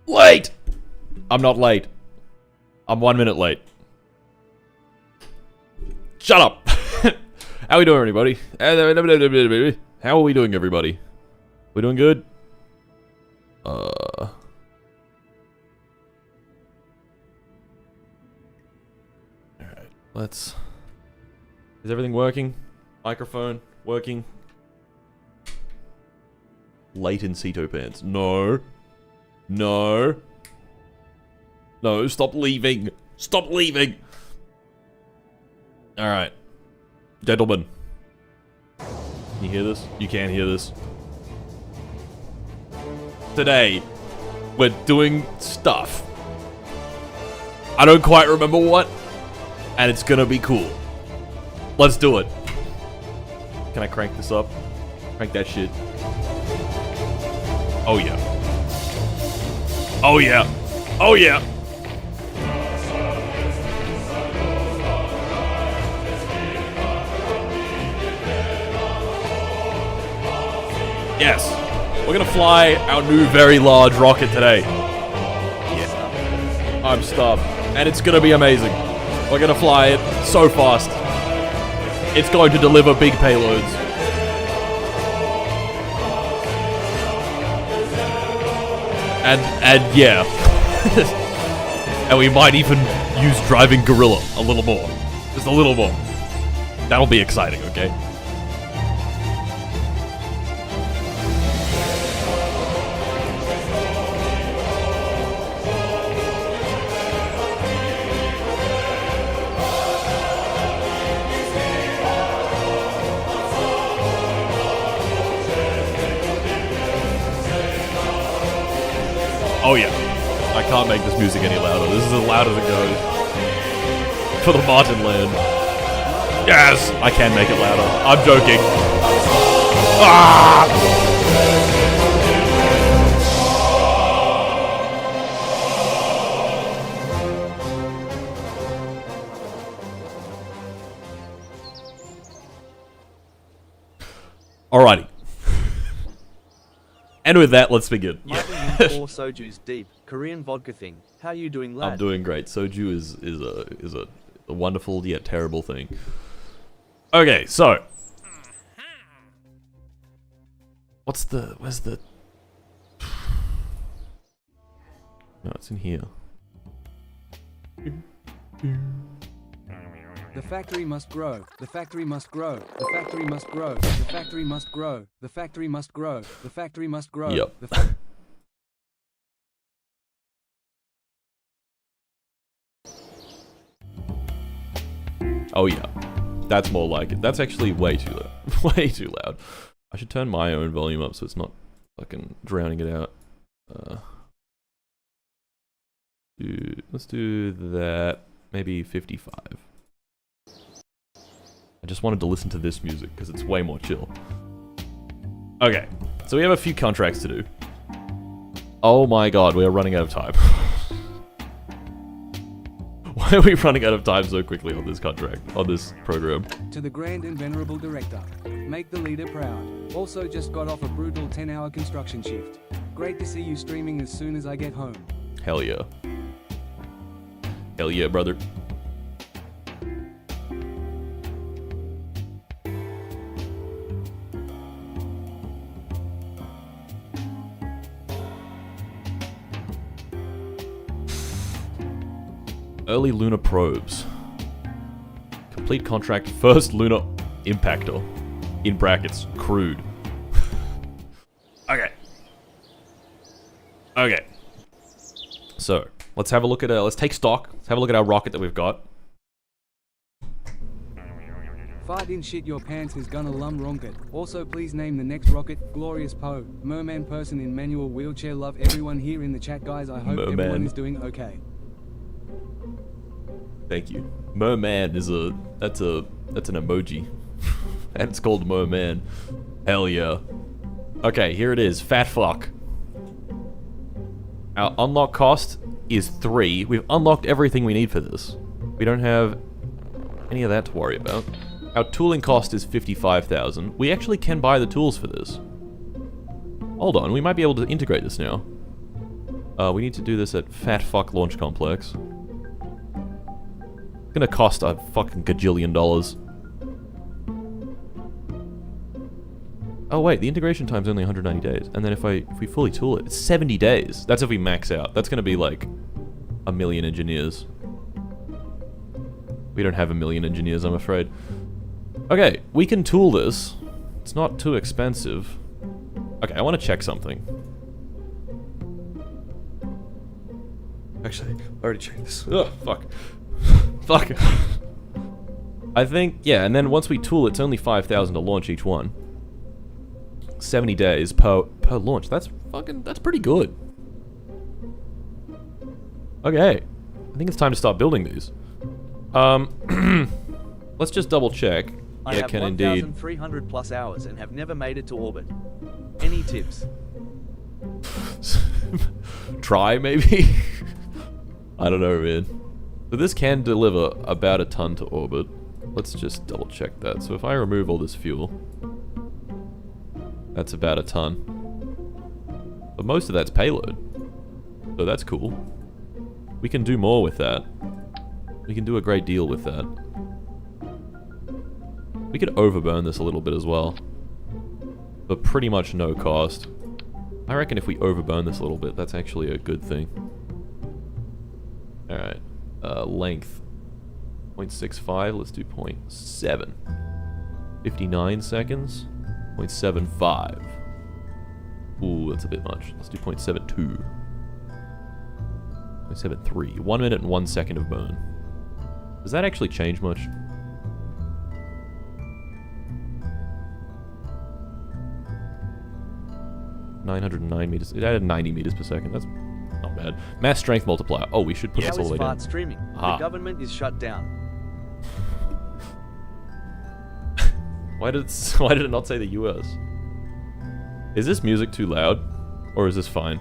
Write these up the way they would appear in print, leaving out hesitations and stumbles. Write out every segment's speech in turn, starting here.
Late! I'm not late. I'm 1 minute late. Shut up! How we doing, everybody? How are we doing, everybody? We doing good? Alright, let's... Is everything working? Microphone working? Latent Ceto pants. No. No. No, stop leaving. Stop leaving. Alright. Gentlemen. Can you hear this? You can't hear this. Today, we're doing stuff. I don't quite remember what, and it's gonna be cool. Let's do it. Can I crank this up? Crank that shit. Oh yeah. Oh yeah. Oh yeah. Yes. We're gonna fly our new very large rocket today. Yeah. I'm stuffed. And it's gonna be amazing. We're gonna fly it so fast. It's going to deliver big payloads. And yeah. And we might even use driving gorilla a little more. Just a little more. That'll be exciting, okay? Oh yeah, I can't make this music any louder. This is as loud as it goes. For the Martin land. Yes! I can make it louder. I'm joking. Ah! Alrighty. And with that, let's begin. Or soju's deep Korean vodka thing. How you doing, lad? I'm doing great. Soju is a wonderful yet terrible thing. Okay, so where's the? No, it's in here. The factory must grow. The factory must grow. The factory must grow. The factory must grow. The factory must grow. The factory must grow. Yep. Oh yeah, that's more like it. That's actually way too loud. Way too loud. I should turn my own volume up so it's not fucking drowning it out. Let's do that. Maybe 55. I just wanted to listen to this music because it's way more chill. Okay, so we have a few contracts to do. Oh my god, we are running out of time. Why are we running out of time so quickly on this contract, on this program? To the grand and venerable director, make the leader proud. Also just got off a brutal 10-hour construction shift. Great to see you streaming as soon as I get home. Hell yeah. Hell yeah, brother. Early lunar probes. Complete contract first lunar impactor. In brackets, crude. Okay. Okay. So, let's have a look at let's take stock. Let's have a look at our rocket that we've got. Fart in shit your pants is gonna rocket. Also please name the next rocket, Glorious Poe, Merman person in manual wheelchair. Love everyone here in the chat, guys. I hope everyone is doing okay. Thank you. Merman is that's an emoji. And it's called Merman. Hell yeah. Okay, here it is. Fat fuck. Our unlock cost is 3. We've unlocked everything we need for this. We don't have any of that to worry about. Our tooling cost is 55,000. We actually can buy the tools for this. Hold on, we might be able to integrate this now. We need to do this at Fat Fuck Launch Complex. It's gonna cost a fucking gajillion dollars. Oh wait, the integration time's only 190 days. And then if we fully tool it, it's 70 days. That's if we max out. That's gonna be like a million engineers. We don't have a million engineers, I'm afraid. Okay, we can tool this. It's not too expensive. Okay, I want to check something. Actually, I already checked this. Ugh, fuck. Fuck. I think, yeah, and then once we tool, it's only 5,000 to launch each one. 70 days per launch. That's pretty good. Okay. I think it's time to start building these. Let's just double check. I have 1,300 plus hours and have never made it to orbit. Any tips? Try, maybe? I don't know, man. But this can deliver about a ton to orbit. Let's just double check that. So if I remove all this fuel, that's about a ton. But most of that's payload. So that's cool. We can do more with that. We can do a great deal with that. We could overburn this a little bit as well. But pretty much no cost. I reckon if we overburn this a little bit, that's actually a good thing. Alright. Length. 0.65, let's do 0.7. 59 seconds. 0.75. Ooh, that's a bit much. Let's do 0.72. 0.73. 1 minute and 1 second of burn. Does that actually change much? $909 meters. It added 90 meters per second. That's not bad. Mass strength multiplier. Oh, we should put this all the way down. Streaming. Aha. The government is shut down. Why did it not say the US? Is this music too loud? Or is this fine?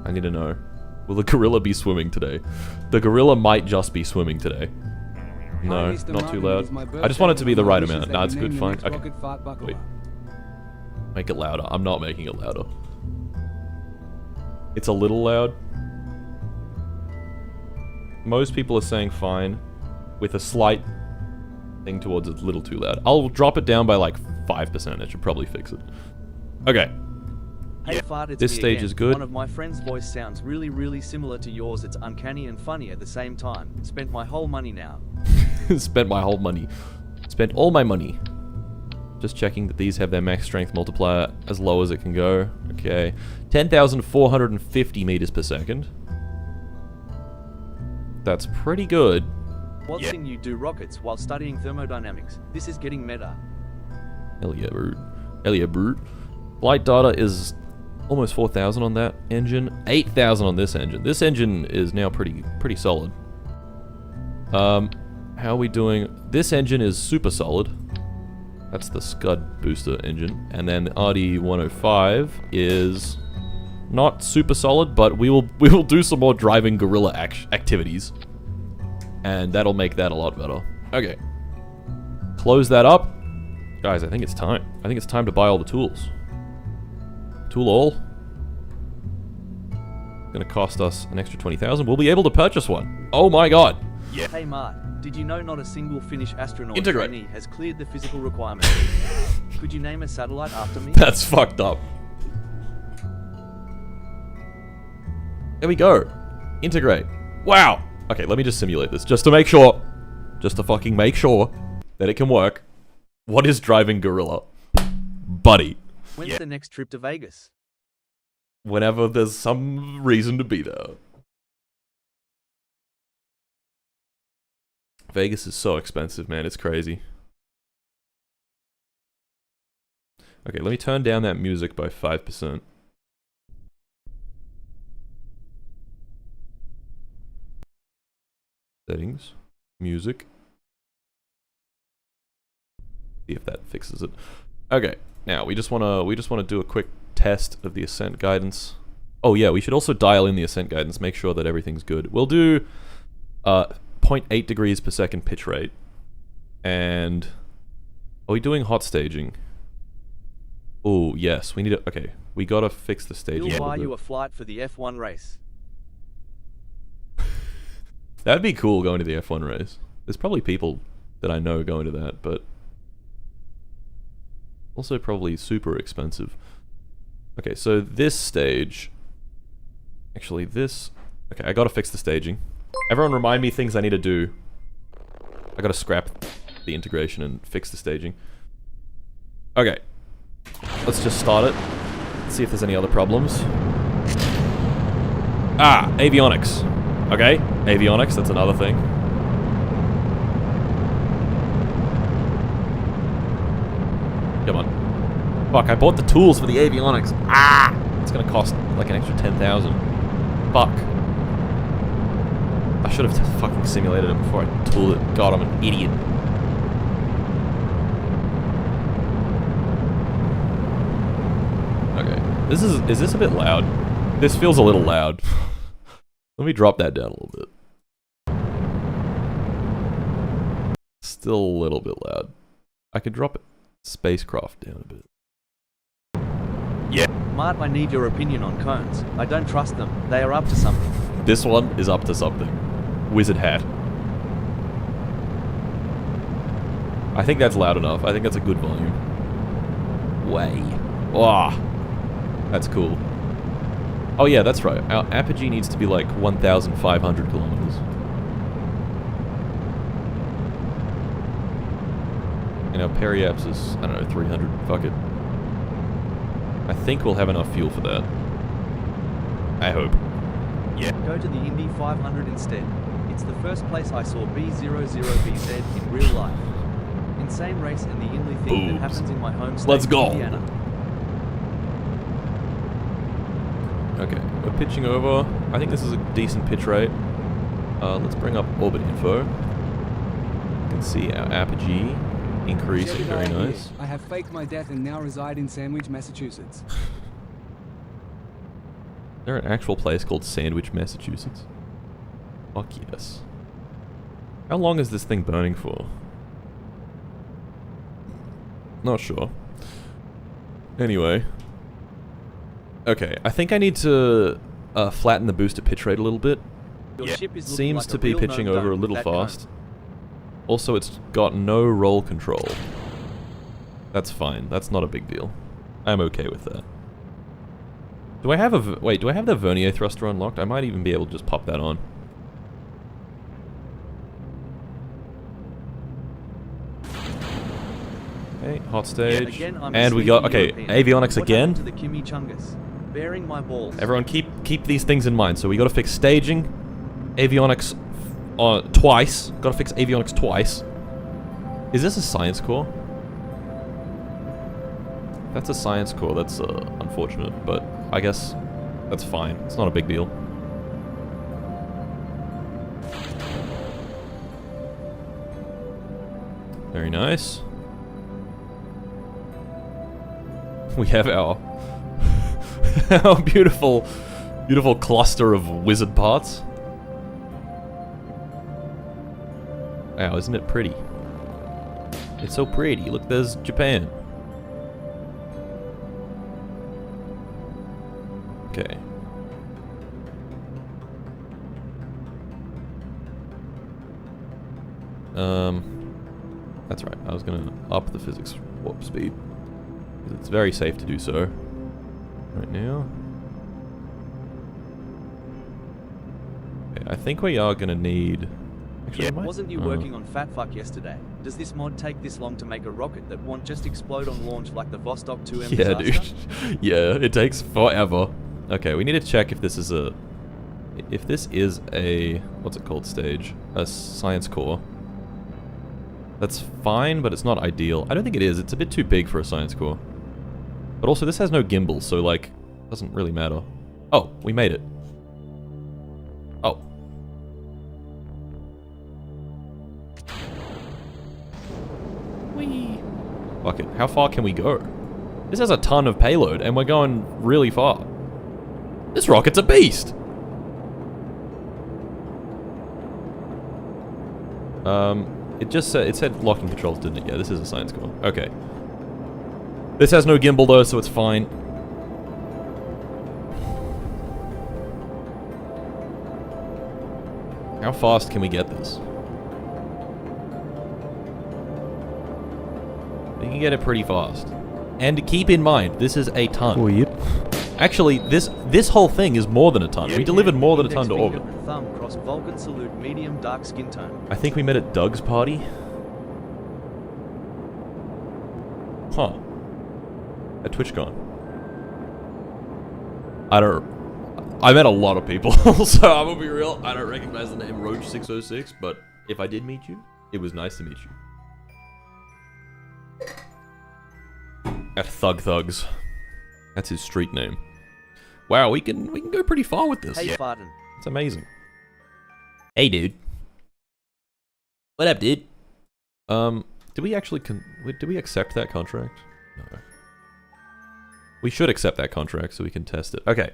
I need to know. Will the gorilla be swimming today? The gorilla might just be swimming today. No, not too loud. I just want it to be the right amount. Nah, it's good, fine. Okay. Wait. Make it louder. I'm not making it louder. It's a little loud. Most people are saying fine, with a slight thing towards it's a little too loud. I'll drop it down by like 5%. It should probably fix it. Okay. Hey Fart, it's This me stage again. is good. One of my friend's voice sounds really similar to yours. It's uncanny and funny at the same time. Spent my whole money now. Spent my whole money. Spent all my money. Just checking that these have their max strength multiplier as low as it can go. Okay. 10,450 meters per second. That's pretty good. What's in you do rockets while studying thermodynamics? This is getting meta. Hell yeah, brute. Hell yeah, brute. Flight data is almost 4,000 on that engine. 8,000 on this engine. This engine is now pretty solid. How are we doing? This engine is super solid. That's the Scud booster engine. And then the RD-105 is not super solid, but we will do some more driving gorilla activities. And that'll make that a lot better. Okay. Close that up. Guys, I think it's time. I think it's time to buy all the tools. Tool all. Gonna cost us an extra 20,000. We'll be able to purchase one. Oh my god. Yeah. Hey Mart, did you know not a single Finnish astronaut Integrate. trainee has cleared the physical requirements? Could you name a satellite after me? That's fucked up. There we go. Integrate. Wow. Okay, let me just simulate this just to make sure. Just to fucking make sure that it can work. What is driving gorilla? Buddy. When's the next trip to Vegas? Whenever there's some reason to be there. Vegas is so expensive, man. It's crazy. Okay, let me turn down that music by 5%. Settings. Music. See if that fixes it. Okay. Now, we just want to do a quick test of the ascent guidance. Oh yeah, we should also dial in the ascent guidance, make sure that everything's good. We'll do 0.8 degrees per second pitch rate. And are we doing hot staging? Oh, yes. We need to... Okay. We gotta fix the staging. He'll buy you a flight for the F1 race. That'd be cool going to the F1 race. There's probably people that I know going to that, but... also probably super expensive. Okay, so this stage... Actually, this... Okay, I gotta fix the staging. Everyone remind me things I need to do. I gotta scrap the integration and fix the staging. Okay. Let's just start it. See if there's any other problems. Ah, avionics. Okay, avionics, that's another thing. Come on. Fuck, I bought the tools for the avionics. Ah! It's gonna cost like an extra 10,000. Fuck. I should have fucking simulated it before I tooled it. God, I'm an idiot. Okay. Is this a bit loud? This feels a little loud. Let me drop that down a little bit. Still a little bit loud. I could drop it. Spacecraft down a bit. Yeah. Mart, I need your opinion on cones. I don't trust them. They are up to something. This one is up to something. Wizard hat. I think that's loud enough. I think that's a good volume. Way. Wow. That's cool. Oh yeah, that's right. Our apogee needs to be like 1,500 kilometers. And our periaps is, I don't know, 300. Fuck it. I think we'll have enough fuel for that. I hope. Yeah. Go to the Indy 500 instead. It's the first place I saw B00BZ in real life. Insane race and the only thing that happens in my home state, Let's go. Indiana. Okay, we're pitching over. I think this is a decent pitch rate. Let's bring up orbit info. You can see our apogee increasing, very nice. I have faked my death and now reside in Sandwich, Massachusetts. Is there an actual place called Sandwich, Massachusetts? Fuck yes. How long is this thing burning for? Not sure. Anyway. Okay, I think I need to flatten the booster pitch rate a little bit. Your ship is looking Seems like to a be real pitching gnome over a dome little with that cone. fast. Also, it's got no roll control. That's fine. That's not a big deal. I'm okay with that. Do I have a... Wait, do I have the vernier thruster unlocked? I might even be able to just pop that on. Okay, hot stage. Again, I'm and we got... Okay, avionics What again. happened to the Kimmy Chungus? Bearing my balls. Everyone keep these things in mind. So we gotta fix staging, avionics twice. Gotta fix avionics twice. Is this a science core? If that's a science core, that's unfortunate, but I guess that's fine. It's not a big deal. Very nice. We have our our beautiful cluster of wizard parts. Wow, isn't it pretty? It's so pretty. Look, there's Japan. Okay. That's right. I was gonna up the physics warp speed. It's very safe to do so. Right now. Okay, I think we are gonna need... Actually, Wasn't you working on Fat Fuck yesterday? Does this mod take this long to make a rocket that won't just explode on launch like the Vostok 2M Yeah, disaster? dude. Yeah, it takes forever. Okay, we need to check if this is a... If this is a... What's it called stage? A science core. That's fine, but it's not ideal. I don't think it is. It's a bit too big for a science core. But also, this has no gimbal, so, like, doesn't really matter. Oh, we made it. Oh. Whee! Fuck it. How far can we go? This has a ton of payload, and we're going really far. This rocket's a beast! It just said, it said locking controls, didn't it? Yeah, this is a science core. Okay. This has no gimbal though, so it's fine. How fast can we get this? We can get it pretty fast. And keep in mind, this is a ton. Oh, yep. Actually, this whole thing is more than a ton. We delivered more than a ton to orbit. Thumb cross Vulcan salute medium dark skin tone. I think we met at Doug's party. Huh. At TwitchCon. I met a lot of people, so I'm gonna be real. I don't recognize the name Roach606, but if I did meet you, it was nice to meet you. At Thugs. That's his street name. Wow, we can go pretty far with this. Hey, Farden. It's amazing. Hey, dude. What up, dude? Did we actually did we accept that contract? No. We should accept that contract so we can test it. Okay.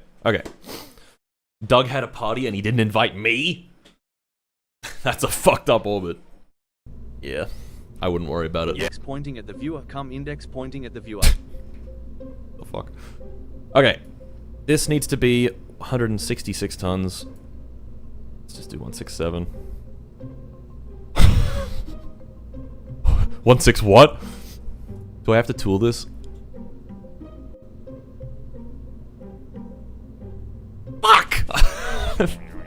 Doug had a party and he didn't invite me? That's a fucked up orbit. Yeah. I wouldn't worry about it. Index pointing at the viewer, index pointing at the viewer. The fuck? Okay. This needs to be 166 tons. Let's just do 167. 16 what? Do I have to tool this? Fuck!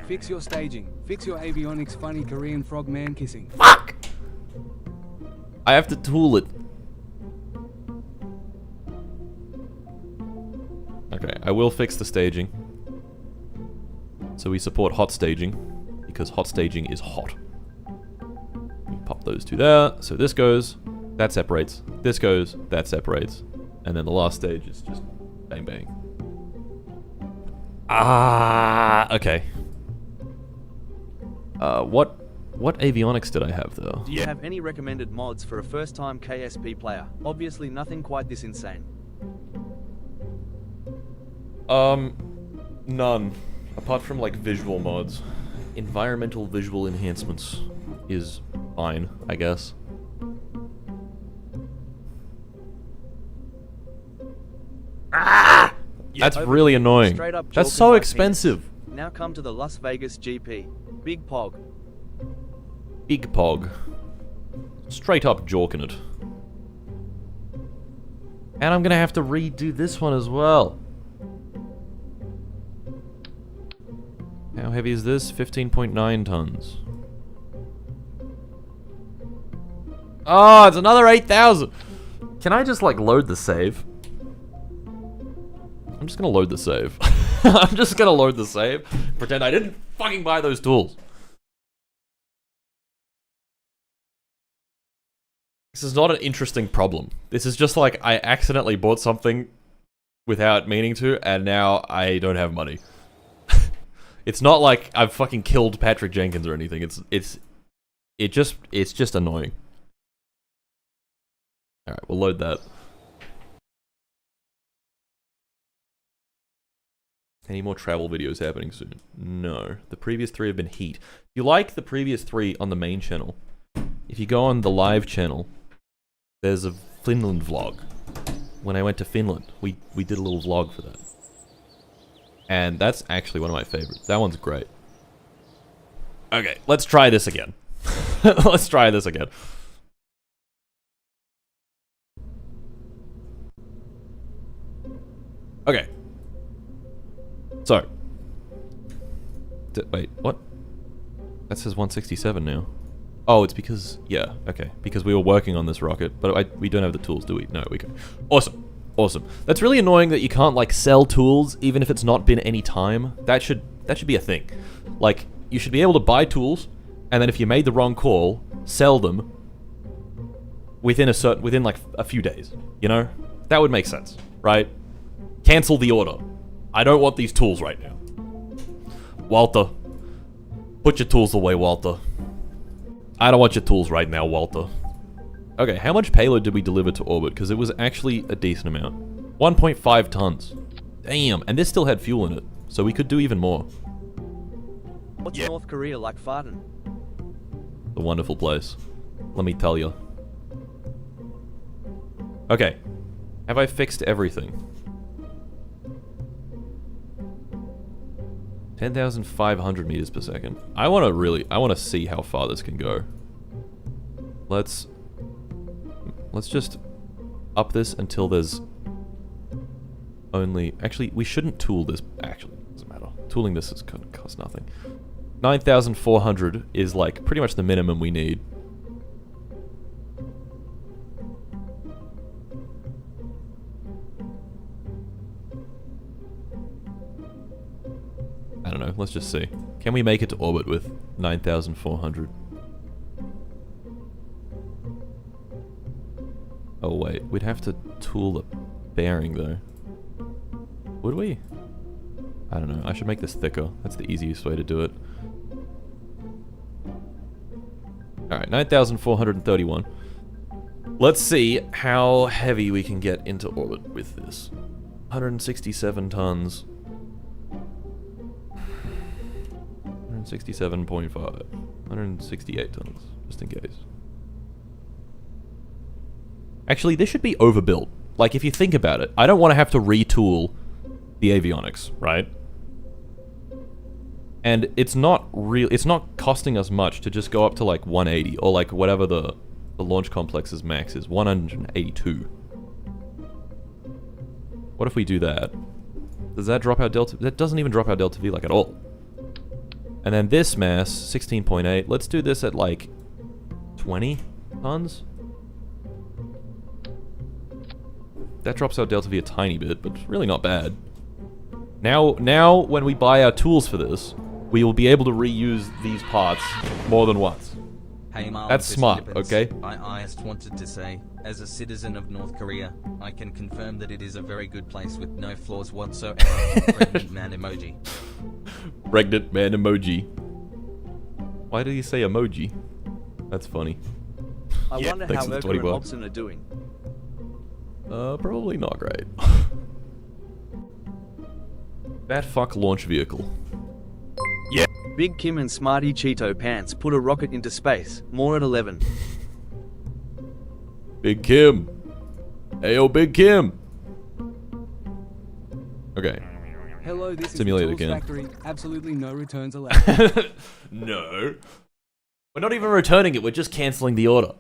Fix your staging. Fix your avionics funny Korean frog man kissing. Fuck! I have to tool it. Okay, I will fix the staging. So we support hot staging, because hot staging is hot. We pop those two there, so this goes, that separates, this goes, that separates, and then the last stage is just bang bang. Okay. What avionics did I have though? Do you have any recommended mods for a first-time KSP player? Obviously nothing quite this insane. None. Apart from like visual mods. Environmental visual enhancements is fine, I guess. That's really annoying. That's so expensive. Now come to the Las Vegas GP. Big Pog. Big Pog. Straight up jorking it. And I'm gonna have to redo this one as well. How heavy is this? 15.9 tons. Oh, it's another 8,000! Can I just, like, load the save? I'm just gonna load the save. I'm just gonna load the save. Pretend I didn't fucking buy those tools. This is not an interesting problem. This is just like, I accidentally bought something without meaning to, and now I don't have money. It's not like I've fucking killed Patrick Jenkins or anything. It's just annoying. Alright, we'll load that. Any more travel videos happening soon? No. The previous 3 have been heat. If you like the previous 3 on the main channel, if you go on the live channel, there's a Finland vlog. When I went to Finland, we did a little vlog for that. And that's actually one of my favorites. That one's great. Okay, let's try this again. Let's try this again. Okay. So. Wait, what? That says 167 now. Oh, it's because, yeah, okay. Because we were working on this rocket, but we don't have the tools, do we? No, we can. Awesome. Awesome. That's really annoying that you can't, like, sell tools even if it's not been any time. That should be a thing. Like, you should be able to buy tools, and then if you made the wrong call, sell them within like a few days. You know? That would make sense, right? Cancel the order. I don't want these tools right now. Walter. Put your tools away, Walter. I don't want your tools right now, Walter. Okay, how much payload did we deliver to orbit? Because it was actually a decent amount. 1.5 tons. Damn, and this still had fuel in it, so we could do even more. What's North Korea like farting? A wonderful place. Let me tell you. Okay. Have I fixed everything? 10,500 meters per second. I want to see how far this can go. Let's just up this until there's only... Actually, we shouldn't tool this. Actually, it doesn't matter. Tooling this is going to cost nothing. 9,400 is like pretty much the minimum we need. I don't know, let's just see. Can we make it to orbit with 9,400? Oh wait, we'd have to tool the bearing though. Would we? I don't know, I should make this thicker. That's the easiest way to do it. Alright, 9,431. Let's see how heavy we can get into orbit with this. 167 tons. 167.5. 168 tons, just in case. Actually, this should be overbuilt. Like, if you think about it, I don't want to have to retool the avionics, right? And it's not costing us much to just go up to like 180 or like whatever the launch complex's max is, 182. What if we do that? Does that drop our delta? That doesn't even drop our delta V like at all. And then this mass, 16.8. Let's do this at like 20 tons. That drops our delta V a tiny bit, but it's really not bad. Now when we buy our tools for this, we will be able to reuse these parts more than once. Hey, Mom, that's smart, okay? I just wanted to say, as a citizen of North Korea, I can confirm that it is a very good place with no flaws whatsoever. Pregnant man emoji. Pregnant man emoji. Why did he say emoji? That's funny. I Yeah, wonder thanks how for the Urkel 20 and bucks. Hobson are doing. Probably not great. That fuck launch vehicle. Yeah. Big Kim and Smarty Cheeto Pants put a rocket into space. More at 11. Big Kim. Ayo, Big Kim. Okay. Hello, this Simulate is the Tools again. Factory. Absolutely no returns allowed. No. We're not even returning it, we're just cancelling the order.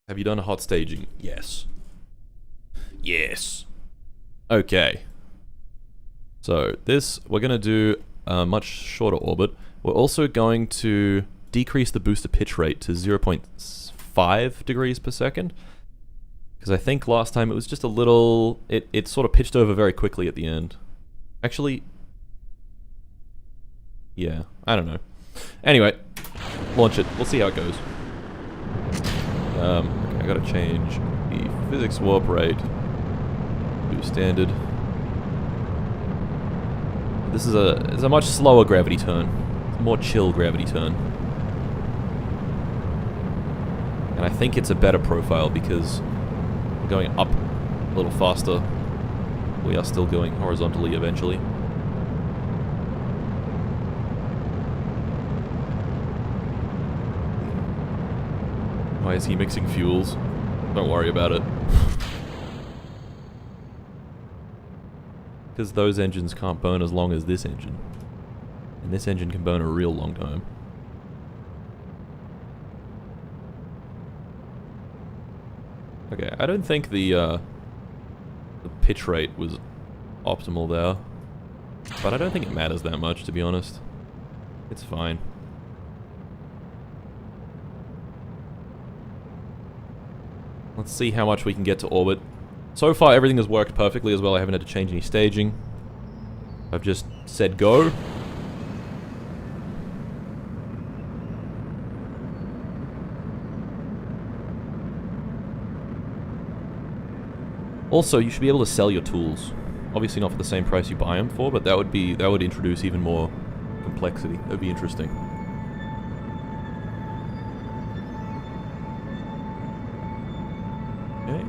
Have you done a hot staging? Yes. Yes. Okay. So this, we're going to do a much shorter orbit. We're also going to decrease the booster pitch rate to 0.5 degrees per second. Because I think last time it was just a little... It sort of pitched over very quickly at the end. Actually... Yeah, I don't know. Anyway, launch it. We'll see how it goes. Okay, I gotta change the physics warp rate to standard. This is a much slower gravity turn. It's a more chill gravity turn. And I think it's a better profile because we're going up a little faster. We are still going horizontally eventually. Why is he mixing fuels? Don't worry about it. Because those engines can't burn as long as this engine. And this engine can burn a real long time. Okay, I don't think the pitch rate was optimal there. But I don't think it matters that much, to be honest. It's fine. Let's see how much we can get to orbit. So far, everything has worked perfectly as well. I haven't had to change any staging. I've just said go. Also, you should be able to sell your tools. Obviously not for the same price you buy them for, but that would introduce even more complexity. That would be interesting. Okay.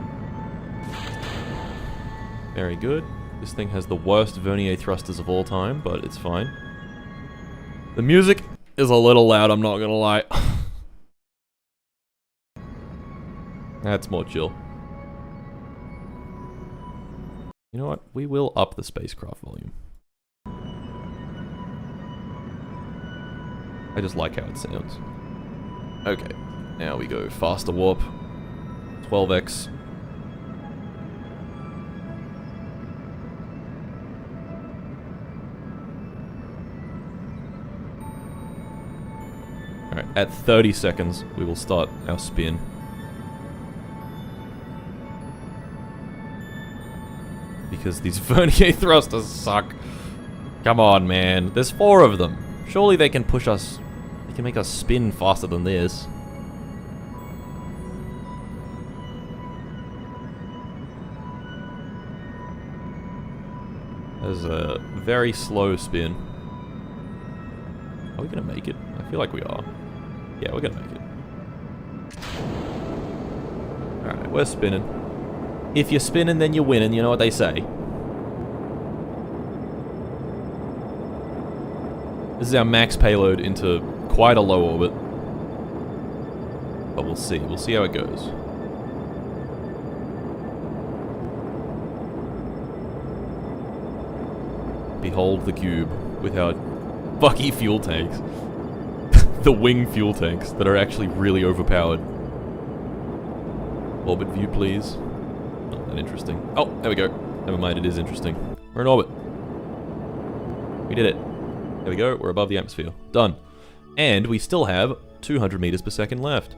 Very good. This thing has the worst vernier thrusters of all time, but it's fine. The music is a little loud, I'm not gonna lie. That's more chill. You know what? We will up the spacecraft volume. I just like how it sounds. Okay, now we go faster warp. 12x. Alright, at 30 seconds, we will start our spin. Because these vernier thrusters suck. Come on, man. There's 4 of them. Surely they can push us. They can make us spin faster than this. There's a very slow spin. Are we gonna make it? I feel like we are. Yeah, we're gonna make it. Alright, we're spinning. If you're spinning, then you're winning, you know what they say. This is our max payload into quite a low orbit. But we'll see. We'll see how it goes. Behold the cube with our fucky fuel tanks. The wing fuel tanks that are actually really overpowered. Orbit view, please. Not that interesting. Oh, there we go. Never mind, it is interesting. We're in orbit. We did it. There we go, we're above the atmosphere. Done. And we still have 200 meters per second left.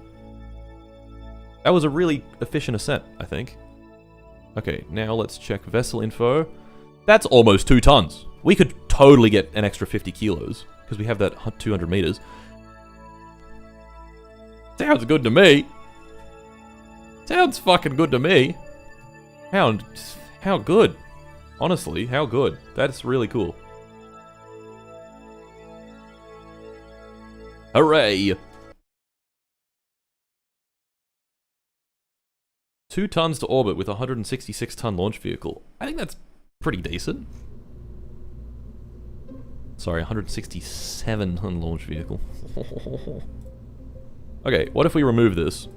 That was a really efficient ascent, I think. Okay, now let's check vessel info. That's almost 2 tons. We could totally get an extra 50 kilos, because we have that 200 meters. Sounds good to me. Sounds fucking good to me. How good. Honestly, how good. That's really cool. Hooray! 2 tons to orbit with a 166-ton launch vehicle. I think that's pretty decent. Sorry, 167-ton launch vehicle. Okay, what if we remove this?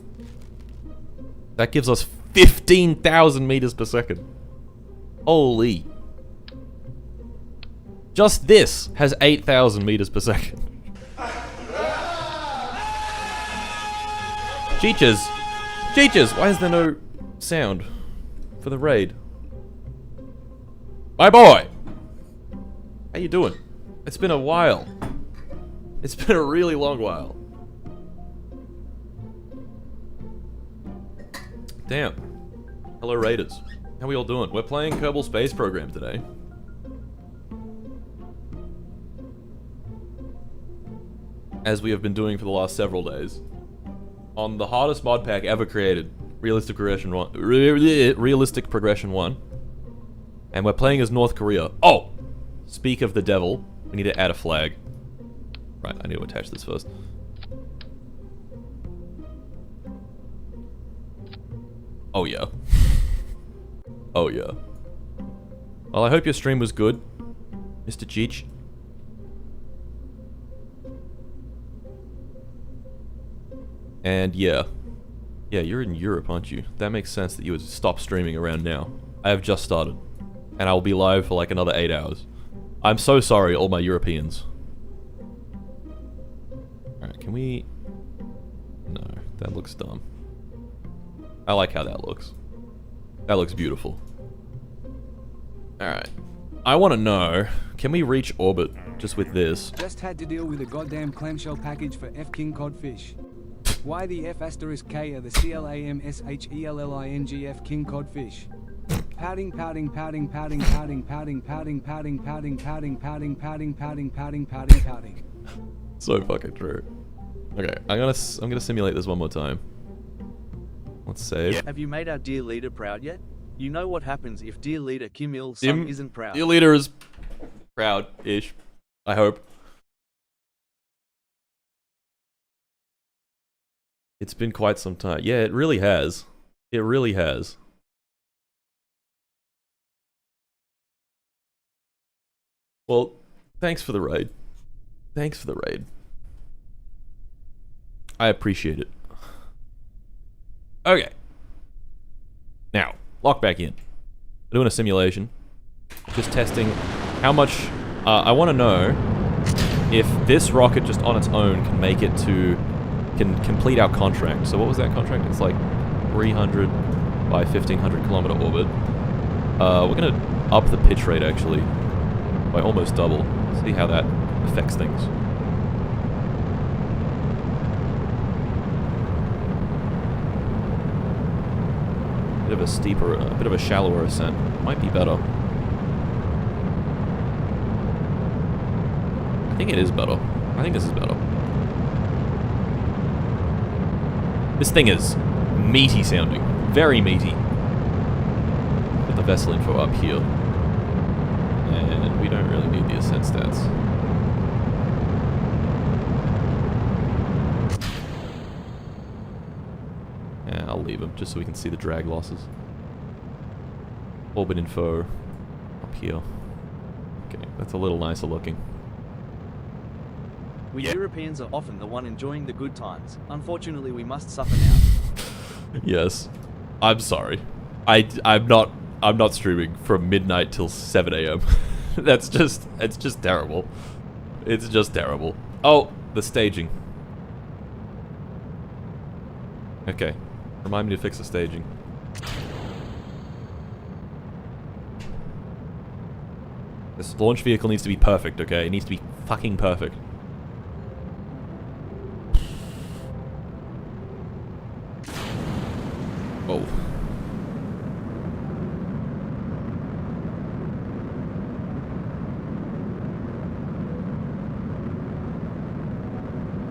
That gives us 15,000 meters per second. Holy. Just this has 8,000 meters per second. Cheeches! Cheeches! Why is there no sound for the raid? My boy! How you doing? It's been a while. It's been a really long while. Damn. Hello Raiders. How we all doing? We're playing Kerbal Space Program today. As we have been doing for the last several days. On the hardest mod pack ever created. Realistic Progression 1. Realistic Progression 1. And we're playing as North Korea. Oh! Speak of the devil. We need to add a flag. Right, I need to attach this first. Oh yeah. Oh yeah. Well, I hope your stream was good, Mr. Cheech. And yeah. Yeah, you're in Europe, aren't you? That makes sense that you would stop streaming around now. I have just started. And I will be live for like another 8 hours. I'm so sorry, all my Europeans. Alright, can we... No, that looks dumb. I like how that looks. That looks beautiful. Alright. I want to know, can we reach orbit just with this? Just had to deal with a goddamn clamshell package for F King Codfish. Why the F asterisk K are the CLAMSHELLINGF King Codfish? Pouting, pouting, pouting, pouting, pouting, pouting, pouting, pouting, pouting, pouting, pouting, pouting, pouting, pouting, pouting, pouting. So fucking true. Okay, I'm gonna simulate this one more time. Let's save. Have you made our dear leader proud yet? You know what happens if dear leader Kim Il-sung isn't proud. Dear leader is proud-ish. I hope. It's been quite some time. Yeah, it really has. It really has. Well, thanks for the raid. Thanks for the raid. I appreciate it. Okay. Now, lock back in. We're doing a simulation. Just testing how much... I want to know if this rocket just on its own can make it to... can complete our contract. So what was that contract? It's like 300 by 1500 kilometer orbit. We're going to up the pitch rate, actually, by almost double. See how that affects things. Bit of a steeper, a bit of a shallower ascent. Might be better. I think it is better. I think this is better. This thing is meaty sounding. Very meaty. Put the vessel info up here. And we don't really need the ascent stats. Yeah, I'll leave them just so we can see the drag losses. Orbit info up here. Okay, that's a little nicer looking. We Europeans are often the one enjoying the good times. Unfortunately, we must suffer now. Yes. I'm sorry. I'm not streaming from midnight till 7 AM. It's just terrible. It's just terrible. Oh, the staging. Okay. Remind me to fix the staging. This launch vehicle needs to be perfect, okay? It needs to be fucking perfect. Oh.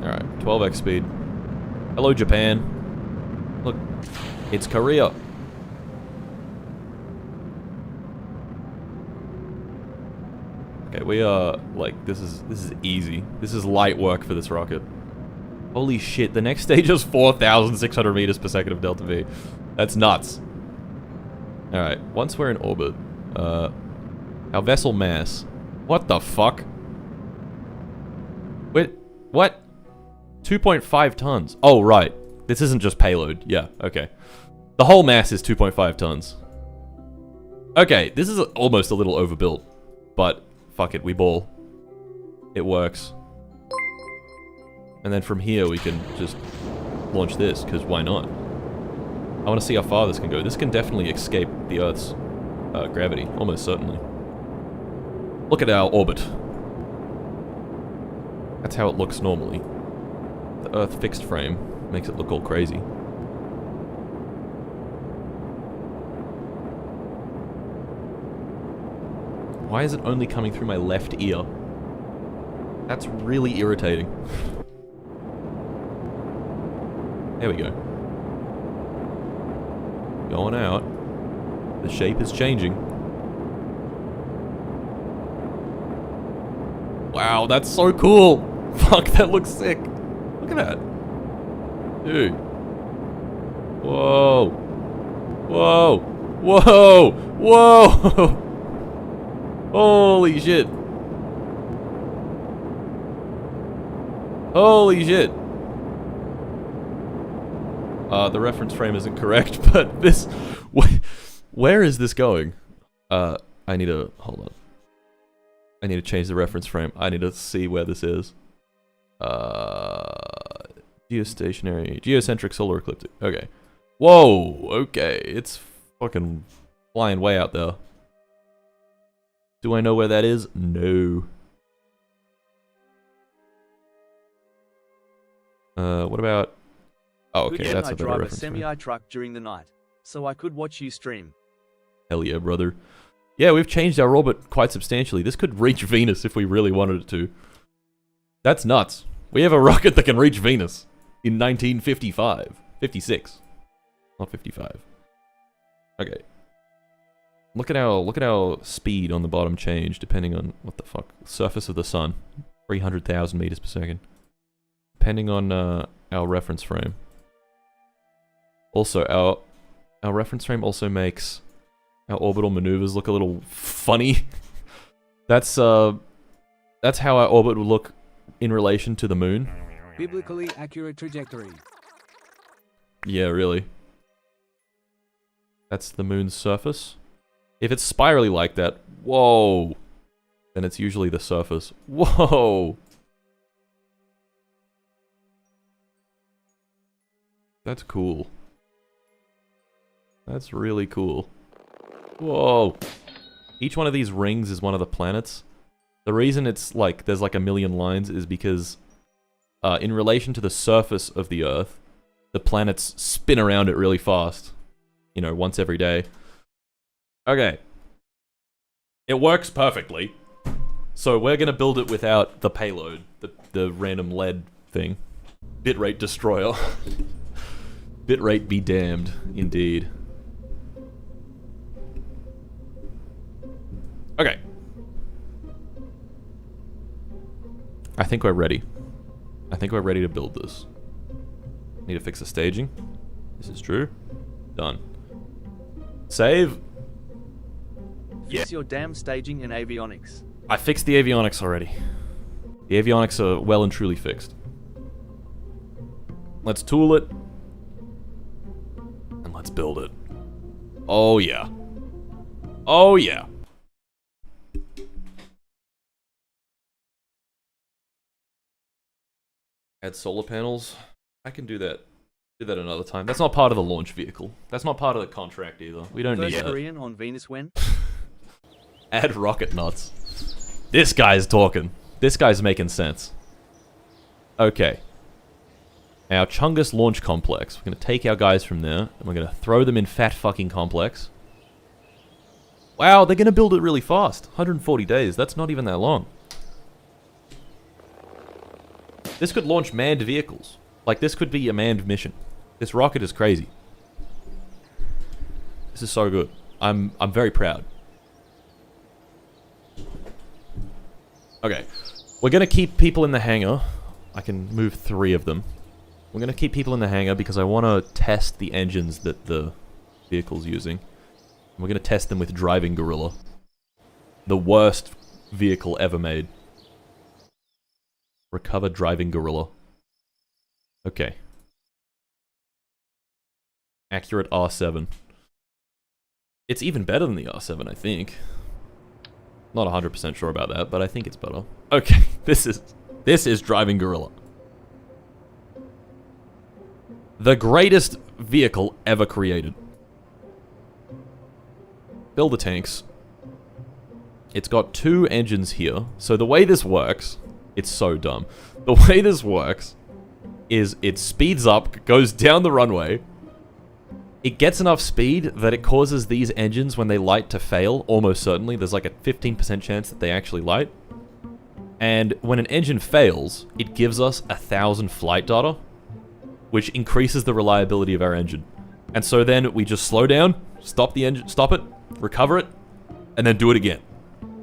Alright, 12x speed. Hello, Japan. Look, it's Korea. Okay, we are, like, this is easy. This is light work for this rocket. Holy shit, the next stage is 4,600 meters per second of delta V. That's nuts. Alright, once we're in orbit, our vessel mass. What the fuck? Wait, what? 2.5 tons. Oh, right. This isn't just payload. Yeah, okay. The whole mass is 2.5 tons. Okay, this is almost a little overbuilt. But, fuck it, we ball. It works. And then from here we can just launch this, because why not? I want to see how far this can go. This can definitely escape the Earth's gravity, almost certainly. Look at our orbit. That's how it looks normally. The Earth fixed frame makes it look all crazy. Why is it only coming through my left ear? That's really irritating. There we go. Going out. The shape is changing. Wow, that's so cool! Fuck, that looks sick. Look at that. Dude. Whoa. Whoa. Whoa. Whoa. Holy shit. Holy shit. The reference frame isn't correct, but this... Where is this going? I need to... Hold on. I need to change the reference frame. I need to see where this is. Geostationary... Geocentric solar ecliptic. Okay. Whoa! Okay. It's fucking flying way out there. Do I know where that is? No. What about... Oh, okay, that's a better reference. I drive a semi-truck during the night, so I could watch you stream. Hell yeah, brother. Yeah, we've changed our orbit quite substantially. This could reach Venus if we really wanted it to. That's nuts. We have a rocket that can reach Venus in 1955. 56. Not 55. Okay. Look at our speed on the bottom change depending on what the fuck. Surface of the sun. 300,000 meters per second. Depending on our reference frame. Also, our reference frame also makes our orbital maneuvers look a little funny. That's how our orbit will look in relation to the moon. Biblically accurate trajectory. Yeah, really. That's the moon's surface. If it's spirally like that, whoa, then it's usually the surface. Whoa! That's cool. That's really cool. Whoa! Each one of these rings is one of the planets. The reason it's like, there's like a million lines is because in relation to the surface of the Earth, the planets spin around it really fast. You know, once every day. Okay. It works perfectly. So we're gonna build it without the payload, the random lead thing. Bitrate destroyer. Bitrate be damned, indeed. Okay. I think we're ready. I think we're ready to build this. Need to fix the staging. This is true. Done. Save. Fix your damn staging and avionics. I fixed the avionics already. The avionics are well and truly fixed. Let's tool it. And let's build it. Oh yeah. Oh yeah. Add solar panels. I can do that. Do that another time. That's not part of the launch vehicle. That's not part of the contract either. We don't need First that. Korean on Venus when? Add rocket nuts. This guy's talking. This guy's making sense. Okay. Our Chungus launch complex. We're going to take our guys from there, and we're going to throw them in fat fucking complex. Wow, they're going to build it really fast. 140 days. That's not even that long. This could launch manned vehicles. Like, this could be a manned mission. This rocket is crazy. This is so good. I'm very proud. Okay. We're going to keep people in the hangar. I can move 3 of them. We're going to keep people in the hangar because I want to test the engines that the vehicle's using. We're going to test them with Driving Gorilla. The worst vehicle ever made. Recover Driving Gorilla. Okay. Accurate R7. It's even better than the R7, I think. Not 100% sure about that, but I think it's better. Okay, this is Driving Gorilla. The greatest vehicle ever created. Build the tanks. It's got 2 engines here. So the way this works, it's so dumb. The way this works is it speeds up, goes down the runway. It gets enough speed that it causes these engines, when they light, to fail, almost certainly. There's like a 15% chance that they actually light. And when an engine fails, it gives us 1,000 flight data, which increases the reliability of our engine. And so then we just slow down, stop the engine, stop it, recover it, and then do it again.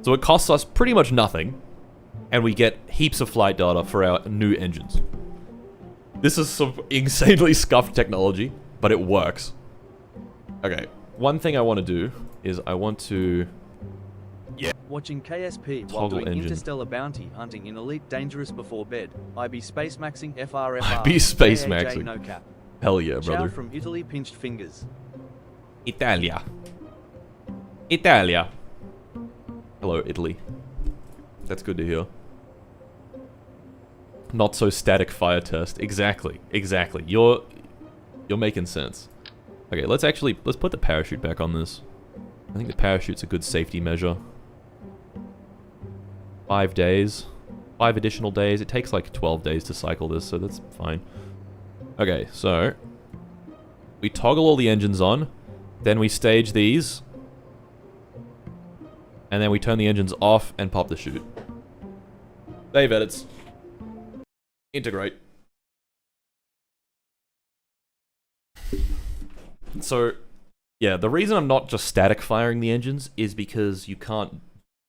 So it costs us pretty much nothing, and we get heaps of flight data for our new engines. This is some insanely scuffed technology, but it works. Okay, one thing I want to do is I want to... Watching KSP while Toggle doing engine. interstellar bounty hunting in Elite Dangerous before bed. IB space maxing FRFR. IB space JAJ maxing. No cap. Hell yeah, Ciao brother. from Italy pinched fingers. Italia. Italia. Hello, Italy. That's good to hear. Not so static fire test. Exactly. Exactly. You're making sense. Okay, let's put the parachute back on this. I think the parachute's a good safety measure. 5 days. 5 additional days. It takes like 12 days to cycle this, so that's fine. Okay, so we toggle all the engines on, then we stage these, and then we turn the engines off and pop the chute. Save edits. Integrate. So, yeah, the reason I'm not just static firing the engines is because you can't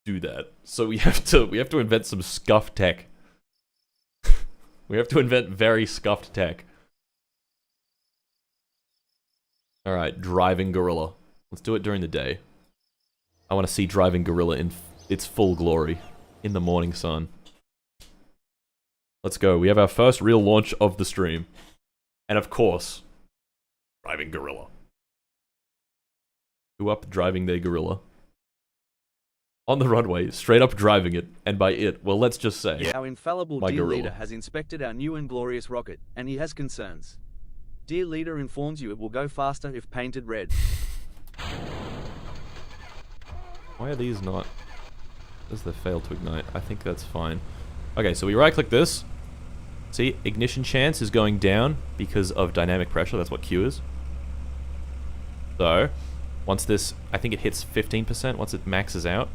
do that. So we have to invent some scuffed tech. We have to invent very scuffed tech. Alright, Driving Gorilla. Let's do it during the day. I want to see Driving Gorilla in its full glory in the morning sun. Let's go. We have our first real launch of the stream. And of course, driving gorilla. Who up driving their gorilla? On the runway, straight up driving it. And by it, well, let's just say... Our infallible my Dear gorilla. Leader has inspected our new and glorious rocket, and he has concerns. Dear Leader informs you it will go faster if painted red. Why are these not... Does they fail to ignite? I think that's fine. Okay, so we right-click this. See, ignition chance is going down because of dynamic pressure. That's what Q is. So, once this... I think it hits 15%. Once it maxes out.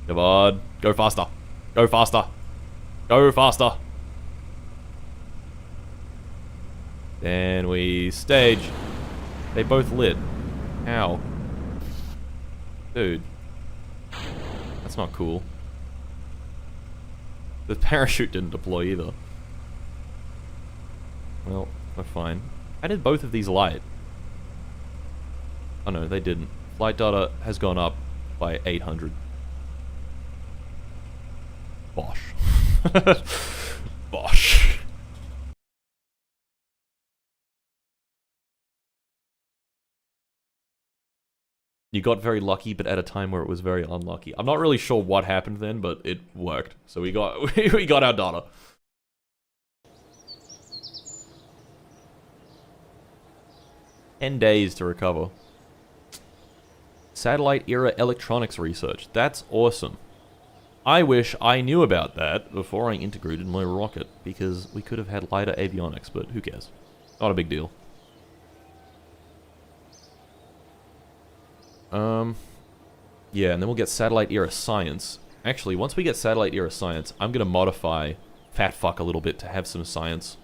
Come on. Go faster. Go faster. Go faster. Then we stage. They both lit. How? Dude. That's not cool. The parachute didn't deploy either. Well, we're fine. How did both of these light? Oh no, they didn't. Flight data has gone up by 800. Bosh. Bosh. You got very lucky, but at a time where it was very unlucky. I'm not really sure what happened then, but it worked. So we got we got our data. $10 to recover. Satellite era electronics research. That's awesome. I wish I knew about that before I integrated my rocket, because we could have had lighter avionics, but who cares? Not a big deal. Yeah, and then we'll get satellite era science. Actually, once we get satellite era science, I'm gonna modify Fat Fuck a little bit to have some science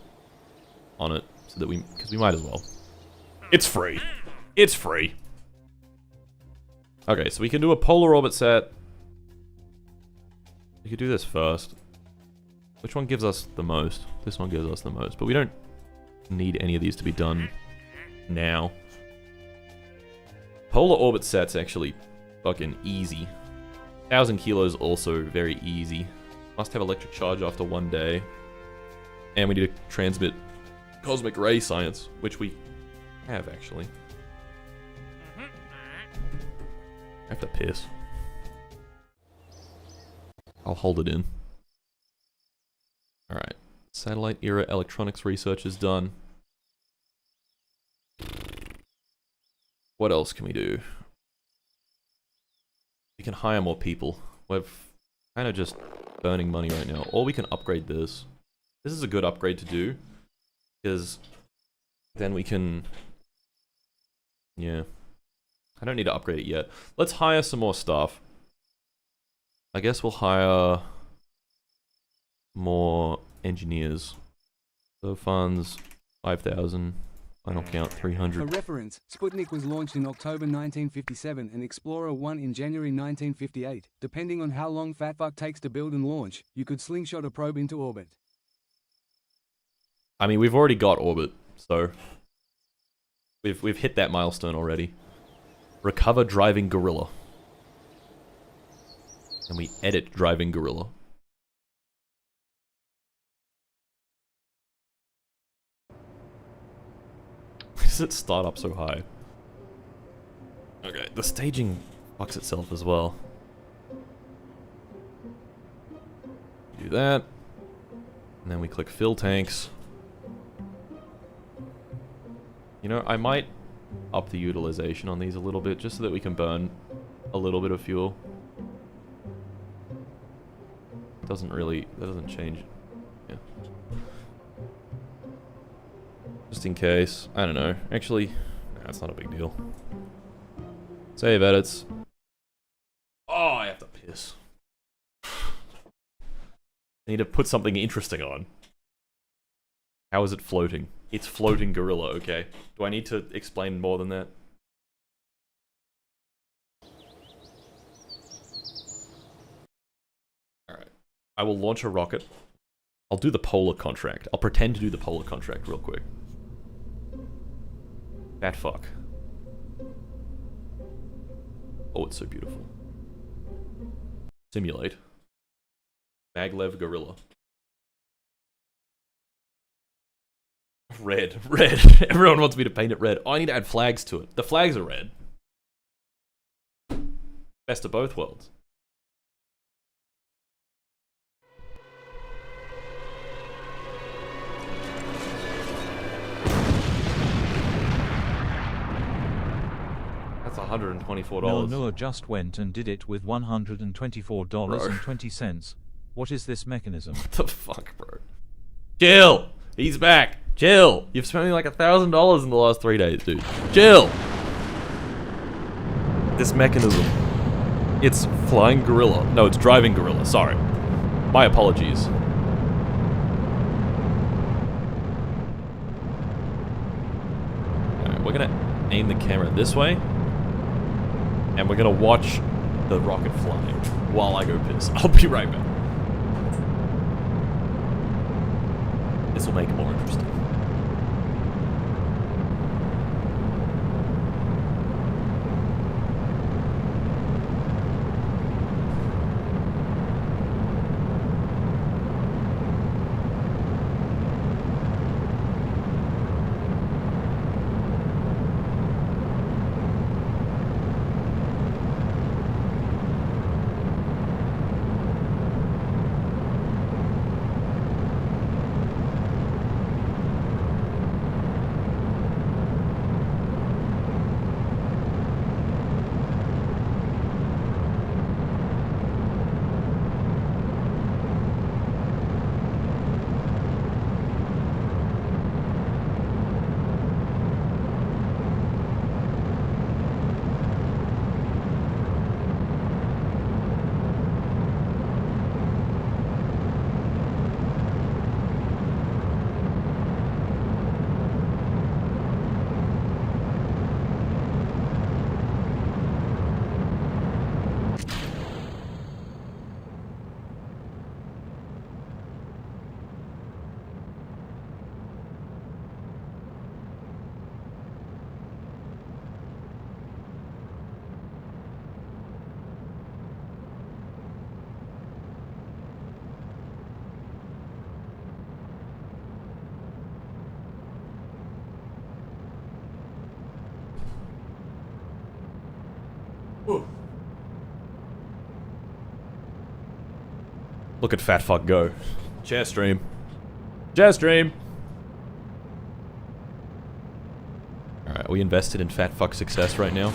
on it, so that because we might as well. It's free. It's free. Okay, so we can do a polar orbit set. We could do this first. Which one gives us the most? This one gives us the most, but we don't need any of these to be done now. Polar orbit set's actually fucking easy. 1,000 kilos also very easy. Must have electric charge after 1 day. And we need to transmit cosmic ray science, which we have actually. I have to piss. I'll hold it in. Alright. Satellite era electronics research is done. What else can we do? We can hire more people. We're kind of just burning money right now. Or we can upgrade this. This is a good upgrade to do. Because then we can... Yeah. I don't need to upgrade it yet. Let's hire some more staff. I guess we'll hire more engineers. So funds, 5,000. Final count, 300. For reference, Sputnik was launched in October 1957 and Explorer 1 in January 1958. Depending on how long Fatfuck takes to build and launch, you could slingshot a probe into orbit. I mean, we've already got orbit, so... We've hit that milestone already. Recover driving gorilla. And we edit driving gorilla. Why does it start up so high? Okay, the staging fucks itself as well. Do that. And then we click fill tanks. You know, I might up the utilization on these a little bit, just so that we can burn a little bit of fuel. Doesn't really, that doesn't change. Yeah. Just in case, I don't know. Actually, that's not a big deal. Save edits. Oh, I have to piss. I need to put something interesting on. How is it floating? It's floating gorilla, okay. Do I need to explain more than that? Alright. I will launch a rocket. I'll do the polar contract. I'll pretend to do the polar contract real quick. Fat fuck. Oh, it's so beautiful. Simulate. Maglev Gorilla. Red. Red. Everyone wants me to paint it red. Oh, I need to add flags to it. The flags are red. Best of both worlds. That's $124. Noah just went and did it with $124.20. What is this mechanism? What the fuck, bro? Chill! He's back! Chill! You've spent me like $1,000 in the last 3 days, dude. Chill! This mechanism. It's flying gorilla. No, it's driving gorilla. Sorry. My apologies. Alright, we're gonna aim the camera this way. And we're gonna watch the rocket fly while I go piss. I'll be right back. This will make it more interesting. Look at fat fuck go. Chair stream. Chair stream. Alright, are we invested in fat fuck success right now?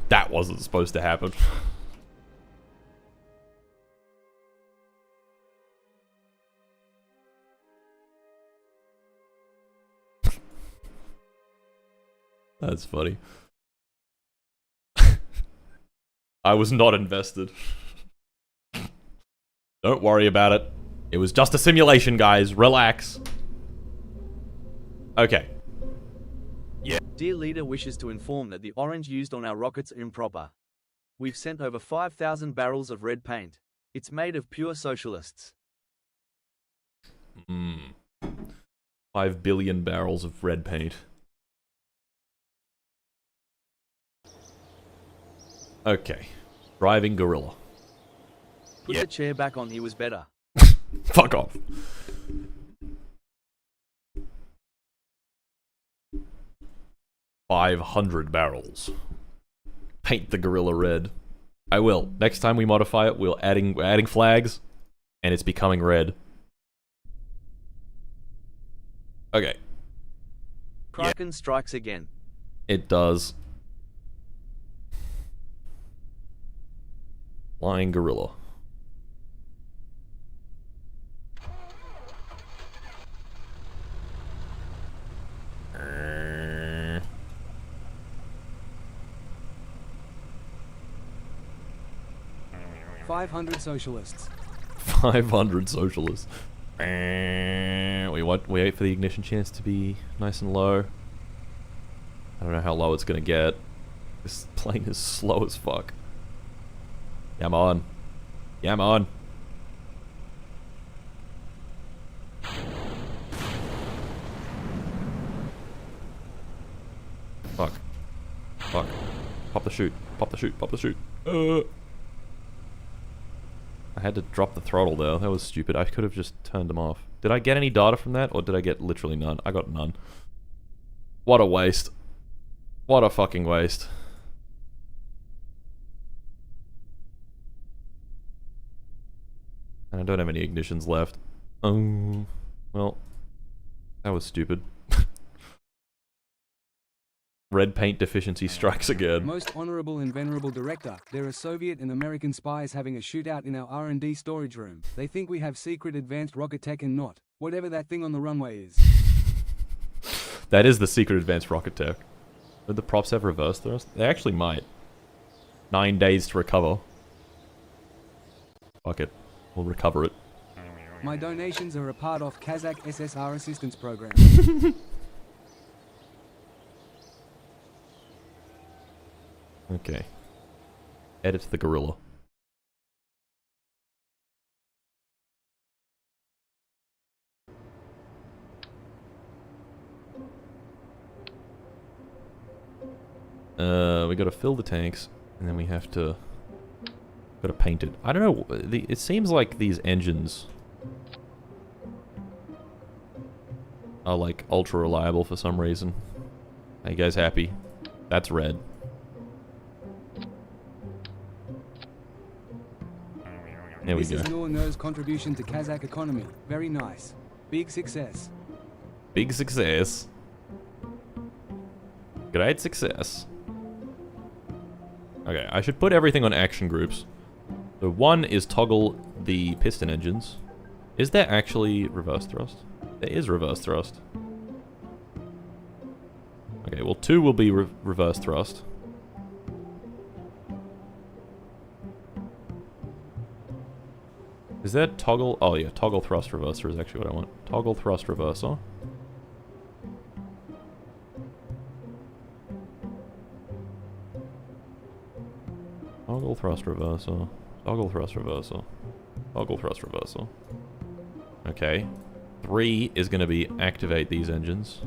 That wasn't supposed to happen. That's funny. I was not invested. Don't worry about it. It was just a simulation, guys. Relax. Okay. Yeah. Dear leader wishes to inform that the orange used on our rockets are improper. We've sent over 5,000 barrels of red paint. It's made of pure socialists. 5 billion barrels of red paint. Okay. Driving gorilla. Put the chair back on, he was better. Fuck off. $500 barrels. Paint the gorilla red. I will. Next time we modify it, we're adding flags, and it's becoming red. Okay. Kraken strikes again. It does. Flying gorilla. $500 socialists. 500 socialists. We wait for the ignition chance to be nice and low. I don't know how low it's gonna get. This plane is slow as fuck. Yeah, I'm on. Yeah, I'm on. Fuck. the chute. Pop the chute. Pop the chute. I had to drop the throttle there. That was stupid. I could have just turned them off. Did I get any data from that, or did I get literally none? I got none. What a waste. What a fucking waste. And I don't have any ignitions left. Oh, well, that was stupid. Red paint deficiency strikes again. Most honorable and venerable director, there are Soviet and American spies having a shootout in our R&D storage room. They think we have secret advanced rocket tech and not whatever that thing on the runway is. That is the secret advanced rocket tech. Would the props have reverse thrust? They actually might. 9 days to recover. Fuck it. We'll recover it. My donations are a part of Kazakh SSR assistance program. Okay. Edit the gorilla. We gotta fill the tanks, and then we have to... gotta paint it. I don't know, it seems like these engines are like ultra reliable for some reason. Are you guys happy? That's red. There we This go. is Noor Nur's contribution to Kazakh economy. Very nice. Big success. Big success. Great success. Okay, I should put everything on action groups. So one is toggle the piston engines. Is there actually reverse thrust? There is reverse thrust. Okay, well 2 will be reverse thrust. Is that toggle? Oh yeah, toggle thrust reverser is actually what I want. Toggle thrust reverser. Toggle thrust reverser. Toggle thrust reverser. Toggle thrust reverser. Okay. 3 is going to be activate these engines.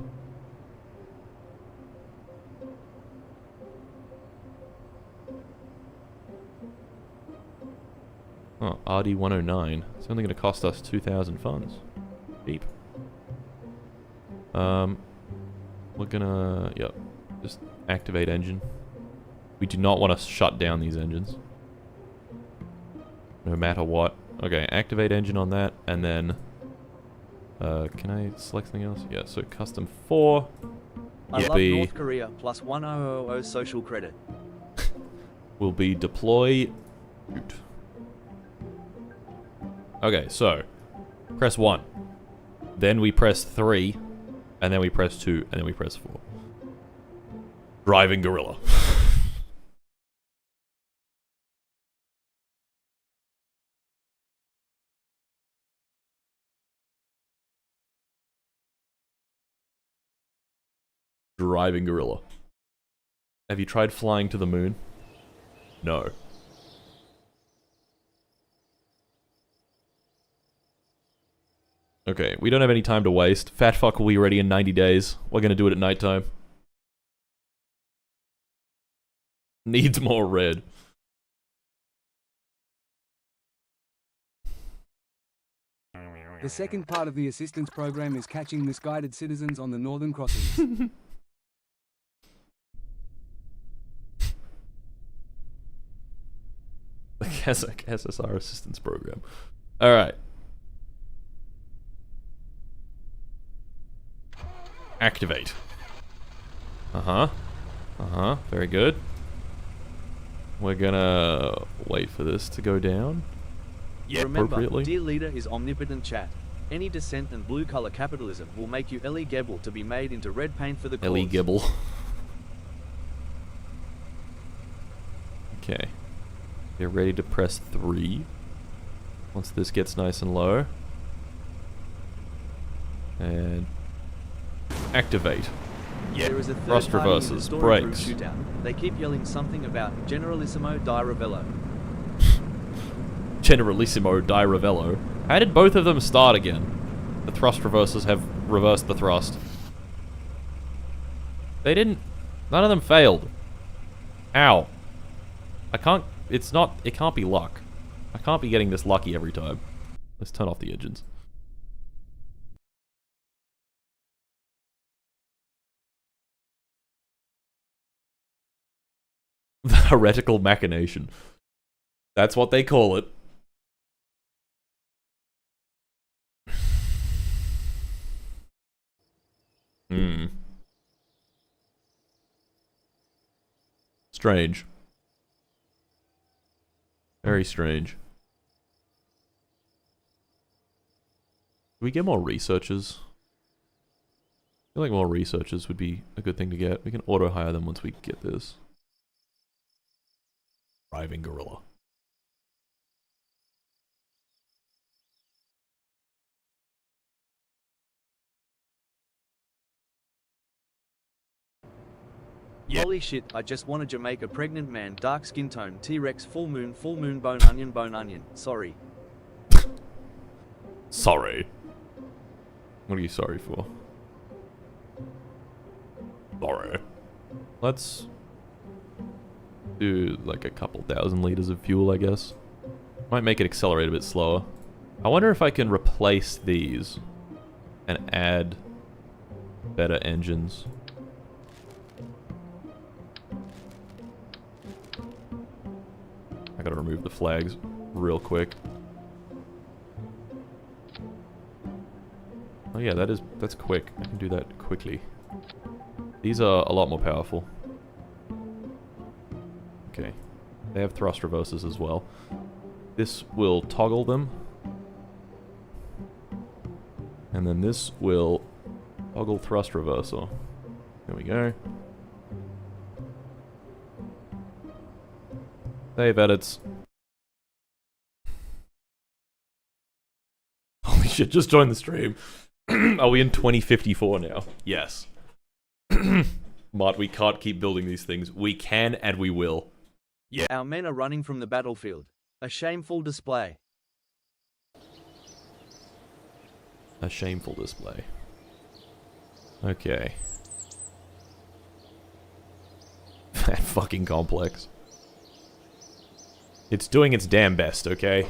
Oh, RD109. It's only going to cost us 2,000 funds. Cheap. We're gonna... Yep. Just activate engine. We do not want to shut down these engines. No matter what. Okay, activate engine on that, and then... can I select something else? Yeah, so custom 4. I love North Korea plus 1000 social credit. Will be deploy... Shoot. Okay, so press 1. Then we press 3. And then we press 2. And then we press 4. Driving gorilla. Driving gorilla. Have you tried flying to the moon? No. Okay, we don't have any time to waste. Fat fuck will be ready in 90 days. We're gonna do it at nighttime. Needs more red. The second part of the assistance program is catching misguided citizens on the northern crossings. The Kazakh SSR assistance program. Alright. Activate. Very good. We're gonna wait for this to go down. Yeah, Remember, appropriately. dear leader is omnipotent chat. Any dissent and blue collar capitalism will make you Ellie Gebel to be made into red paint for the cause. Ellie Gibble. Okay. Get ready to press 3. Once this gets nice and low. And activate. Yeah. There is a third Thrust party in the reverses, storage room brakes. shootout. They keep yelling something about Generalissimo di Ravello. Generalissimo di Ravello. How did both of them start again? The thrust reversers have reversed the thrust. They didn't... None of them failed. How? I can't... It's not... It can't be luck. I can't be getting this lucky every time. Let's turn off the engines. The heretical machination. That's what they call it. Hmm. Strange. Very strange. Do we get more researchers? I feel like more researchers would be a good thing to get. We can auto-hire them once we get this. Driving gorilla. Yeah. Holy shit, I just want a Jamaica pregnant man, dark skin tone, T-Rex, full moon, bone, onion. Sorry. Sorry. What are you sorry for? Sorry. Let's do like a couple thousand liters of fuel, I guess. Might make it accelerate a bit slower. I wonder if I can replace these and add better engines. I gotta remove the flags real quick. Oh yeah, that's quick. I can do that quickly. These are a lot more powerful. Okay. They have thrust reversers as well. This will toggle them. And then this will toggle thrust reverser. There we go. Save edits. Holy shit, just joined the stream. Are we in 2054 now? Yes. But we can't keep building these things. We can and we will. Yeah. Our men are running from the battlefield. A shameful display. A shameful display. Okay. That fucking complex. It's doing its damn best, okay?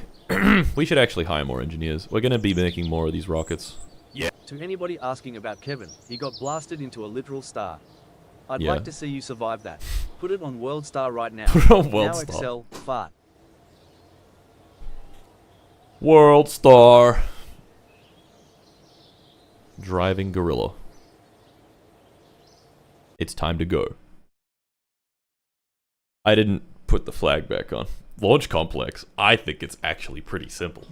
We should actually hire more engineers. We're gonna be making more of these rockets. Yeah. To anybody asking about Kevin, he got blasted into a literal star. I'd Yeah. like to see you survive that. Put it on World Star right now. Put it on World now Star. Excel, fart. World Star. Driving gorilla. It's time to go. I didn't put the flag back on. Launch complex. I think it's actually pretty simple.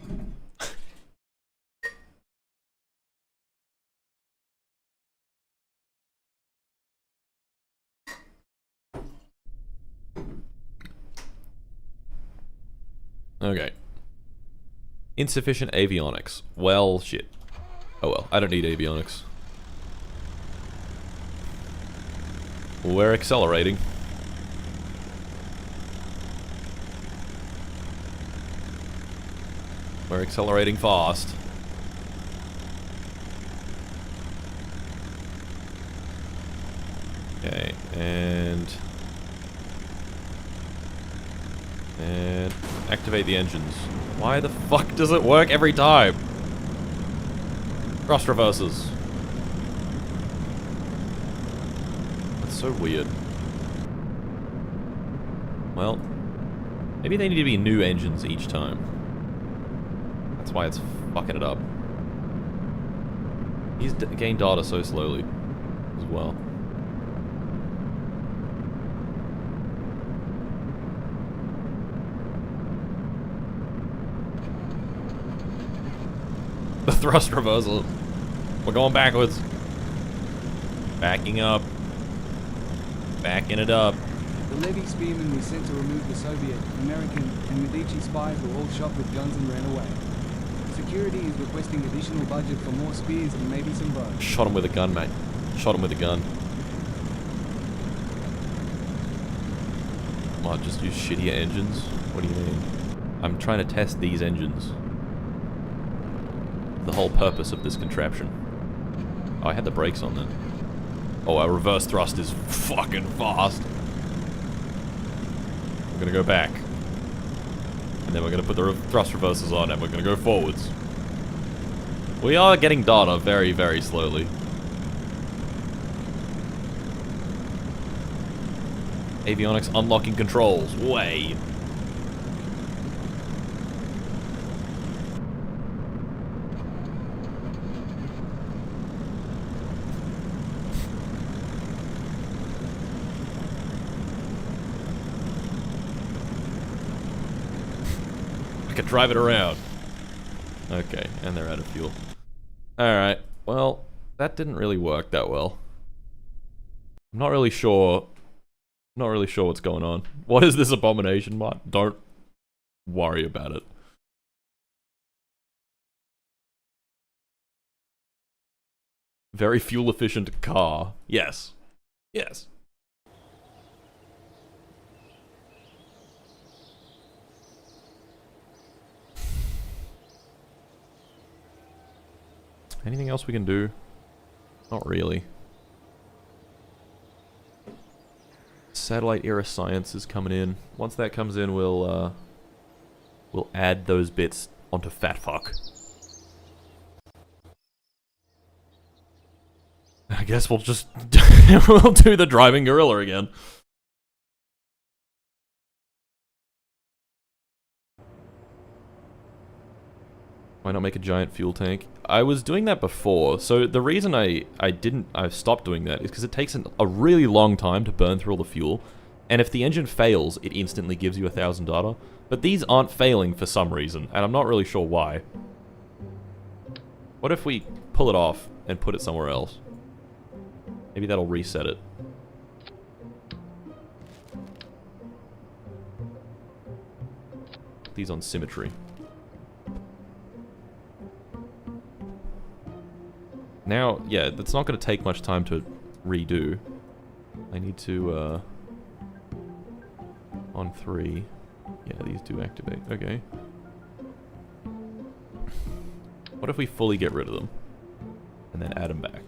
Okay. Insufficient avionics. Well, shit. Oh well, I don't need avionics. We're accelerating. We're accelerating fast. Okay, and activate the engines. Why the fuck does it work every time? Thrust reversers. That's so weird. Well, maybe they need to be new engines each time. That's why it's fucking it up. He's gained data so slowly as well. The thrust reversal. We're going backwards. Backing up. Backing it up. The Levy spearmen we sent to remove the Soviet, American, and Medici spies were all shot with guns and ran away. Security is requesting additional budget for more spears and maybe some bows. Shot him with a gun, mate. Shot him with a gun. Might just use shittier engines? What do you mean? I'm trying to test these engines. The whole purpose of this contraption. Oh, I had the brakes on then. Oh, our reverse thrust is fucking fast. We're gonna go back. And then we're gonna put the thrust reversers on and we're gonna go forwards. We are getting data very, very slowly. Avionics unlocking controls. Way. I could drive it around. Okay, and they're out of fuel. Alright, well, that didn't really work that well. I'm not really sure what's going on. What is this abomination mod? Don't worry about it. Very fuel efficient car. Yes. Yes. Anything else we can do? Not really. Satellite era science is coming in. Once that comes in, we'll add those bits onto Fatfuck. I guess we'll just we'll do the driving gorilla again. Why not make a giant fuel tank? I was doing that before, so the reason I stopped doing that is because it takes a really long time to burn through all the fuel, and if the engine fails, it instantly gives you 1,000 data. But these aren't failing for some reason, and I'm not really sure why. What if we pull it off and put it somewhere else? Maybe that'll reset it. Put these on symmetry. Now, yeah, that's not going to take much time to redo. I need to, on 3. Yeah, these do activate. Okay. What if we fully get rid of them? And then add them back?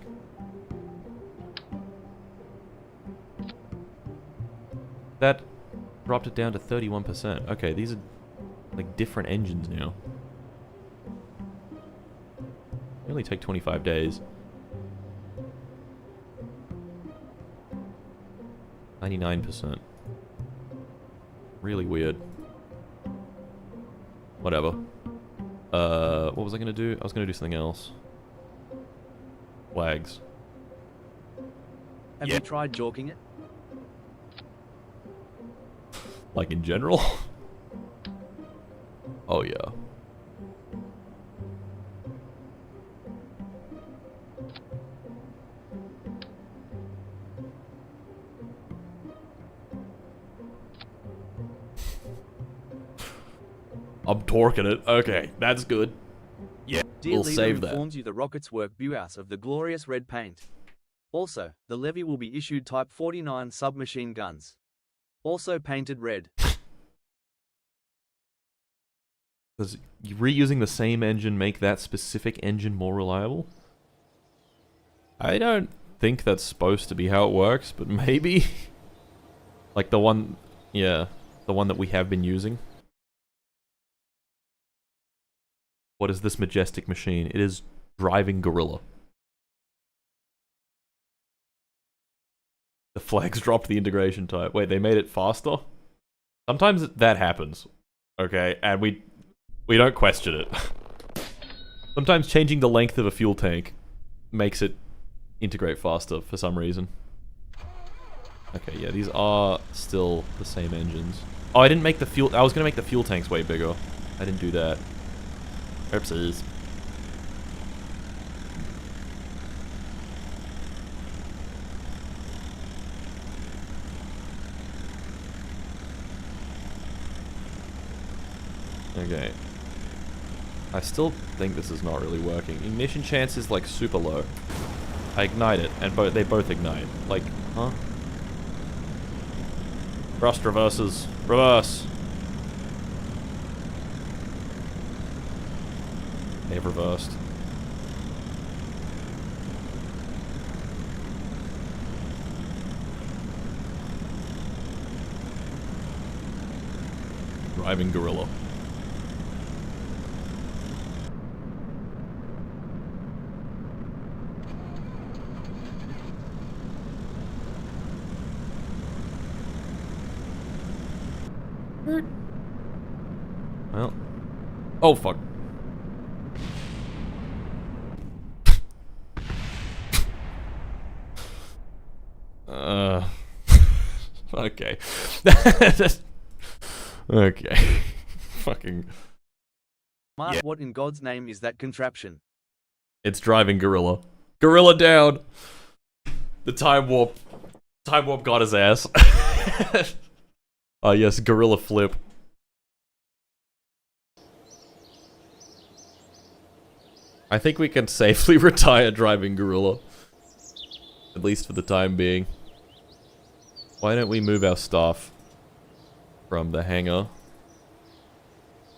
That dropped it down to 31%. Okay, these are, like, different engines now. They only take 25 days. 99%. Really weird. Whatever. What was I gonna do? I was gonna do something else. Flags. Have you tried jorking it? Like in general? Oh yeah. I'm torquing it. Okay, that's good. Yeah, Dear we'll Leader save that. informs you the rockets work Buas of the glorious red paint. Also, the levy will be issued Type 49 submachine guns. Also painted red. Does reusing the same engine make that specific engine more reliable? I don't think that's supposed to be how it works, but maybe. Like the one, yeah, the one that we have been using. What is this majestic machine? It is driving gorilla. The flags dropped the integration type. Wait, they made it faster? Sometimes that happens. Okay, and we don't question it. Sometimes changing the length of a fuel tank makes it integrate faster for some reason. Okay, yeah, these are still the same engines. Oh, I didn't make the fuel... I was gonna make the fuel tanks way bigger. I didn't do that. Oopsies. Okay. I still think this is not really working. Ignition chance is like super low. I ignite it, and they both ignite. Like, huh? Thrust reverses. Reverse! They've reversed. driving gorilla. Well. Oh, fuck. Okay. Okay. Fucking. Mark, Yeah. what in God's name is that contraption? It's driving gorilla. Gorilla down. The time warp got his ass. Oh yes, gorilla flip. I think we can safely retire driving gorilla. At least for the time being. Why don't we move our staff from the hangar?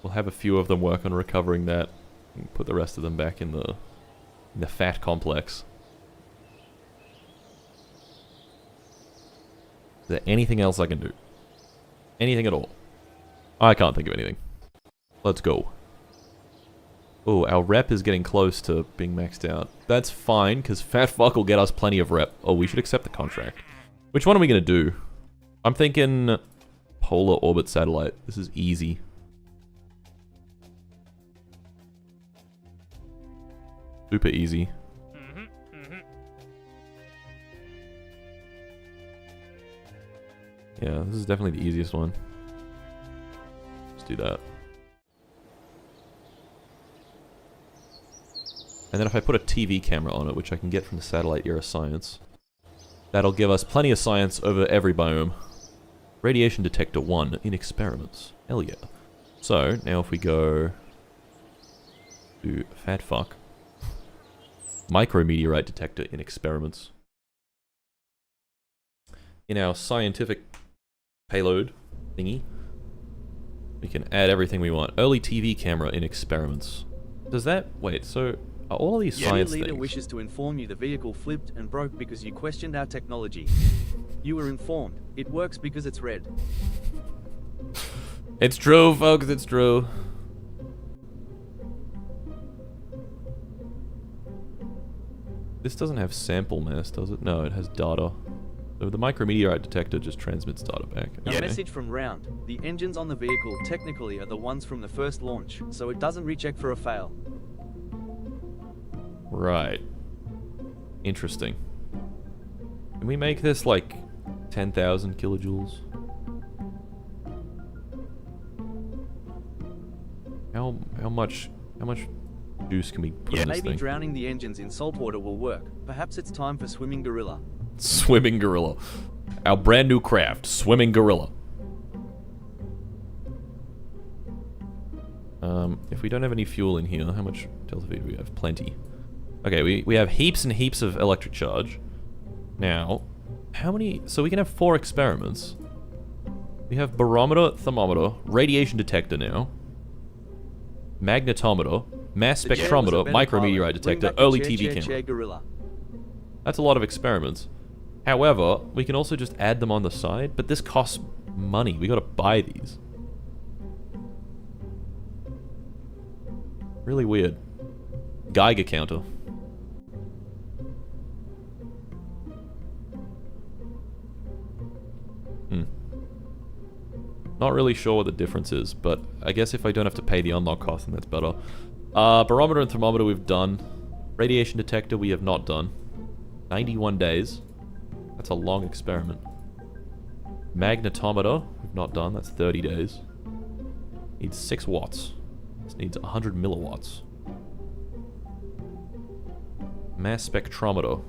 We'll have a few of them work on recovering that. And put the rest of them back in the fat complex. Is there anything else I can do? Anything at all? I can't think of anything. Let's go. Oh, our rep is getting close to being maxed out. That's fine, because fat fuck will get us plenty of rep. Oh, we should accept the contract. Which one are we going to do? I'm thinking polar orbit satellite. This is easy. Super easy. Yeah, this is definitely the easiest one. Let's do that. And then if I put a TV camera on it, which I can get from the satellite era science, that'll give us plenty of science over every biome. Radiation detector 1 in experiments. Hell yeah. So, now if we go to fat fuck. Micrometeorite detector in experiments. In our scientific payload thingy, we can add everything we want. Early TV camera in experiments. Does that... Wait, so... Are all these science Your leader things... wishes to inform you the vehicle flipped and broke because you questioned our technology. You were informed. It works because it's red. It's true, folks, it's true. This doesn't have sample mass, does it? No, it has data. So the micrometeorite detector just transmits data back. A message from Round. The engines on the vehicle technically are the ones from the first launch, so it doesn't recheck for a fail. Right. Interesting. Can we make this like 10,000 kilojoules? How much juice can we put in this Maybe thing? drowning the engines in salt water will work. Perhaps it's time for Swimming Gorilla. Swimming gorilla. Our brand new craft, Swimming Gorilla. If we don't have any fuel in here, how much Delta V do we have? Plenty. Okay, we have heaps and heaps of electric charge. Now, how many... So we can have 4 experiments. We have barometer, thermometer, radiation detector now. Magnetometer, mass spectrometer, micrometeorite detector, early TV camera. Gorilla. That's a lot of experiments. However, we can also just add them on the side, but this costs money. We gotta buy these. Really weird. Geiger counter. Not really sure what the difference is, but I guess if I don't have to pay the unlock cost, then that's better. Barometer and thermometer we've done. Radiation detector we have not done. 91 days. That's a long experiment. Magnetometer we've not done. That's 30 days. Needs 6 watts. This needs 100 milliwatts. Mass spectrometer.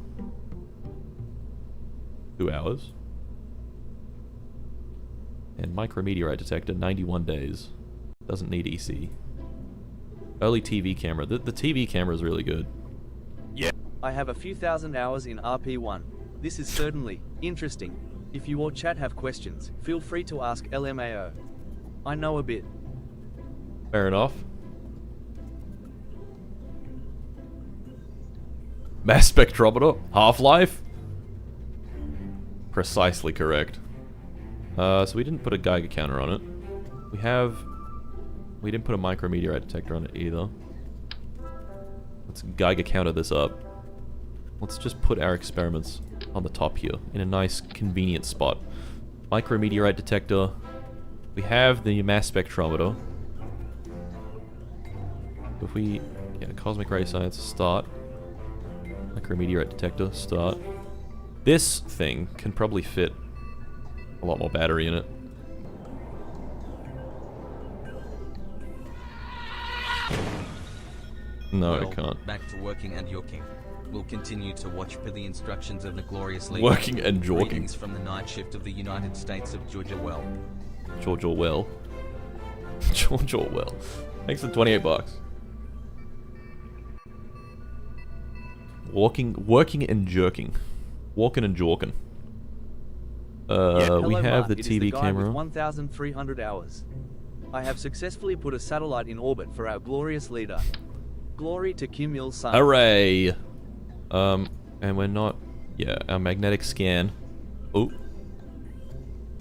2 hours. And micrometeorite detector, 91 days. Doesn't need EC. Early TV camera. The TV camera is really good. Yeah. I have a few thousand hours in RP1. This is certainly interesting. If you or chat have questions, feel free to ask LMAO. I know a bit. Fair enough. Mass spectrometer? Half-life? Precisely correct. So we didn't put a Geiger counter on it. We didn't put a micrometeorite detector on it either. Let's Geiger counter this up. Let's just put our experiments on the top here, in a nice, convenient spot. Micrometeorite detector. We have the mass spectrometer. If we... Yeah, cosmic ray science, start. Micrometeorite detector, start. This thing can probably fit a lot more battery in it. No, Well, it can't. Back to working and yorking. We'll continue to watch per the instructions of the glorious leader. Working and jorking. Greetings from the night shift of the United States of Georgia Well. George Orwell. George Orwell. Thanks for 28 bucks. Working and jerking. Walking and jorking. Hello, we have Mark. the It is TV guy camera. with 1,300 hours. I have successfully put a satellite in orbit for our glorious leader. Glory to Kim Il-sung. Hooray! And we're not... Yeah, our magnetic scan. Oh.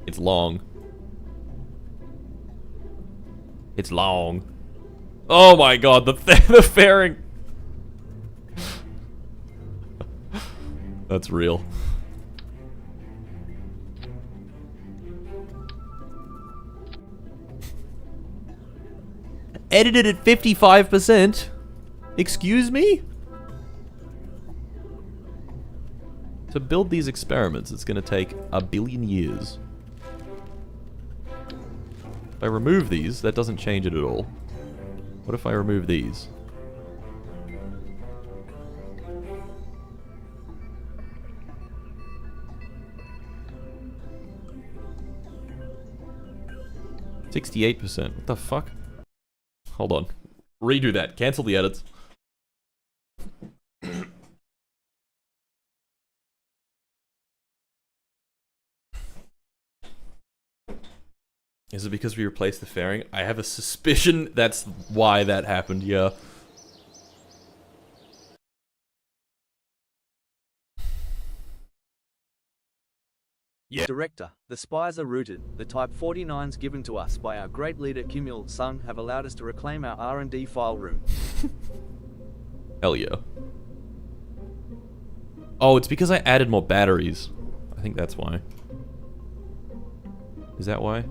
It's long. It's long. Oh my god, the fairing! That's real. Edited at 55%? Excuse me? To build these experiments, it's going to take 1 billion years. If I remove these, that doesn't change it at all. What if I remove these? %. What the fuck? Hold on. Redo that. Cancel the edits. Is it because we replaced the fairing? I have a suspicion that's why that happened, yeah. Yeah. Director, the spies are rooted. The Type 49s given to us by our great leader Kim Il-sung have allowed us to reclaim our R&D file room. Hell yeah. Oh, it's because I added more batteries. I think that's why. Is that why?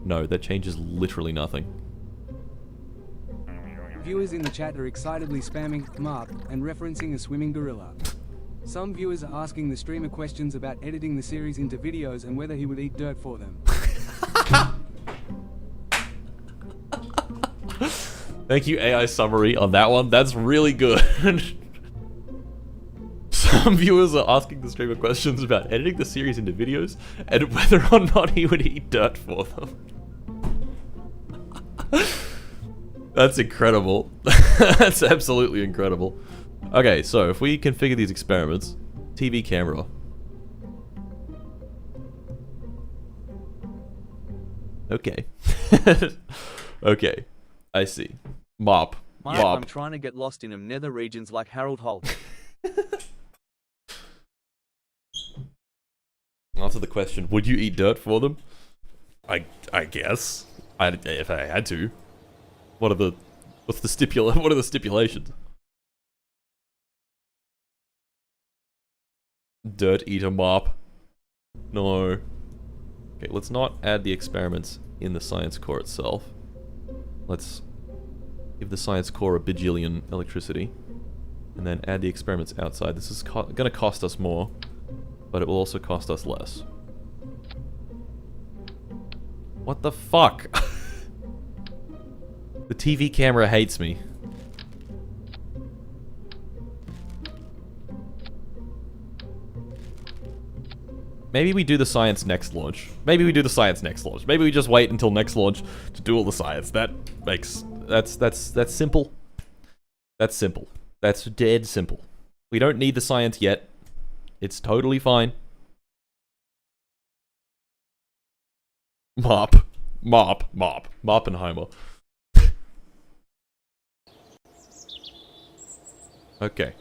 No, that changes literally nothing. Viewers in the chat are excitedly spamming "marp" and referencing a swimming gorilla. Some viewers are asking the streamer questions about editing the series into videos and whether he would eat dirt for them. Thank you, AI Summary, on that one. That's really good. Some viewers are asking the streamer questions about editing the series into videos and whether or not he would eat dirt for them. That's incredible. That's absolutely incredible. Okay, so if we configure these experiments, TV camera. Okay. Okay, I see. Mop. Mark, I'm trying to get lost in them nether regions like Harold Holt. Answer the question, would you eat dirt for them? I guess. If I had to. What are the stipulations? Dirt eater mop. No. Okay, let's not add the experiments in the science core itself. Let's give the science core a bajillion electricity. And then add the experiments outside. This is gonna cost us more, but it will also cost us less. What the fuck? The TV camera hates me. Maybe we do the science next launch. Maybe we just wait until next launch to do all the science. That's simple. That's simple. That's dead simple. We don't need the science yet. It's totally fine. Moppenheimer. Okay.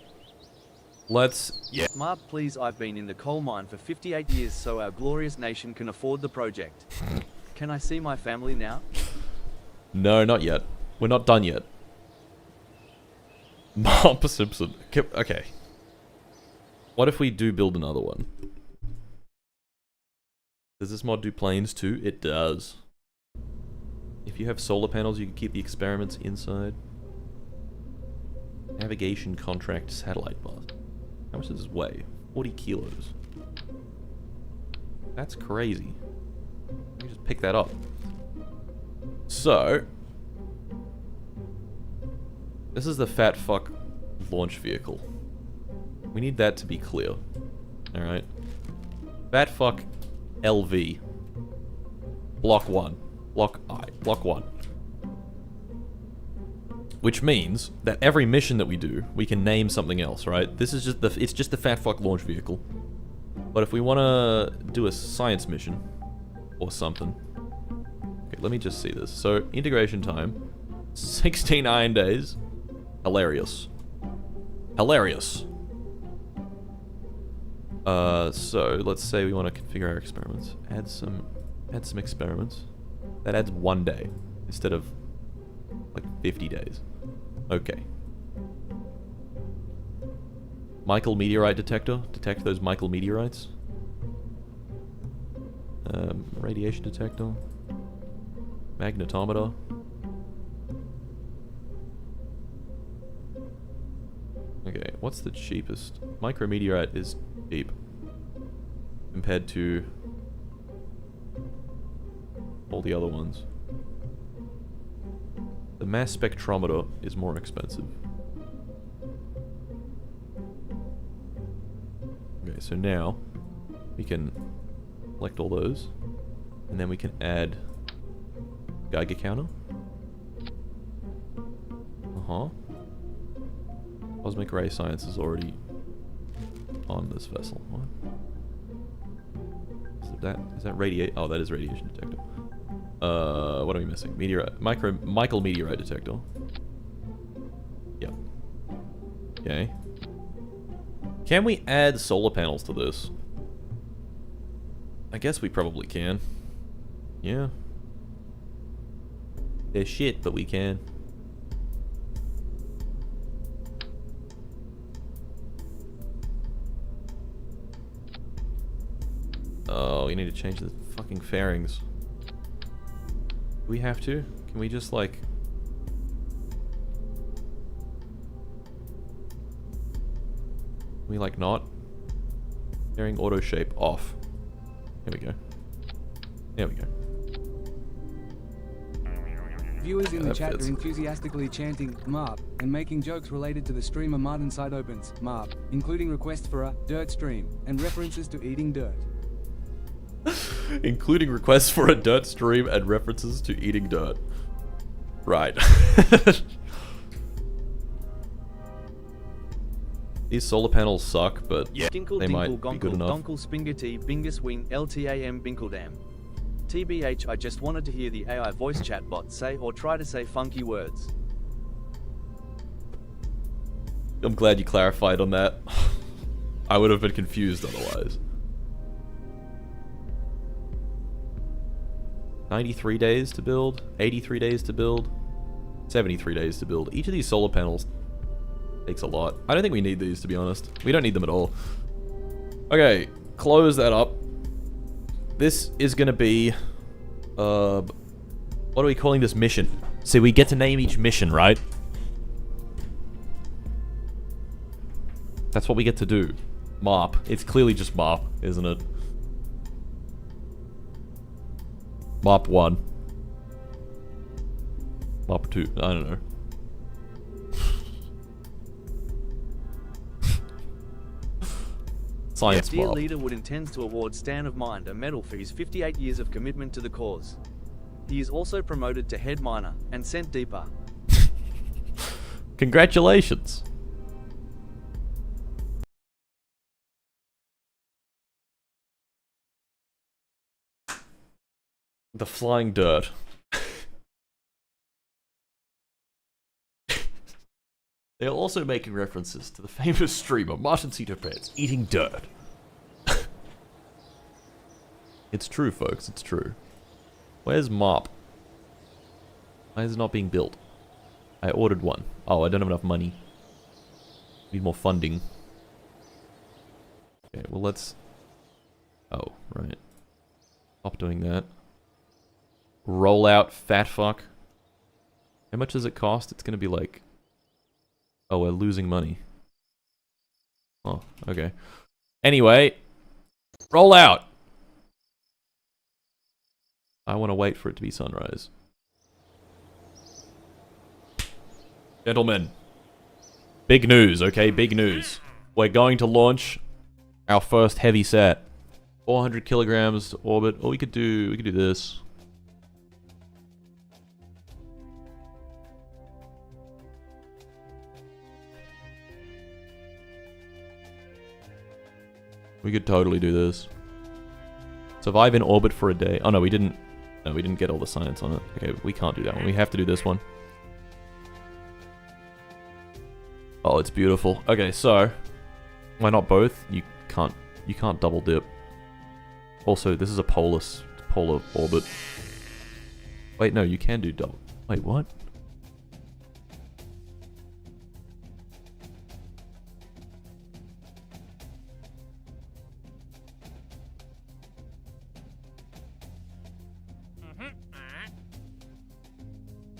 Let's... Yeah. Mark, please, I've been in the coal mine for 58 years so our glorious nation can afford the project. Can I see my family now? No, not yet. We're not done yet. Mom Simpson. Okay. What if we do build another one? Does this mod do planes too? It does. If you have solar panels, you can keep the experiments inside. Navigation contract satellite bus. How much does this weigh? 40 kilos. That's crazy. Let me just pick that up. So, this is the fat fuck launch vehicle. We need that to be clear. Alright. Fat fuck LV. Block 1. Block I. Block 1. Which means that every mission that we do, we can name something else, right? This is just it's just the fat fuck launch vehicle. But if we want to do a science mission or something. Okay, let me just see this. So, integration time 16 iron days. Hilarious. Hilarious. So let's say we want to configure our experiments. Add some experiments. That adds 1 day instead of like 50 days. Okay. Michael meteorite detector. Detect those Michael meteorites. Radiation detector. Magnetometer. Okay, what's the cheapest? Micrometeorite is cheap compared to all the other ones. The mass spectrometer is more expensive. Okay, so now we can select all those, and then we can add Geiger counter. Cosmic ray science is already on this vessel. What? Is that radiate? Oh, that is radiation detector. What are we missing? Meteorite, Michael meteorite detector. Yep. Okay. Can we add solar panels to this? I guess we probably can. Yeah. They're shit, but we can. Oh, we need to change the fucking fairings. Do we have to? Can we just, like... Can we, like, not? Fairing auto shape off. There we go. There we go. Viewers in the that chat fits. are enthusiastically chanting "Marp" and making jokes related to the streamer Martin Side Opens Marp, including requests for a dirt stream and references to eating dirt. Including requests for a dirt stream and references to eating dirt. Right. These solar panels suck, but Dinkle they dinkle might be good gonkle enough. donkle spingety bingus wing LTAM binkledam. TBH, I just wanted to hear the AI voice chat bot say or try to say funky words. I'm glad you clarified on that. I would have been confused otherwise. 93 days to build, 83 days to build, 73 days to build. Each of these solar panels takes a lot. I don't think we need these, to be honest. We don't need them at all. Okay, close that up. This is gonna be, what are we calling this mission? See, we get to name each mission, right? That's what we get to do. MARP. It's clearly just MARP, isn't it? MARP 1. MARP 2. I don't know. Science Dear MARP. leader Wood intends to award Stan of Mind a medal for his 58 years of commitment to the cause. He is also promoted to head miner and sent deeper. Congratulations. The flying dirt. They are also making references to the famous streamer Martin Pants eating dirt. It's true, folks. It's true. Where's Mop? Why is it not being built? I ordered one. Oh, I don't have enough money. Need more funding. Okay, well let's... Oh, right. Stop doing that. Roll out, fat fuck. How much does it cost? It's gonna be like... Oh, we're losing money. Oh, okay. Anyway. Roll out! I want to wait for it to be sunrise. Gentlemen. Big news, okay? Big news. We're going to launch our first heavy set. 400 kilograms to orbit. Or we could do this. We could totally do this. Survive in orbit for a day. Oh no, we didn't. No, we didn't get all the science on it. Okay, we can't do that one. We have to do this one. Oh, it's beautiful. Okay, so why not both? You can't double dip. Also, this is a polar orbit. Wait, no, you can do double. Wait, what?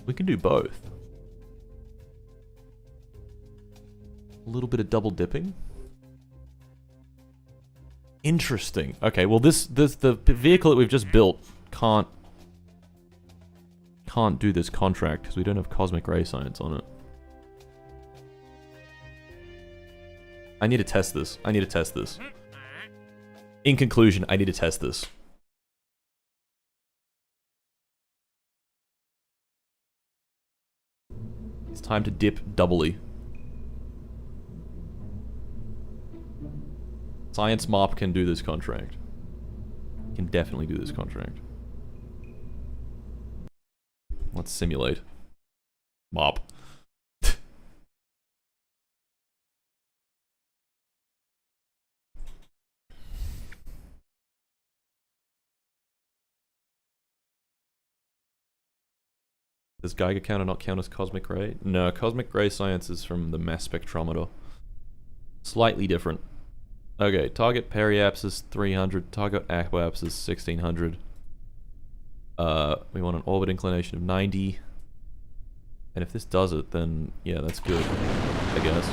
We can do both. A little bit of double dipping. Interesting. Okay, well the vehicle that we've just built can't do this contract because we don't have cosmic ray science on it. I need to test this. I need to test this. In conclusion, I need to test this. It's time to dip doubly. Science Mop can do this contract. Can definitely do this contract. Let's simulate. Mop. Does Geiger counter not count as cosmic ray? No, cosmic ray science is from the mass spectrometer. Slightly different. Okay, target periapse is 300, target apoapse is 1600. We want an orbit inclination of 90. And if this does it, then yeah, that's good, I guess.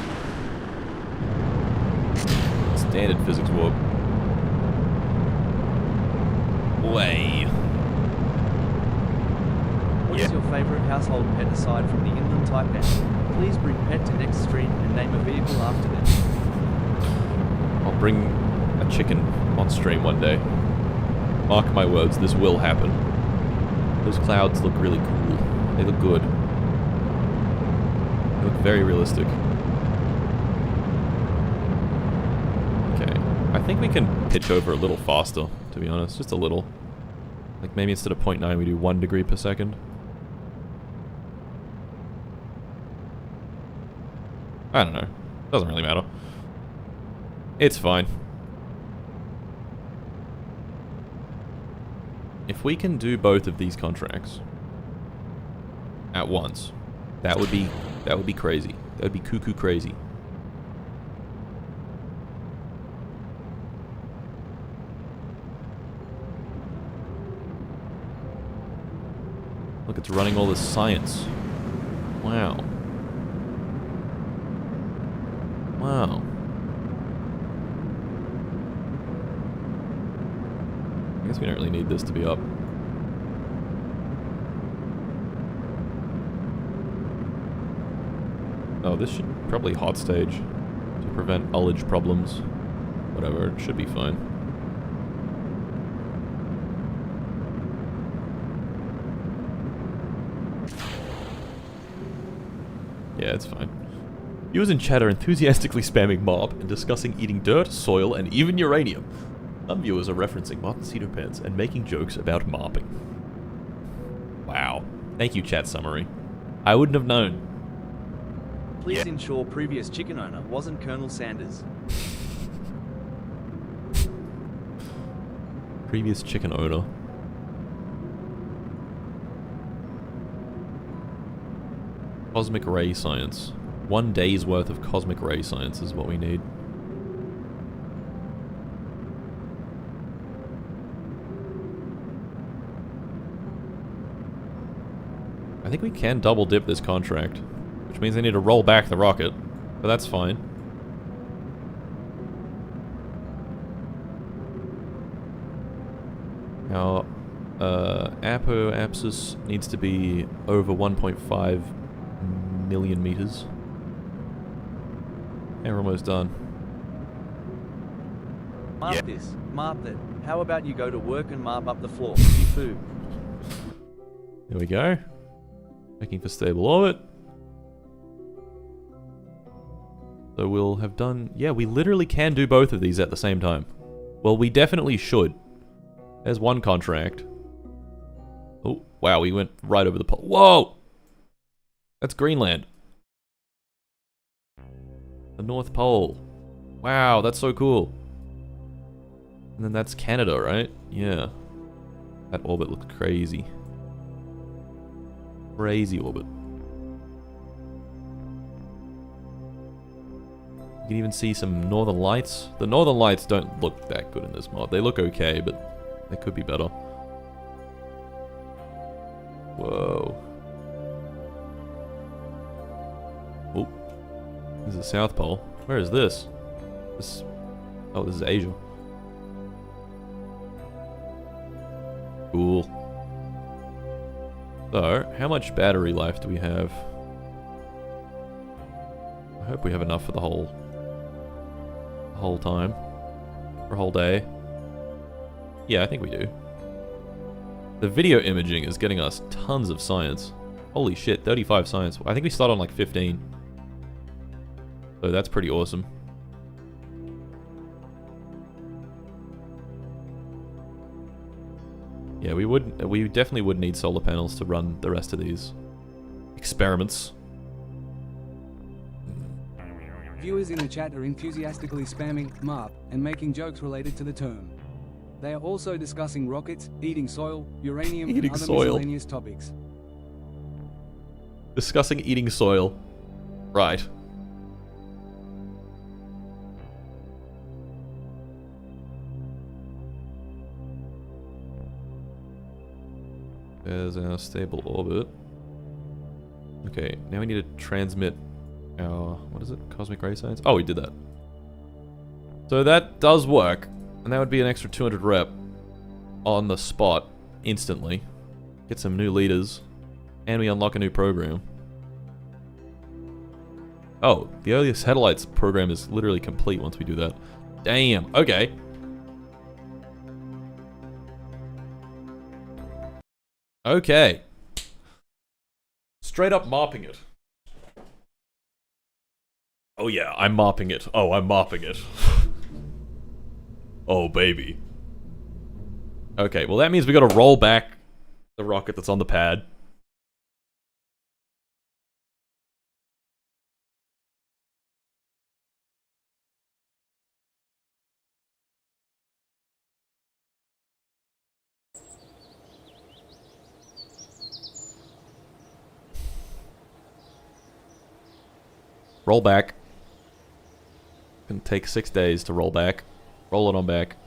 Standard physics warp. Way. What's your favorite household pet aside from the inland taipan? Please bring pet to next stream and name a vehicle after them. I'll bring a chicken on stream one day. Mark my words, this will happen. Those clouds look really cool. They look good. They look very realistic. Okay. I think we can pitch over a little faster, to be honest. Just a little. Like maybe instead of 0.9 we do 1 degree per second. I don't know. Doesn't really matter. It's fine. If we can do both of these contracts at once, that would be crazy. That would be cuckoo crazy. Look, it's running all this science. Wow. Wow. I guess we don't really need this to be up. Oh, this should probably hot stage to prevent ullage problems. Whatever, it should be fine. Yeah, it's fine. Viewers in chat are enthusiastically spamming mob and discussing eating dirt, soil, and even uranium. Some viewers are referencing Martin Cedar Pants and making jokes about mopping. Wow. Thank you, chat summary. I wouldn't have known. Please ensure previous chicken owner wasn't Colonel Sanders. Previous chicken owner. Cosmic ray science. 1 day's worth of cosmic ray science is what we need. I think we can double dip this contract, which means they need to roll back the rocket, but that's fine. Now, Apsis needs to be over 1.5 million meters. And we're almost done. Marp this, marp that. How about you go to work and marp up the floor, you foo. Here we go. Making for stable orbit. So we'll have done... Yeah, we literally can do both of these at the same time. Well, we definitely should. There's one contract. Oh, wow, we went right over the pole. Whoa! That's Greenland. The North Pole. Wow, that's so cool. And then that's Canada, right? Yeah. That orbit looks crazy. Crazy orbit. You can even see some northern lights. The northern lights don't look that good in this mod. They look okay, but they could be better. Whoa. Oh. This is the South Pole. Where is this? This... Oh, this is Asia. Cool. So, how much battery life do we have? I hope we have enough for the whole time. For a whole day. Yeah, I think we do. The video imaging is getting us tons of science. Holy shit, 35 science. I think we start on like 15. So that's pretty awesome. Yeah, we definitely would need solar panels to run the rest of these experiments. Viewers in the chat are enthusiastically spamming MARP and making jokes related to the term. They are also discussing rockets, eating soil, uranium, and other miscellaneous topics. Discussing eating soil. Right. There's our stable orbit. Okay, now we need to transmit our... What is it? Cosmic ray science? Oh, we did that. So that does work. And that would be an extra 200 rep on the spot instantly. Get some new leaders. And we unlock a new program. Oh, the earliest satellites program is literally complete once we do that. Damn, okay. Okay. Straight up mopping it. Oh yeah, I'm mopping it. Oh, I'm mopping it. Oh, baby. Okay, well that means we gotta roll back the rocket that's on the pad. Roll back. Gonna take 6 days to roll back. Roll it on back.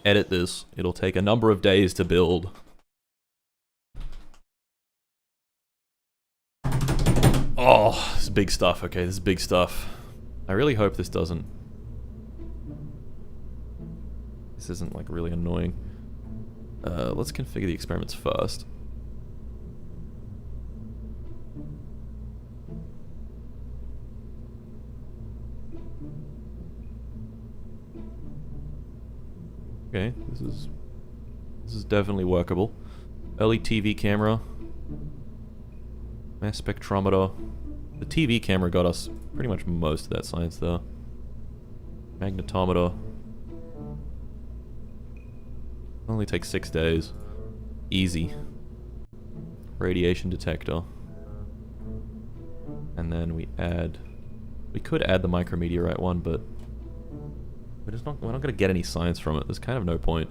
Edit this. It'll take a number of days to build. Oh, this is big stuff. Okay, this is big stuff. I really hope this doesn't... This isn't like really annoying. Let's configure the experiments first. Okay, this is definitely workable. Early TV camera. Mass spectrometer. The TV camera got us pretty much most of that science though. Magnetometer. Only takes 6 days. Easy. Radiation detector. And then we could add the micrometeorite one, but we're not going to get any science from it. There's kind of no point.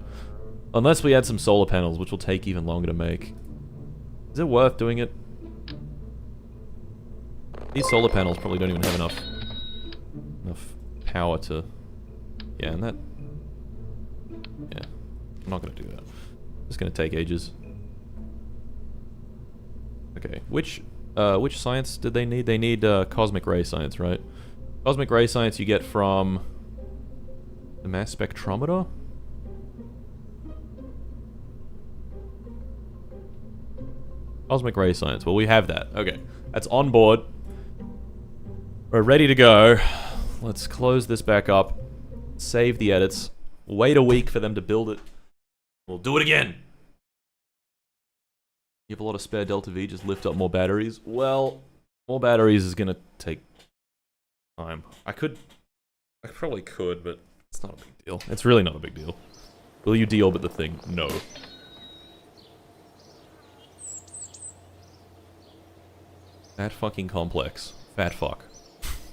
Unless we add some solar panels, which will take even longer to make. Is it worth doing it? These solar panels probably don't even have enough power to... Yeah, and that... Yeah, I'm not gonna do that. It's gonna take ages. Okay, which science did they need? They need cosmic ray science, right? Cosmic ray science you get from the mass spectrometer? Cosmic ray science. Well, we have that. Okay, that's on board. We're ready to go. Let's close this back up. Save the edits. Wait a week for them to build it. We'll do it again. You have a lot of spare Delta V, just lift up more batteries. Well, more batteries is gonna take time. I probably could, but it's not a big deal. It's really not a big deal. Will you deorbit the thing? No. That fucking complex. Fat fuck.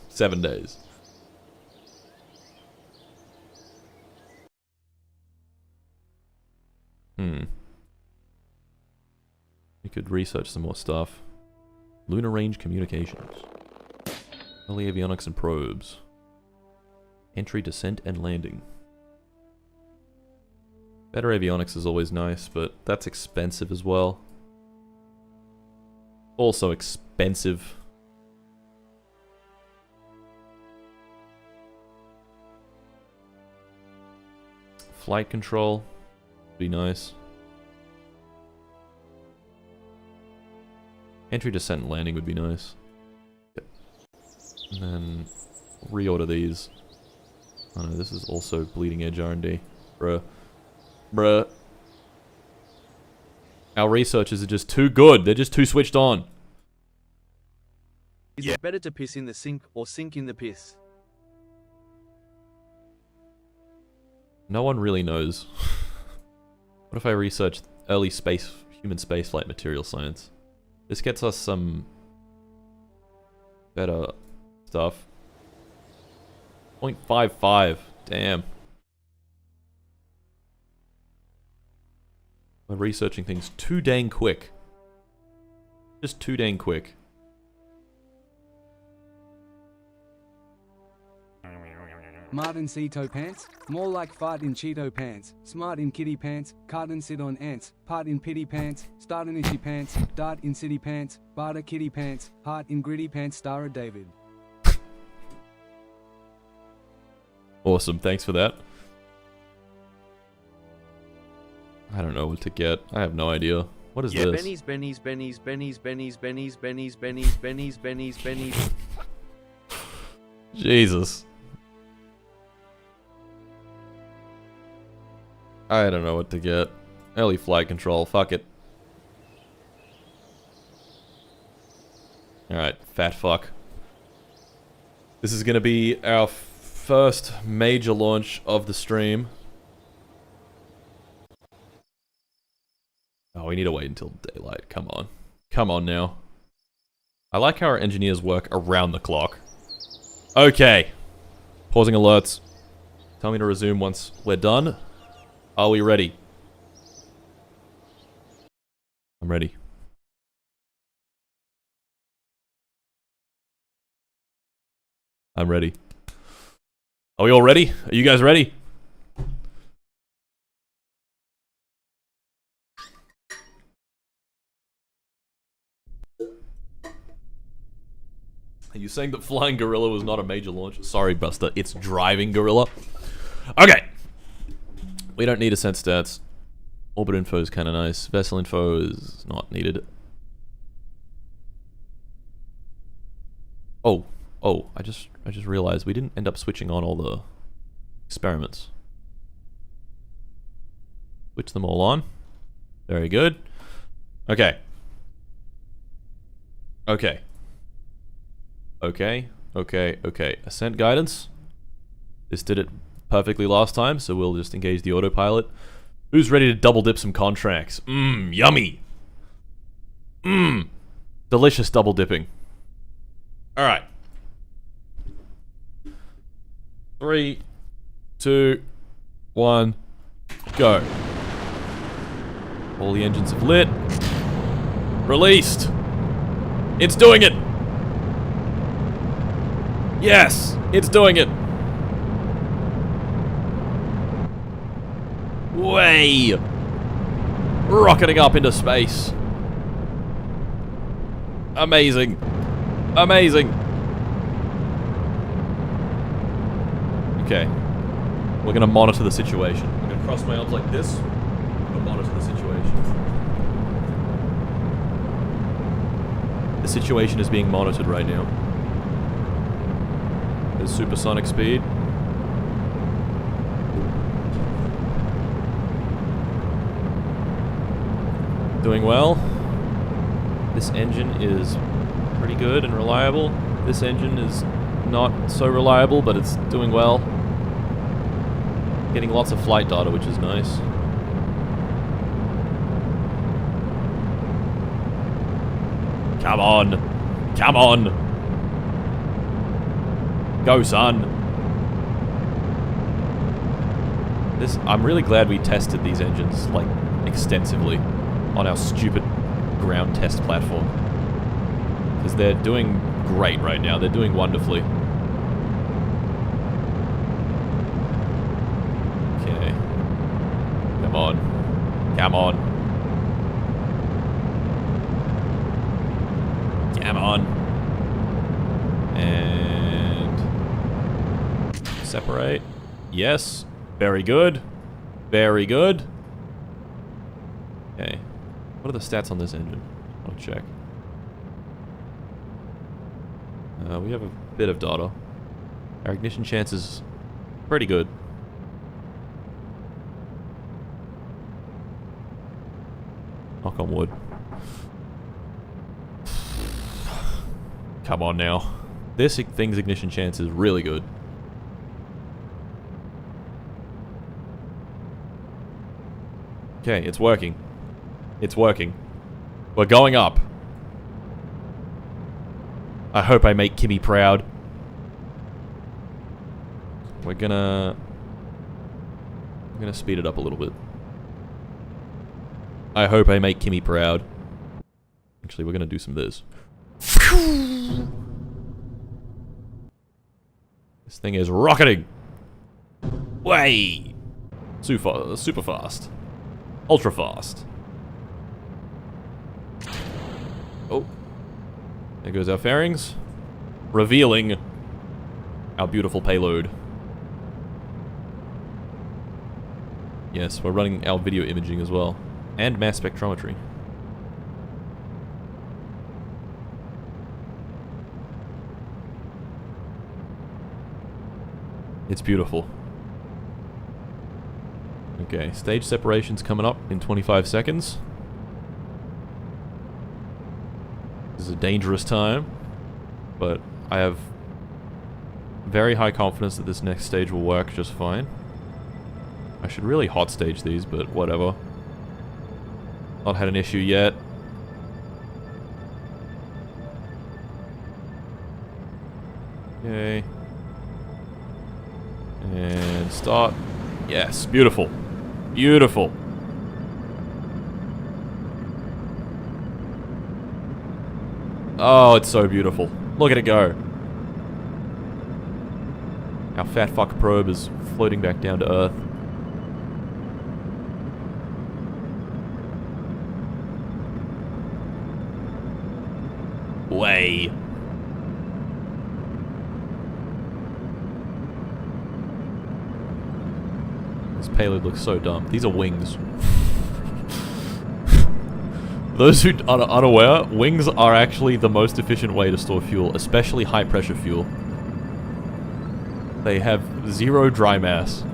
7 days. We could research some more stuff. Lunar range communications. Early avionics and probes. Entry, descent, and landing. Better avionics is always nice, but that's expensive as well. Also expensive. Flight control. Be nice. Entry, descent, and landing would be nice. Yep. And then reorder these. Oh no, this is also bleeding edge R&D. Bruh. Our researchers are just too good. They're just too switched on. Is it better to piss in the sink or sink in the piss? No one really knows. What if I research early human spaceflight material science? This gets us some better stuff. 0.55. Damn. We're researching things too dang quick. Just too dang quick. Mart in Ceto pants, more like fart in Cheeto pants, smart in kitty pants, cart and sit on ants, part in pity pants, start in itchy pants, dart in city pants, barter kitty pants, heart in gritty pants, star of David. Awesome, thanks for that. I don't know what to get. I have no idea. What is this? Bennies. Jesus. I don't know what to get. Early flight control, fuck it. Alright, fat fuck. This is gonna be our first major launch of the stream. Oh, we need to wait until daylight. Come on. Come on now. I like how our engineers work around the clock. Okay. Pausing alerts. Tell me to resume once we're done. Are we ready? I'm ready. I'm ready. Are we all ready? Are you guys ready? Are you saying that flying gorilla was not a major launch? Sorry, Buster. It's driving gorilla. Okay. We don't need ascent stats. Orbit info is kind of nice. Vessel info is not needed. Oh, I just realized we didn't end up switching on all the experiments. Switch them all on. Very good. Okay. Ascent guidance. This did it perfectly last time, so we'll just engage the autopilot. Who's ready to double dip some contracts? Yummy. Delicious double dipping. Alright. 3, 2, 1, go. All the engines have lit. Released. It's doing it. Yes! It's doing it! Way! Rocketing up into space. Amazing. Amazing. Okay. We're gonna monitor the situation. I'm gonna cross my arms like this and monitor the situation. The situation is being monitored right now. There's supersonic speed. Doing well. This engine is pretty good and reliable. This engine is not so reliable, but it's doing well. Getting lots of flight data, which is nice. Come on. Come on. Go, son. I'm really glad we tested these engines, like, extensively on our stupid ground test platform. Because they're doing great right now. They're doing wonderfully. Okay. Come on. Come on. Come on. And... separate. Yes. Very good. Very good. Okay. What are the stats on this engine? I'll check. We have a bit of data. Our ignition chance is pretty good. Knock on wood. Come on now. This thing's ignition chance is really good. Okay, it's working. It's working. We're going up. I hope I make Kimmy proud. I'm gonna speed it up a little bit. I hope I make Kimmy proud. Actually, we're gonna do some of this. This thing is rocketing. Way! Super fast. Ultra fast. Oh. There goes our fairings. Revealing our beautiful payload. Yes, we're running our video imaging as well. And mass spectrometry. It's beautiful. Okay, stage separation's coming up in 25 seconds. This is a dangerous time, but I have very high confidence that this next stage will work just fine. I should really hot stage these, but whatever. Not had an issue yet. Okay. And start. Yes, beautiful. Beautiful. Oh, it's so beautiful. Look at it go. Our fat fuck probe is floating back down to Earth. Way. This payload looks so dumb. These are wings. Those who are unaware, wings are actually the most efficient way to store fuel, especially high pressure fuel. They have zero dry mass.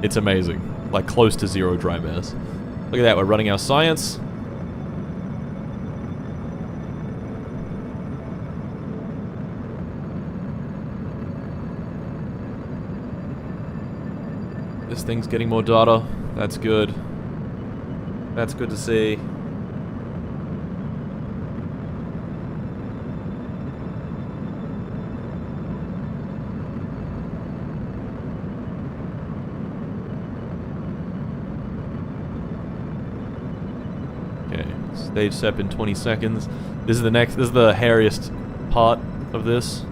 It's amazing. Like close to zero dry mass. Look at that, we're running our science. This thing's getting more data. That's good. That's good to see. Stage sep in 20 seconds. This is the hairiest part of this.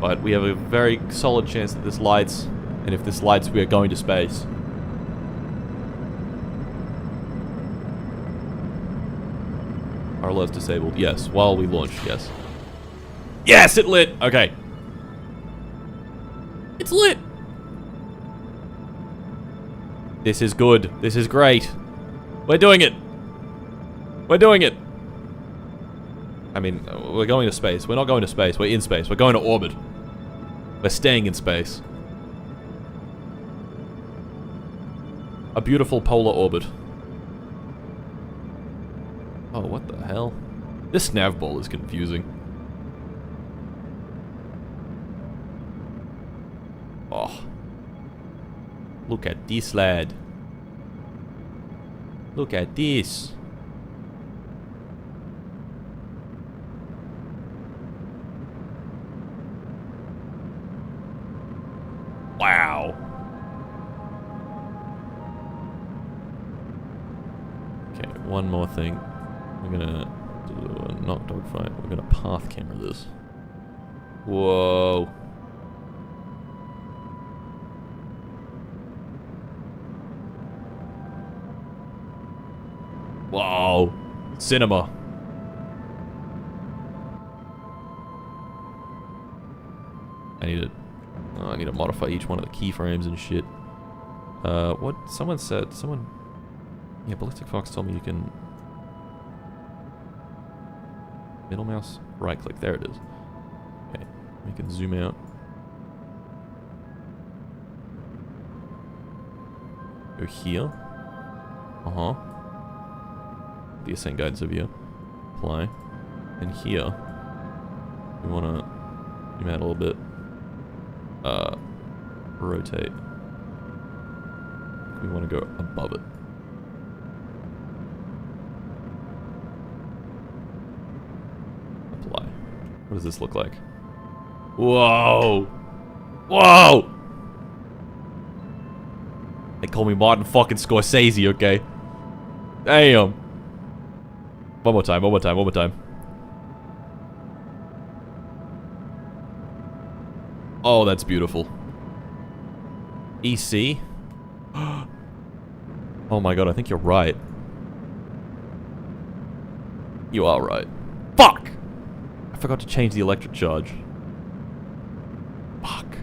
But we have a very solid chance that this lights, and if this lights, we are going to space. Our alert's disabled, yes. While we launch, yes. Yes, it lit! Okay. It's lit! This is good. This is great. We're doing it! We're doing it! I mean, we're going to space. We're not going to space. We're in space. We're going to orbit. We're staying in space. A beautiful polar orbit. Oh, what the hell? This nav ball is confusing. Oh. Look at this, lad. Look at this. Wow. Okay, one more thing. We're gonna do a knock dogfight. We're gonna path camera this. Whoa. Whoa. Cinema. I need to modify each one of the keyframes and shit. What? Someone said... Yeah, Ballisticfox told me you can... Middle mouse, right click. There it is. Okay, we can zoom out. Go here. Uh-huh. The ascent guidance over here. Apply. And here, we want to zoom out a little bit. Rotate. We want to go above it. Apply. What does this look like? Whoa! Whoa! They call me Martin fucking Scorsese, okay? Damn! One more time, one more time, one more time. Oh, that's beautiful. EC? Oh my god, I think you're right. You are right. Fuck! I forgot to change the electric charge. Fuck.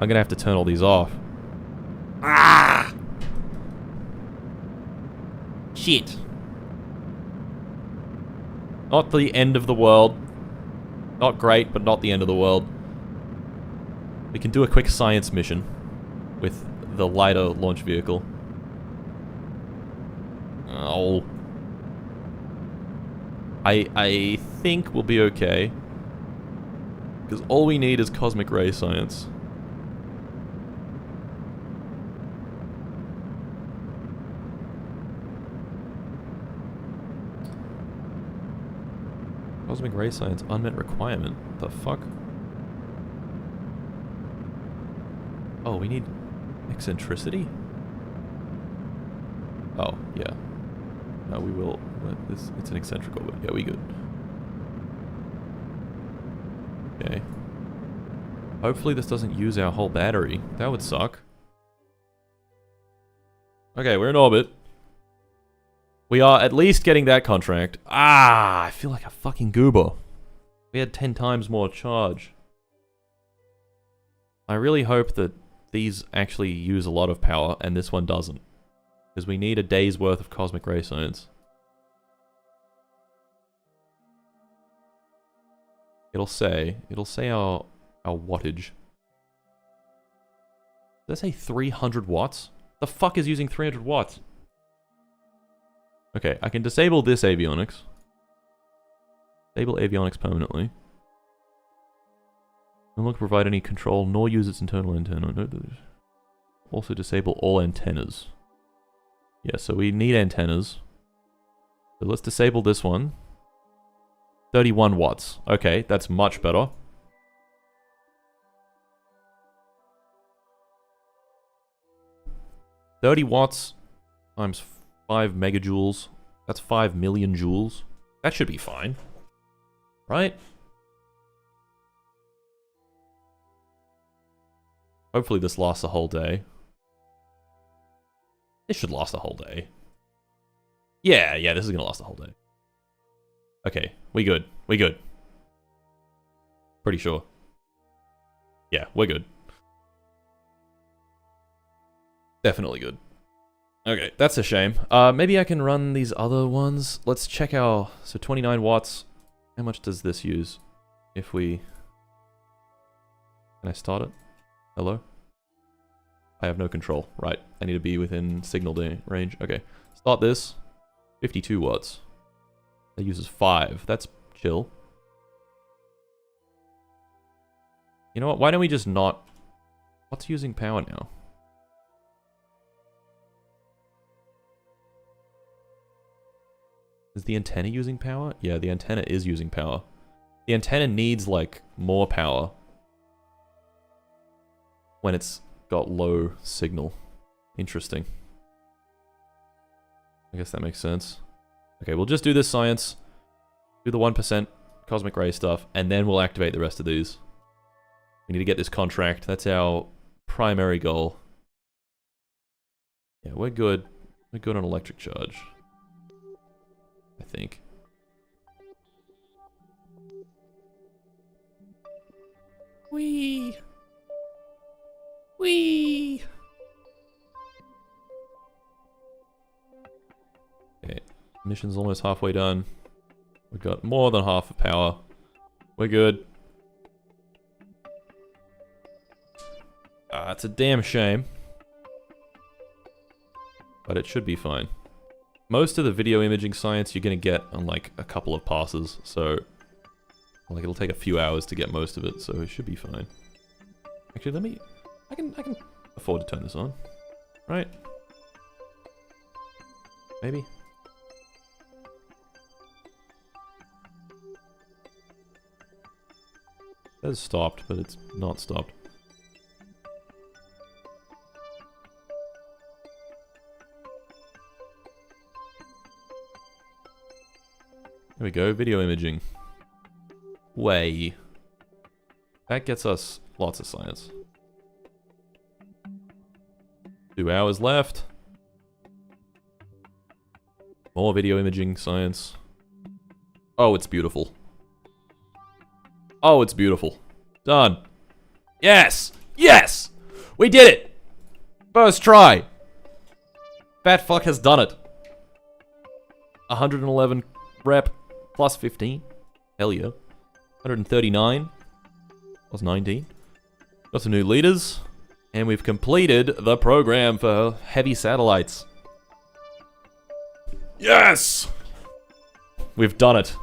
I'm gonna have to turn all these off. Ah! Shit. Not the end of the world. Not great, but not the end of the world. We can do a quick science mission with the lighter launch vehicle. Oh. I think we'll be okay. Because all we need is cosmic ray science. Cosmic ray science unmet requirement. The fuck? Oh, we need eccentricity? Oh, yeah. No, we will. It's an eccentric orbit. Yeah, we good. Okay. Hopefully this doesn't use our whole battery. That would suck. Okay, we're in orbit. We are at least getting that contract. Ah, I feel like a fucking goober. We had 10 times more charge. I really hope that these actually use a lot of power and this one doesn't. Because we need a day's worth of cosmic ray science. It'll say our wattage. Does that say 300 watts? The fuck is using 300 watts? Okay, I can disable this avionics. Disable avionics permanently. No longer provide any control, nor use its internal antenna. Also disable all antennas. Yeah, so we need antennas. So let's disable this one. 31 watts. Okay, that's much better. $30 watts times 5 megajoules. That's 5 million joules. That should be fine. Right? Hopefully this lasts a whole day. This should last a whole day. Yeah, this is gonna last a whole day. Okay, we good. We good. Pretty sure. Yeah, we're good. Definitely good. Okay, that's a shame. Maybe I can run these other ones. Let's check our... So 29 watts. How much does this use? If we... Can I start it? Hello? I have no control. Right, I need to be within signal range. Okay, start this. 52 watts. That uses 5. That's chill. You know what? Why don't we just not... What's using power now? Is the antenna using power? Yeah, the antenna is using power. The antenna needs, like, more power when it's got low signal. Interesting. I guess that makes sense. Okay, we'll just do this science. Do the 1% cosmic ray stuff, and then we'll activate the rest of these. We need to get this contract. That's our primary goal. Yeah, we're good. We're good on electric charge. I think. Whee! Whee! Okay, mission's almost halfway done. We've got more than half of power. We're good. It's a damn shame. But it should be fine. Most of the video imaging science you're gonna get on like a couple of passes, so like it'll take a few hours to get most of it, so it should be fine. Actually, let me... I can afford to turn this on. Right? Maybe? It has stopped, but it's not stopped. There we go, video imaging. Way. That gets us lots of science. 2 hours left. More video imaging science. Oh, it's beautiful. Oh, it's beautiful. Done. Yes! Yes! We did it! First try! Fat fuck has done it. 111 rep plus 15. Hell yeah. 139 plus 19. Got some new leaders. And we've completed the program for heavy satellites. Yes! We've done it.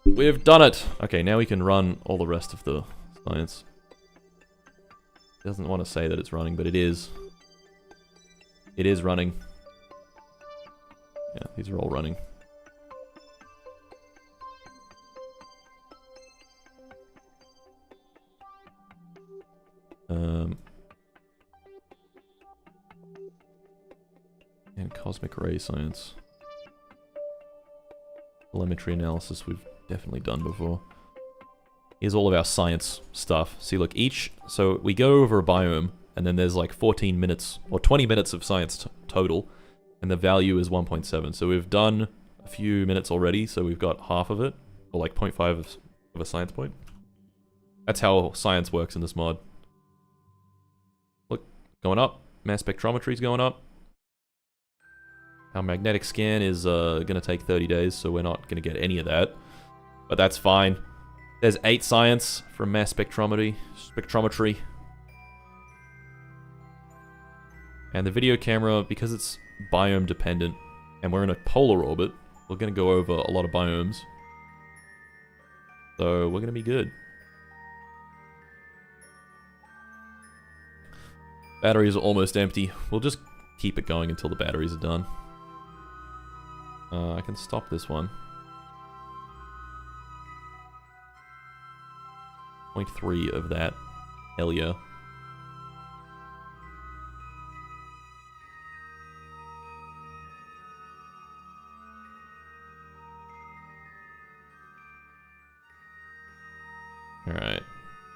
We've done it! Okay, now we can run all the rest of the science. It doesn't want to say that it's running, but it is. It is running. Yeah, these are all running. And cosmic ray science. Volumetric analysis we've definitely done before. Here's all of our science stuff. See, look, so we go over a biome, and then there's like 14 minutes, or 20 minutes of science total, and the value is 1.7. So we've done a few minutes already, so we've got half of it, or like 0.5 of a science point. That's how science works in this mod. Look, going up. Mass spectrometry is going up. Our magnetic scan is going to take 30 days, so we're not going to get any of that. But that's fine. There's 8 science from mass spectrometry. And the video camera, because it's biome dependent, and we're in a polar orbit, we're going to go over a lot of biomes. So we're going to be good. Batteries are almost empty. We'll just keep it going until the batteries are done. I can stop this one. 0.3 of that. Hell yeah. Alright.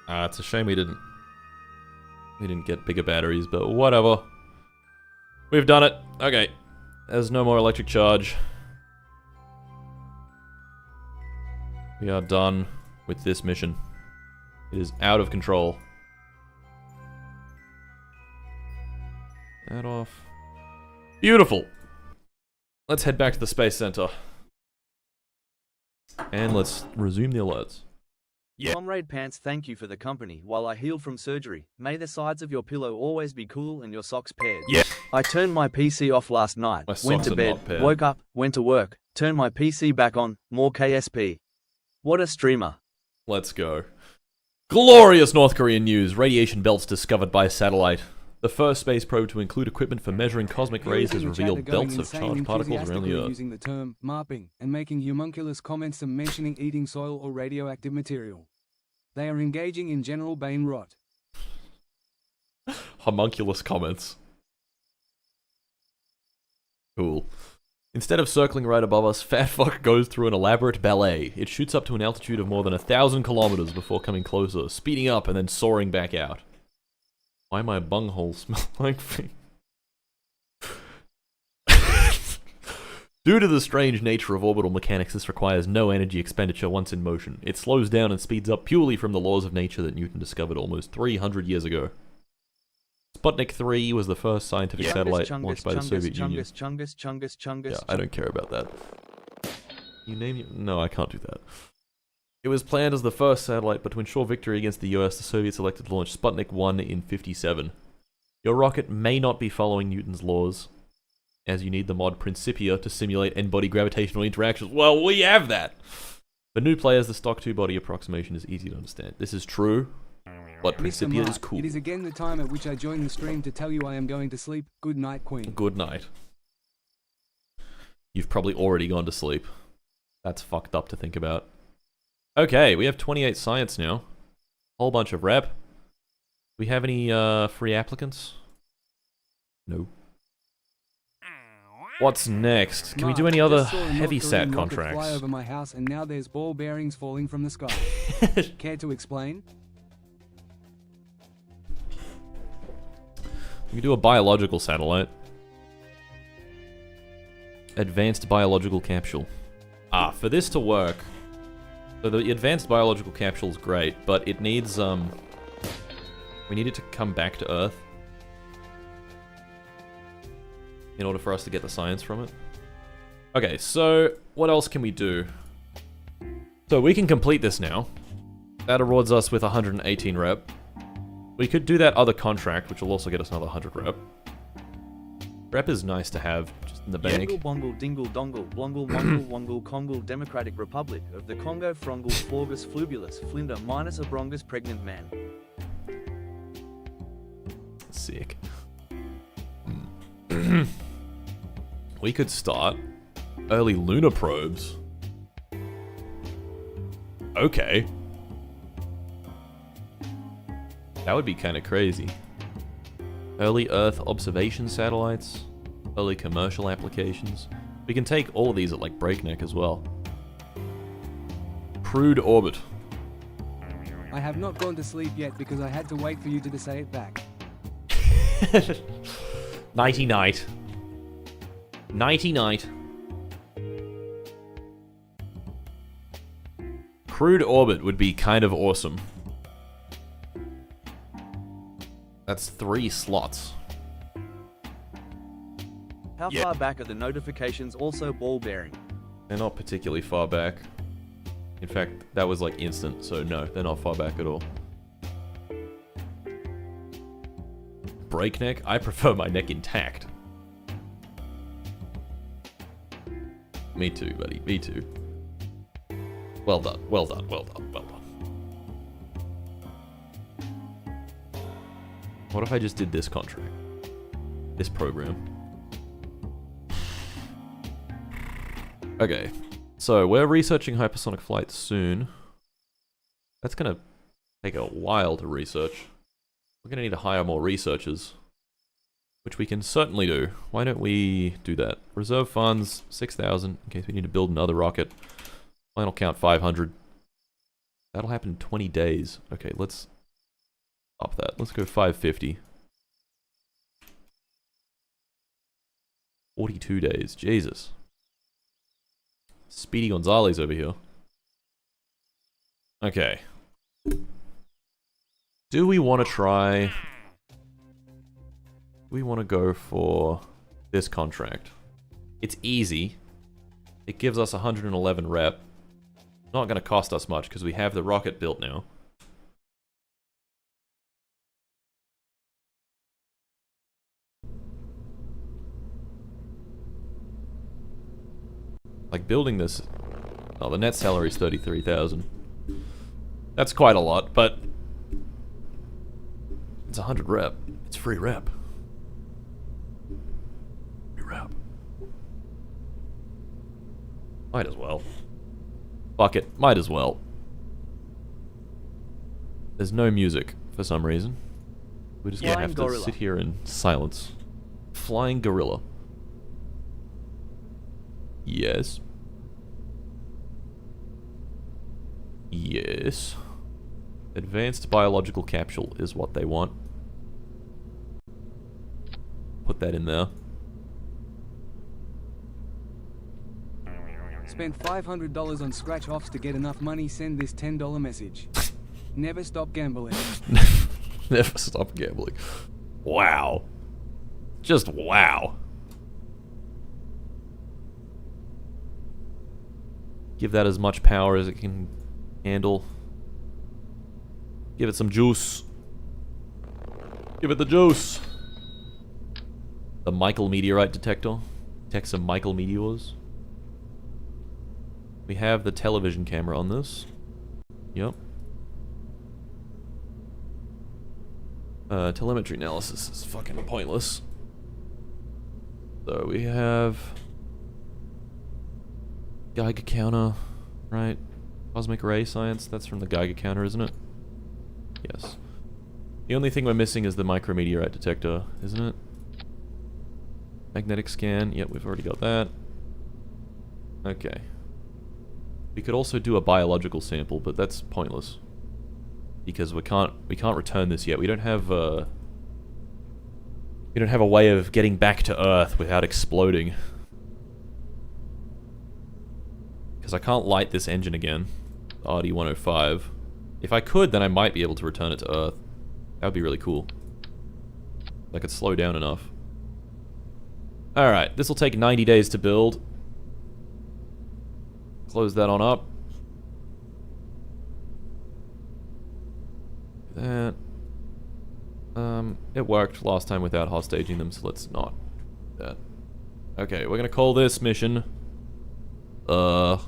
It's a shame we didn't We didn't get bigger batteries, but whatever. We've done it. Okay. There's no more electric charge. We are done with this mission. It is out of control. That off. Beautiful. Let's head back to the Space Center. And let's resume the alerts. Yeah. Comrade Pants, thank you for the company while I heal from surgery. May the sides of your pillow always be cool and your socks paired. Yeah. I turned my PC off last night, My went socks to are bed, not paired. woke up, went to work, turned my PC back on, more KSP. What a streamer. Let's go. Glorious North Korean news. Radiation belts discovered by satellite. The first space probe to include equipment for measuring cosmic rays has revealed belts of charged particles around the Earth. Using the term marping and making homunculus comments and mentioning eating soil or radioactive material. They are engaging in general brain rot. Homunculus comments. Cool. Instead of circling right above us, Fat Fuck goes through an elaborate ballet. It shoots up to an altitude of more than 1,000 kilometers before coming closer, speeding up and then soaring back out. Why my bunghole smell like feet? Due to the strange nature of orbital mechanics, this requires no energy expenditure once in motion. It slows down and speeds up purely from the laws of nature that Newton discovered almost 300 years ago. Sputnik 3 was the first scientific satellite launched by the Soviet Union. Yeah, I don't care about that. You name it? No, I can't do that. It was planned as the first satellite, but to ensure victory against the US, the Soviets elected to launch Sputnik 1 in '57. Your rocket may not be following Newton's laws, as you need the mod Principia to simulate n-body gravitational interactions. Well, we have that! For new players, the stock two-body approximation is easy to understand. This is true, but Principia is cool. It is again the time at which I join the stream to tell you I am going to sleep. Good night, Queen. Good night. You've probably already gone to sleep. That's fucked up to think about. Okay, we have 28 science now. Whole bunch of rep. Do we have any free applicants? No. What's next? Can we do any other heavy sat contracts? Fly over my house and now there's ball bearings falling from the sky. Care to explain? We can do a biological satellite. Advanced biological capsule. Ah, for this to work, so the advanced biological capsule is great, but it needs, we need it to come back to Earth in order for us to get the science from it. Okay, so what else can we do? So we can complete this now. That awards us with 118 rep. We could do that other contract, which will also get us another 100 rep. Rep is nice to have, just in the bank. Dingle bongle dingle dongle blongle mongle wongle congle Democratic Republic of the Congo frongle florgus flubulus flinder minus a brongus pregnant man. Sick. We could start early lunar probes. Okay. That would be kind of crazy. Early Earth observation satellites, early commercial applications. We can take all of these at like breakneck as well. Crude orbit. I have not gone to sleep yet because I had to wait for you to say it back. Nighty night. Nighty night. Crude orbit would be kind of awesome. That's 3 slots. How far back are the notifications also ball bearing? They're not particularly far back. In fact, that was like instant, so no, they're not far back at all. Breakneck? I prefer my neck intact. Me too, buddy, me too. Well done, well done, well done, well done. What if I just did this contract? This program. Okay, so we're researching hypersonic flight soon. That's gonna take a while to research. We're gonna need to hire more researchers, which we can certainly do. Why don't we do that? Reserve funds, 6,000, in case we need to build another rocket. Final count, 500. That'll happen in 20 days. Okay, let's Up that. Let's go 550. 42 days. Jesus. Speedy Gonzalez over here. Okay. Do we want to try... Do we want to go for this contract? It's easy. It gives us 111 rep. Not going to cost us much because we have the rocket built now. Like building this... Oh, the net salary is 33,000. That's quite a lot, but... It's 100 rep. It's free rep. Free rep. Might as well. Fuck it. Might as well. There's no music for some reason. We're just gonna have to sit here in silence. Flying gorilla. Yes. Yes. Advanced biological capsule is what they want. Put that in there. Spent $500 on scratch-offs to get enough money, send this $10 message. Never stop gambling. Never stop gambling. Wow. Just wow. Give that as much power as it can handle. Give it some juice. Give it the juice. The Michael meteorite detector. Detect some Michael meteors. We have the television camera on this. Yep. Telemetry analysis is fucking pointless. So we have... Geiger counter, right? Cosmic ray science, that's from the Geiger counter, isn't it? Yes. The only thing we're missing is the micrometeorite detector, isn't it? Magnetic scan, yep, we've already got that. Okay. We could also do a biological sample, but that's pointless. Because we can't return this yet. We don't have a way of getting back to Earth without exploding. Because I can't light this engine again, RD-105. If I could, then I might be able to return it to Earth. That would be really cool. I could slow down enough. Alright, this will take 90 days to build. Close that on up. That. It worked last time without hostaging them, so let's not do that. Okay, we're gonna call this mission... The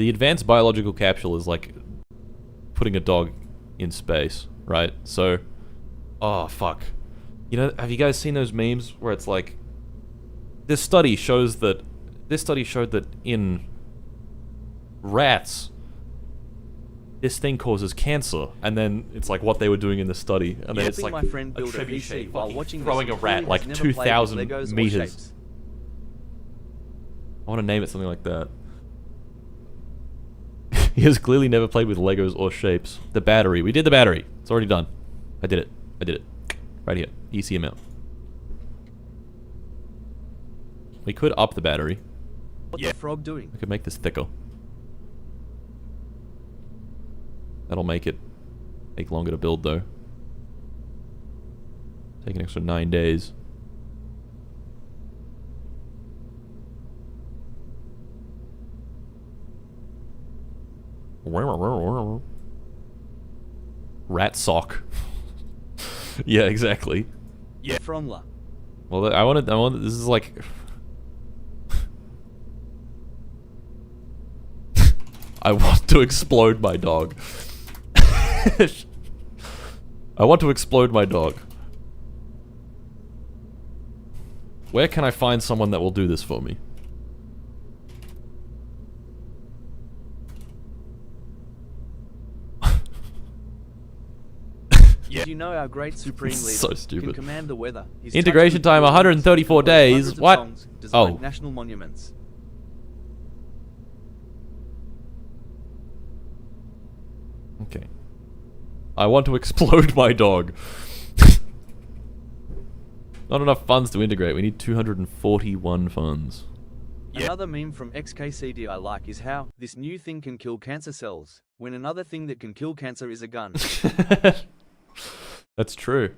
advanced biological capsule is like putting a dog in space, right? So, oh fuck, you know, have you guys seen those memes where it's like, this study showed that in rats, this thing causes cancer, and then it's like what they were doing in the study, and then it's like my friend a build a trebuchet PC while watching throwing a rat like 2,000 meters. I want to name it something like that. He has clearly never played with Legos or shapes. The battery. We did the battery. It's already done. I did it. I did it. Right here. ECML. We could up the battery. What's the frog doing? We could make this thicker. That'll make it take longer to build though. Take an extra 9 days. Rat sock. Yeah, exactly. Yeah. Fromla. Well, I wanted, this is like... I want to explode my dog. I want to explode my dog. Where can I find someone that will do this for me? Did you know our great supreme leader So stupid. can command the weather? He's Integration touched with time 134 composed days. hundreds of What? songs, designed Oh. national monuments. Okay. I want to explode my dog. Not enough funds to integrate. We need 241 funds. Another meme from XKCD I like is how this new thing can kill cancer cells, when another thing that can kill cancer is a gun. That's true.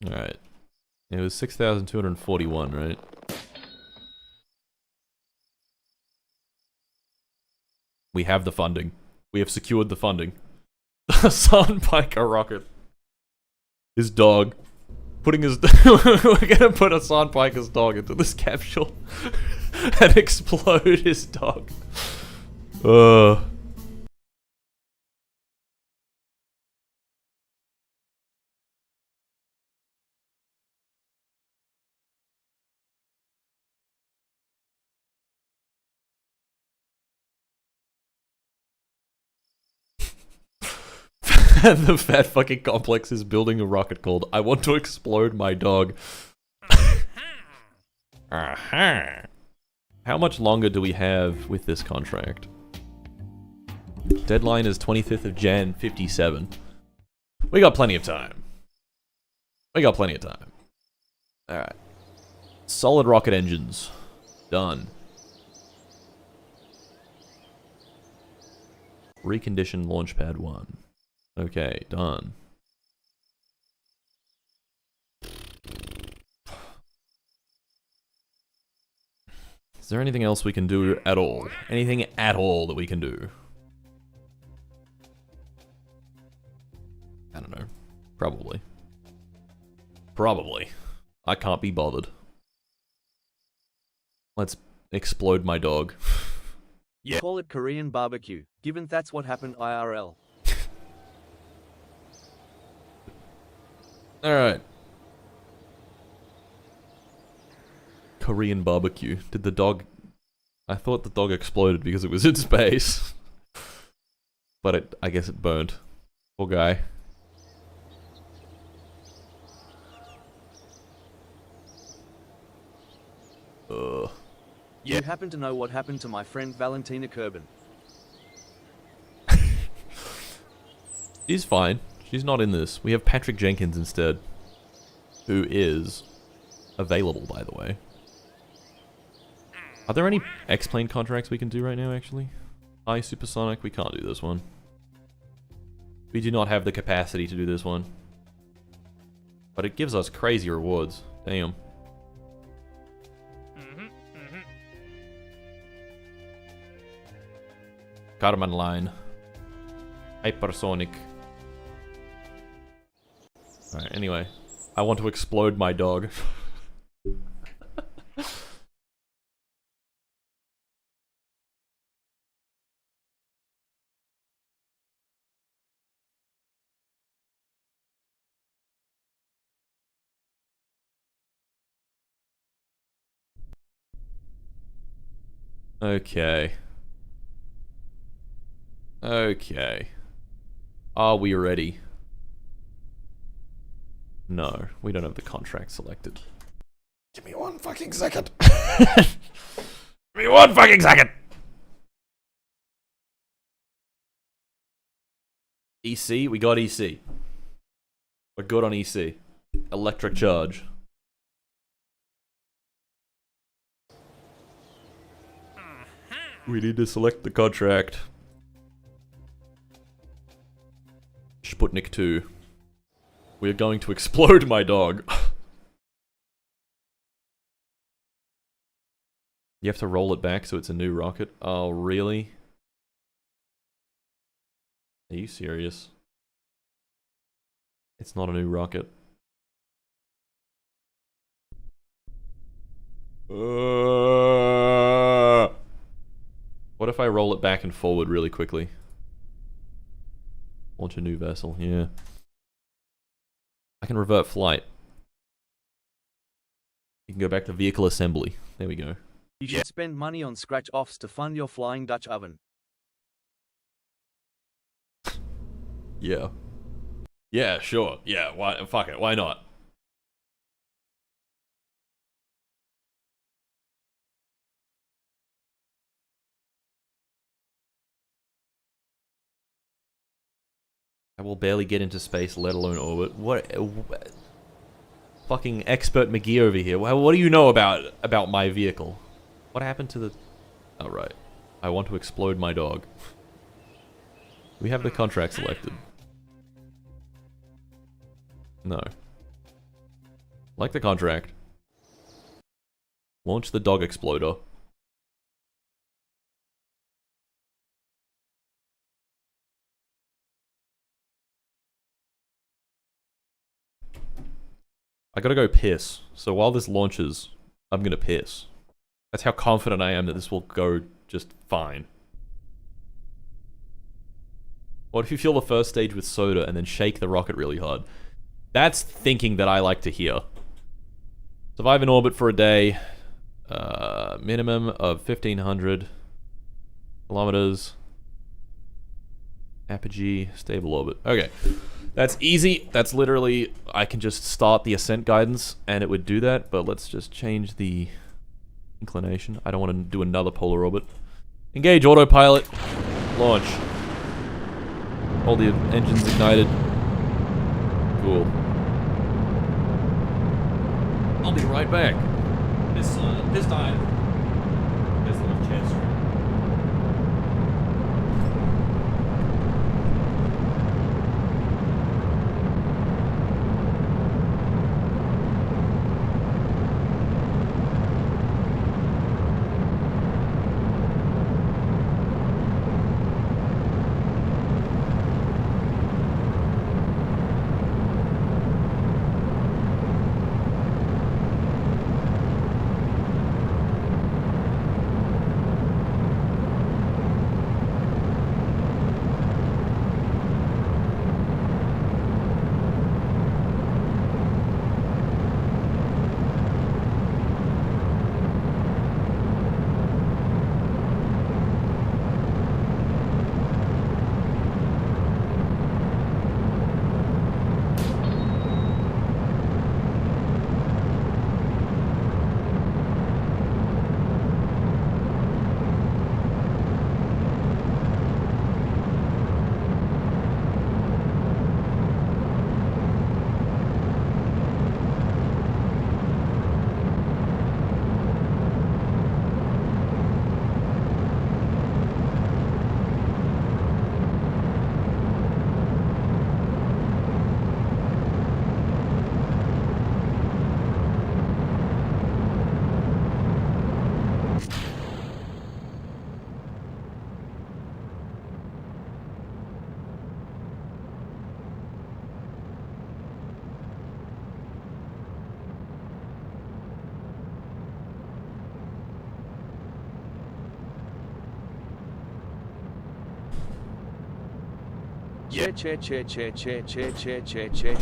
Alright. It was 6,241, right? We have the funding. We have secured the funding. Sun Piker rocket. His dog. Putting his... We're gonna put a Sun Piker's dog into this capsule. And explode his dog. And the fat fucking complex is building a rocket called I want to explode my dog. Aha. How much longer do we have with this contract? Deadline is 25th of Jan 57. We got plenty of time. We got plenty of time. Alright. Solid rocket engines. Done. Recondition Launchpad 1. Okay, done. Is there anything else we can do at all? Anything at all that we can do? I don't know. Probably. Probably. I can't be bothered. Let's explode my dog. Yeah. Call it Korean barbecue, given that's what happened IRL. Alright. Korean barbecue. Did the dog... I thought the dog exploded because it was in space. But I guess it burned. Poor guy. You happen to know what happened to my friend Valentina Kerben? She's fine. She's not in this. We have Patrick Jenkins instead. Who is available, by the way. Are there any X-Plane contracts we can do right now, actually? High Supersonic, we can't do this one. We do not have the capacity to do this one. But it gives us crazy rewards. Damn. Carbon line. Hypersonic. Alright, anyway. I want to explode my dog. Okay. Okay. Are we ready? No, we don't have the contract selected. Give me one fucking second. Give me one fucking second. EC, we got EC. We're good on EC. Electric charge. We need to select the contract. Sputnik 2. We're going to explode my dog. You have to roll it back so it's a new rocket? Oh, really? Are you serious? It's not a new rocket. What if I roll it back and forward really quickly? Launch a new vessel, yeah. I can revert flight. You can go back to vehicle assembly. There we go. You should spend money on scratch-offs to fund your Flying Dutch oven. Yeah. Yeah, sure. Yeah, why, fuck it, why not? I will barely get into space, let alone orbit. What fucking expert McGee over here. What do you know about my vehicle? What happened to the... Oh, right. I want to explode my dog. We have the contract selected. No. Like the contract. Launch the dog exploder. I gotta go piss. So while this launches, I'm gonna piss. That's how confident I am that this will go just fine. What if you fill the first stage with soda and then shake the rocket really hard? That's thinking that I like to hear. Survive in orbit for a day. Minimum of 1,500 kilometers. Apogee, stable orbit. Okay. That's easy. That's literally, I can just start the ascent guidance and it would do that, but let's just change the inclination. I don't want to do another polar orbit. Engage autopilot. Launch. All the engines ignited. Cool. I'll be right back. This time. This little chest.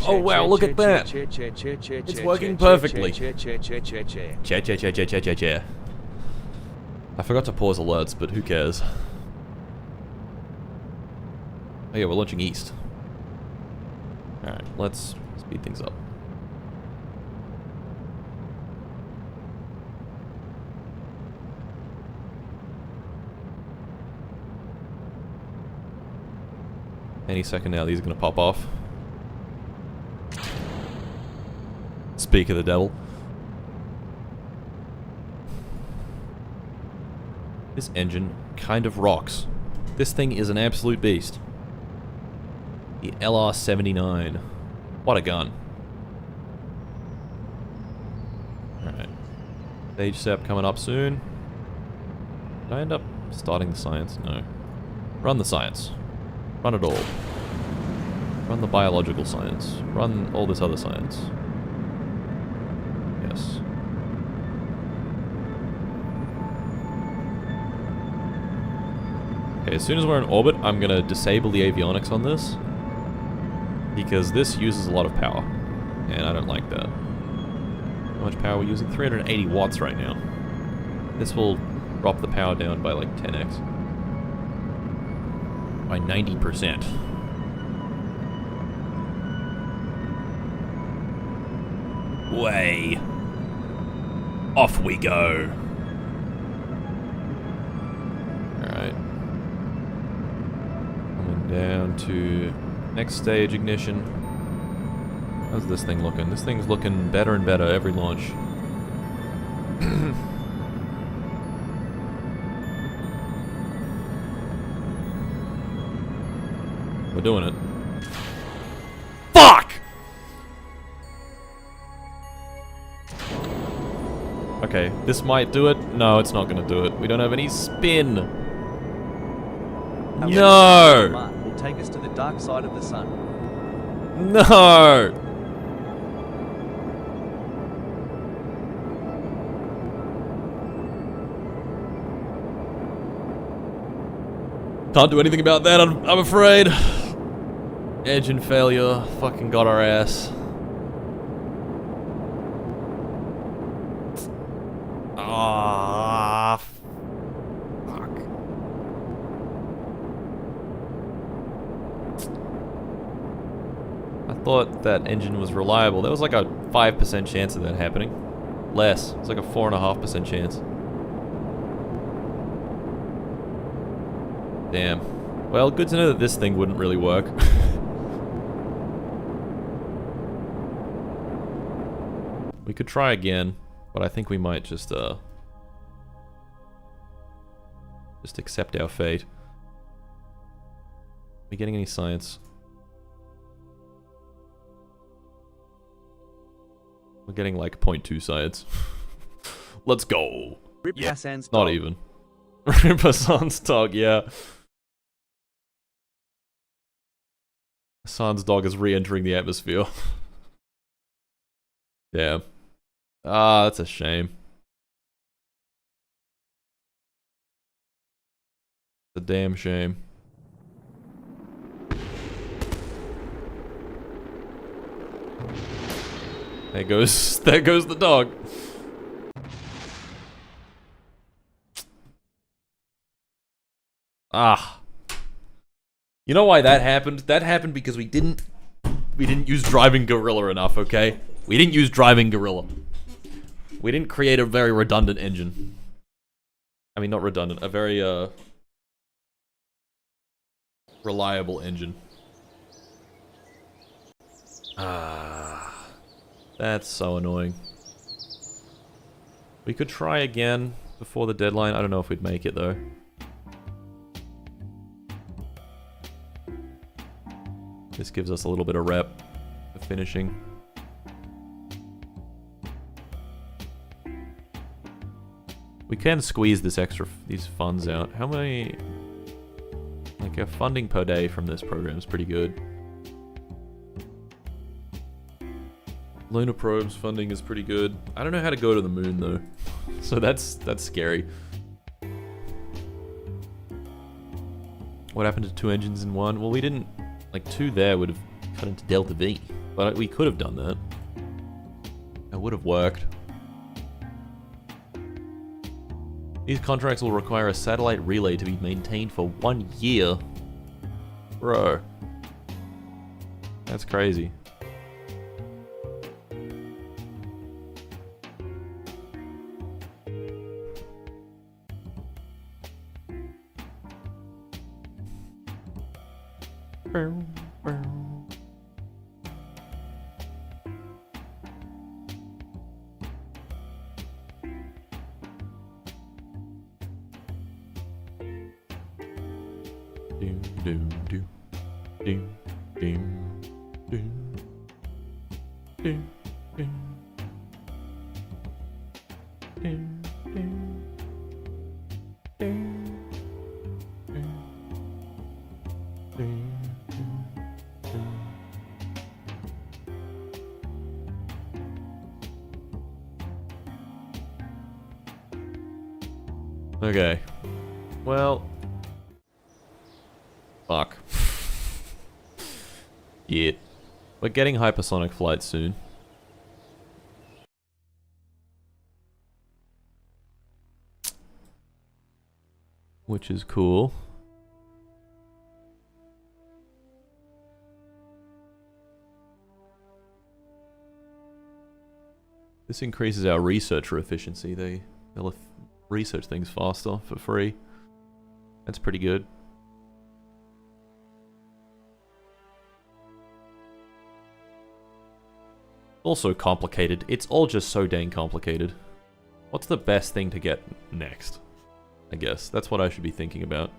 Oh wow, look at that. It's working perfectly. I forgot to pause alerts, but who cares? Oh yeah, we're launching east. Alright, let's speed things up. Any second now, these are going to pop off. Speak of the devil. This engine kind of rocks. This thing is an absolute beast. The LR79. What a gun. Alright. Stage sep coming up soon. Did I end up starting the science? No. Run the science. Run it all. Run the biological science. Run all this other science. Yes. Okay, as soon as we're in orbit, I'm gonna disable the avionics on this. Because this uses a lot of power. And I don't like that. How much power are we using? 380 watts right now. This will drop the power down by like 10x. By 90%. Way. Off we go. Alright. Coming down to Next stage, ignition. How's this thing looking? This thing's looking better and better every launch. We're doing it. Fuck! Okay, this might do it. No, it's not gonna do it. We don't have any spin. No! Mark will take us to the dark side of the sun. No! Can't do anything about that, I'm afraid. Engine failure. Fucking got our ass. Ah, fuck. I thought that engine was reliable. There was like a 5% chance of that happening. Less. It's like a 4.5% chance. Damn. Well, good to know that this thing wouldn't really work. We could try again, but I think we might just accept our fate. Are we getting any science? We're getting like 0.2 science. Let's go. Rip Hassan's Not dog. even. Rip Hassan's dog, yeah. Hassan's dog is re-entering the atmosphere. Damn. Ah, that's a shame. It's a damn shame. There goes the dog. Ah. You know why that happened? That happened because we didn't use driving gorilla enough, okay? We didn't use driving gorilla. We didn't create a very redundant engine. I mean, not redundant, a very reliable engine. Ah. That's so annoying. We could try again before the deadline. I don't know if we'd make it though. This gives us a little bit of rep for finishing. We can squeeze these funds out. How many... Like, our funding per day from this program is pretty good. Lunar probes funding is pretty good. I don't know how to go to the moon though. So that's scary. What happened to 2 engines in 1? Well, we didn't... Like, 2 there would have cut into Delta V. But we could have done that. It would have worked. These contracts will require a satellite relay to be maintained for 1 year. Bro. That's crazy. Okay. Well. Fuck. Yeah. We're getting hypersonic flight soon. Which is cool. This increases our researcher efficiency. They'll research things faster for free. That's pretty good. Also complicated. It's all just so dang complicated. What's the best thing to get next? I guess that's what I should be thinking about.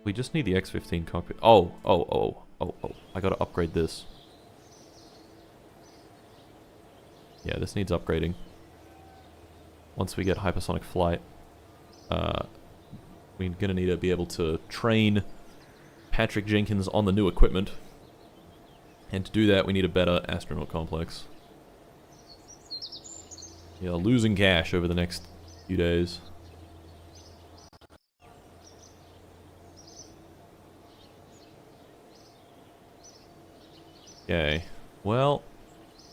We just need the X-15 cockpit. Oh. I gotta upgrade this. Yeah, this needs upgrading. Once we get hypersonic flight, we're gonna need to be able to train Patrick Jenkins on the new equipment. And to do that, we need a better astronaut complex. Yeah, losing cash over the next few days. Okay. Well,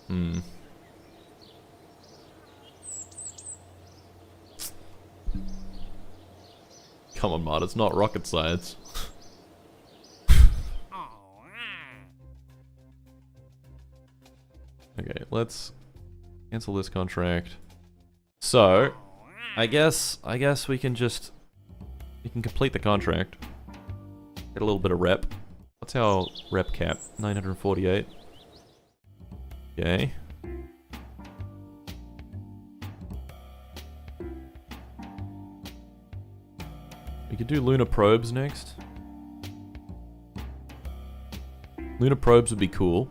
come on, Mart, it's not rocket science. Okay, let's cancel this contract. So, I guess we can complete the contract. Get a little bit of rep. What's our rep cap? 948. Okay. We could do lunar probes next. Lunar probes would be cool.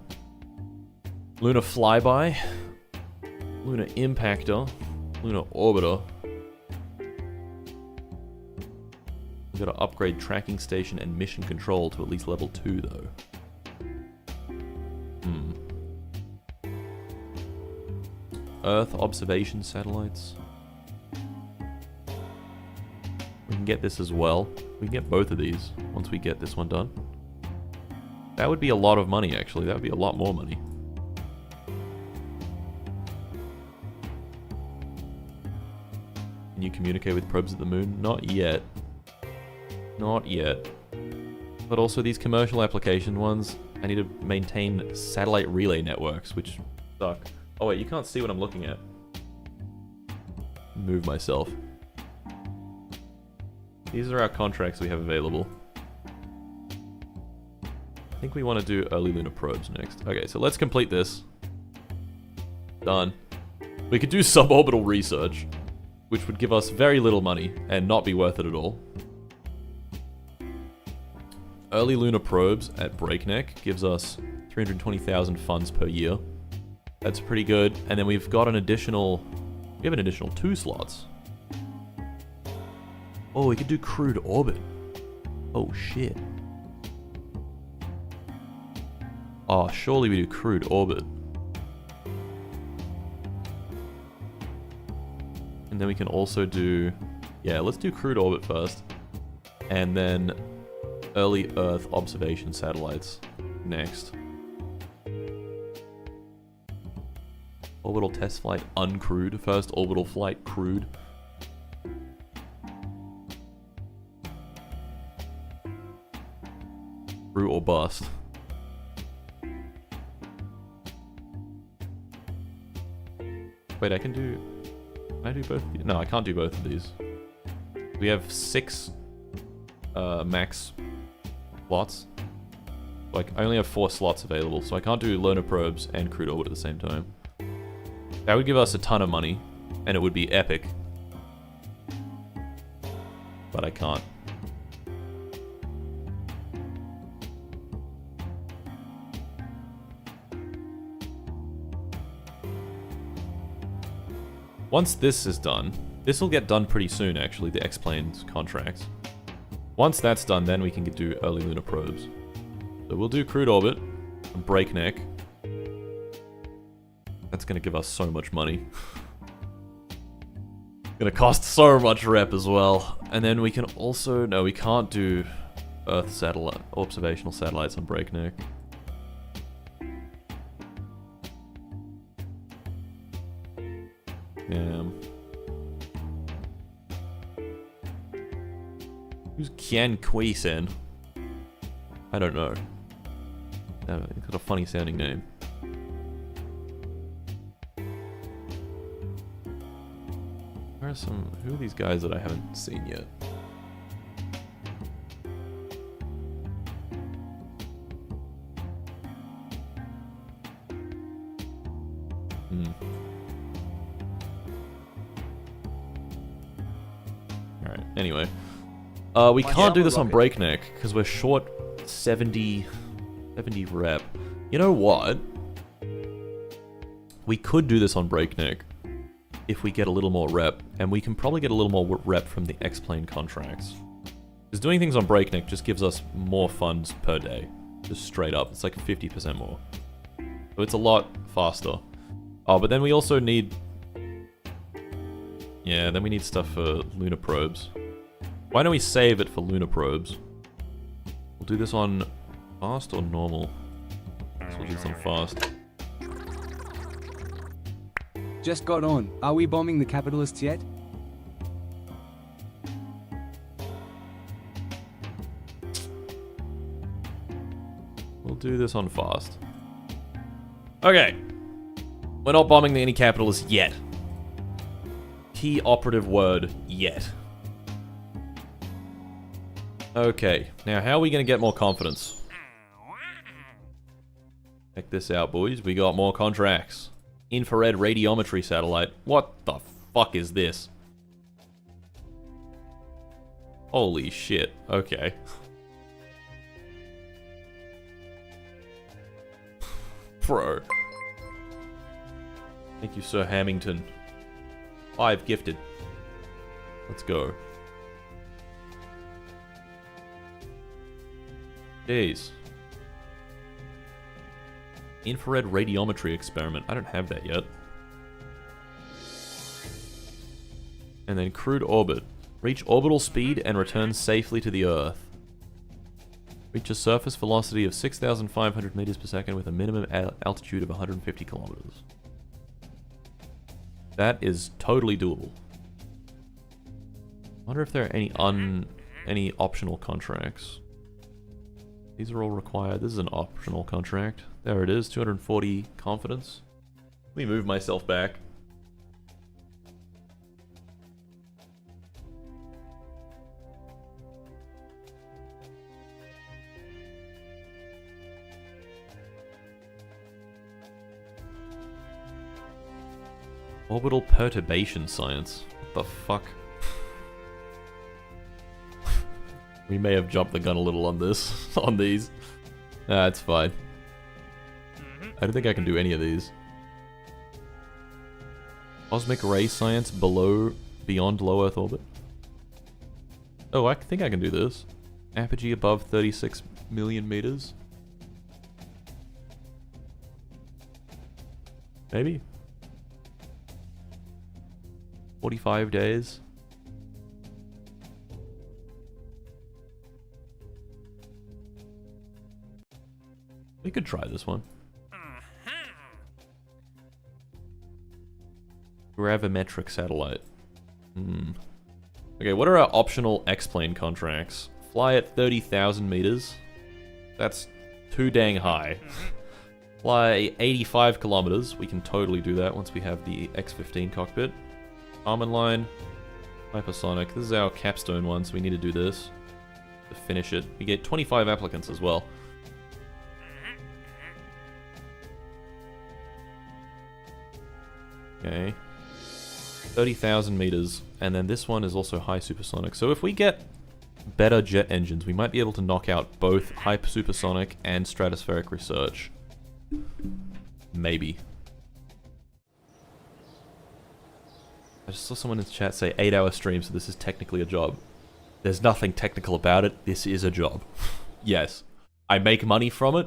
Lunar flyby. Lunar impactor. Lunar orbiter. We've got to upgrade tracking station and mission control to at least level 2 though. Earth observation satellites. We can get this as well. We can get both of these once we get this one done. That would be a lot of money actually. That would be a lot more money. Can you communicate with probes at the moon? Not yet. Not yet. But also these commercial application ones, I need to maintain satellite relay networks, which suck. Oh wait, you can't see what I'm looking at. Move myself. These are our contracts we have available. I think we want to do early lunar probes next. Okay, so let's complete this. Done. We could do suborbital research, which would give us very little money and not be worth it at all. Early lunar probes at Breakneck gives us 320,000 funds per year. That's pretty good. And then we've got an additional... We have an additional 2 slots. Oh, we could do crewed orbit. Oh, shit. Oh, surely we do crewed orbit. And then we can also do... Yeah, let's do crewed orbit first. And then early Earth observation satellites next. Orbital test flight uncrewed. First orbital flight crewed. Crew or bust. Wait, I can do... Can I do both of these? No, I can't do both of these. We have 6 max slots. Like, I only have 4 slots available, so I can't do lunar probes and crewed orbit at the same time. That would give us a ton of money, and it would be epic. But I can't. Once this is done, this will get done pretty soon actually, the X-Planes contracts. Once that's done, then we can do early lunar probes. So we'll do crewed orbit and Breakneck. That's gonna give us so much money. Gonna cost so much rep as well. And then we can also... No, we can't do Earth satellite, observational satellites on Breakneck. Yeah. Who's Kian Kui-sen? I don't know. He's got a funny sounding name. Where are some... Who are these guys that I haven't seen yet? Alright, anyway. We My can't do summer this on rocket. breakneck, because we're short 70 rep. You know what? We could do this on breakneck if we get a little more rep, and we can probably get a little more rep from the X-Plane contracts. Because doing things on breakneck just gives us more funds per day. Just straight up. It's like 50% more. So it's a lot faster. Oh, but then we also need... Yeah, then we need stuff for lunar probes. Why don't we save it for lunar probes? We'll do this on fast or normal? So we'll do this on fast. Just got on. Are we bombing the capitalists yet? We'll do this on fast. Okay. We're not bombing any capitalists yet. Key operative word, yet. Okay, now how are we going to get more confidence? Check this out, boys. We got more contracts. Infrared radiometry satellite. What the fuck is this? Holy shit. Okay. Bro. Thank you, Sir Hamilton. 5 gifted. Let's go. Jeez. Infrared radiometry experiment. I don't have that yet. And then crude orbit. Reach orbital speed and return safely to the Earth. Reach a surface velocity of 6,500 meters per second with a minimum altitude of 150 kilometers. That is totally doable. I wonder if there are any optional contracts. These are all required. This is an optional contract. There it is, 240 confidence. Let me move myself back. Orbital perturbation science. What the fuck? We may have jumped the gun a little on this, on these. Nah, it's fine. I don't think I can do any of these. Cosmic ray science beyond low Earth orbit. Oh, I think I can do this. Apogee above 36 million meters. Maybe. 45 days. We could try this one. Gravimetric satellite. Okay, what are our optional X-Plane contracts? Fly at 30,000 meters. That's too dang high. Fly 85 kilometers. We can totally do that once we have the X-15 cockpit. Armor line. Hypersonic. This is our capstone one, so we need to do this to finish it. We get 25 applicants as well. Okay. 30,000 meters. And then this one is also high supersonic. So if we get better jet engines, we might be able to knock out both hyper supersonic and stratospheric research. Maybe. I just saw someone in the chat say 8-hour stream, so this is technically a job. There's nothing technical about it. This is a job. Yes. I make money from it.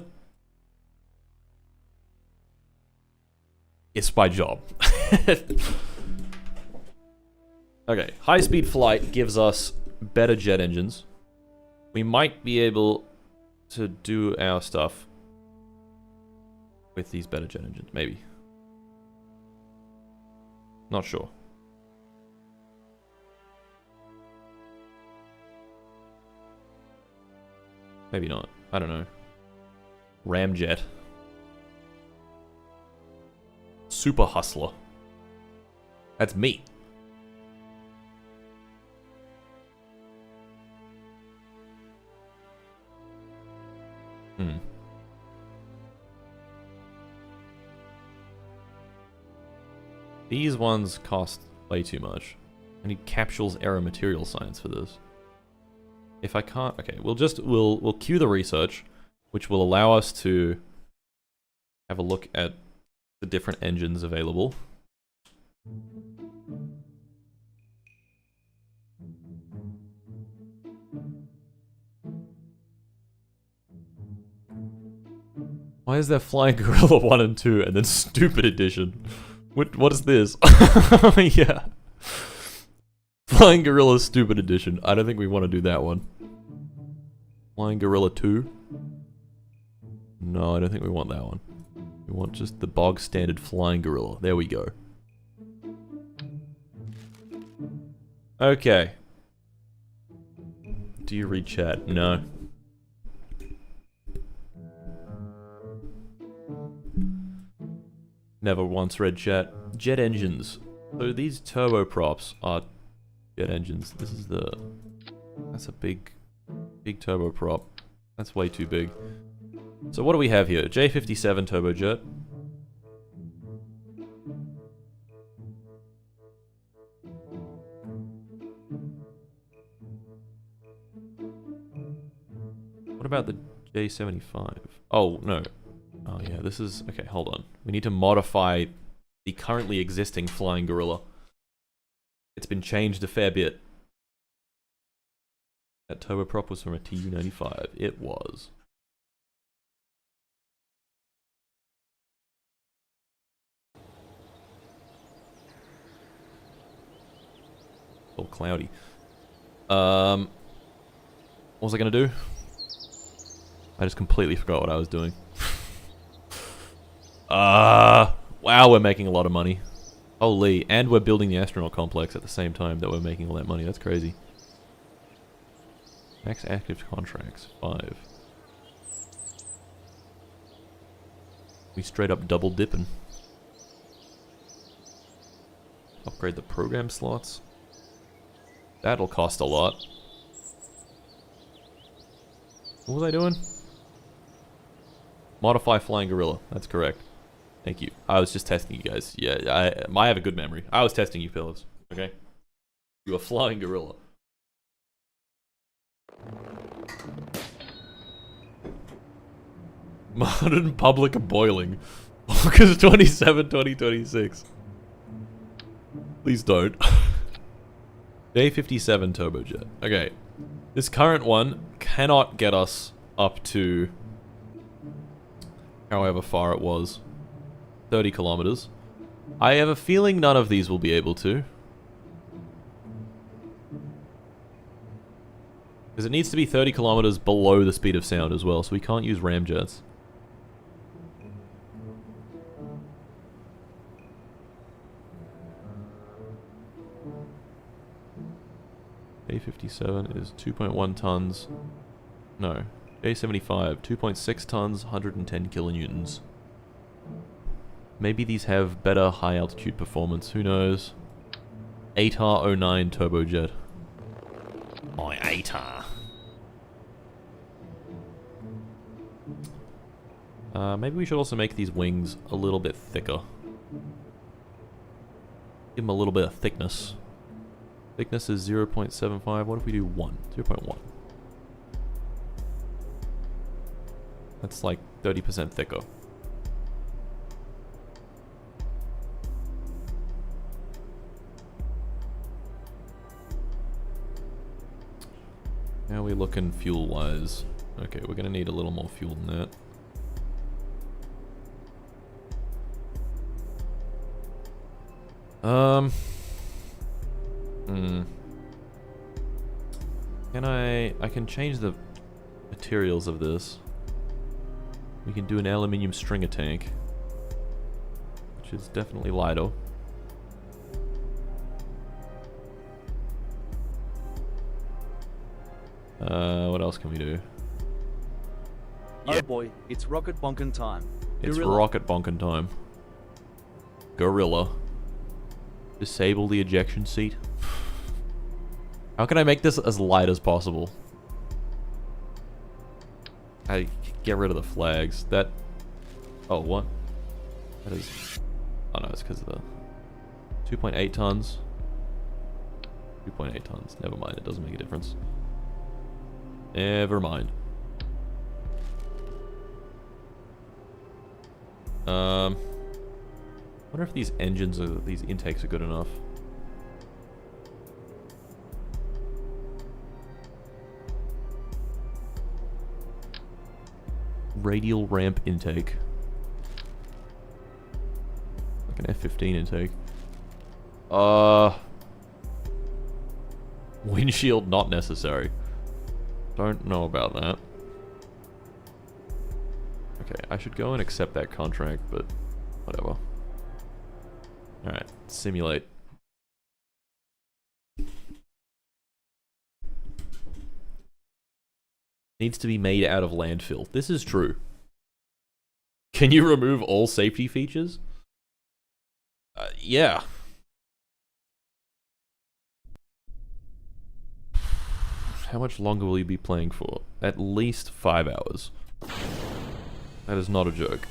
It's my job. Okay, high-speed flight gives us better jet engines. We might be able to do our stuff with these better jet engines, maybe. Not sure. Maybe not. I don't know. Ramjet. Super Hustler. That's me. These ones cost way too much. I need capsules error material science for this. If I can't, okay, we'll queue the research, which will allow us to have a look at the different engines available. Why is there Flying Gorilla 1 and 2 and then Stupid Edition? What is this? Yeah. Flying Gorilla Stupid Edition. I don't think we want to do that one. Flying Gorilla 2? No, I don't think we want that one. We want just the bog standard Flying Gorilla. There we go. Okay. Do you read chat? No. Never once read chat. Jet engines. So these turboprops are jet engines. This is the... That's a big turboprop. That's way too big. So what do we have here? J57 turbojet. What about the J75? Oh, no. Oh yeah, this is... Okay, hold on. We need to modify the currently existing Flying Gorilla. It's been changed a fair bit. That turboprop was from a Tu-95. It was. All cloudy. What was I gonna do? I just completely forgot what I was doing. Wow, we're making a lot of money. Holy, and we're building the astronaut complex at the same time that we're making all that money. That's crazy. Max active contracts, 5. We straight up double dipping. Upgrade the program slots. That'll cost a lot. What was I doing? Modify Flying Gorilla. That's correct. Thank you. I was just testing you guys. Yeah, I have a good memory. I was testing you fellas. Okay? You are Flying Gorilla. Modern public boiling. August 27, 2026. Please don't. J57 turbojet. Okay. This current one cannot get us up to however far it was. 30 kilometers. I have a feeling none of these will be able to. Because it needs to be 30 kilometers below the speed of sound as well, so we can't use ramjets. A57 is 2.1 tons. No. A75, 2.6 tons, 110 kilonewtons. Maybe these have better high altitude performance, who knows? ATAR-09 turbojet. My ATAR. Maybe we should also make these wings a little bit thicker. Give them a little bit of thickness. Thickness is 0.75. What if we do 1? 0.1. That's like 30% thicker. How are we looking fuel-wise? Okay, we're gonna need a little more fuel than that. I can change the materials of this. We can do an aluminium stringer tank, which is definitely lighter. What else can we do? Oh boy, it's rocket bonkin' time. It's Gorilla. rocket bonkin' time. Gorilla. Disable the ejection seat. How can I make this as light as possible? I get rid of the flags. That... Oh, what? That is... Oh no, it's because of the... 2.8 tons. 2.8 tons. Never mind, it doesn't make a difference. Never mind. Wonder if these engines are, these intakes are good enough. Radial ramp intake. Like an F-15 intake. Windshield not necessary. Don't know about that. Okay, I should go and accept that contract, but whatever. Alright, simulate. Needs to be made out of landfill. This is true. Can you remove all safety features? Yeah. How much longer will you be playing for? At least 5 hours. That is not a joke.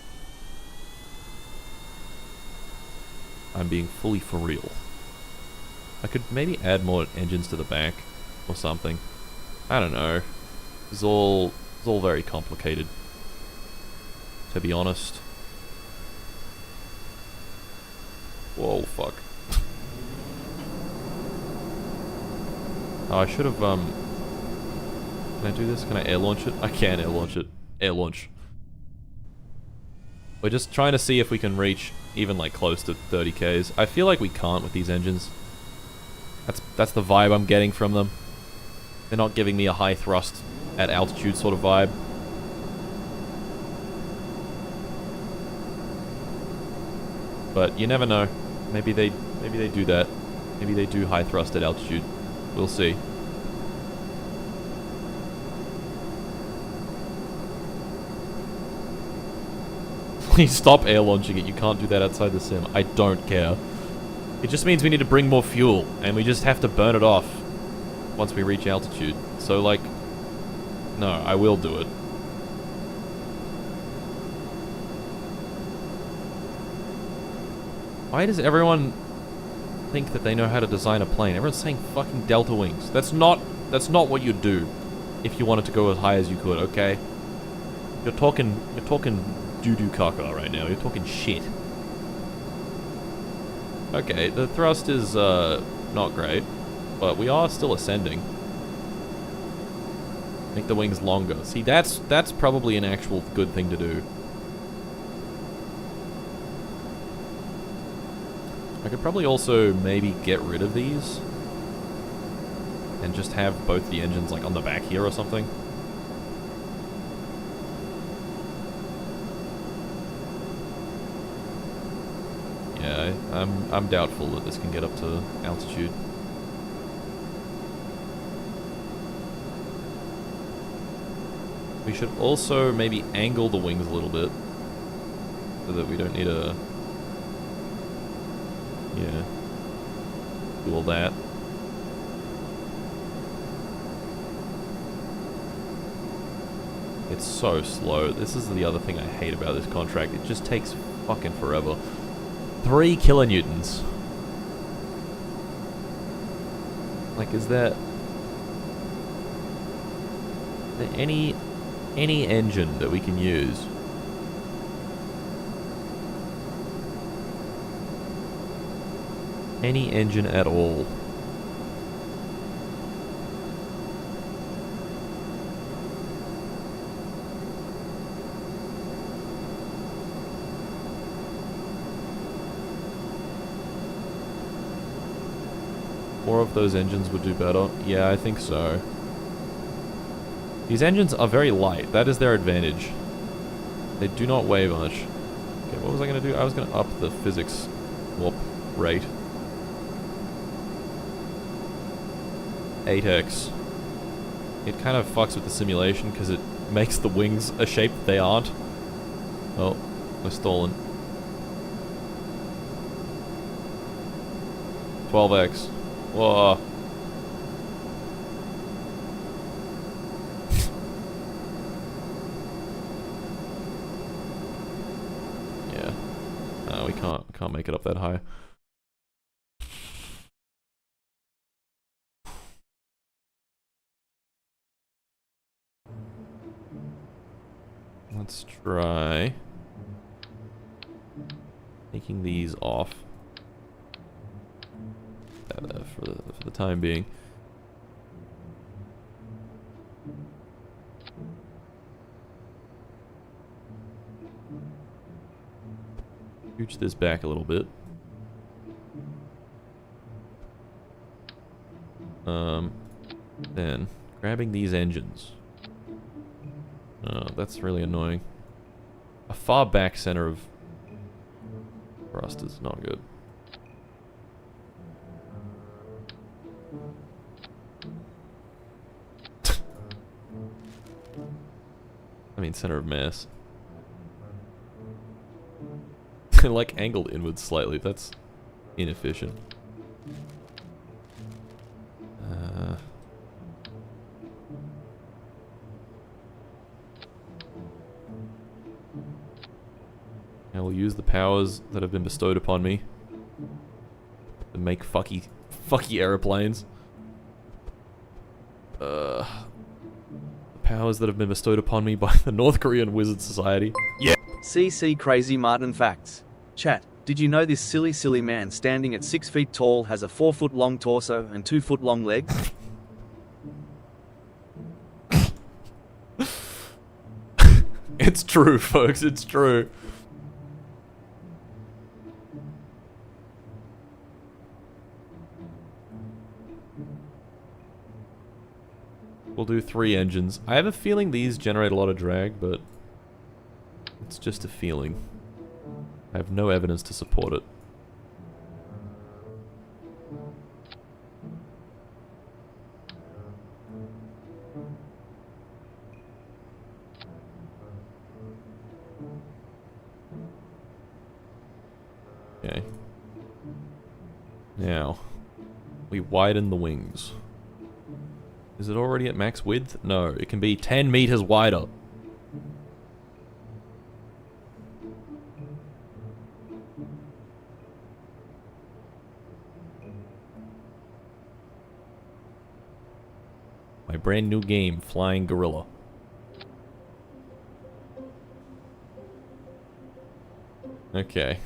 I'm being fully for real. I could maybe add more engines to the back or something. I don't know. It's all very complicated, to be honest. Whoa, fuck. Oh, I should have, can I do this? Can I air launch it? I can air launch it. Air launch. We're just trying to see if we can reach even, like, close to 30 Ks. I feel like we can't with these engines. That's the vibe I'm getting from them. They're not giving me a high thrust at altitude sort of vibe. But you never know. Maybe they do that. Maybe they do high thrust at altitude. We'll see. Please stop air launching it. You can't do that outside the sim. I don't care. It just means we need to bring more fuel, and we just have to burn it off once we reach altitude. So, like, no, I will do it. Why does everyone think that they know how to design a plane? Everyone's saying fucking delta wings. That's not what you'd do if you wanted to go as high as you could, okay? You're talking doo-doo caca right now. You're talking shit. Okay, the thrust is not great, but we are still ascending. Make the wings longer. See, that's probably an actual good thing to do. I could probably also maybe get rid of these and just have both the engines like on the back here or something. Yeah, I'm doubtful that this can get up to altitude. We should also maybe angle the wings a little bit so that we don't need to, yeah, do all that. It's so slow. This is the other thing I hate about this contract. It just takes fucking forever. 3 kilonewtons. Like, is there any engine that we can use? Any engine at all? More of those engines would do better. Yeah, I think so. These engines are very light. That is their advantage. They do not weigh much. Okay, what was I going to do? I was going to up the physics warp rate. 8x. It kind of fucks with the simulation because it makes the wings a shape that they aren't. Oh, we're stolen. 12x. Whoa. Yeah. No, we can't make it up that high. Let's try taking these off for the time being. Scooch this back a little bit. Then grabbing these engines. Oh, that's really annoying. A far back center of thrust is not good. I mean, center of mass. Like angled inwards slightly. That's inefficient. I will use the powers that have been bestowed upon me to make fucky aeroplanes. The powers that have been bestowed upon me by the North Korean Wizard Society. Yeah. CC Crazy Martin Facts. Chat, did you know this silly man standing at 6 feet tall has a 4 foot long torso and 2 foot long legs? It's true, folks, it's true. We'll do 3 engines. I have a feeling these generate a lot of drag, but it's just a feeling. I have no evidence to support it. Okay. Now, we widen the wings. Is it already at max width? No, it can be 10 meters wider. My brand new game, Flying Gorilla. Okay.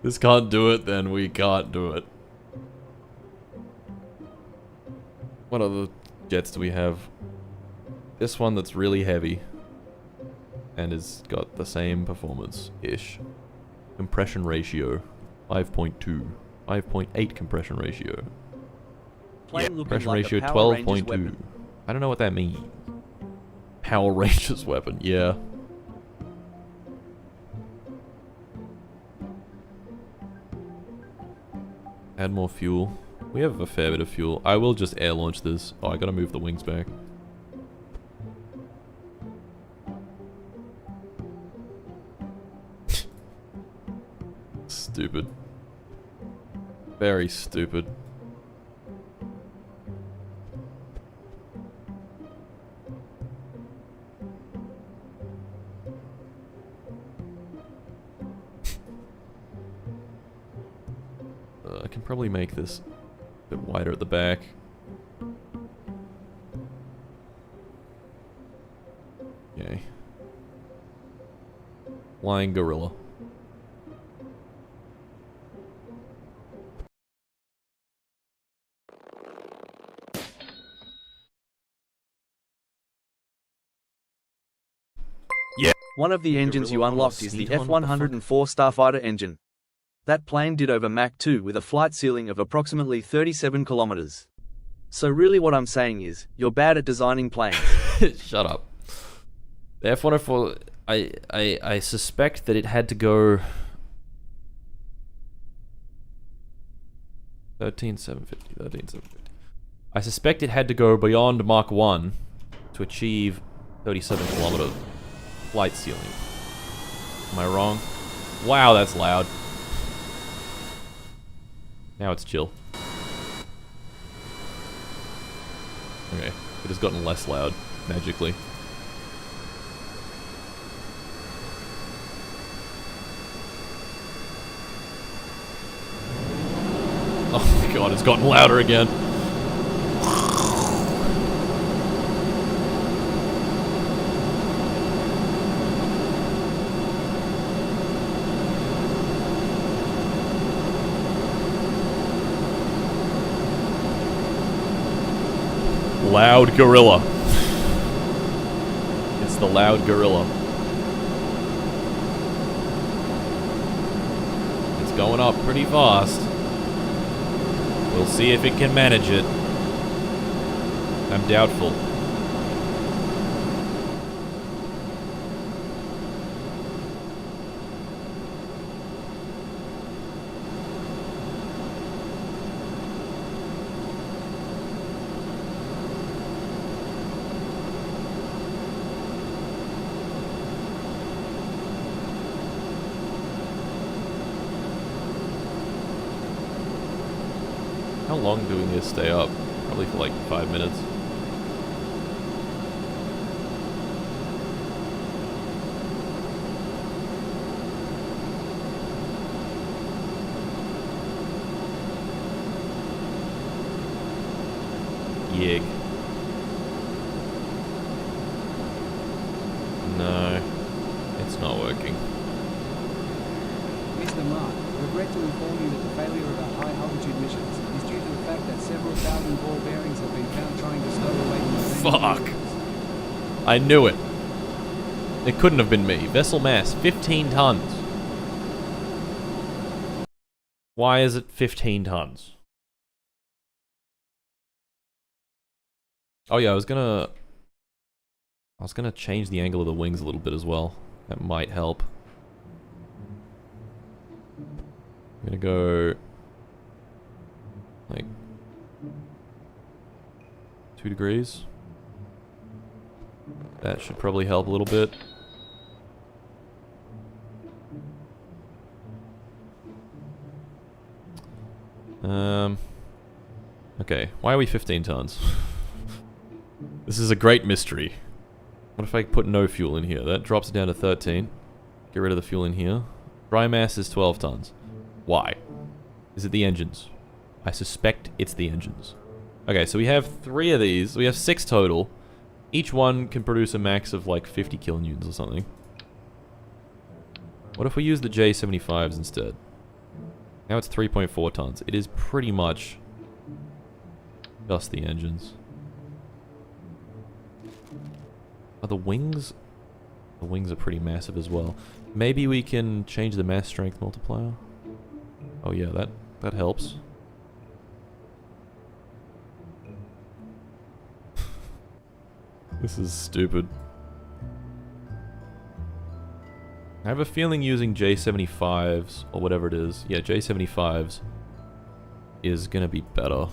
This can't do it, then we can't do it. What other jets do we have? This one that's really heavy and has got the same performance-ish. Compression ratio 5.2. 5.8 compression ratio. Plane looking Compression like ratio a Power Rangers 12.2. weapon. I don't know what that means. Power Rangers weapon, yeah. Add more fuel. We have a fair bit of fuel. I will just air launch this. Oh, I gotta move the wings back. Stupid. Very stupid. I can probably make this a bit wider at the back. Okay. Flying Gorilla. Yeah. One of the engines you unlocked is the F-104 Starfighter engine. That plane did over Mach 2 with a flight ceiling of approximately 37 kilometers. So really what I'm saying is, you're bad at designing planes. Shut up. The F-104, I suspect that it had to go 13,750. I suspect it had to go beyond Mach 1 to achieve 37 kilometer flight ceiling. Am I wrong? Wow, that's loud. Now it's chill. Okay, it has gotten less loud, magically. Oh my god, it's gotten louder again. Loud gorilla. It's the loud gorilla. It's going up pretty fast. We'll see if it can manage it. I'm doubtful. How long do we need to stay up? Probably for like 5 minutes. Yig. No, it's not working. Mr. Mark, regret to inform you that the failure of our high altitude missions is due to the fact that several thousand ball bearings have been found trying to stow away in the Fuck. I knew it. It couldn't have been me. Vessel mass, 15 tons. Why is it 15 tons? Oh yeah, I was gonna change the angle of the wings a little bit as well. That might help. I'm gonna go like 2 degrees. That should probably help a little bit. Okay, why are we 15 tons? This is a great mystery. What if I put no fuel in here? That drops it down to 13. Get rid of the fuel in here. Dry mass is 12 tons. Why? Is it the engines? I suspect it's the engines. Okay, so we have 3 of these. We have 6 total. Each one can produce a max of like 50 kilonewtons or something. What if we use the J75s instead? Now it's 3.4 tons. It is pretty much just the engines. Are the wings? The wings are pretty massive as well. Maybe we can change the mass strength multiplier. Oh yeah, that helps. This is stupid. I have a feeling using J75s, or whatever it is, yeah, J75s is gonna be better.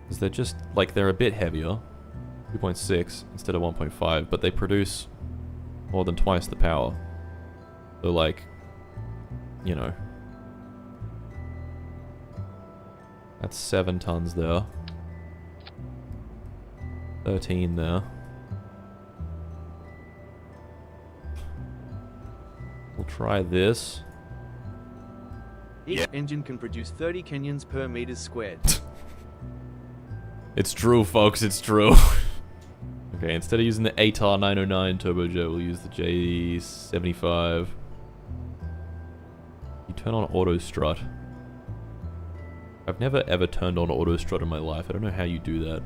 Because they're just, like, they're a bit heavier. 2.6 instead of 1.5, but they produce more than twice the power. So, like, you know. That's 7 tons there. 13 there. We'll try this. Each engine can produce 30 Kenyans per meters squared. It's true, folks, it's true. Okay, instead of using the ATAR 909 turbojet, we'll use the J75. You turn on auto strut. I've never ever turned on auto strut in my life. I don't know how you do that.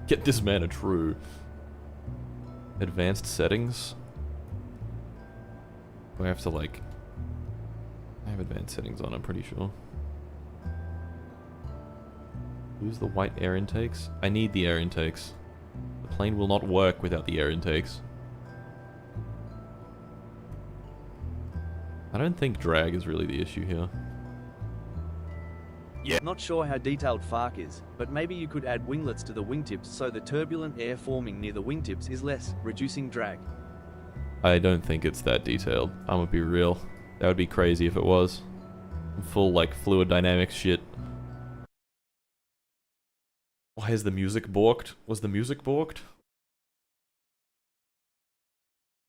Get this man a true. Advanced settings. Do I have to like... I have advanced settings on, I'm pretty sure. Lose the white air intakes? I need the air intakes. The plane will not work without the air intakes. I don't think drag is really the issue here. Yeah. Not sure how detailed FARC is, but maybe you could add winglets to the wingtips so the turbulent air forming near the wingtips is less, reducing drag. I don't think it's that detailed. I'm gonna be real. That would be crazy if it was. Full, like, fluid dynamics shit. Why is the music borked? Was the music borked?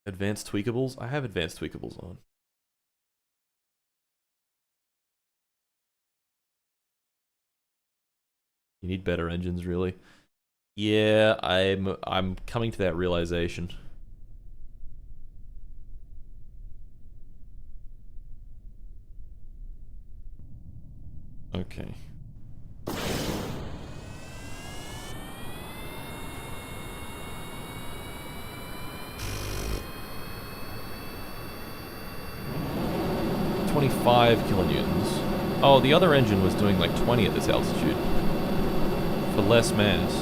Advanced tweakables? I have advanced tweakables on. You need better engines, really. Yeah, I'm coming to that realization. Okay. $25 kilonewtons. Oh, the other engine was doing like 20 at this altitude. For less mass.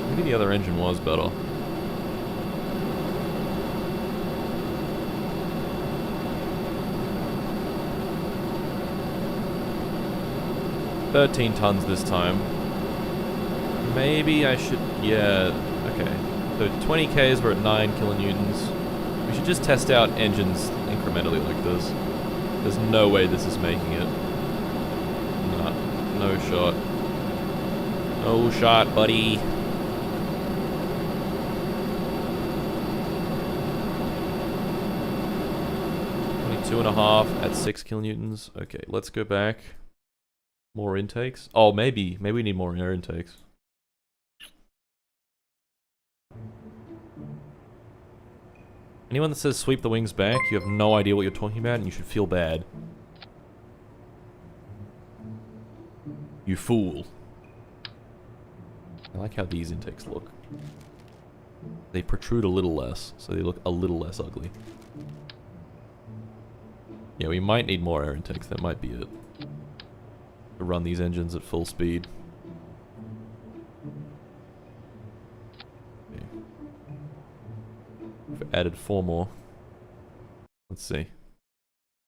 Maybe the other engine was better. $13 tons this time. Maybe I should... Yeah, okay. So 20Ks, we're at 9 kilonewtons. We should just test out engines incrementally like this. There's no way this is making it. Nah, no shot. No shot, buddy. Two and a half at 6 kilonewtons. Okay, let's go back. More intakes. Oh, maybe we need more air intakes. Anyone that says sweep the wings back, you have no idea what you're talking about and you should feel bad. You fool. I like how these intakes look. They protrude a little less, so they look a little less ugly. Yeah, we might need more air intakes, that might be it. To run these engines at full speed. Okay. We've added 4 more. Let's see.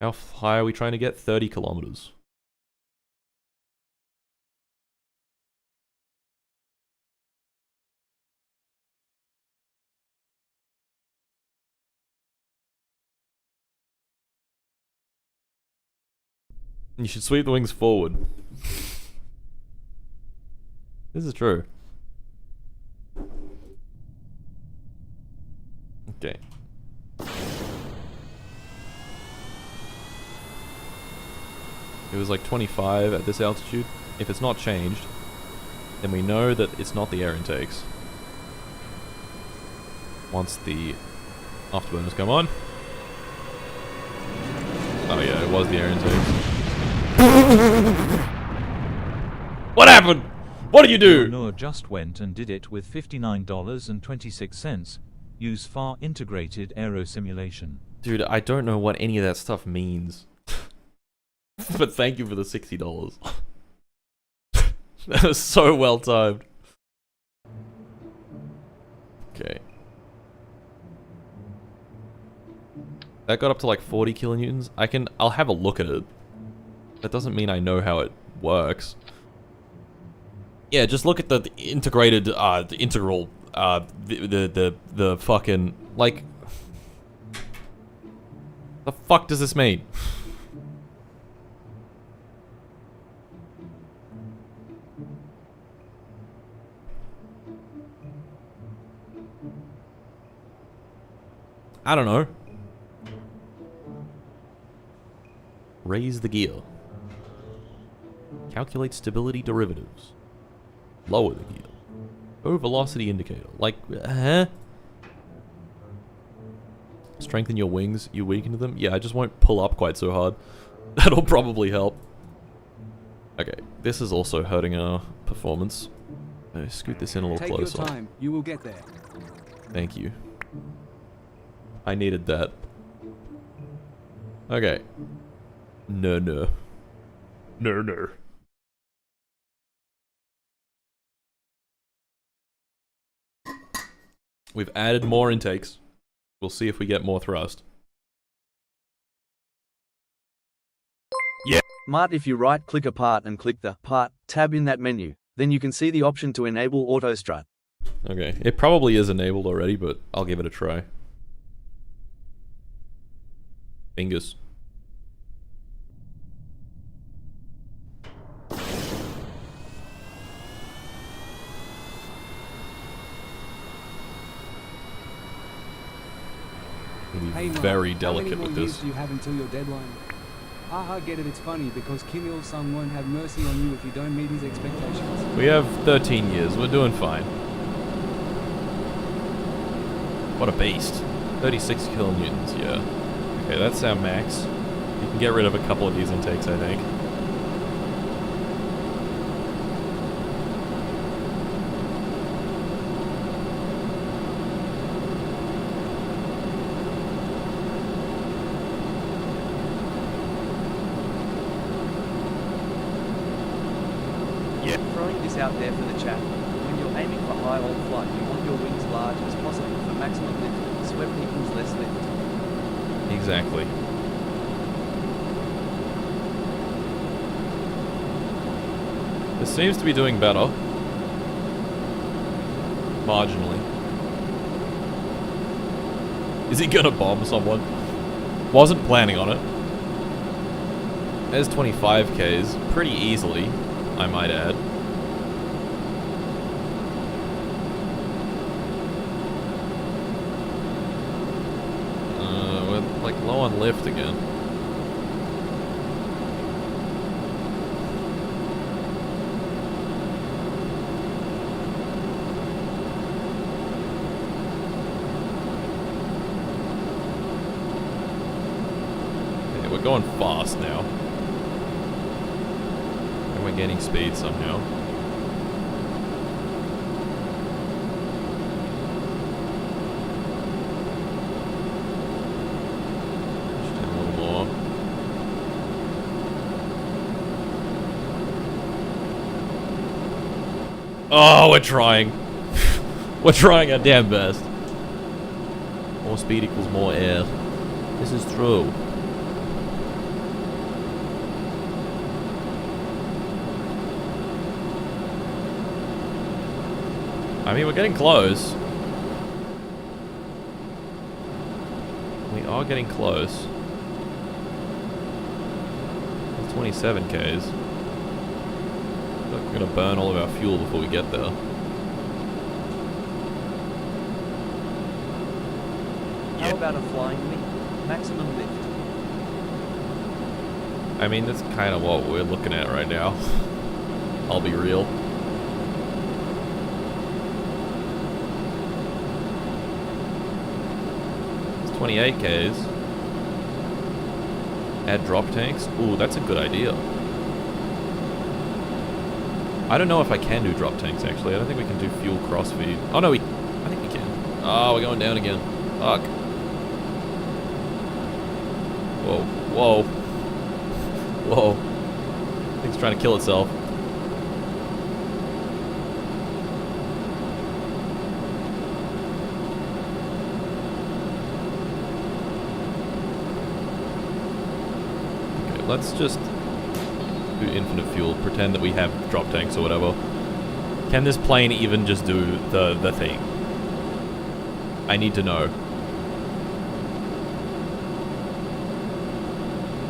How high are we trying to get? 30 kilometers. You should sweep the wings forward. This is true. Okay. It was like 25 at this altitude. If it's not changed, then we know that it's not the air intakes. Once the afterburners come on. Oh yeah, it was the air intakes. What happened? What did you do? Noah just went and did it with $59.26. Use far integrated aero simulation. Dude, I don't know what any of that stuff means. But thank you for the $60. That was so well timed. Okay. That got up to like 40 kilonewtons. I'll have a look at it. That doesn't mean I know how it works. Yeah, just look at the integrated, the integral, the fucking, like... The fuck does this mean? I don't know. Raise the gear. Calculate stability derivatives. Lower the gear. Go velocity indicator. Like, huh? Strengthen your wings. You weaken them. Yeah, I just won't pull up quite so hard. That'll probably help. Okay, this is also hurting our performance. Scoot this in a little closer. Take your time. You will get there. Thank you. I needed that. Okay. No. We've added more intakes. We'll see if we get more thrust. Yeah. Mart, if you right-click a part and click the Part tab in that menu, then you can see the option to enable auto strut. Okay, it probably is enabled already, but I'll give it a try. Fingers. Hey, Mark, Very how delicate many more with years this. do you have until your deadline? Haha, get it, it's funny because Kim Il-sung won't have mercy on you if you don't meet his expectations. We have 13 years. We're doing fine. What a beast. 36 kilonewtons, yeah. Okay, that's our max. You can get rid of a couple of these intakes, I think. Throwing this out there for the chat. When you're aiming for high all flight, you want your wings large as possible for maximum lift. Swept equals less lift. Exactly. This seems to be doing better. Marginally. Is he gonna bomb someone? Wasn't planning on it. There's 25Ks, pretty easily, I might add. We're like low on lift again. Okay, we're going fast now. And we're gaining speed somehow. Oh, we're trying. We're trying our damn best. More speed equals more air. This is true. I mean, we're getting close. We are getting close. It's 27 Ks. We're gonna burn all of our fuel before we get there. How about a flying leap? Maximum lift. I mean, that's kind of what we're looking at right now. I'll be real. It's 28 Ks. Add drop tanks. Ooh, that's a good idea. I don't know if I can do drop tanks, actually. I don't think we can do fuel crossfeed. Oh, no, I think we can. Oh, we're going down again. Fuck. Whoa. Whoa. Whoa. Thing's trying to kill itself. Okay, let's just do infinite fuel, pretend that we have drop tanks or whatever. Can this plane even just do the thing? I need to know.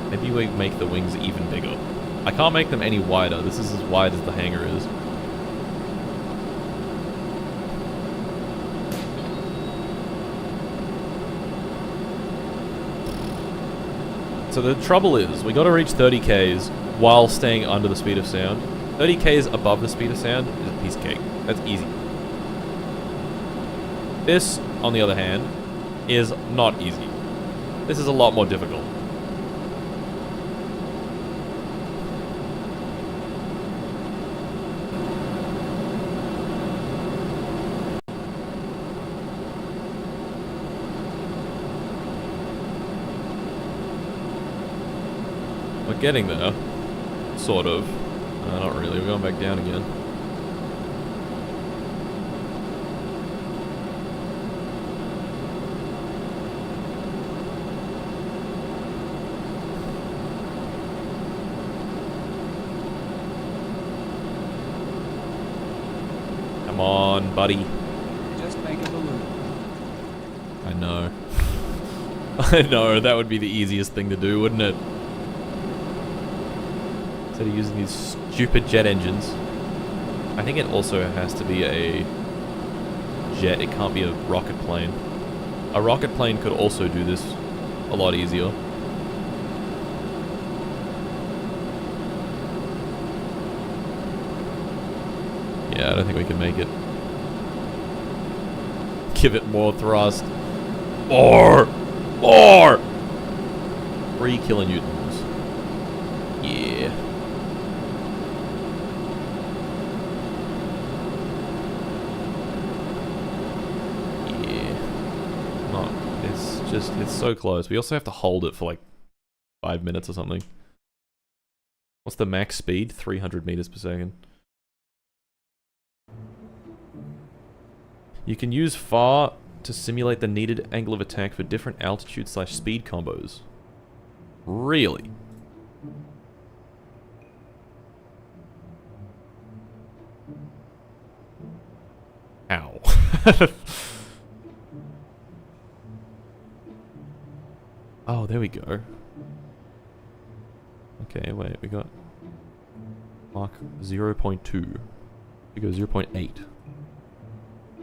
Maybe we make the wings even bigger. I can't make them any wider. This is as wide as the hangar is. So the trouble is, we gotta reach 30 Ks while staying under the speed of sound. 30 Ks above the speed of sound is a piece of cake. That's easy. This, on the other hand, is not easy. This is a lot more difficult. We're getting there. Sort of. Not really. We're going back down again. Come on, buddy. Just make a balloon. I know. I know, that would be the easiest thing to do, wouldn't it? Instead of using these stupid jet engines. I think it also has to be a jet, it can't be a rocket plane. A rocket plane could also do this a lot easier. Yeah, I don't think we can make it. Give it more thrust. More! 3 kilonewtons. Yeah. Yeah. No, it's so close. We also have to hold it for like 5 minutes or something. What's the max speed? 300 meters per second. You can use FAR to simulate the needed angle of attack for different altitude/speed combos. Really? Ow. Oh, there we go. Okay, wait, we got Mach 0.2. We go 0.8.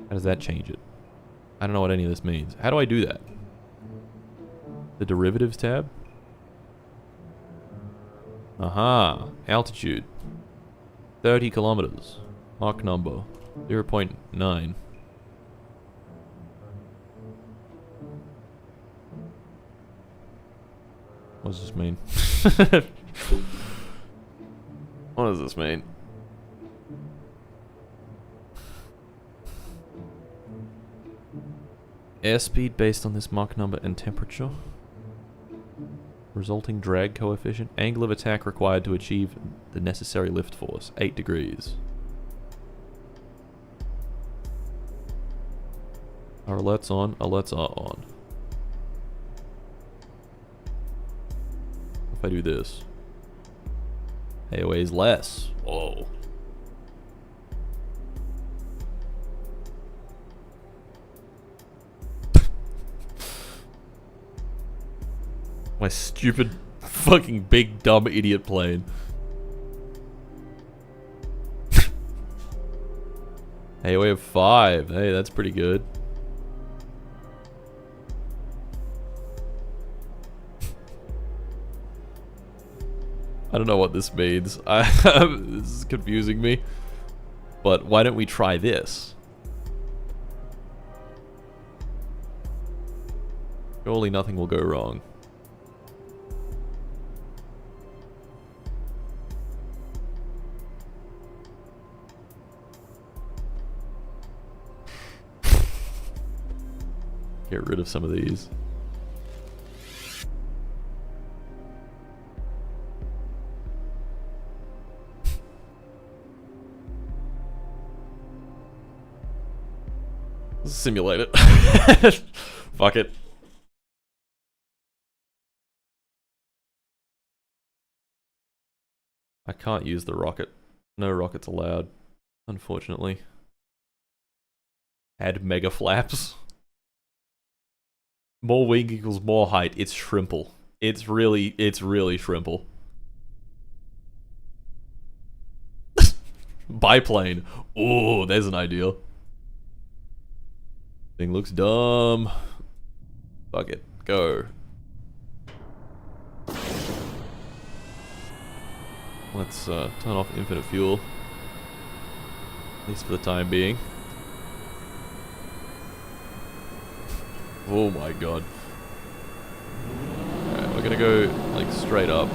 How does that change it? I don't know what any of this means. How do I do that? The derivatives tab? Aha, altitude. 30 kilometers. Mach number. 0.9. What does this mean? What does this mean? Airspeed based on this Mach number and temperature. Resulting drag coefficient. Angle of attack required to achieve the necessary lift force. 8 degrees. Are alerts on? Alerts are on. If I do this. AOA is less. Whoa. My stupid fucking big dumb idiot plane. AOA of 5. Hey, that's pretty good. I don't know what this means. This is confusing me. But why don't we try this? Surely nothing will go wrong. Get rid of some of these. Simulate it. Fuck it. I can't use the rocket. No rockets allowed, unfortunately. Add mega flaps. More wing equals more height. It's shrimple. It's really shrimple. Biplane. Ooh, there's an idea. Thing looks dumb. Fuck it. Go. Let's turn off infinite fuel. At least for the time being. Oh my god. Alright, we're gonna go like straight up.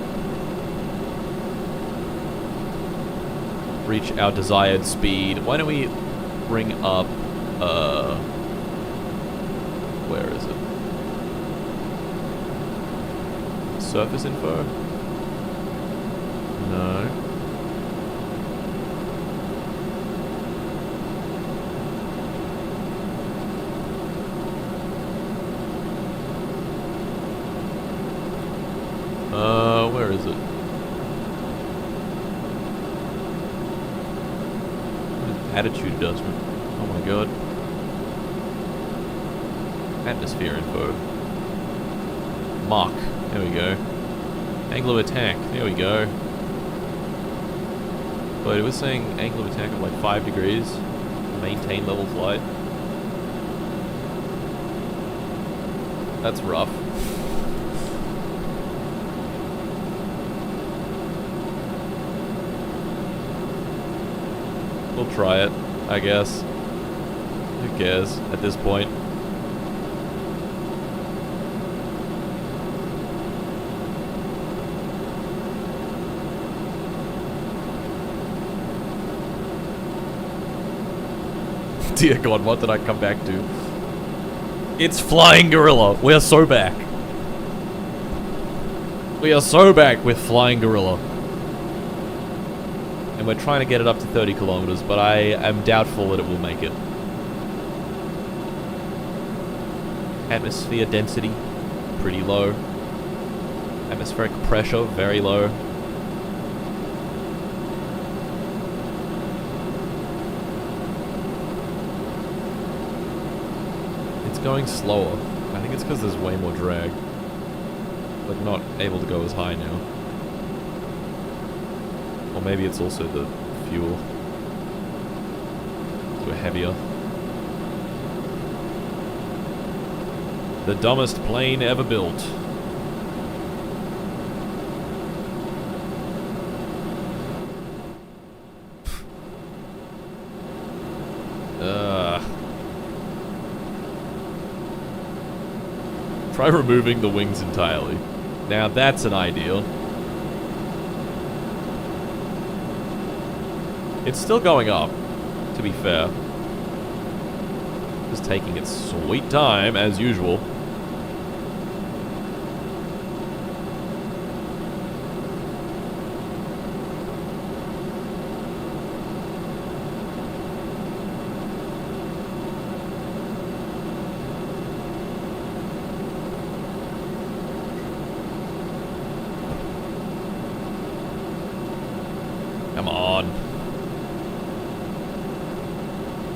Reach our desired speed. Why don't we bring up where is it? Surface info? No. Where is it? Attitude adjustment. Oh my god. Atmosphere info. Mach. There we go. Angle of attack. There we go. But it was saying angle of attack of like 5 degrees. Maintain level flight. That's rough. We'll try it, I guess. Who cares at this point? Dear God, what did I come back to? It's Flying Gorilla. We are so back. We are so back with Flying Gorilla. And we're trying to get it up to 30 kilometers, but I am doubtful that it will make it. Atmosphere density, pretty low. Atmospheric pressure, very low. It's going slower. I think it's because there's way more drag. Like, not able to go as high now. Or maybe it's also the fuel. So we're heavier. The dumbest plane ever built. Try removing the wings entirely. Now that's an ideal. It's still going up, to be fair. Just taking its sweet time, as usual. Come on.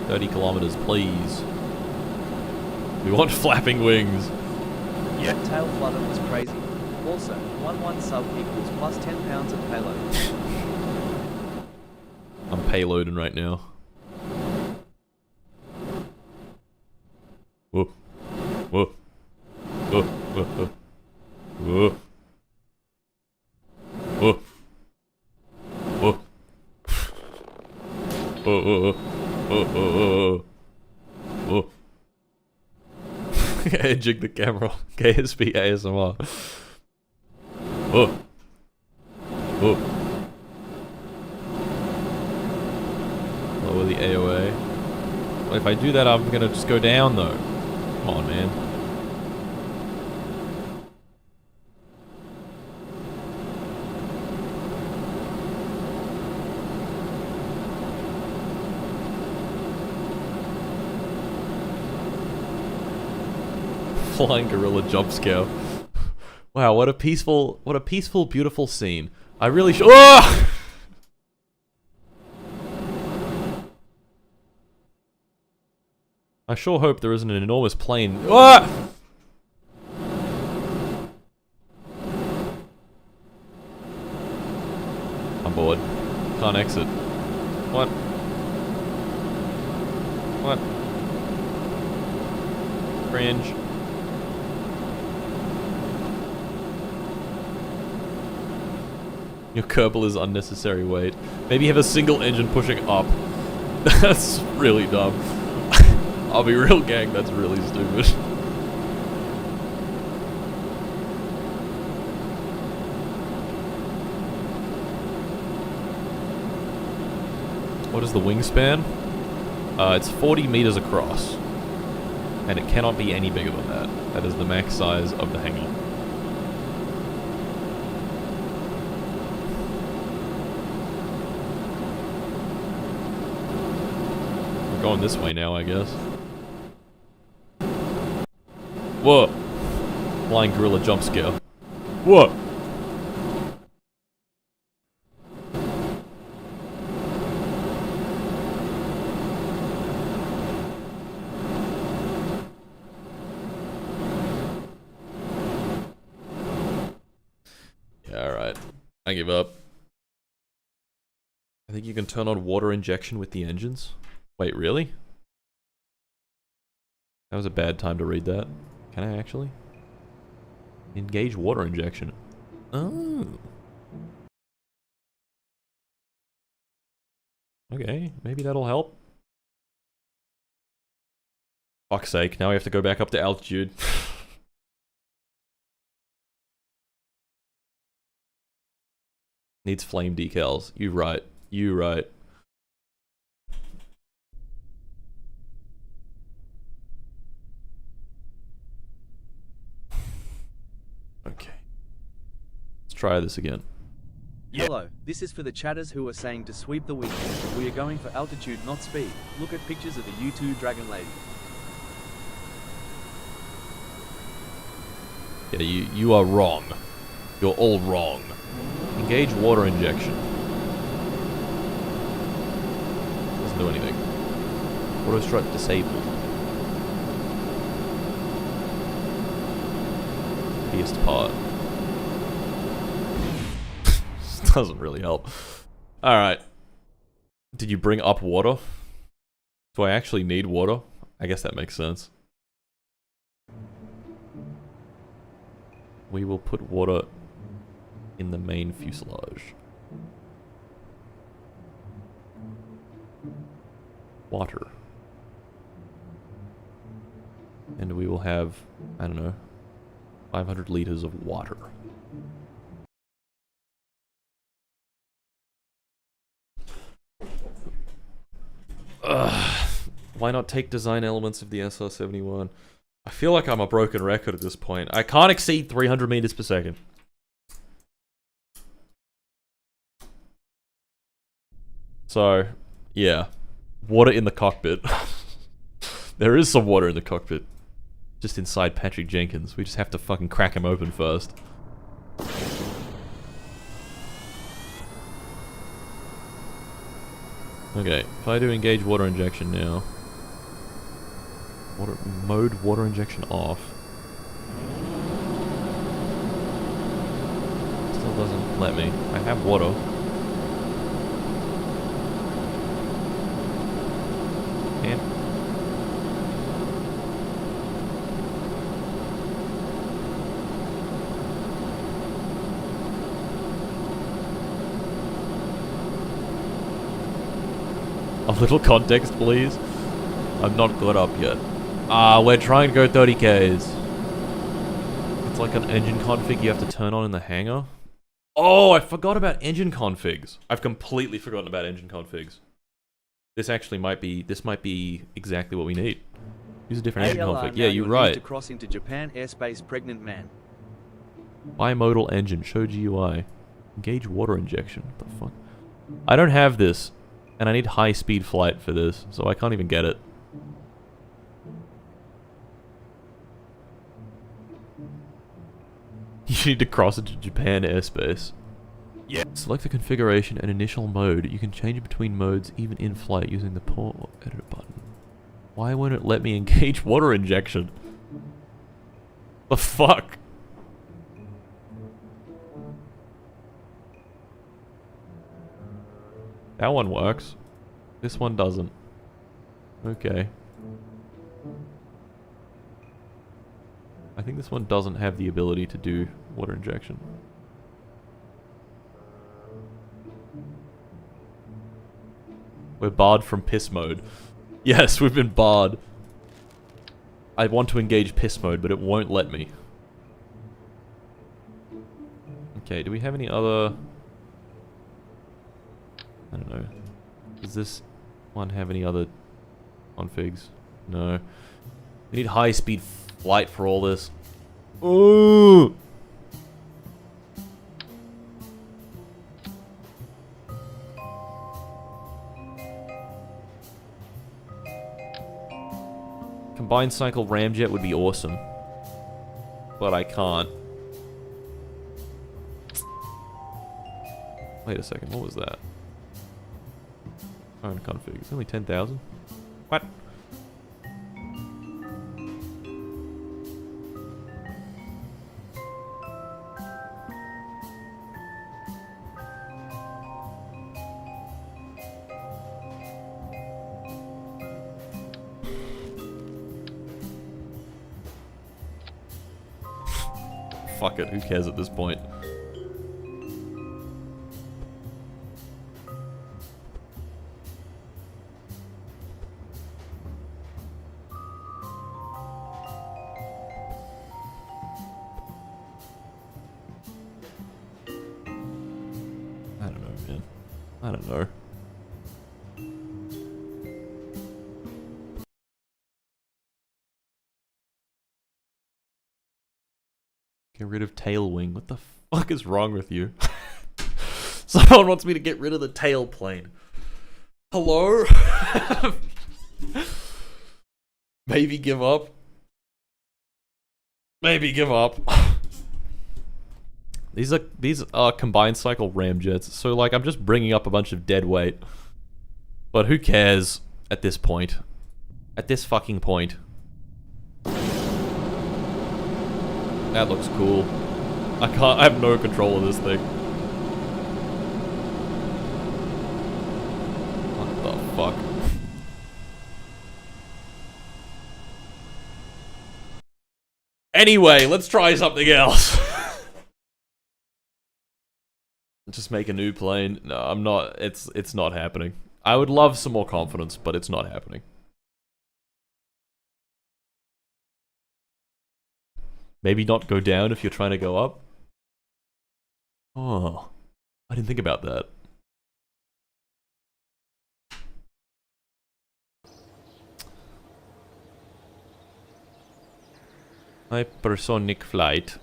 30 kilometers, please. We want flapping wings. Yeah. That tail flutter was crazy. Also, 1-1 sub equals plus 10 pounds of payload. I'm payloading right now. Whoa. Whoa. Whoa. Whoa. Whoa. Whoa. Whoa. Whoa. Whoa. Whoa. Edging the camera. KSP ASMR. Whoa. Whoa. Lower the AOA. Well, if I do that, I'm gonna just go down though. Come on, man. Flying gorilla jump scare. Wow, what a peaceful, beautiful scene. I really should. Oh! I sure hope there isn't an enormous plane. Ah! I'm bored. Can't exit. What? What? Cringe. Your Kerbal is unnecessary weight. Maybe have a single engine pushing up. That's really dumb. I'll be real, gang, that's really stupid. What is the wingspan? It's 40 meters across. And it cannot be any bigger than that. That is the max size of the hangar. We're going this way now, I guess. Whoa! Flying gorilla jump scare. Whoa! Yeah, alright. I give up. I think you can turn on water injection with the engines. Wait, really? That was a bad time to read that. Can I actually? Engage water injection. Oh. Okay, maybe that'll help. Fuck's sake, now we have to go back up to altitude. Needs flame decals. You right. You right. Okay. Let's try this again. Hello, this is for the chatters who are saying to sweep the wing. We are going for altitude, not speed. Look at pictures of the U2 Dragon Lady. Yeah, you are wrong. You're all wrong. Engage water injection. Doesn't do anything. Auto strut disabled. Pierced part. Doesn't really help. Alright. Did you bring up water? Do I actually need water? I guess that makes sense. We will put water in the main fuselage. Water. And we will have, I don't know, 500 liters of water. Why not take design elements of the SR-71? I feel like I'm a broken record at this point. I can't exceed 300 meters per second. So, yeah. Water in the cockpit. There is some water in the cockpit. Just inside Patrick Jenkins. We just have to fucking crack him open first. Okay, if I do engage water injection now. Mode water injection off. Still doesn't let me. I have water. And a little context, please. I'm not got up yet. We're trying to go 30 Ks. It's like an engine config you have to turn on in the hangar. Oh, I forgot about engine configs. I've completely forgotten about engine configs. This actually might be exactly what we need. Use a different engine config. Yeah, you're right. To cross into Japan airspace, pregnant man. Bimodal engine, show GUI. Engage water injection. What the fuck? I don't have this, and I need high speed flight for this, so I can't even get it. You need to cross into Japan airspace. Yeah. Select the configuration and initial mode. You can change between modes even in flight using the port or edit button. Why won't it let me engage water injection? The fuck? That one works. This one doesn't. Okay. I think this one doesn't have the ability to do water injection. We're barred from piss mode. Yes, we've been barred. I want to engage piss mode, but it won't let me. Okay, do we have any other... I don't know. Does this one have any other configs? No. We need high-speed flight for all this. Ooh! Combined cycle ramjet would be awesome. But I can't. Wait a second, what was that? Current config. It's only 10,000? What? Fuck it, who cares at this point? man. I don't know. Get rid of tail wing. What the fuck is wrong with you? Someone wants me to get rid of the tail plane. Hello? Maybe give up. Maybe give up. These are combined cycle ramjets, so like I'm just bringing up a bunch of dead weight. But who cares at this point? At this fucking point. That looks cool. I have no control of this thing. What the fuck? Anyway, let's try something else. Just make a new plane. No, I'm not. It's not happening. I would love some more confidence, but it's not happening. Maybe not go down if you're trying to go up. Oh, I didn't think about that. Hypersonic flight.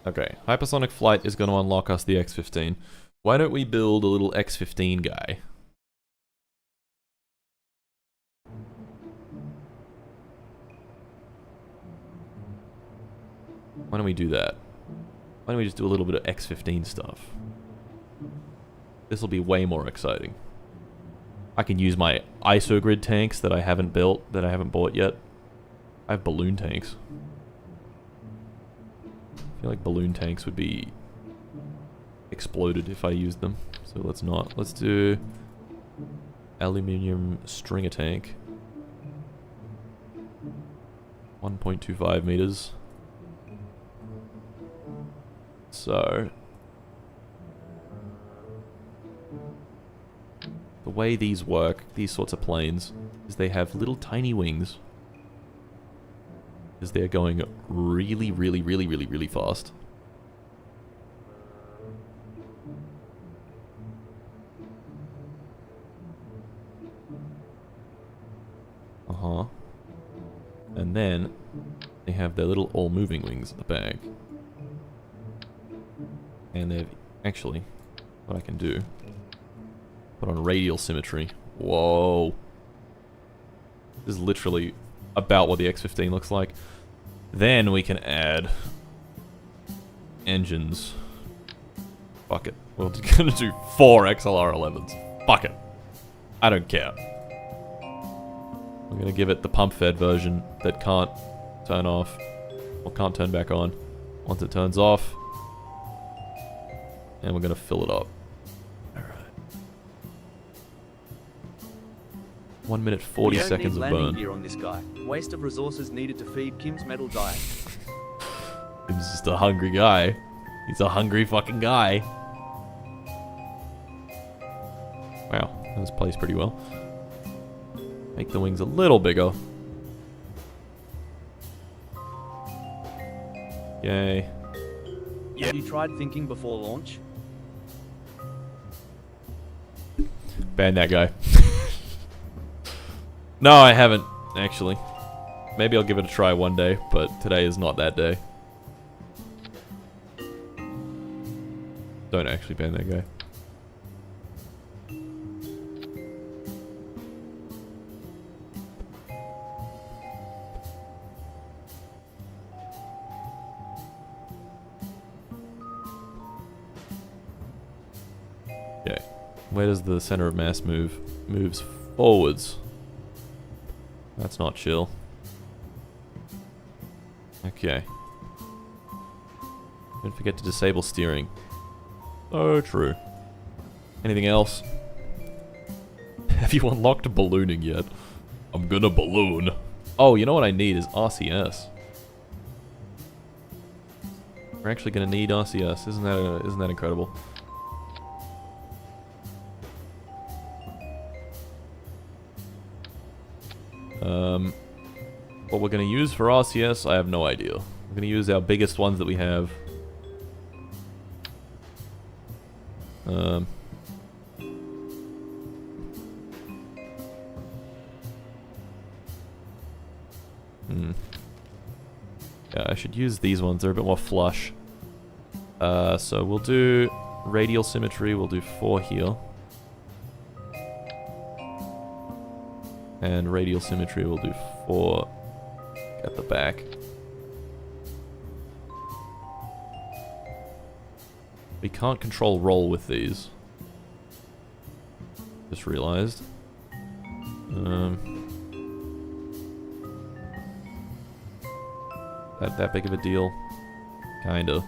Okay, hypersonic flight is going to unlock us the X-15. Why don't we build a little X-15 guy? Why don't we do that? Why don't we just do a little bit of X-15 stuff? This will be way more exciting. I can use my isogrid tanks that I haven't built, that I haven't bought yet. I have balloon tanks. I feel like balloon tanks would be exploded if I used them. So let's not. Let's do aluminium stringer tank. 1.25 meters. So the way these work, these sorts of planes, is they have little tiny wings. Is they're going really, really, really, really, really fast. Uh-huh. And then they have their little all-moving wings at the back. And they've actually, what I can do, put on radial symmetry. Whoa. This is literally about what the X-15 looks like. Then we can add engines. Fuck it. We're gonna do 4 XLR-11s. Fuck it. I don't care. We're gonna give it the pump-fed version that can't turn off, or can't turn back on once it turns off. And we're gonna fill it up. Alright. 1 minute 40 seconds of burn. Gear on this guy. Waste of resources needed to feed Kim's metal diet. Kim's just a hungry guy. He's a hungry fucking guy. Wow, this plays pretty well. Make the wings a little bigger. Yay. Have you tried thinking before launch? Ban that guy. No, I haven't, actually. Maybe I'll give it a try one day, but today is not that day. Don't actually ban that guy. Okay. Where does the center of mass move? Moves forwards. That's not chill. Okay. Don't forget to disable steering. Oh, true. Anything else? Have you unlocked ballooning yet? I'm gonna balloon. Oh, you know what I need is RCS. We're actually gonna need RCS. Isn't that incredible? What we're going to use for RCS, I have no idea. We're going to use our biggest ones that we have. Yeah, I should use these ones. They're a bit more flush. So we'll do radial symmetry. We'll do 4 here. And radial symmetry, we'll do 4 at the back. We can't control roll with these. Just realized. That big of a deal? Kinda.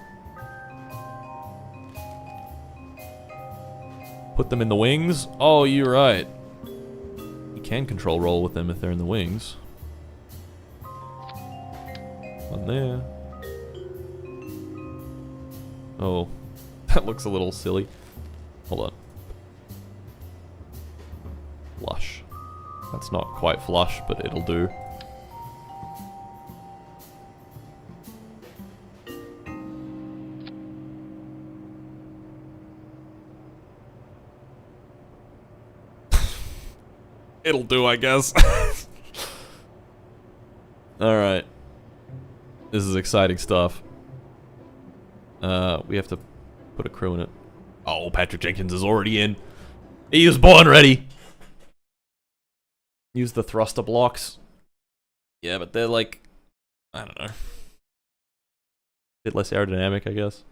Put them in the wings? Oh, you're right. You can control roll with them if they're in the wings. One there. Oh, that looks a little silly. Hold on. Flush. That's not quite flush, but it'll do. It'll do, I guess. Alright. This is exciting stuff. We have to put a crew in it. Oh, Patrick Jenkins is already in. He was born ready. Use the thruster blocks. Yeah, but they're like, I don't know. A bit less aerodynamic, I guess.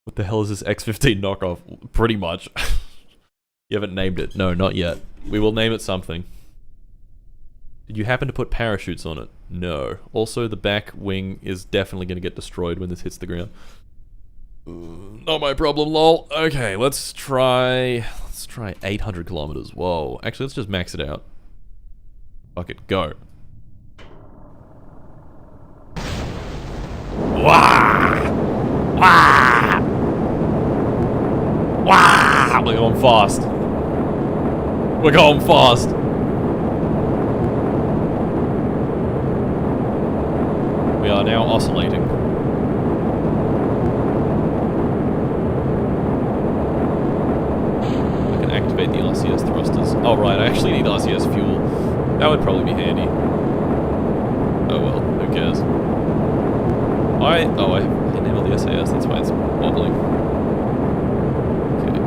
What the hell is this X15 knockoff? Pretty much. You haven't named it. No, not yet. We will name it something. Did you happen to put parachutes on it? No. Also, the back wing is definitely going to get destroyed when this hits the ground. Not my problem, lol. Okay, let's try 800 kilometers. Whoa. Actually, let's just max it out. Fuck it, go. Wah! Wah! Wah! We're going fast. We're going fast. We are now oscillating. I can activate the RCS thrusters. Oh right, I actually need RCS fuel. That would probably be handy. Oh well, who cares? I enabled the SAS, that's why it's wobbling. Okay.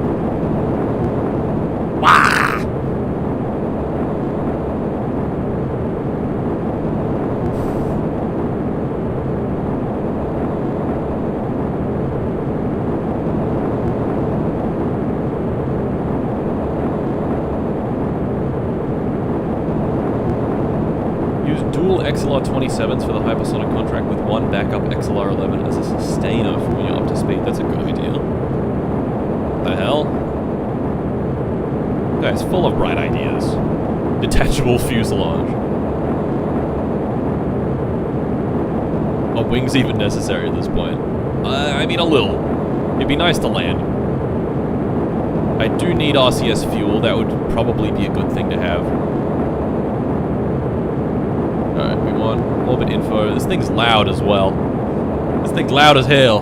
Wah! XLR-27s for the hypersonic contract with one backup XLR-11 as a sustainer for when you're up to speed. That's a good idea. The hell? Guy's full of bright ideas. Detachable fuselage. Are wings even necessary at this point? I mean, a little. It'd be nice to land. I do need RCS fuel. That would probably be a good thing to have. Alright, we want orbit info. This thing's loud as well. This thing's loud as hell.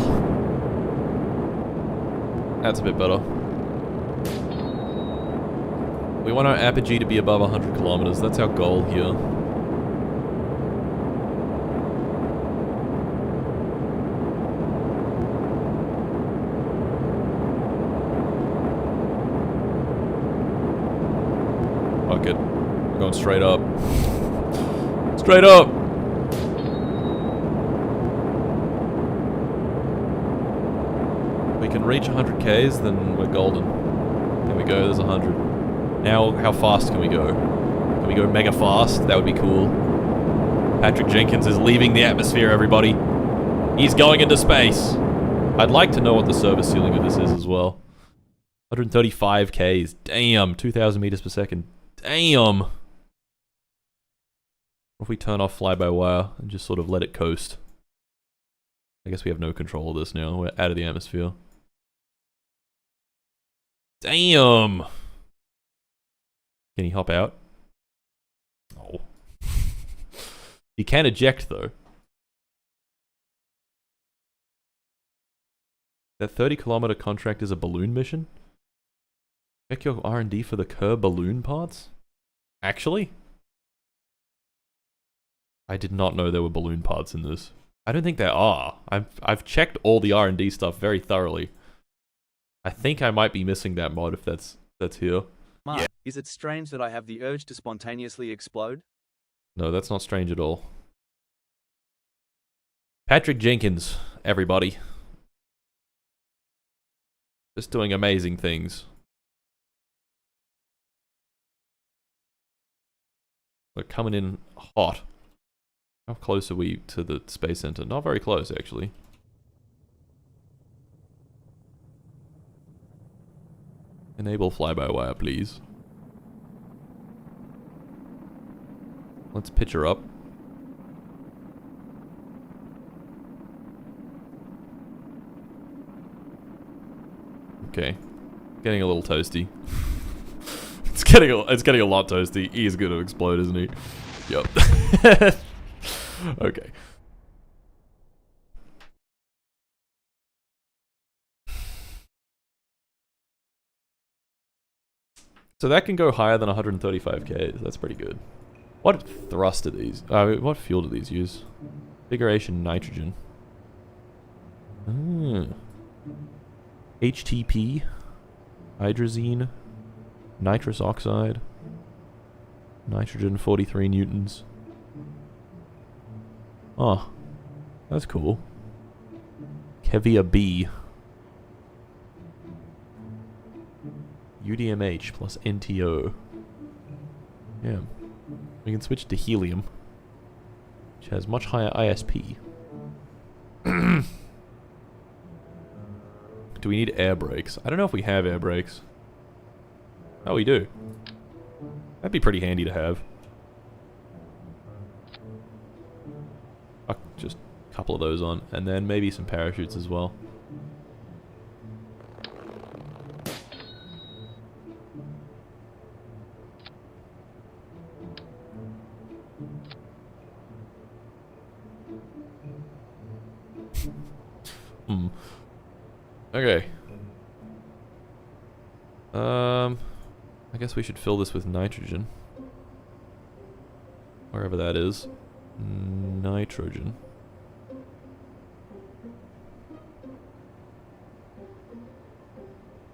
That's a bit better. We want our apogee to be above 100 kilometers. That's our goal here. Fuck it. We're going straight up. Straight up! We can reach 100 Ks, then we're golden. There we go, there's 100. Now, how fast can we go? Can we go mega fast? That would be cool. Patrick Jenkins is leaving the atmosphere, everybody. He's going into space. I'd like to know what the service ceiling of this is as well. 135 Ks. Damn, 2,000 meters per second. Damn! What if we turn off fly-by-wire and just sort of let it coast? I guess we have no control of this now. We're out of the atmosphere. Damn! Can he hop out? Oh. He can eject, though. That 30-kilometer contract is a balloon mission? Check your R&D for the Kerr balloon parts? Actually? I did not know there were balloon parts in this. I don't think there are. I've checked all the R&D stuff very thoroughly. I think I might be missing that mod if that's here. Mark, Yeah. is it strange that I have the urge to spontaneously explode? No, that's not strange at all. Patrick Jenkins, everybody. Just doing amazing things. We're coming in hot. How close are we to the Space Center? Not very close, actually. Enable fly-by-wire, please. Let's pitch her up. Okay. Getting a little toasty. It's getting a lot toasty. He is gonna explode, isn't he? Yep. Okay. So that can go higher than 135k. That's pretty good. What thrust are these? What fuel do these use? Configuration nitrogen. HTP, hydrazine, nitrous oxide, nitrogen 43 newtons. Oh, that's cool. Kevia B. UDMH plus NTO. Yeah. We can switch to helium, which has much higher ISP. Do we need air brakes? I don't know if we have air brakes. Oh, we do. That'd be pretty handy to have. Fuck, just a couple of those on, and then maybe some parachutes as well. Okay. I guess we should fill this with nitrogen. Wherever that is. Nitrogen.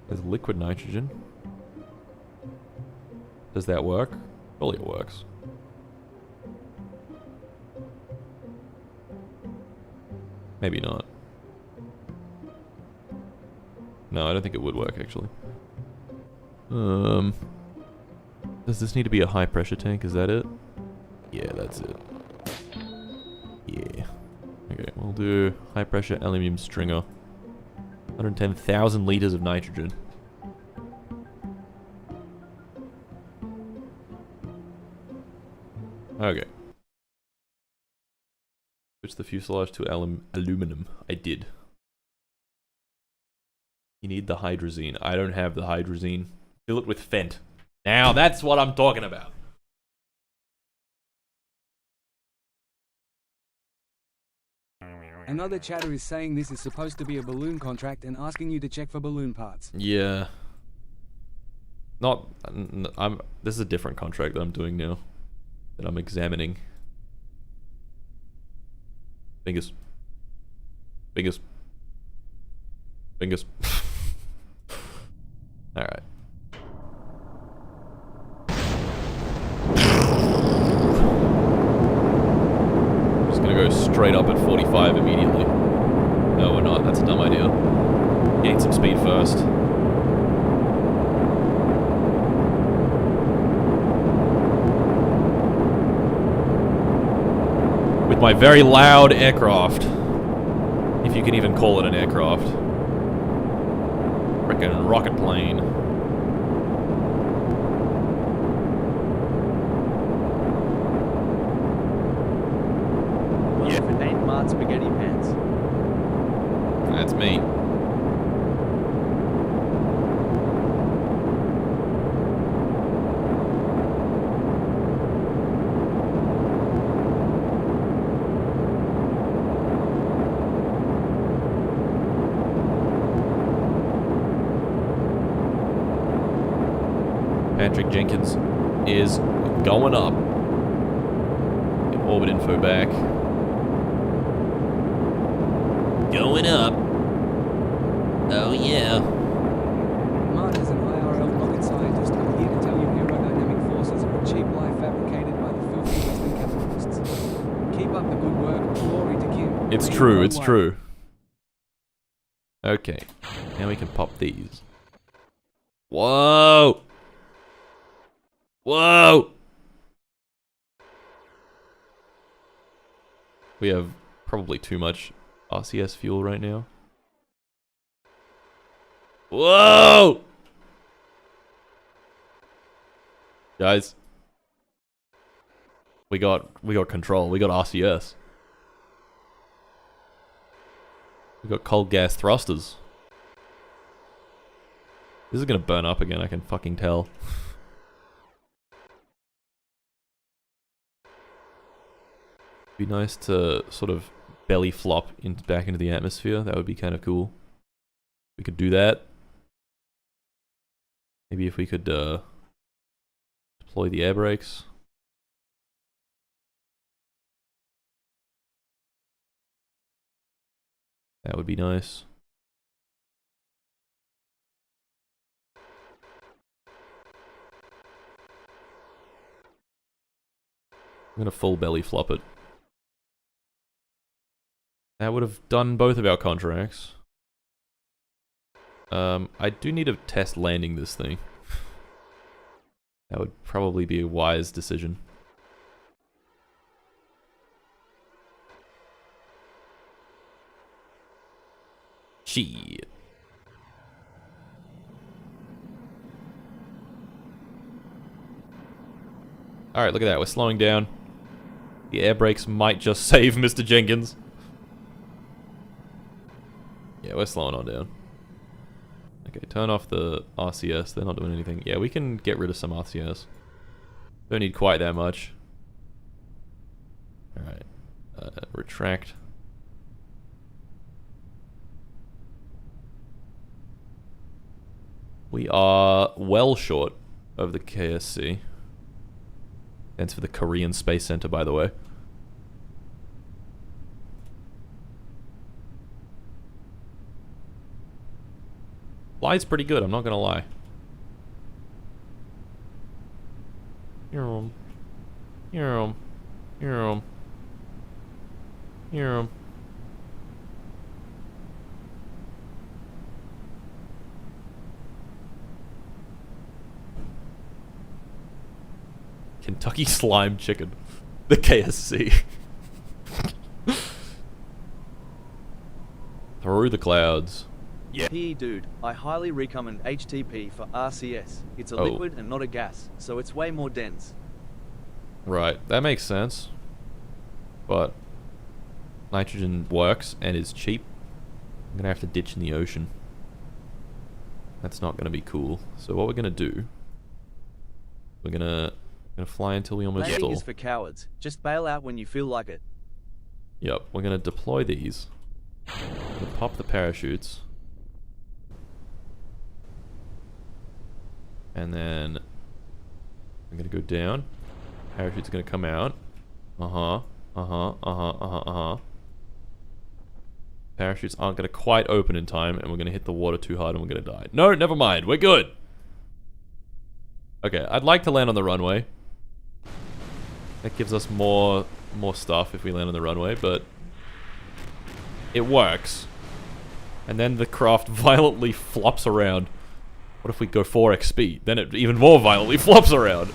There's liquid nitrogen. Does that work? Surely it works. Maybe not. No, I don't think it would work, actually. Does this need to be a high pressure tank? Is that it? Yeah, that's it. Yeah. Okay, we'll do high pressure aluminium stringer. 110,000 liters of nitrogen. Okay. Switch the fuselage to aluminum. I did. You need the hydrazine. I don't have the hydrazine. Fill it with Fent. Now that's what I'm talking about. Another chatter is saying this is supposed to be a balloon contract and asking you to check for balloon parts. Yeah. Not... This is a different contract that I'm doing now. That I'm examining. Fingers. Fingers. Fingers. Alright. Just gonna go straight up at 45 immediately. No, we're not. That's a dumb idea. Gain some speed first. With my very loud aircraft. If you can even call it an aircraft. Frickin' rocket plane. Yeah. For Nate Mart Spaghetti Pants. That's me. Mr. Jenkins is going up. Get orbit info back. Going up. Oh yeah. Mart is an IRL rocket scientist. I'm here to tell you aerodynamic forces are a cheap lie fabricated by the filthy Western capitalists. Keep up the good work. Glory to Kim. It's true, it's true. Okay. Now we can pop these. Whoa! Whoa! We have probably too much RCS fuel right now. Whoa! Guys. We got control. We got RCS. We got cold gas thrusters. This is gonna burn up again, I can fucking tell. Be nice to sort of belly flop back into the atmosphere. That would be kind of cool. We could do that. Maybe if we could deploy the air brakes. That would be nice. I'm gonna full belly flop it. That would have done both of our contracts. I do need to test landing this thing. That would probably be a wise decision. Shit. Alright, look at that. We're slowing down. The air brakes might just save Mr. Jenkins. Yeah, we're slowing on down. Okay, turn off the RCS. They're not doing anything. Yeah, we can get rid of some RCS. Don't need quite that much. Alright. Retract. We are well short of the KSC. Stands for the Korean Space Center, by the way. Fly's pretty good, I'm not gonna lie. Yerum. Yerum. Yerum. Yerum. Kentucky Slime Chicken. The KSC. Through the clouds. Yeah. Hey dude, I highly recommend HTP for RCS. It's a liquid and not a gas, so it's way more dense. Right, that makes sense. But nitrogen works and is cheap. I'm gonna have to ditch in the ocean. That's not gonna be cool. So what we're gonna do, we're gonna fly until we almost Landing stall. is for cowards. Just bail out when you feel like it. Yep, we're gonna deploy these. We're gonna pop the parachutes. And then I'm gonna go down. Parachute's gonna come out. Parachutes aren't gonna quite open in time, and we're gonna hit the water too hard and we're gonna die. No, never mind. We're good. Okay, I'd like to land on the runway. That gives us more stuff if we land on the runway, but it works. And then the craft violently flops around. What if we go 4x speed? Then it even more violently flops around.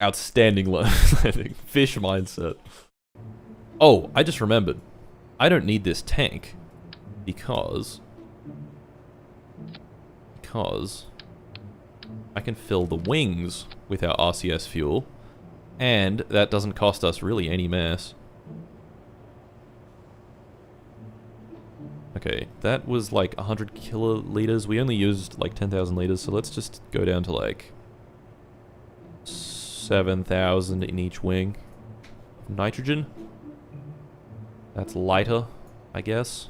Outstanding landing. Fish mindset. Oh, I just remembered. I don't need this tank because I can fill the wings with our RCS fuel, and that doesn't cost us really any mass. Okay, that was like 100 kiloliters. We only used like 10,000 liters, so let's just go down to like 7,000 in each wing. Nitrogen. That's lighter, I guess.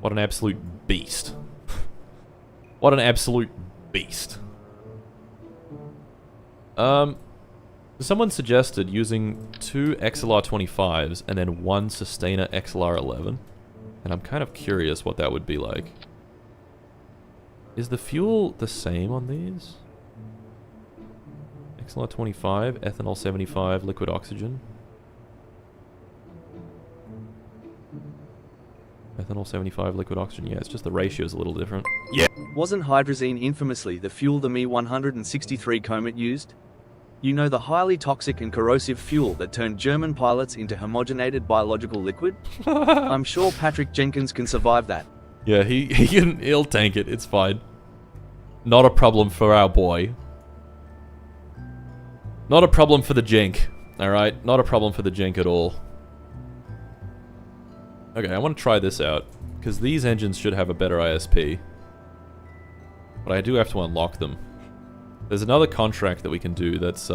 What an absolute beast. What an absolute beast. Someone suggested using 2 XLR25s and then 1 Sustainer XLR11. And I'm kind of curious what that would be like. Is the fuel the same on these? XLR25, ethanol 75, liquid oxygen. Ethanol 75, liquid oxygen. Yeah, it's just the ratio's a little different. Yeah. Wasn't hydrazine infamously the fuel the Me-163 Comet used? You know, the highly toxic and corrosive fuel that turned German pilots into homogenated biological liquid? I'm sure Patrick Jenkins can survive that. Yeah, he'll tank it. It's fine. Not a problem for our boy. Not a problem for the Jenk. Alright? Not a problem for the Jenk at all. Okay, I want to try this out. Because these engines should have a better ISP. But I do have to unlock them. There's another contract that we can do that's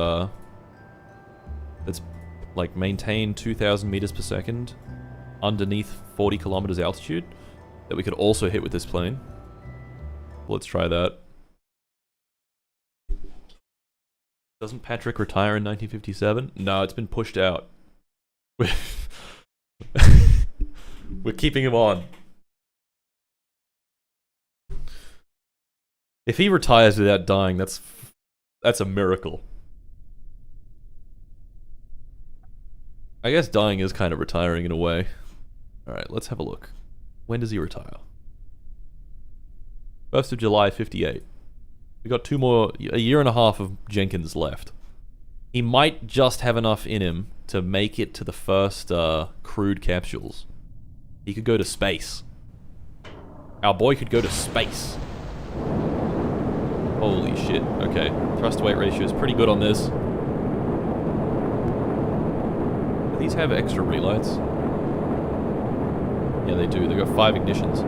like maintain 2,000 meters per second underneath 40 kilometers altitude that we could also hit with this plane. Let's try that. Doesn't Patrick retire in 1957? No, it's been pushed out. We're keeping him on. If he retires without dying, that's a miracle. I guess dying is kind of retiring in a way. Alright, let's have a look. When does he retire? 1st of July, 58. We got a year and a half of Jenkins left. He might just have enough in him to make it to the first crewed capsules. He could go to space. Our boy could go to space. Holy shit. Okay. Thrust to weight ratio is pretty good on this. Do these have extra relights? Yeah, they do. They've got 5 ignitions.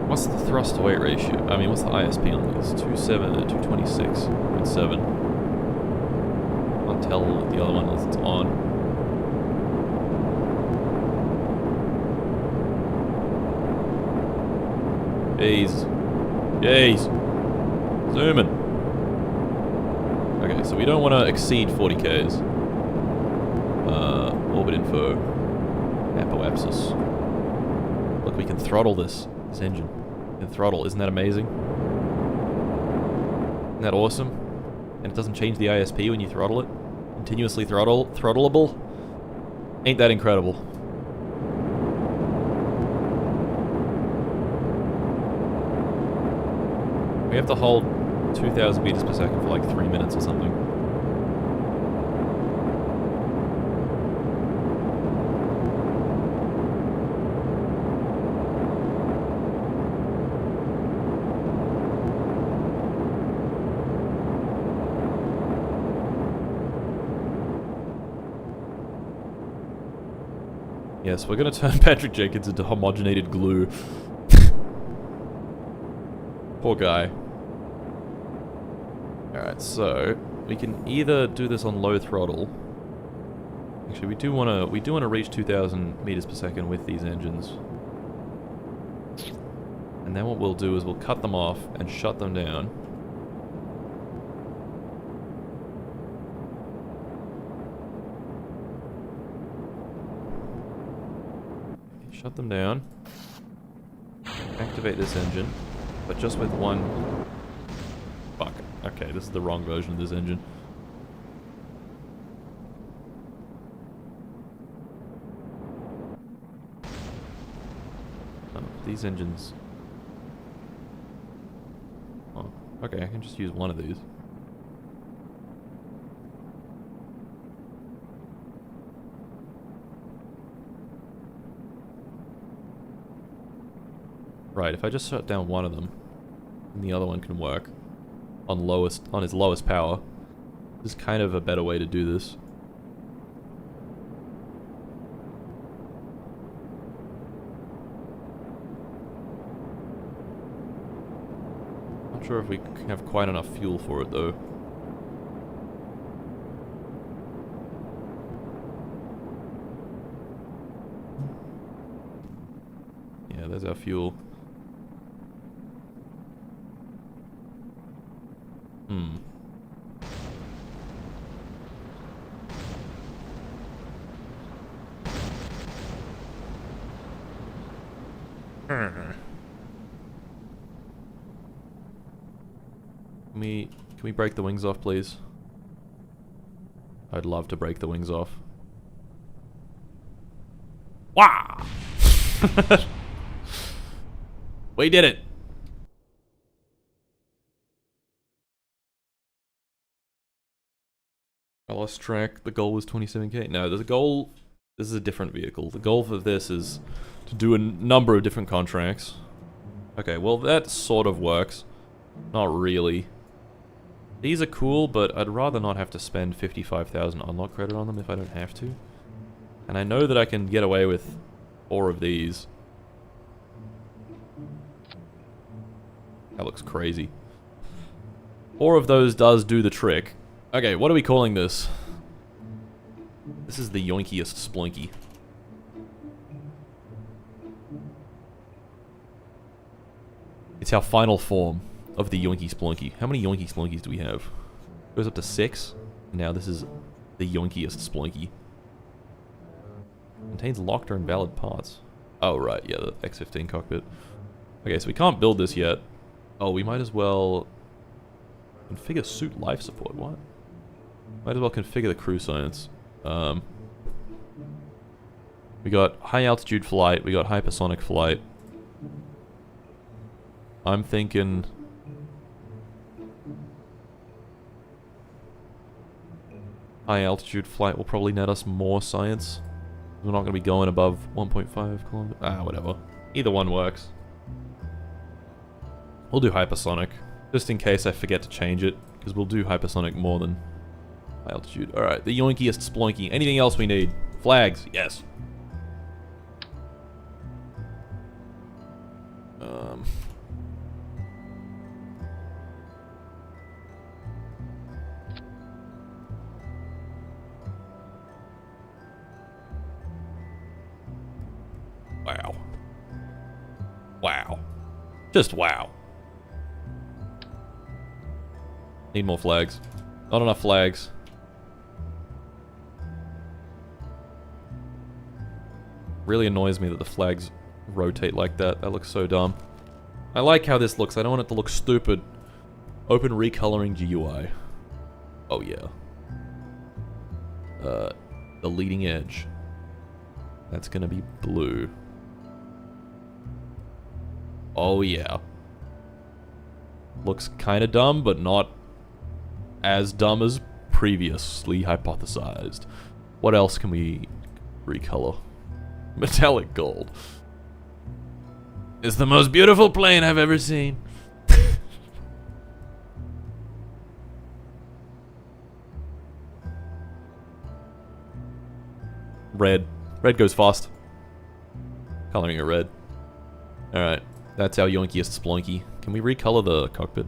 What's the thrust to weight ratio? I mean, what's the ISP on these? 226.7. Can't tell the other one unless it's on. Jeez. Jeez. Zooming. Okay, so we don't want to exceed 40 Ks. Orbit info. Apoapsis. Look, we can throttle this engine. We can throttle. Isn't that amazing? Isn't that awesome? And it doesn't change the ISP when you throttle it? Continuously throttleable? Ain't that incredible? We have to hold 2,000 meters per second for like 3 minutes or something. Yes, we're gonna turn Patrick Jenkins into homogenated glue. Poor guy. Alright, so we can either do this on low throttle. Actually, we do wanna reach 2,000 meters per second with these engines. And then what we'll do is we'll cut them off and shut them down. Shut them down. Activate this engine, but just with one... Fuck. Okay, this is the wrong version of this engine. Oh, these engines... Oh, okay, I can just use one of these. Right, if I just shut down one of them, then the other one can work on its lowest power. This is kind of a better way to do this. Not sure if we have quite enough fuel for it though. Where's our fuel? Hmm. Can we break the wings off, please? I'd love to break the wings off. Wow! We did it! I lost track. The goal was 27k. No, there's a goal. This is a different vehicle. The goal for this is to do a number of different contracts. Okay, well that sort of works. Not really. These are cool, but I'd rather not have to spend 55,000 unlock credit on them if I don't have to. And I know that I can get away with 4 of these. That looks crazy. 4 of those does do the trick. Okay, what are we calling this? This is the yoinkiest sploinky. It's our final form of the yoinky sploinky. How many yoinky sploinkies do we have? It goes up to 6. Now this is the yoinkiest sploinky. Contains locked or invalid parts. Oh right, yeah, the X-15 cockpit. Okay, so we can't build this yet. Oh, we might as well configure suit life support. What? Might as well configure the crew science. We got high altitude flight. We got hypersonic flight. I'm thinking high altitude flight will probably net us more science. We're not going to be going above 1.5 kilometers. Ah, whatever. Either one works. We'll do hypersonic, just in case I forget to change it, because we'll do hypersonic more than high altitude. Alright, the yoinkiest sploinky. Anything else we need? Flags, yes. Wow. Wow. Just wow. Need more flags. Not enough flags. Really annoys me that the flags rotate like that. That looks so dumb. I like how this looks. I don't want it to look stupid. Open recoloring GUI. Oh yeah. The leading edge. That's gonna be blue. Oh yeah. Looks kinda dumb, but not as dumb as previously hypothesized. What else can we recolor? Metallic gold. It's the most beautiful plane I've ever seen. Red. Red goes fast. Coloring it red. Alright. That's our yoinkiest sploinky. Can we recolor the cockpit?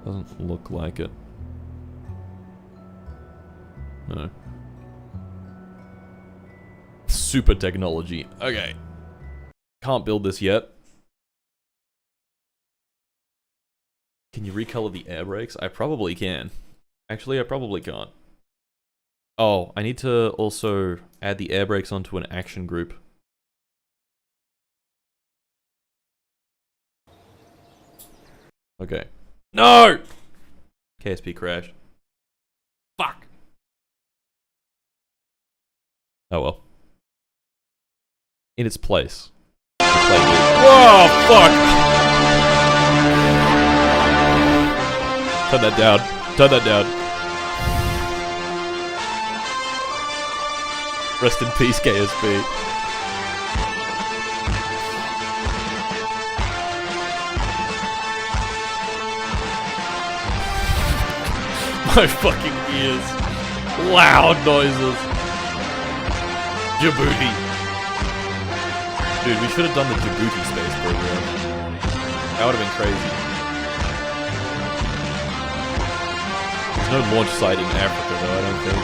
Doesn't look like it. No. Super technology. Okay. Can't build this yet. Can you recolor the air brakes? I probably can. Actually, I probably can't. Oh, I need to also add the air brakes onto an action group. Okay. No! KSP crashed. Fuck! Oh well. In its place. Whoa, fuck! Turn that down. Turn that down. Rest in peace, KSP. My fucking ears. Loud noises. Djibouti. Dude, we should have done the Djibouti space program. That would have been crazy. There's no launch site in Africa, though, I don't think.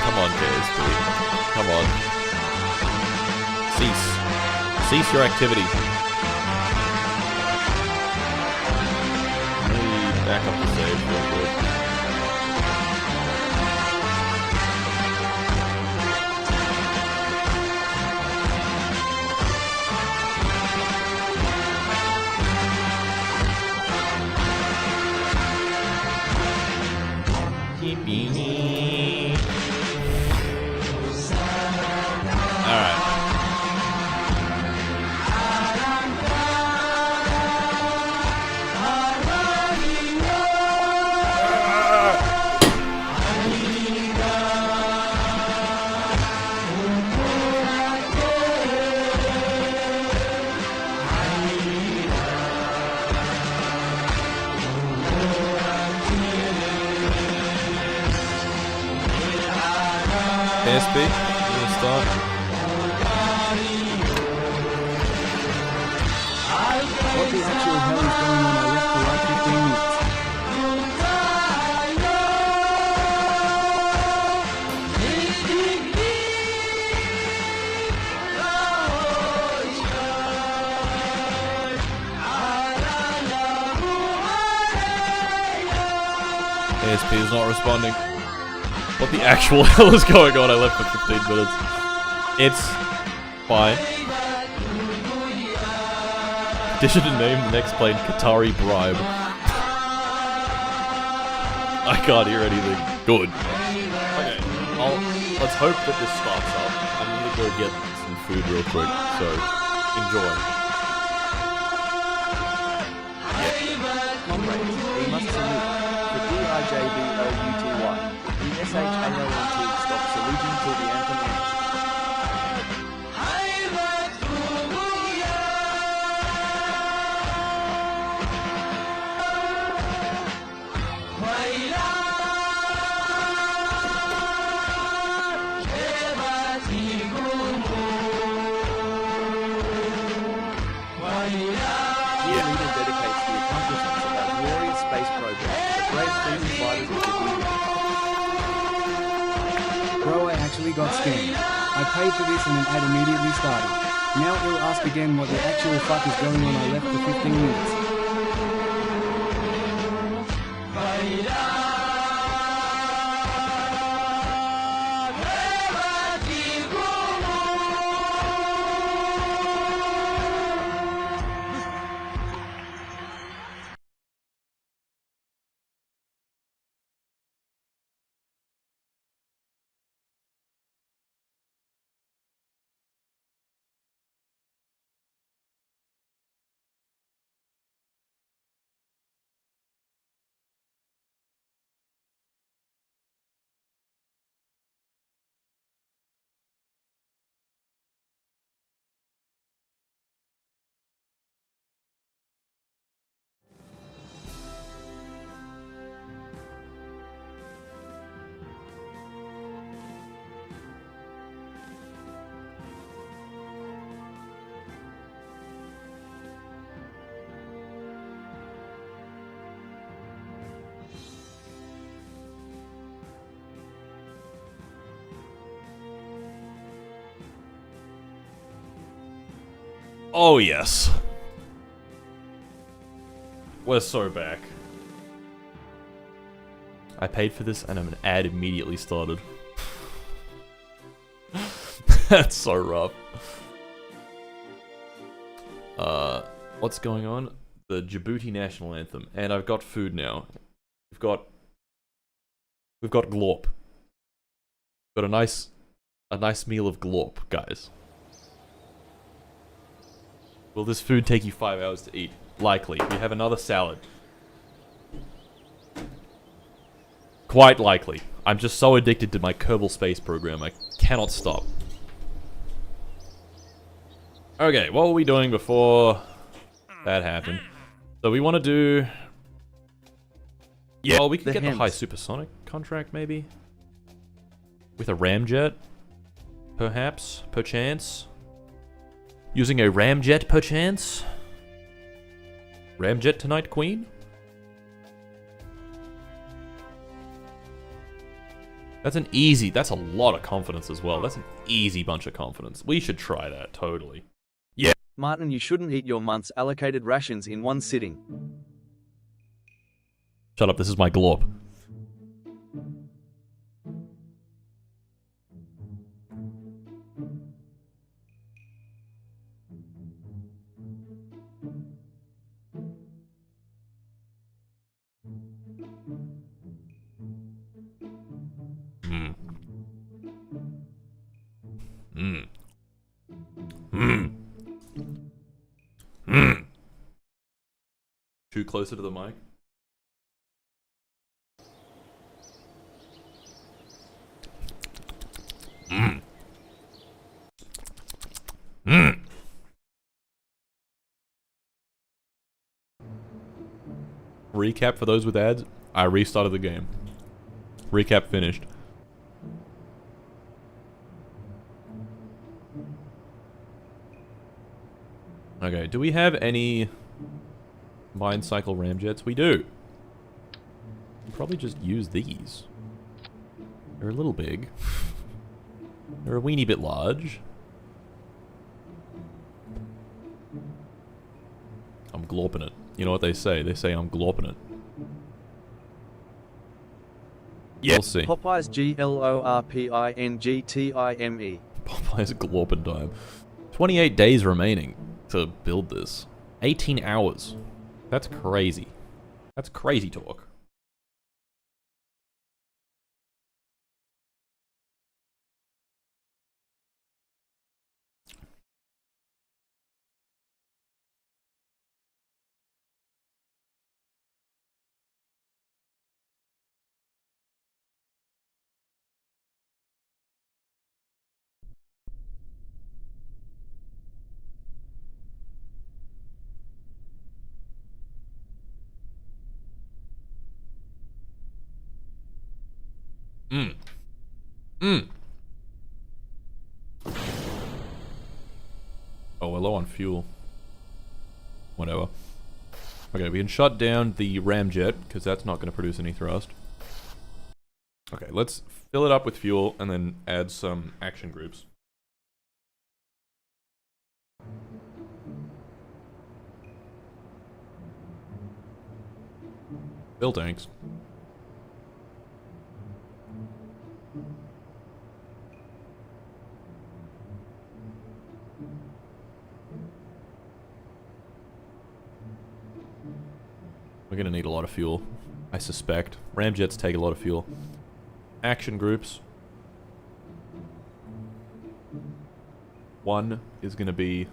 Come on, KSP. Come on. Cease. Cease your activity. Let me back up the save real quick. Alright. KSP, you gonna start? What the actual hell is going on? I left for like 15 minutes. KSP is not responding. What the actual hell is going on? I left for 15 minutes. It's fine. Petition to name the next plane Qatari Bribe. I can't hear anything. Good. Okay, let's hope that this starts up. I need to go get some food real quick, so enjoy. Comrades, we must salute the DIJBOUTY. The SHALT stop saluting till the anthem ends. Dear leader dedicates the accomplishments of our glorious space program to the brave freedom fighters of Djibouti. Bro, I actually got scammed. I paid for this and an ad immediately started. Now it'll ask again what the actual fuck is going on. I left for 15 minutes. Oh yes. We're so back. I paid for this and an ad immediately started. That's so rough. What's going on? The Djibouti national anthem, and I've got food now. We've got glorp. Got a nice meal of glorp, guys. Will this food take you 5 hours to eat? Likely. We have another salad. Quite likely. I'm just so addicted to my Kerbal Space program, I cannot stop. Okay, what were we doing before that happened? So we want to do... Yeah, well, we can get the high supersonic contract, maybe? With a ramjet? Perhaps? Perchance? Using a ramjet, perchance? Ramjet tonight, Queen? That's an easy, that's a lot of confidence as well. That's an easy bunch of confidence. We should try that, totally. Yeah. Martin, you shouldn't eat your month's allocated rations in one sitting. Shut up, this is my glorp. Too closer to the mic. Recap for those with ads. I restarted the game. Recap finished. Okay, do we have any combined cycle ramjets? We do. We'll probably just use these. They're a little big. They're a weeny bit large. I'm glorping it. You know what they say? They say I'm glorping it. Yeah, we'll see. Popeye's GLORPINGTIME. Popeye's glorping time. 28 days remaining to build this. 18 hours. That's crazy. That's crazy talk. Oh, we're low on fuel. Whatever. Okay, we can shut down the ramjet, because that's not going to produce any thrust. Okay, let's fill it up with fuel, and then add some action groups. Fill tanks. We're gonna need a lot of fuel, I suspect. Ramjets take a lot of fuel. Action groups. One is gonna be...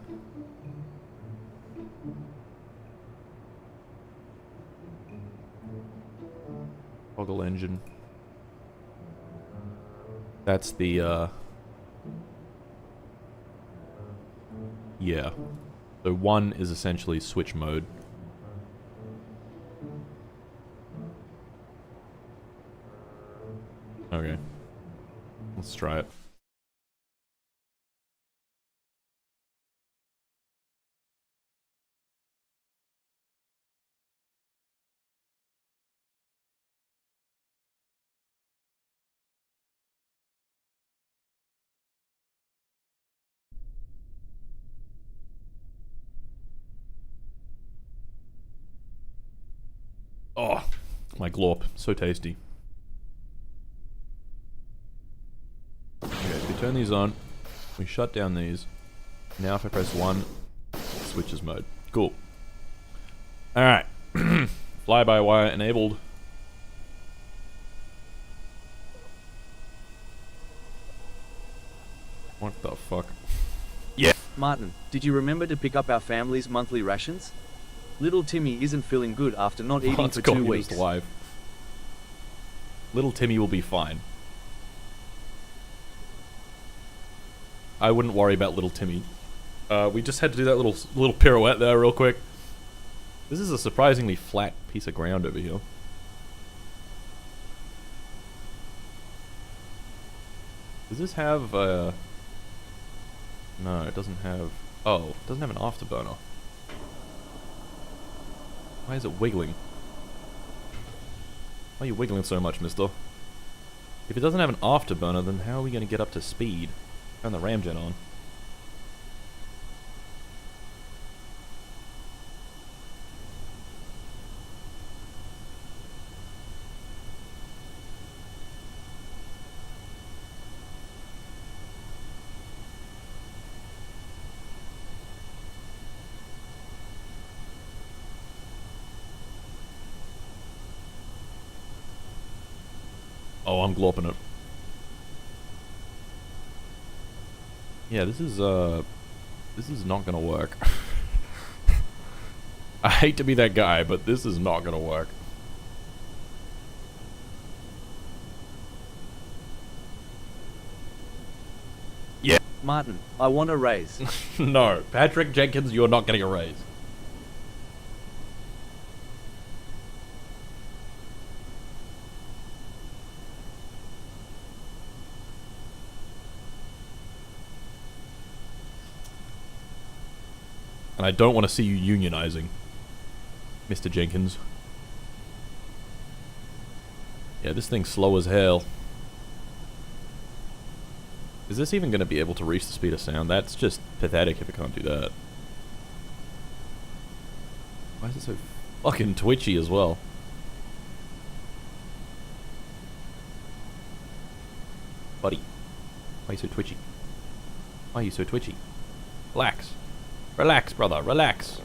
toggle engine. That's the, yeah. So one is essentially switch mode. Okay. Let's try it. Oh, my glorp. So tasty. Okay, if we turn these on, we shut down these. Now if I press 1, it switches mode. Cool. Alright. Fly-by-wire enabled. What the fuck? Yeah. Martin, did you remember to pick up our family's monthly rations? Little Timmy isn't feeling good after not eating for 2 weeks. Live. Little Timmy will be fine. I wouldn't worry about little Timmy. We just had to do that little pirouette there real quick. This is a surprisingly flat piece of ground over here. Does this have no, it doesn't have... Oh, it doesn't have an afterburner. Why is it wiggling? Why are you wiggling so much, mister? If it doesn't have an afterburner, then how are we going to get up to speed? Turn the ramjet on. Oh, I'm glopping it. Yeah, this is not gonna work. I hate to be that guy, but this is not gonna work. Yeah. Martin, I want a raise. No, Patrick Jenkins, you're not getting a raise. And I don't want to see you unionizing, Mr. Jenkins. Yeah, this thing's slow as hell. Is this even going to be able to reach the speed of sound? That's just pathetic if it can't do that. Why is it so fucking twitchy as well? Buddy, why are you so twitchy? Why are you so twitchy? Relax. Relax, brother, relax.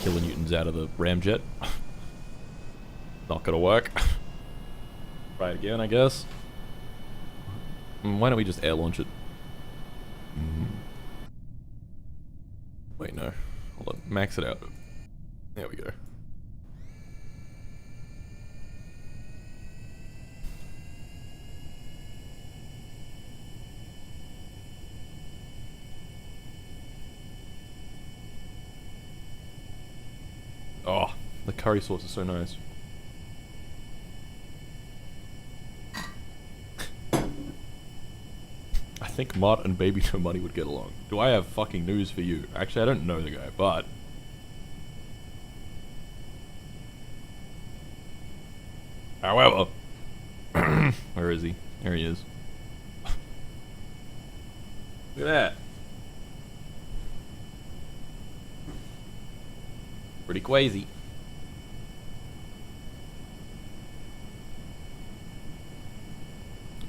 kilonewtons out of the ramjet. Not gonna work. Try it again, I guess. Why don't we just air launch it? Wait, no. Hold on. Max it out. There we go. Oh, the curry sauce is so nice. I think Mott and Baby No Money would get along. Do I have fucking news for you? Actually, I don't know the guy, but... However... Where is he? There he is. Look at that. Pretty crazy.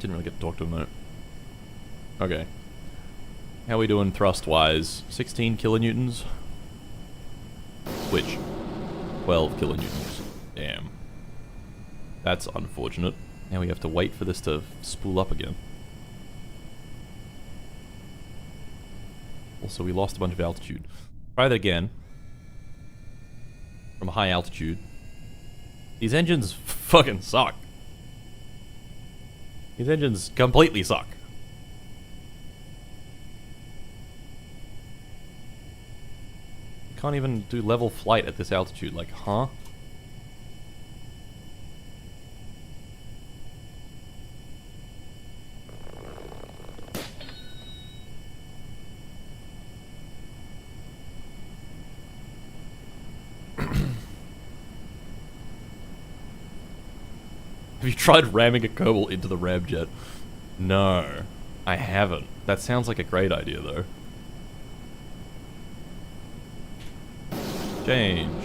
Didn't really get to talk to him though. Okay. How are we doing thrust-wise? 16 kilonewtons? Which? 12 kilonewtons. Damn. That's unfortunate. Now we have to wait for this to spool up again. Also, we lost a bunch of altitude. Try that again. From a high altitude. These engines fucking suck. These engines completely suck. Can't even do level flight at this altitude, like, huh? Have you tried ramming a Kerbal into the ramjet? No, I haven't. That sounds like a great idea, though. Change.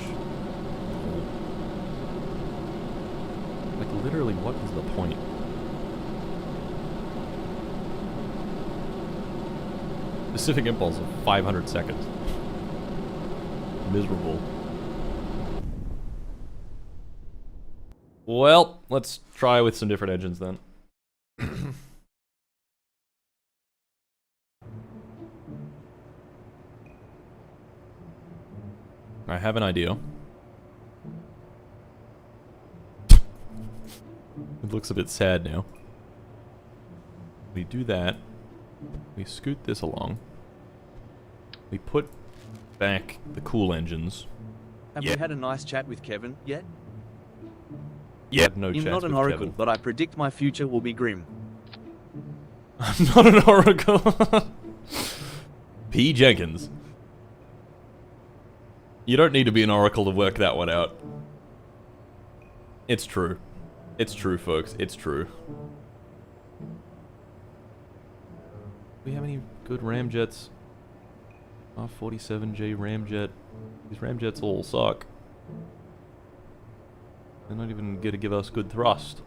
Like, literally, what is the point? Specific impulse of 500 seconds. Miserable. Well, let's try with some different engines then. I have an idea. It looks a bit sad now. We do that. We scoot this along. We put back the cool engines. Have we had a nice chat with Kevin yet? Yeah, I'm no chance not an with oracle, Kevin. but I predict my future will be grim. I'm not an oracle. P. Jenkins. You don't need to be an oracle to work that one out. It's true. It's true, folks. It's true. Do we have any good ramjets? R47J ramjet. These ramjets all suck. They're not even going to give us good thrust.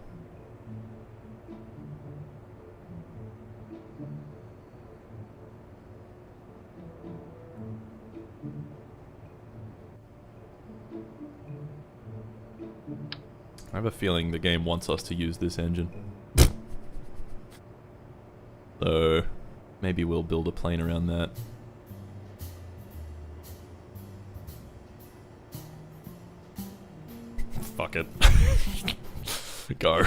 I have a feeling the game wants us to use this engine. So, maybe we'll build a plane around that. Fuck it. Go.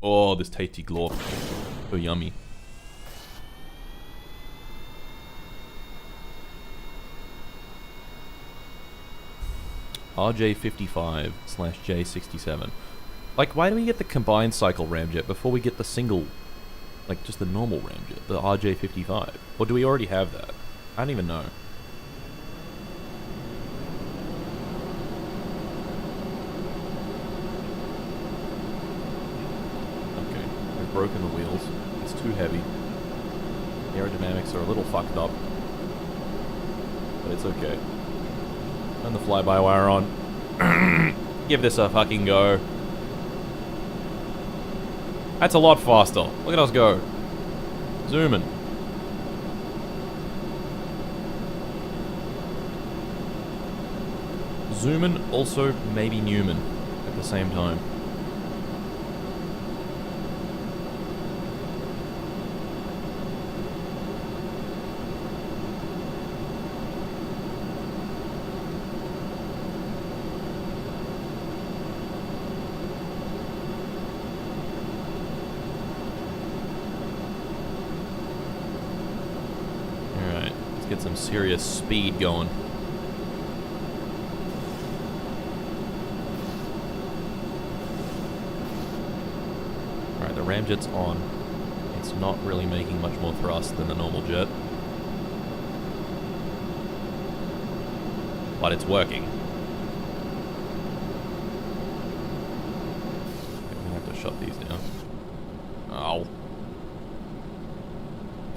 Oh, this tasty glove. So yummy. RJ55/J67. Like, why do we get the combined cycle ramjet before we get the single, like, just the normal ramjet, the RJ55? Or do we already have that? I don't even know. Okay, we've broken the wheels. It's too heavy. The aerodynamics are a little fucked up. But it's okay. Turn the fly-by-wire on. Give this a fucking go. That's a lot faster. Look at us go. Zooming. Zooming, also maybe Newman at the same time. Get some serious speed going. Alright, the ramjet's on. It's not really making much more thrust than the normal jet. But it's working. Okay, I'm gonna have to shut these down. Ow.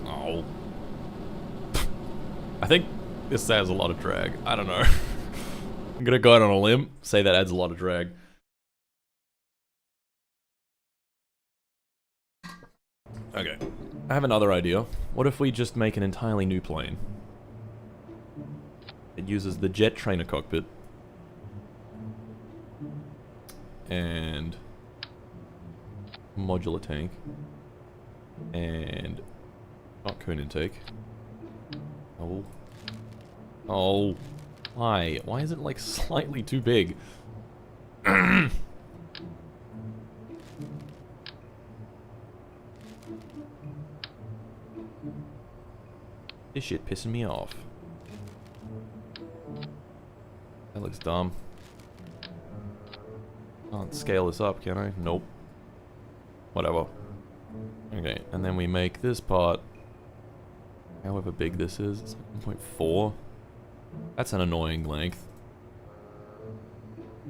Ow. I think this adds a lot of drag. I don't know. I'm gonna go out on a limb, say that adds a lot of drag. Okay. I have another idea. What if we just make an entirely new plane? It uses the jet trainer cockpit. And modular tank. And not cone intake. Oh. Oh. Why? Why is it like slightly too big? This shit pissing me off. That looks dumb. Can't scale this up, can I? Nope. Whatever. Okay, and then we make this part however big this is. It's like 1.4. That's an annoying length.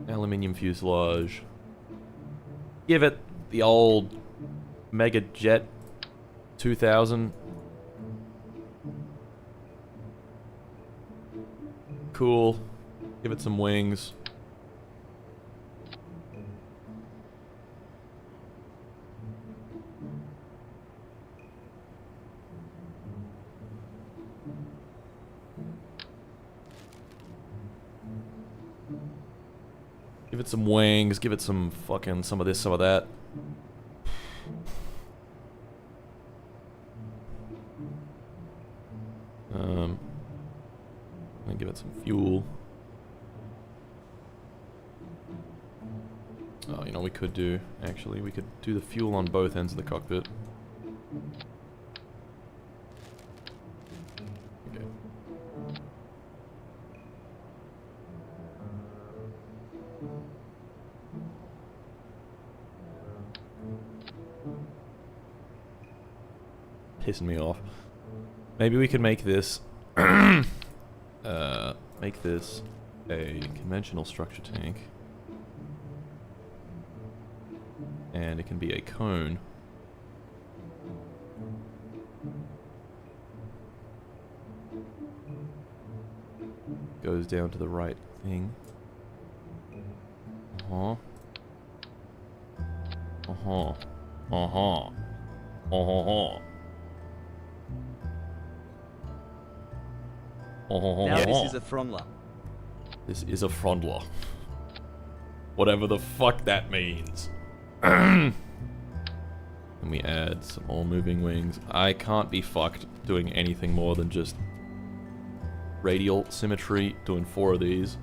Aluminium fuselage. Give it the old Mega Jet 2000. Cool. Give it some wings. Give it some wings, give it some fucking some of this, some of that. And give it some fuel. Oh, you know, we could do, actually, we could do the fuel on both ends of the cockpit. Okay. Pissing me off. Maybe we could make this, make this a conventional structure tank. And it can be a cone. Goes down to the right thing. Uh-huh. Uh-huh. Uh-huh. Uh-huh. Now this is a throttler. This is a frondler. Whatever the fuck that means. And we add some more moving wings. I can't be fucked doing anything more than just radial symmetry, doing 4 of these.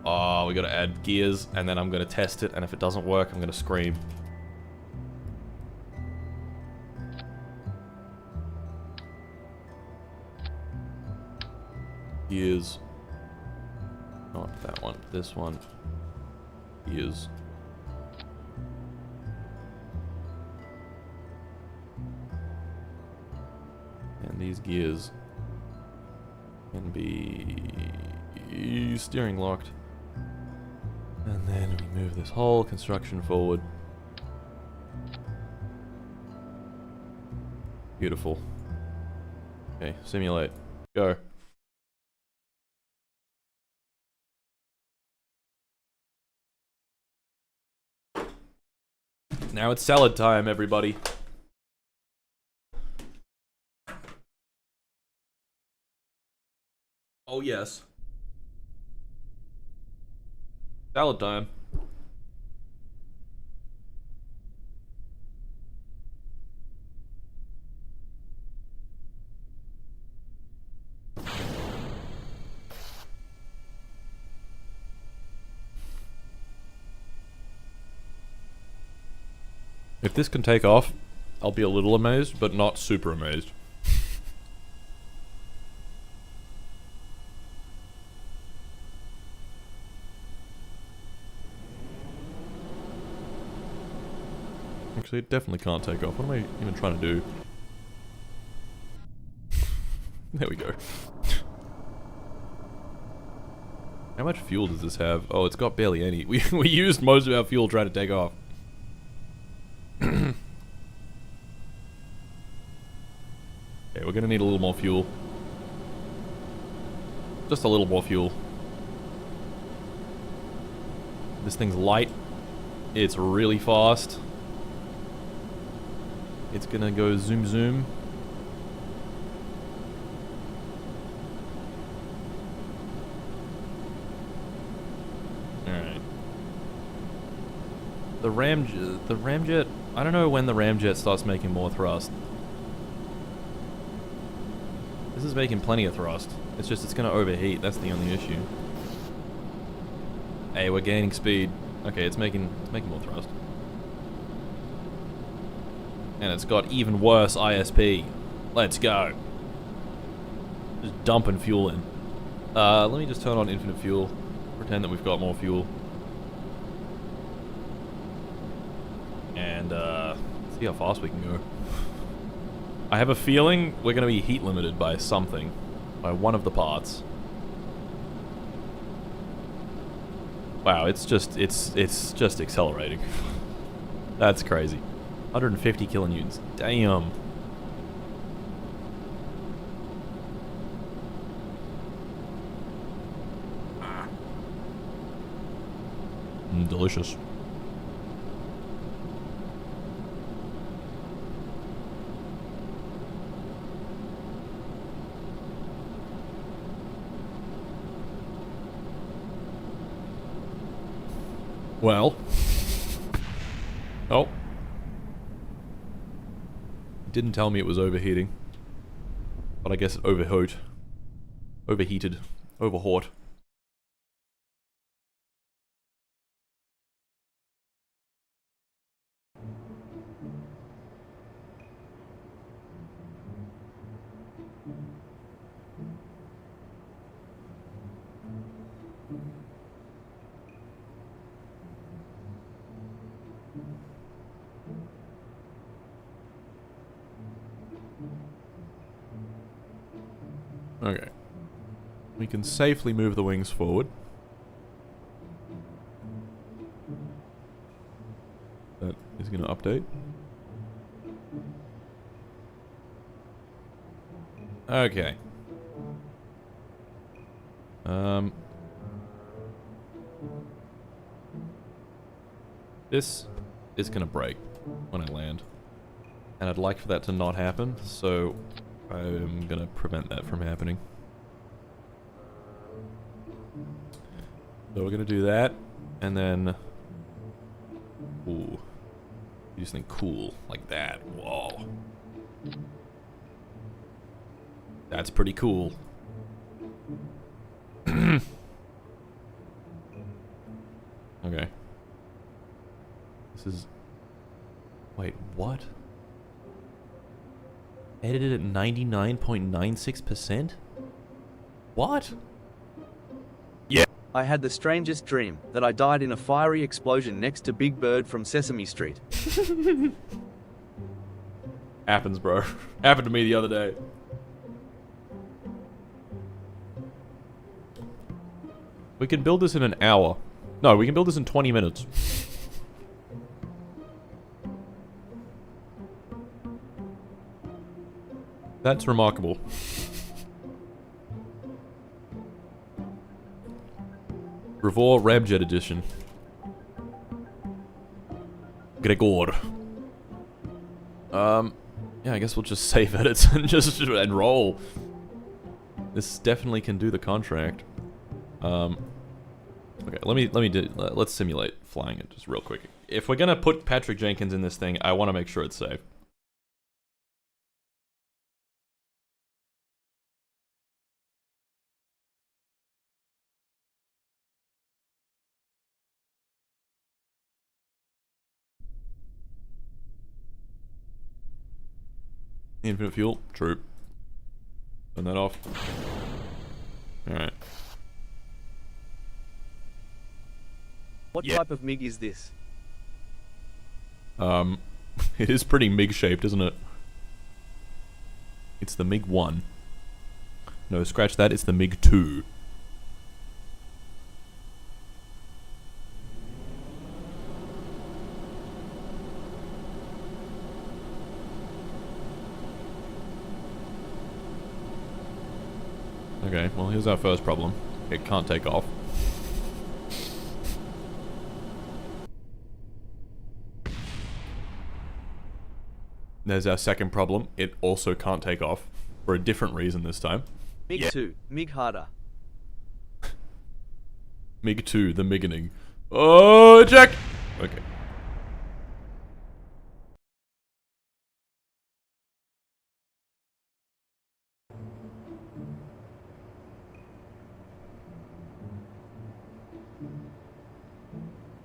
Oh, we gotta add gears, and then I'm gonna test it, and if it doesn't work, I'm gonna scream. Gears. Not that one, this one. Gears. And these gears can be steering locked. And then we move this whole construction forward. Beautiful. Okay, simulate. Go. Now it's salad time, everybody. Oh, yes. Salad time. If this can take off, I'll be a little amazed, but not super amazed. Actually, it definitely can't take off. What am I even trying to do? There we go. How much fuel does this have? Oh, it's got barely any. We used most of our fuel trying to take off. Okay, we're gonna need a little more fuel. Just a little more fuel. This thing's light. It's really fast. It's gonna go zoom zoom. Alright. The ramjet, I don't know when the ramjet starts making more thrust. This is making plenty of thrust. It's just it's gonna overheat, that's the only issue. Hey, we're gaining speed. Okay, it's making more thrust. And it's got even worse ISP. Let's go. Just dumping fuel in. Let me just turn on infinite fuel. Pretend that we've got more fuel. And, see how fast we can go. I have a feeling we're going to be heat limited by something. By one of the parts. Wow, it's just accelerating. That's crazy. 150 kilonewtons. Damn. Delicious. Well. Oh. Didn't tell me it was overheating. But I guess it overheat. Overheated. Overhot. Okay. We can safely move the wings forward. That is going to update. Okay. This is going to break when I land. And I'd like for that to not happen, so I'm going to prevent that from happening. So we're going to do that, and then... Ooh. You just think cool, like that. Whoa. That's pretty cool. Okay. This is... Wait, what? Edited at 99.96%? What? Yeah. I had the strangest dream, that I died in a fiery explosion next to Big Bird from Sesame Street. Happens, bro. Happened to me the other day. We can build this in an hour. No, we can build this in 20 minutes. That's remarkable. Revor Ramjet Edition. Gregor. Yeah, I guess we'll just save edits and just roll. This definitely can do the contract. Okay, let's simulate flying it just real quick. If we're gonna put Patrick Jenkins in this thing, I want to make sure it's safe. Infinite fuel, true. Turn that off. Alright. What type of MiG is this? It is pretty MiG-shaped, isn't it? It's the MiG-1. No, scratch that, it's the MiG-2. Okay, well here's our first problem. It can't take off. There's our second problem. It also can't take off. For a different reason this time. MiG-2, MiG harder. MiG-2, the Migening. Oh, Jack! Okay.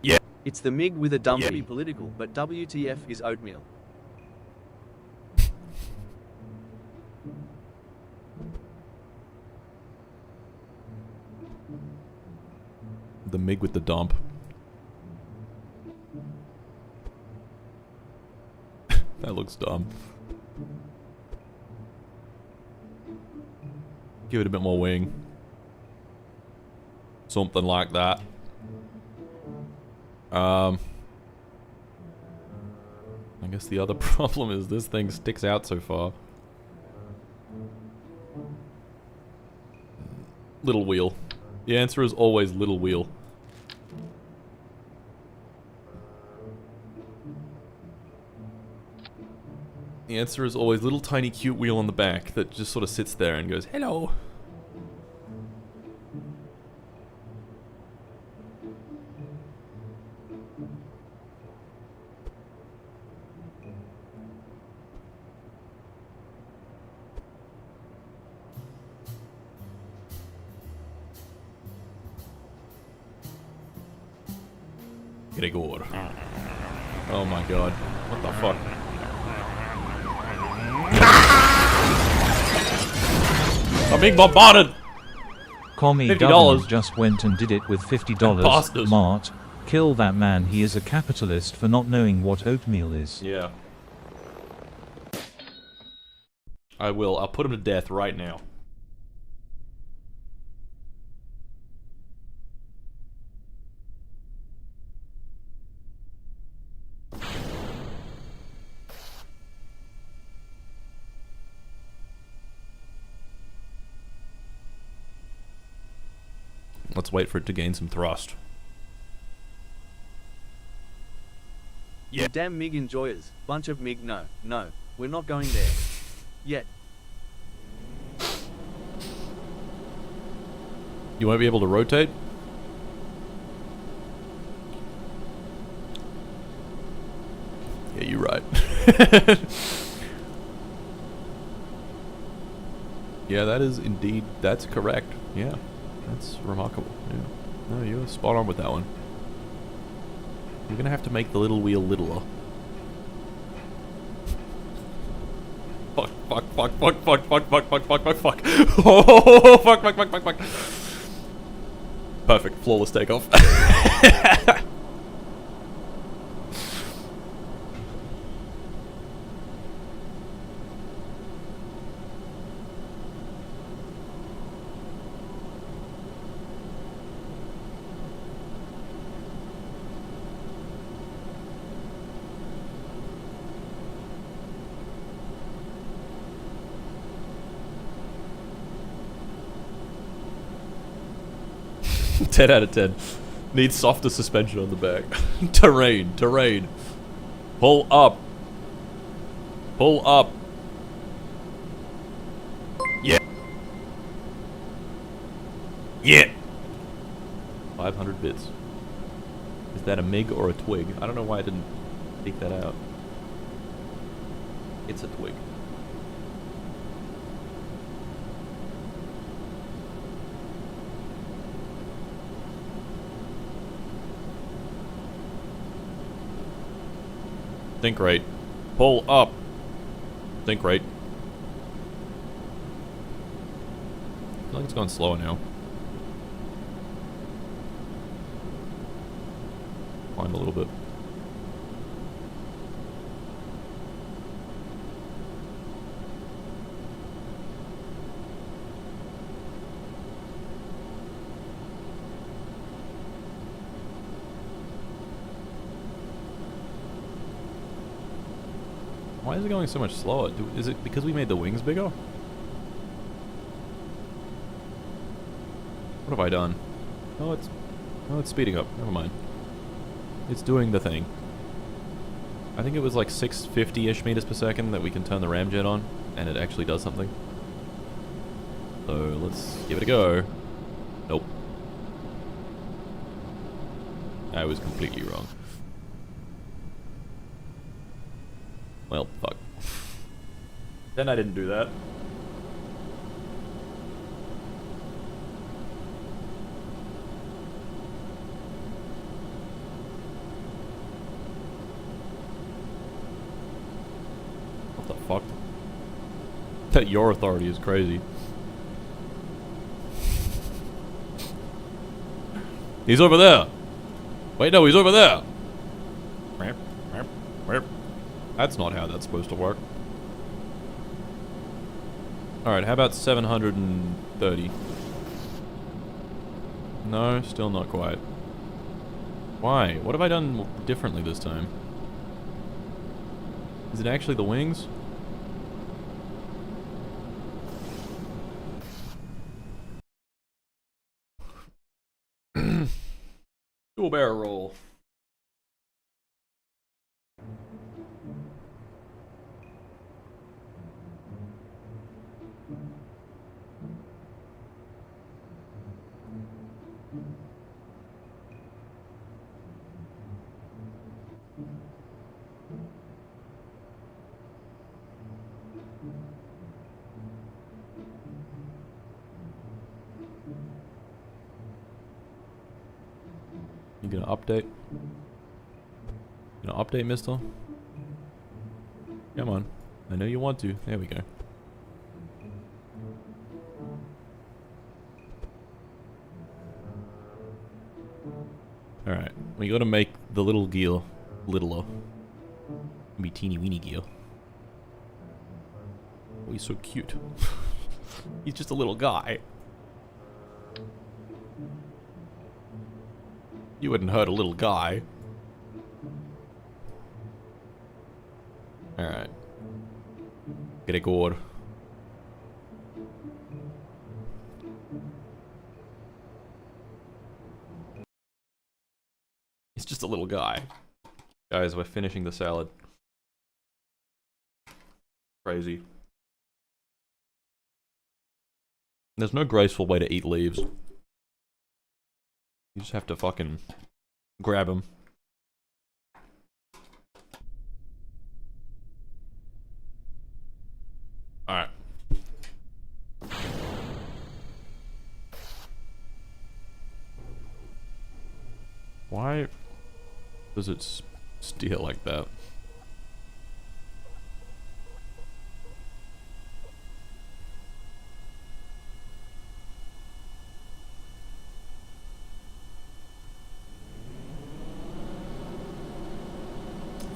Yeah. It's the MiG with a dump to be political, but WTF is oatmeal. The MiG with the dump. That looks dumb. Give it a bit more wing. Something like that. I guess the other problem is this thing sticks out so far. Little wheel. The answer is always little wheel. The answer is always little tiny cute wheel on the back that just sort of sits there and goes, hello. Gregor. Oh my god. What the fuck? I'm being bombarded! Commie $50. government just went and did it with $50. Bastards. Mart, kill that man. He is a capitalist for not knowing what oatmeal is. Yeah. I will. I'll put him to death right now. Let's wait for it to gain some thrust. You damn MiG enjoyers. Bunch of MiG. No, we're not going there. Yet. You won't be able to rotate? Yeah, you're right. Yeah, that is indeed, that's correct. Yeah, that's remarkable. Yeah. No, you're spot on with that one. You're gonna have to make the little wheel littler. Fuck. Oh, fuck. Perfect, flawless takeoff. Ten out of 10. Needs softer suspension on the back. Terrain. Pull up. Yeah. 500 bits. Is that a MiG or a twig? I don't know why I didn't take that out. It's a twig. Think right. Pull up. Think right. I feel like it's going slower now. Climb a little bit. Why is it going so much slower? Is it because we made the wings bigger? What have I done? Oh, it's speeding up. Never mind. It's doing the thing. I think it was like 650-ish meters per second that we can turn the ramjet on, and it actually does something. So let's give it a go. Nope. I was completely wrong. Well, fuck. Then I didn't do that. What the fuck? That your authority is crazy. He's over there. Wait, no, he's over there. That's not how that's supposed to work. Alright, how about 730? No, still not quite. Why? What have I done differently this time? Is it actually the wings? Dual barrel roll. You gonna update? Gonna update, mister? Come on. I know you want to. There we go. Alright. We gotta make the little gear littler. Be teeny weeny gear. Oh, he's so cute. He's just a little guy. You wouldn't hurt a little guy. Alright. Get it good. He's just a little guy. Guys, we're finishing the salad. Crazy. There's no graceful way to eat leaves. You just have to fucking grab them. Alright. Why does it steer like that?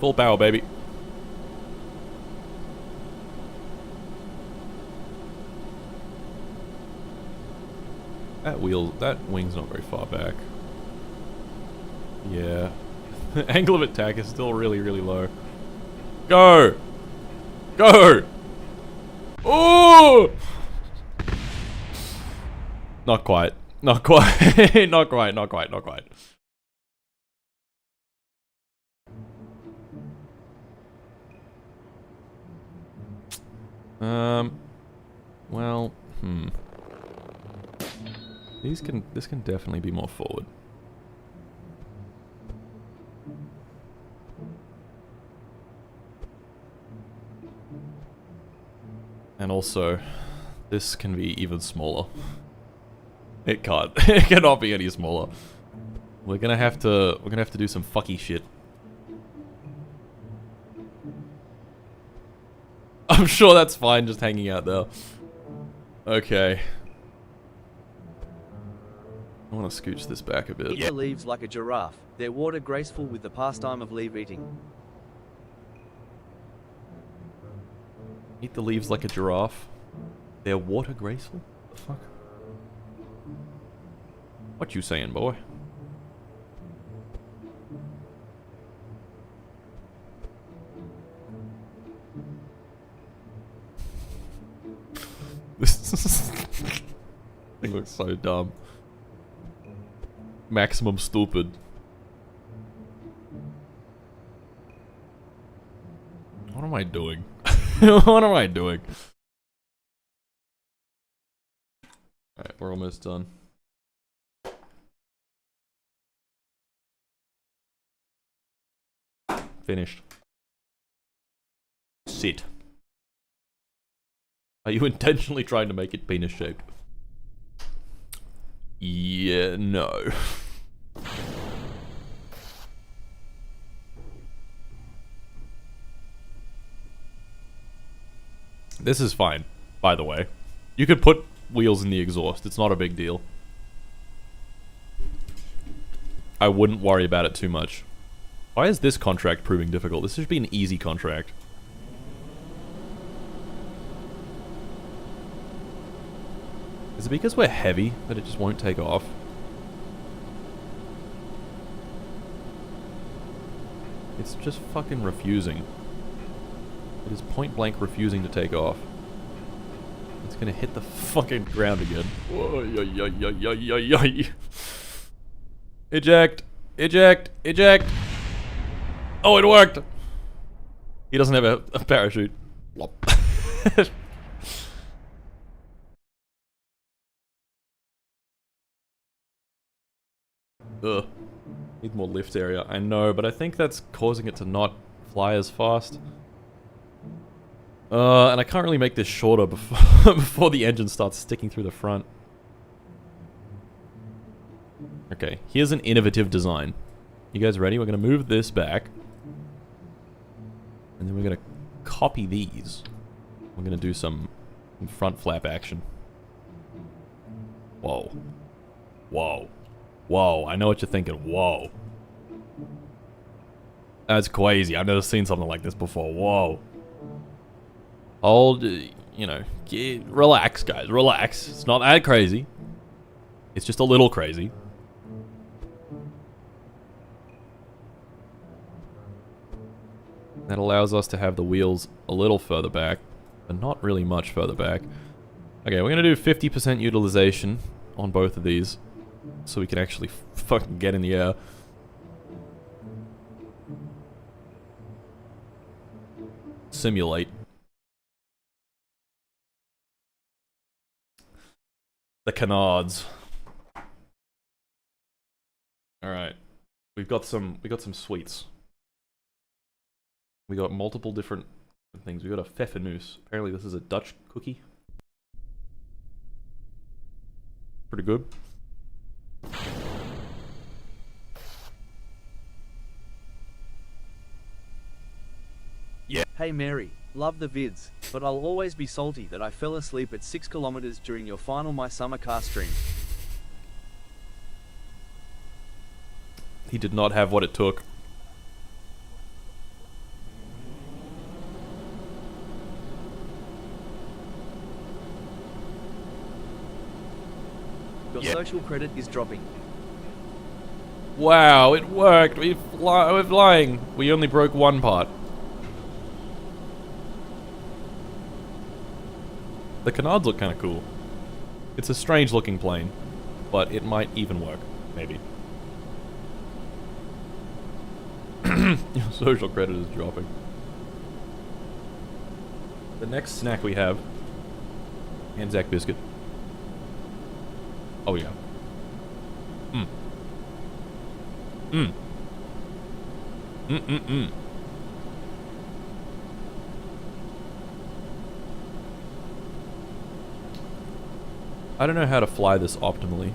Full power, baby. That wing's not very far back. Yeah. The angle of attack is still really, really low. Go! Go! Oh! Not quite. Not quite. Not quite, not quite, not quite. Well, this can definitely be more forward. And also, this can be even smaller. It can't. It cannot be any smaller. We're gonna have to do some fucky shit. I'm sure that's fine just hanging out there. Okay. I want to scooch this back a bit. Eat the leaves like a giraffe. They're water graceful with the pastime of leaf eating. Eat the leaves like a giraffe. They're water graceful? The fuck? What you saying, boy? This thing looks so dumb. Maximum stupid. What am I doing? What am I doing? Alright, we're almost done. Finished. Sit. Are you intentionally trying to make it penis shaped? Yeah, no. This is fine, by the way. You could put wheels in the exhaust, it's not a big deal. I wouldn't worry about it too much. Why is this contract proving difficult? This should be an easy contract. Is it because we're heavy that it just won't take off? It's just fucking refusing. It is point blank refusing to take off. It's gonna hit the fucking ground again. Whoa, eject! Eject! Eject! Oh, it worked! He doesn't have a parachute. Ugh. Need more lift area. I know, but I think that's causing it to not fly as fast. And I can't really make this shorter before, before the engine starts sticking through the front. Okay, here's an innovative design. You guys ready? We're gonna move this back. And then we're going to copy these. We're going to do some front flap action. Whoa. Whoa. Whoa. I know what you're thinking. Whoa. That's crazy. I've never seen something like this before. Whoa. Hold, you know, relax, guys. Relax. It's not that crazy. It's just a little crazy. That allows us to have the wheels a little further back, but not really much further back. Okay, we're going to do 50% utilization on both of these, so we can actually fucking get in the air. Simulate. The canards. Alright. We got some sweets. We got multiple different things. We got a pfeffernuss. Apparently this is a Dutch cookie. Pretty good. Yeah. Hey Mary, love the vids, but I'll always be salty that I fell asleep at 6 kilometers during your final My Summer Car stream. He did not have what it took. Your social credit is dropping. Wow, it worked. We're flying. We only broke one part. The canards look kind of cool. It's a strange looking plane, but it might even work. Maybe. Your social credit is dropping. The next snack we have, Anzac biscuit. Oh yeah. Mm. Mm. Mm-mm-mm. I don't know how to fly this optimally.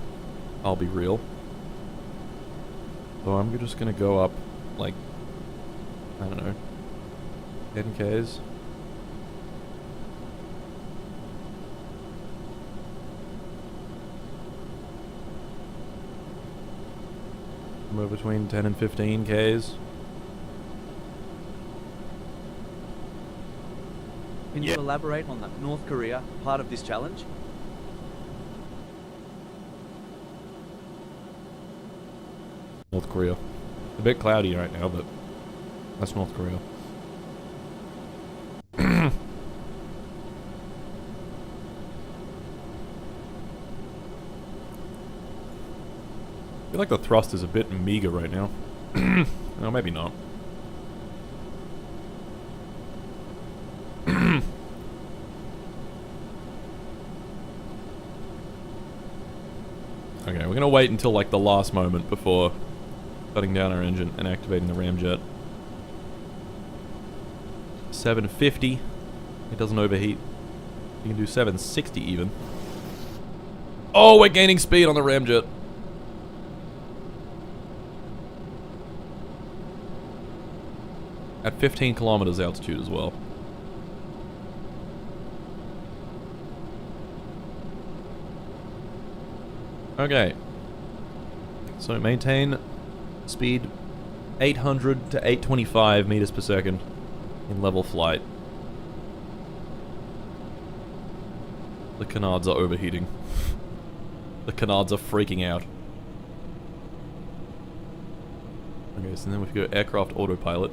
I'll be real. So I'm just gonna go up, like, I don't know, 10 Ks. Somewhere between 10 and 15 Ks. Can you elaborate on the North Korea part of this challenge? North Korea. A bit cloudy right now, but that's North Korea. I feel like the thrust is a bit meager right now. No, maybe not. Okay, we're gonna wait until like the last moment before shutting down our engine and activating the ramjet. 750. It doesn't overheat. You can do 760 even. Oh, we're gaining speed on the ramjet. At 15 kilometers altitude as well. Okay. So maintain speed 800 to 825 meters per second in level flight. The canards are overheating. The canards are freaking out. Okay, so then we go aircraft autopilot.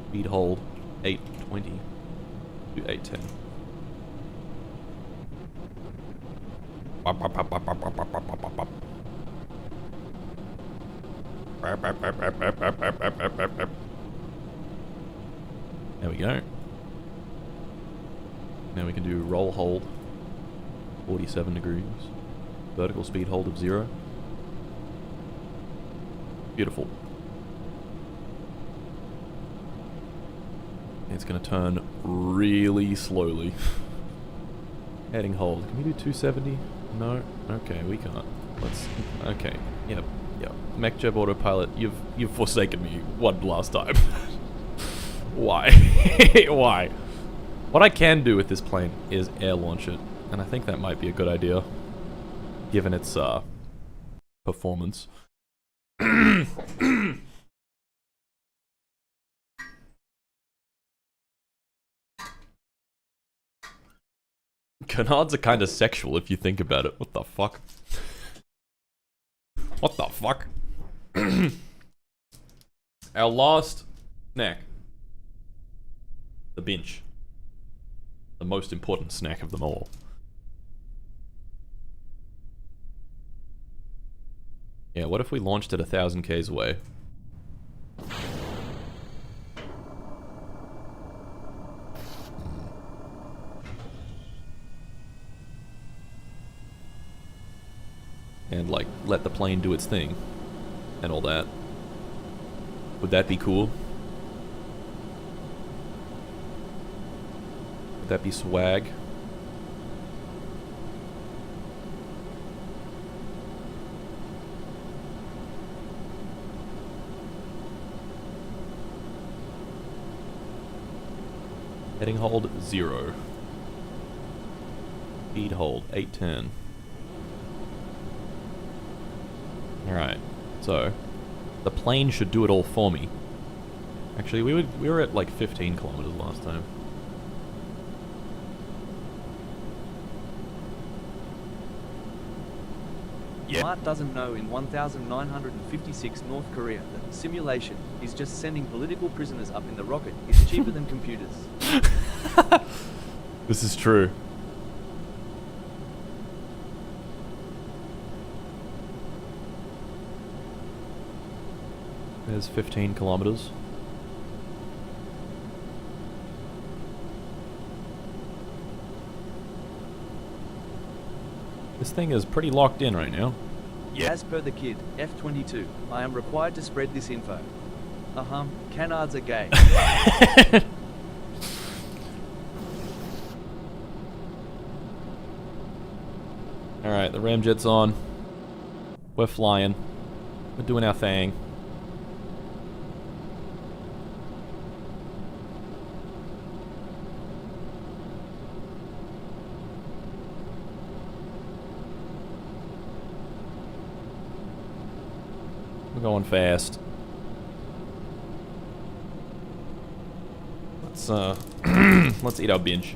Speed hold 820 to 810. There we go. Now we can do roll hold 47 degrees. Vertical speed hold of 0. Beautiful. It's going to turn really slowly. Heading hold. Can we do 270? No? Okay, we can't. Let's... Okay. Yep. Yep. MechJeb autopilot, you've forsaken me one last time. Why? Why? What I can do with this plane is air launch it, and I think that might be a good idea, given its performance. Canards are kind of sexual if you think about it. What the fuck? What the fuck? Our last snack. The bench. The most important snack of them all. Yeah, what if we launched it 1,000 k's away? And, like, let the plane do its thing. And all that. Would that be cool? Would that be swag? Heading hold 0. Speed hold 810. Alright, so the plane should do it all for me. Actually, we were at like 15 kilometers last time. Yeah. Smart doesn't know in 1956 North Korea that simulation is just sending political prisoners up in the rocket is cheaper than computers. This is true. There's 15 kilometers. This thing is pretty locked in right now. Yeah. As per the kid, F22, I am required to spread this info. Canards are gay. Alright, the ramjet's on. We're flying. We're doing our thing. We're going fast. Let's let's eat our binge.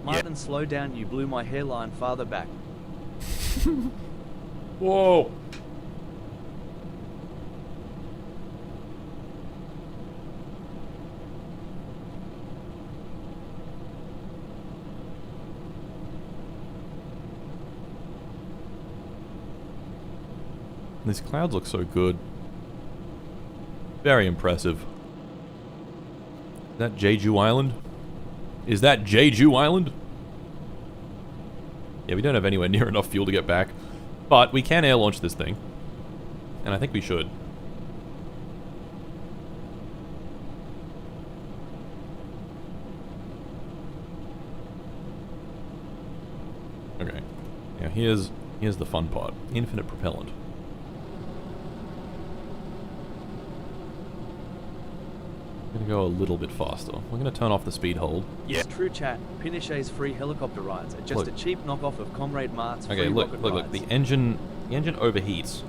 Martin, slow down, you blew my hairline farther back. Whoa! These clouds look so good. Very impressive. Is that Jeju Island? Is that Jeju Island? Yeah, we don't have anywhere near enough fuel to get back. But we can air launch this thing. And I think we should. Okay. Now here's the fun part. Infinite propellant. We're gonna go a little bit faster. We're gonna turn off the speed hold. Yes, true chat. Pinochet's free helicopter rides are just a cheap knockoff of Comrade Mart's free rocket rides. Look. The engine overheats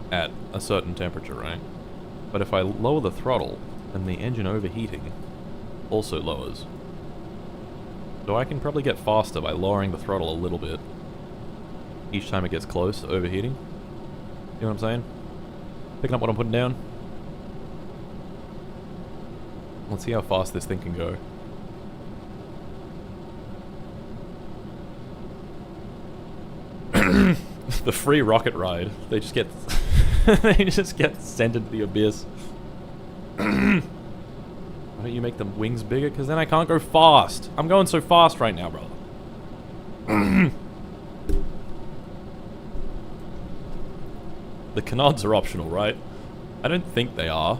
at a certain temperature, right? But if I lower the throttle, then the engine overheating also lowers. So I can probably get faster by lowering the throttle a little bit each time it gets close to overheating. You know what I'm saying? Picking up what I'm putting down? Let's see how fast this thing can go. The free rocket ride. They just get they just get sent into the abyss. Why don't you make the wings bigger? Because then I can't go fast. I'm going so fast right now, brother. The canards are optional, right? I don't think they are.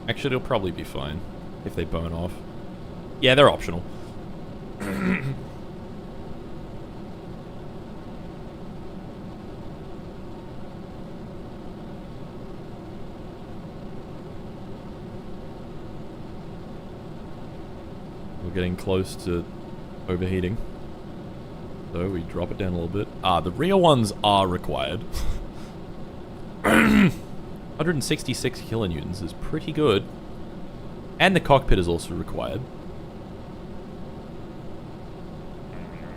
Actually, it'll probably be fine if they burn off. Yeah, they're optional. We're getting close to overheating. So we drop it down a little bit. Ah, the rear ones are required. 166 kilonewtons is pretty good. And the cockpit is also required.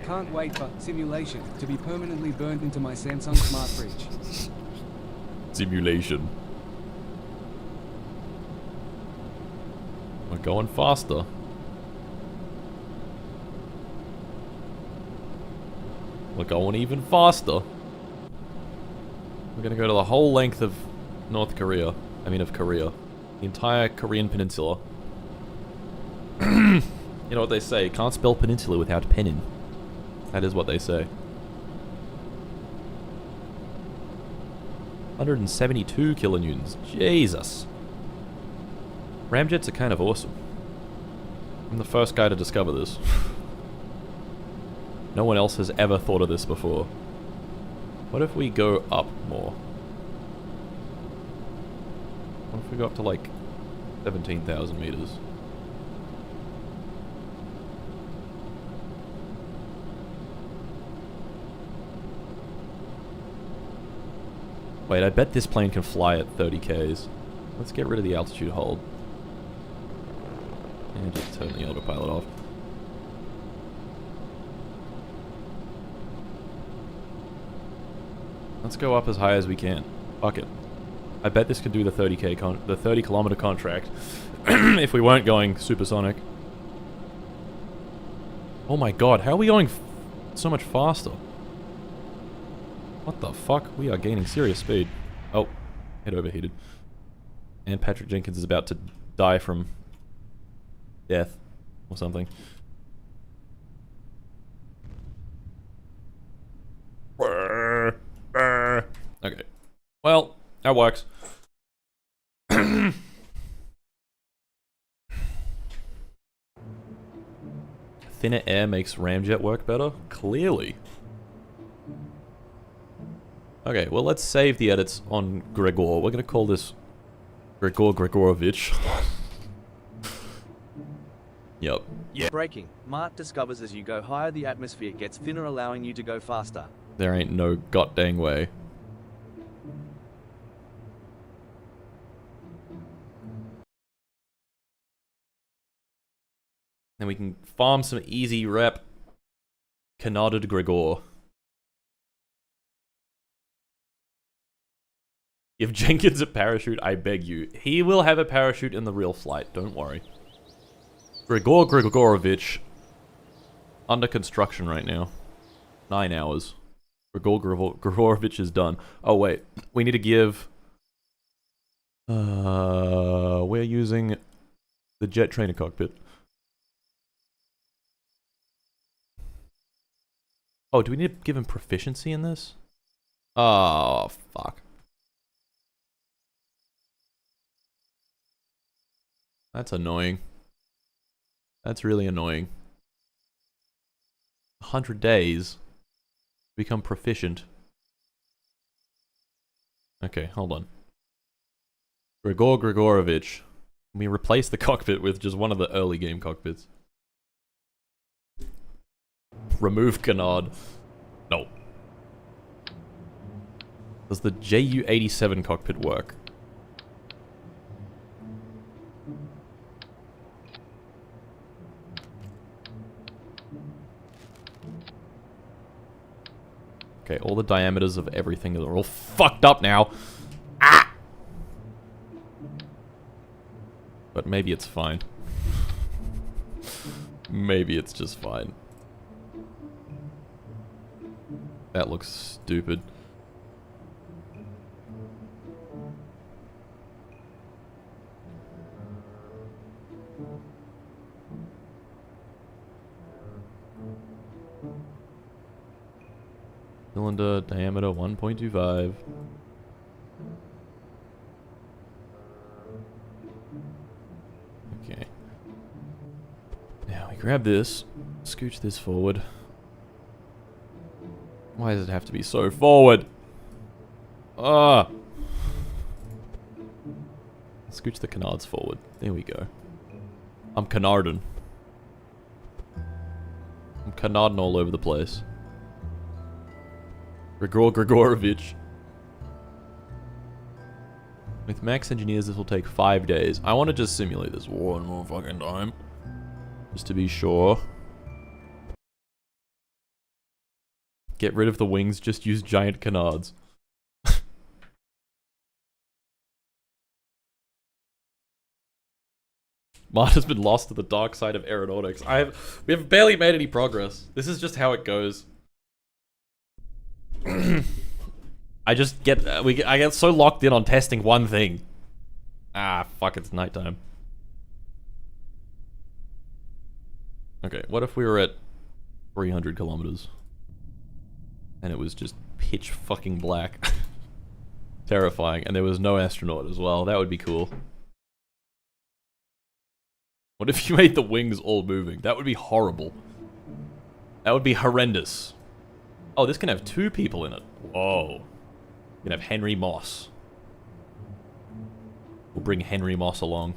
Can't wait for simulation to be permanently burnt into my Samsung smart fridge. Simulation. We're going faster. We're going even faster. We're gonna go to the whole length of North Korea. I mean of Korea. The entire Korean peninsula. You know what they say, can't spell peninsula without pennin. That is what they say. 172 kilonewtons. Jesus. Ramjets are kind of awesome. I'm the first guy to discover this. No one else has ever thought of this before. What if we go up more? What if we go up to like 17,000 meters? Wait, I bet this plane can fly at 30 Ks. Let's get rid of the altitude hold. And just turn the autopilot off. Let's go up as high as we can. Fuck it. I bet this could do the 30 kilometer contract if we weren't going supersonic. Oh my god, how are we going so much faster? What the fuck? We are gaining serious speed. Oh, it overheated. And Patrick Jenkins is about to die from death or something. Okay. Well, that works. Thinner air makes ramjet work better? Clearly. Okay, well let's save the edits on Gregor. We're gonna call this Gregor Gregorovich. Yep. Yeah. Braking. Mart discovers as you go higher the atmosphere gets thinner, allowing you to go faster. There ain't no goddamn way. Then we can farm some easy rep Canarded Gregor. Give Jenkins a parachute, I beg you. He will have a parachute in the real flight, don't worry. Gregor Gregorovich, under construction right now. 9 hours. Gregor Gregorovich is done. Oh wait, we need to give... we're using the jet trainer cockpit. Oh, do we need to give him proficiency in this? Oh, fuck. That's annoying. That's really annoying. 100 days. Become proficient. Okay, hold on. Gregor Gregorovich. We replace the cockpit with just one of the early game cockpits. Remove canard. No. Does the JU-87 cockpit work? Okay, all the diameters of everything are all fucked up now. Ah! But maybe it's fine. Maybe it's just fine. That looks stupid. Cylinder diameter 1.25. Okay. I grab this, scooch this forward. Why does it have to be so forward? Ah! Scooch the canards forward. There we go. I'm canarding. I'm canarding all over the place. Grigorovich. With max engineers, this will take 5 days. I want to just simulate this one more fucking time. Just to be sure. Get rid of the wings, just use giant canards. Mart has been lost to the dark side of aeronautics. We have barely made any progress. This is just how it goes. I get so locked in on testing one thing. Ah, fuck, it's nighttime. Okay, what if we were at 300 kilometers? And it was just pitch fucking black. Terrifying, and there was no astronaut as well. That would be cool. What if you made the wings all moving? That would be horrible. That would be horrendous. Oh, this can have 2 people in it. Whoa. You can have Henry Moss. We'll bring Henry Moss along.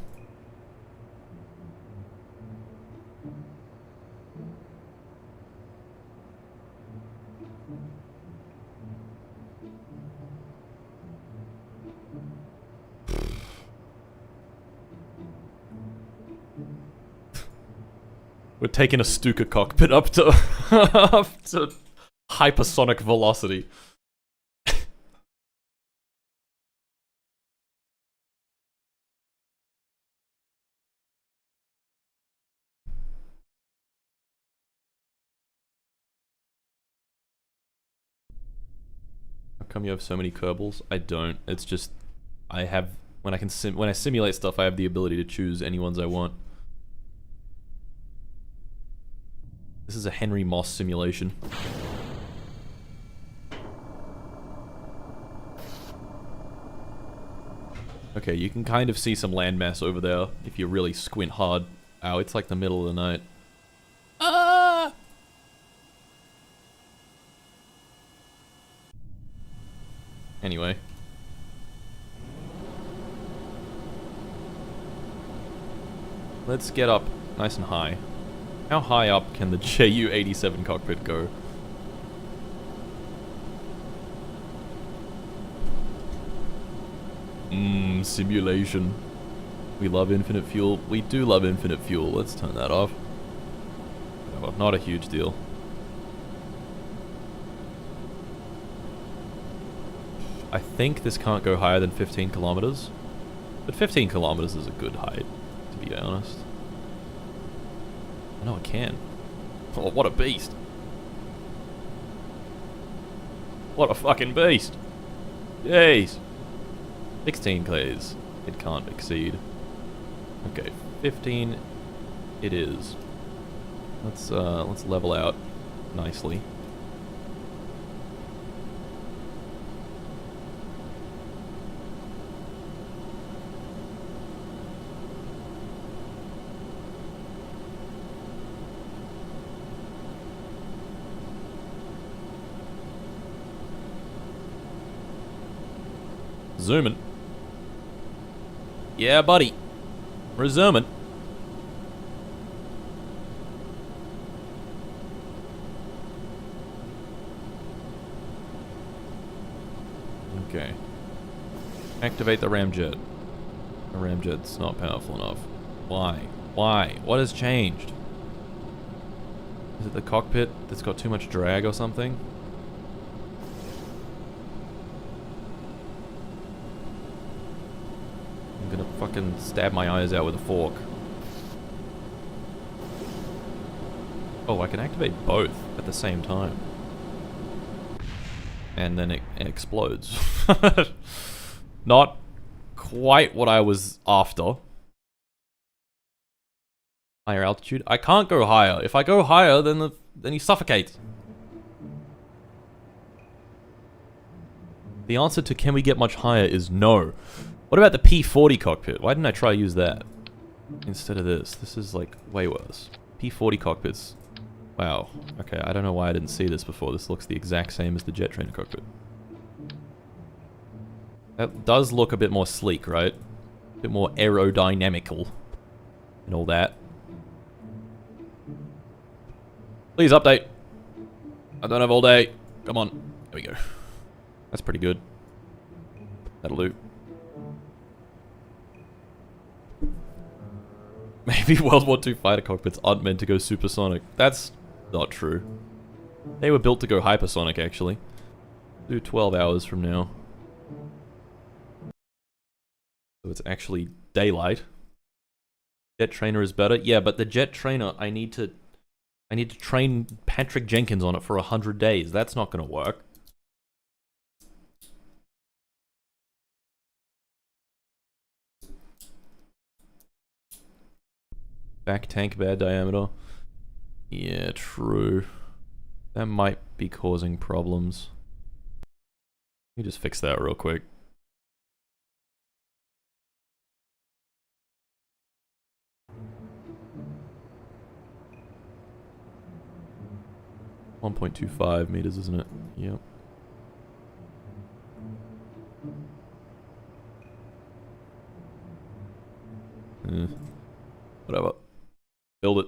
We're taking a Stuka cockpit up to up to hypersonic velocity. How come you have so many Kerbals? I don't. It's just I have when I simulate stuff, I have the ability to choose any ones I want. This is a Henry Moss simulation. Okay, you can kind of see some landmass over there if you really squint hard. Ow, it's like the middle of the night. Ah! Anyway. Let's get up nice and high. How high up can the JU-87 cockpit go? Simulation. We love infinite fuel. We do love infinite fuel. Let's turn that off. Whatever, not a huge deal. I think this can't go higher than 15 kilometers. But 15 kilometers is a good height, to be honest. No, it can. Oh, what a beast. What a fucking beast. Jeez. 16 Ks. It can't exceed. Okay, 15 it is. Let's level out nicely. Zooming. Yeah, buddy. We're zooming. Okay. Activate the ramjet. The ramjet's not powerful enough. Why? Why? What has changed? Is it the cockpit that's got too much drag or something? I'm gonna fucking stab my eyes out with a fork. Oh, I can activate both at the same time. And then it explodes. Not quite what I was after. Higher altitude? I can't go higher. If I go higher, then he suffocates. The answer to can we get much higher is no. What about the P40 cockpit? Why didn't I try to use that instead of this? This is like way worse. P40 cockpits. Wow. Okay, I don't know why I didn't see this before. This looks the exact same as the jet trainer cockpit. That does look a bit more sleek, right? A bit more aerodynamical and all that. Please update. I don't have all day. Come on. There we go. That's pretty good. That'll do. Maybe World War II fighter cockpits aren't meant to go supersonic. That's not true. They were built to go hypersonic, actually. Do 12 hours from now. So it's actually daylight. Jet trainer is better. Yeah, but the jet trainer, I need to train Patrick Jenkins on it for 100 days. That's not going to work. Back tank bad diameter. Yeah, true. That might be causing problems. Let me just fix that real quick. .25 meters, isn't it? Yep. Whatever. Build it.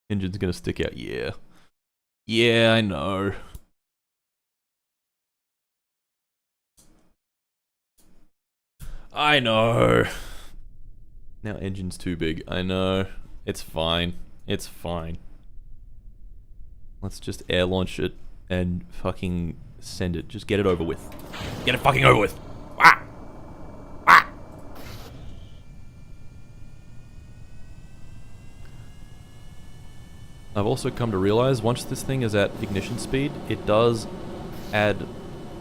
Engine's gonna stick out. Yeah. Yeah, I know. I know. Now engine's too big. I know. It's fine. It's fine. Let's just air launch it and fucking send it. Just get it over with. Get it fucking over with. Ah! Ah! I've also come to realize once this thing is at ignition speed, it does add...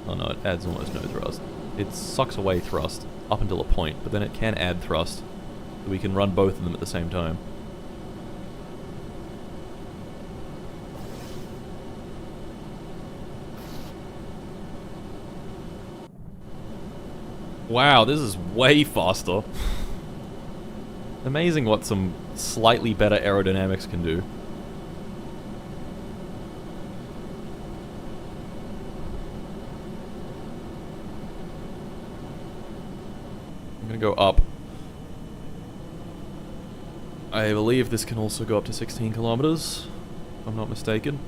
Oh no, it adds almost no thrust. It sucks away thrust up until a point, but then it can add thrust. So we can run both of them at the same time. Wow, this is way faster. Amazing what some slightly better aerodynamics can do. I'm gonna go up. I believe this can also go up to 16 kilometers, if I'm not mistaken.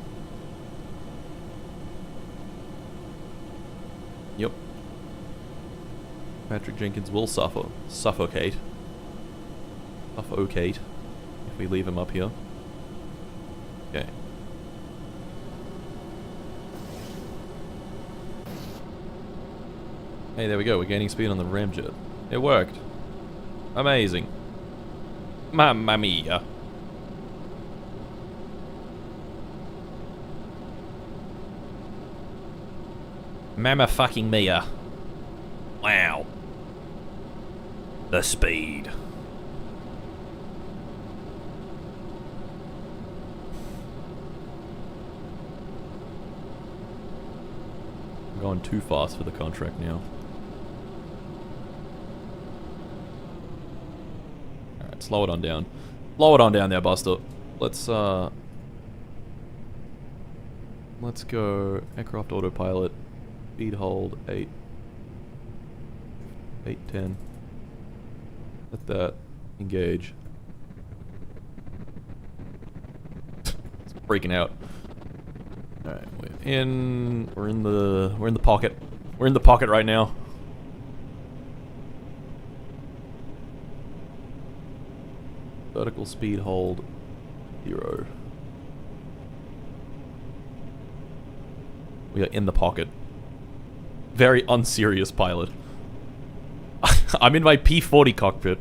Yep. Patrick Jenkins will suffocate. Suffocate, if we leave him up here. Okay. Hey, there we go, we're gaining speed on the ramjet. It worked. Amazing. Mamma mia. Mamma fucking mia. Wow. The speed. I'm going too fast for the contract now. Slow it on down. Slow it on down there, Buster. Let's go aircraft autopilot. Speed hold 8. 810. Let that engage. It's freaking out. Alright, we're in the pocket. We're in the pocket right now. Vertical speed hold 0. We are in the pocket. Very unserious pilot. I'm in my P40 cockpit.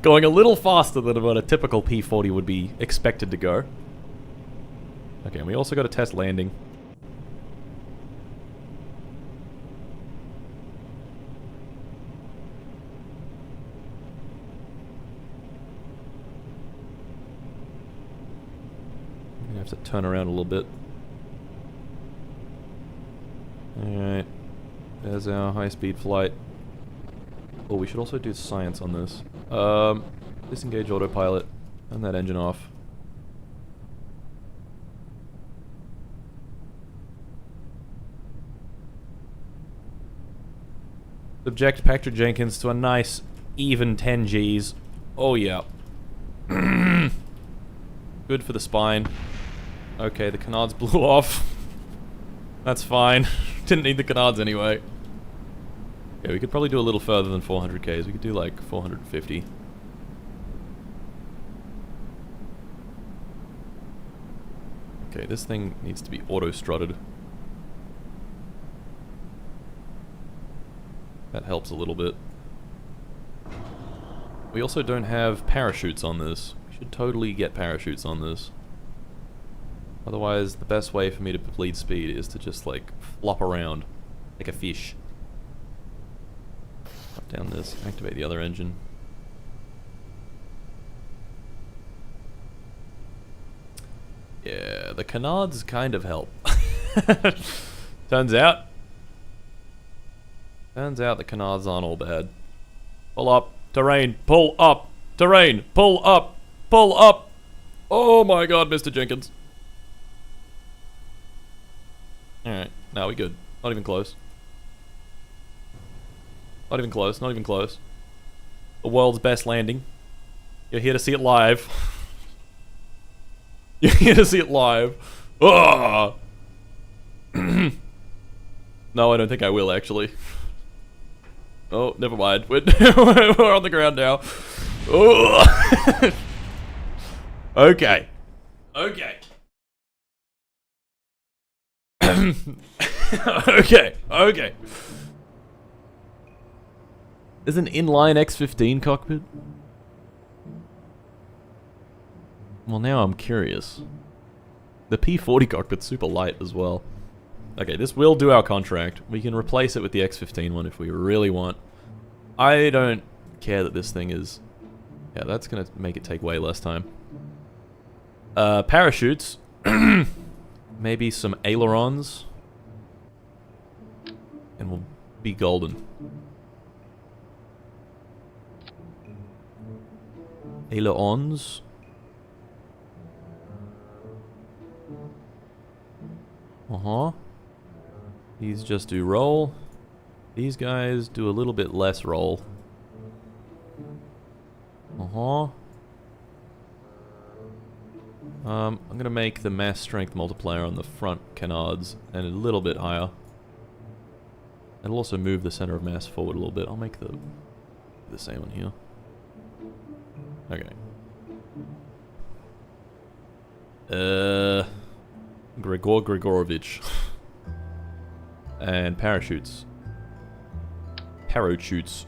Going a little faster than what a typical P40 would be expected to go. Okay, and we also got a test landing. Have to turn around a little bit. Alright. There's our high-speed flight. Oh, we should also do science on this. Disengage autopilot. Turn that engine off. Subject Patrick Jenkins to a nice, even 10 Gs. Oh, yeah. Good for the spine. Okay, the canards blew off. That's fine. Didn't need the canards anyway. Yeah, we could probably do a little further than 400 Ks. We could do like 450. Okay, this thing needs to be auto-strutted. That helps a little bit. We also don't have parachutes on this. We should totally get parachutes on this. Otherwise, the best way for me to bleed speed is to just, like, flop around like a fish. Up down this, activate the other engine. Yeah, the canards kind of help. Turns out the canards aren't all bad. Pull up, terrain, pull up, terrain, pull up, pull up. Oh my god, Mr. Jenkins. Alright, now we good. Not even close. Not even close, not even close. The world's best landing. You're here to see it live. You're here to see it live. Oh! No, I don't think I will, actually. Oh, never mind. We're on the ground now. Oh! Okay. Okay. Okay, okay. There's an inline X-15 cockpit? Well, now I'm curious. The P-40 cockpit's super light as well. Okay, this will do our contract. We can replace it with the X-15 one if we really want. I don't care that this thing is... Yeah, that's gonna make it take way less time. Parachutes. Maybe some ailerons. And we'll be golden. Ailerons. Uh-huh. These just do roll. These guys do a little bit less roll. Uh-huh. I'm gonna make the mass strength multiplier on the front canards and a little bit higher. It'll also move the center of mass forward a little bit. I'll make the same one here. Okay. Grigorovich. And parachutes. Parachutes.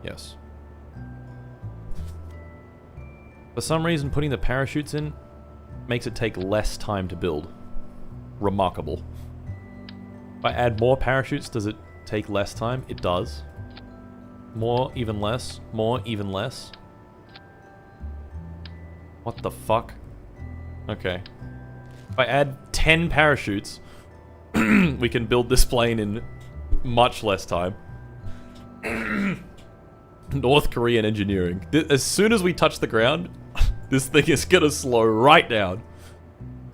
Yes. For some reason, putting the parachutes in makes it take less time to build. Remarkable. If I add more parachutes, does it take less time? It does. More, even less. More, even less. What the fuck? Okay. If I add 10 parachutes, we can build this plane in much less time. North Korean engineering. As soon as we touch the ground, this thing is gonna slow right down.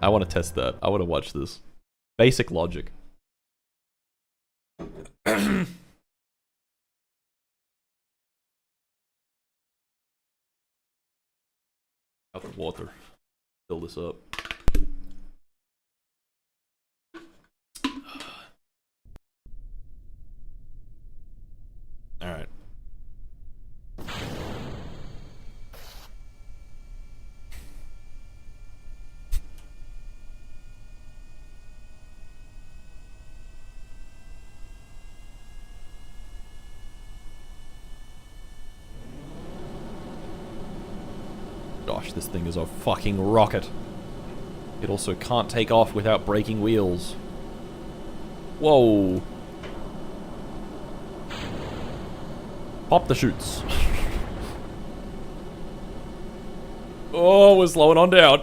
I want to test that. I want to watch this. Basic logic. Out the water. Fill this up. Alright. Gosh, this thing is a fucking rocket. It also can't take off without breaking wheels. Whoa. Pop the chutes. Oh, we're slowing on down.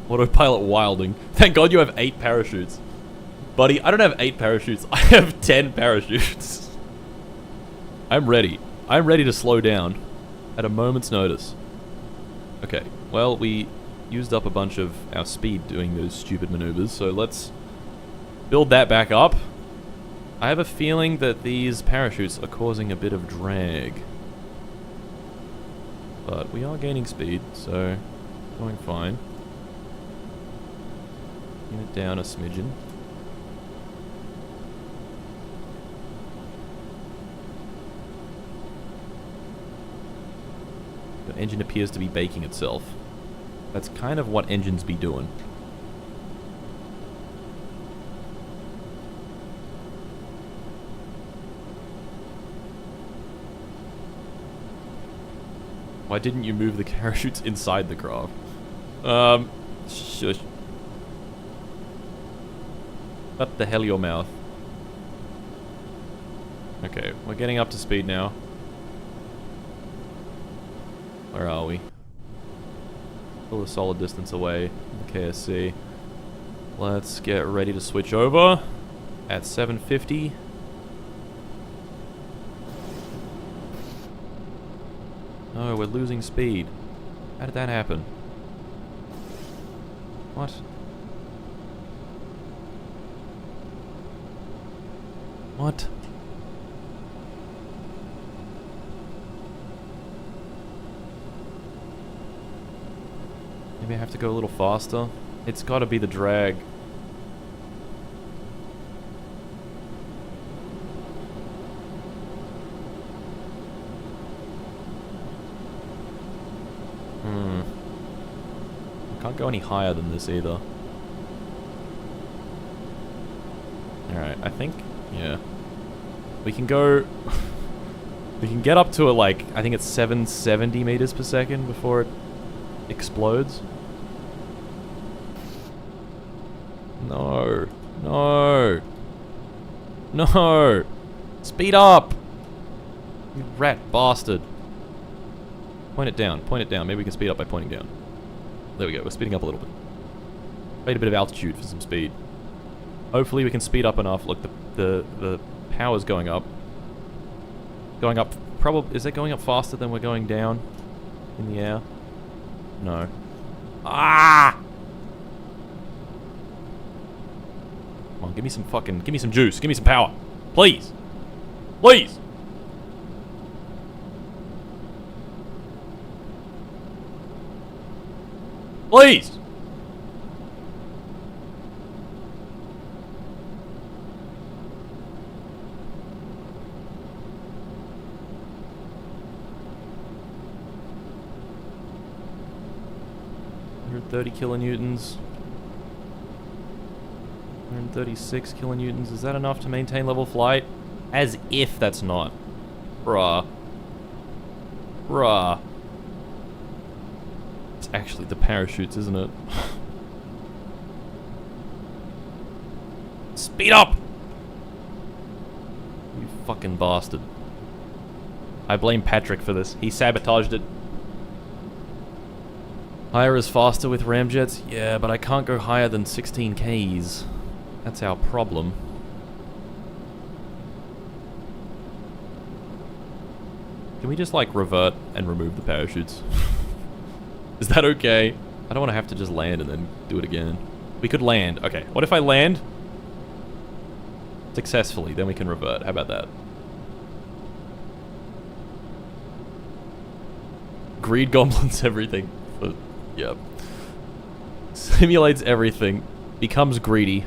Autopilot wilding. Thank God you have 8 parachutes. Buddy, I don't have 8 parachutes. I have 10 parachutes. I'm ready. I'm ready to slow down at a moment's notice. Okay, well, we used up a bunch of our speed doing those stupid maneuvers, so let's build that back up. I have a feeling that these parachutes are causing a bit of drag. But we are gaining speed, so going fine. Get it down a smidgen. The engine appears to be baking itself. That's kind of what engines be doing. Why didn't you move the parachutes inside the craft? Shush. Shut the hell your mouth. Okay, we're getting up to speed now. Where are we? Still a solid distance away from the KSC. Let's get ready to switch over at 750. No, we're losing speed. How did that happen? What? What? Maybe I have to go a little faster? It's gotta be the drag. Can't go any higher than this either. Alright, I think, yeah. We can go... we can get up to a, like, I think it's 770 meters per second before it explodes. No. No. No. Speed up! You rat bastard. Point it down. Point it down. Maybe we can speed up by pointing down. There we go. We're speeding up a little bit. Made a bit of altitude for some speed. Hopefully we can speed up enough. Look, the power's going up. Going up. Probably. Is it going up faster than we're going down in the air? No. Ah! Come on, give me some fucking... give me some juice. Give me some power. Please. Please. Please! $130 kilonewtons. 136 kilonewtons. Is that enough to maintain level flight? As if that's not. Bruh. Bruh. It's actually the parachutes, isn't it? Speed up! You fucking bastard. I blame Patrick for this. He sabotaged it. Higher is faster with ramjets? Yeah, but I can't go higher than 16 Ks. That's our problem. Can we just, like, revert and remove the parachutes? Is that okay? I don't want to have to just land and then do it again. We could land. Okay, what if I land successfully? Then we can revert. How about that? Greed goblins everything. But, yep. Simulates everything. Becomes greedy.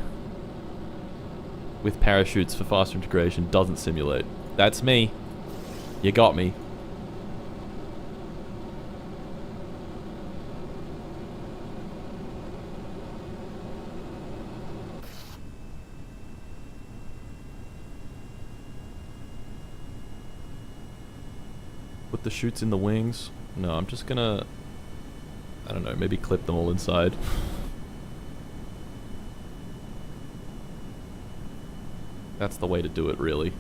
With parachutes for faster integration. Doesn't simulate. That's me. You got me. Put the chutes in the wings. No, I'm just gonna... I don't know, maybe clip them all inside. That's the way to do it, really.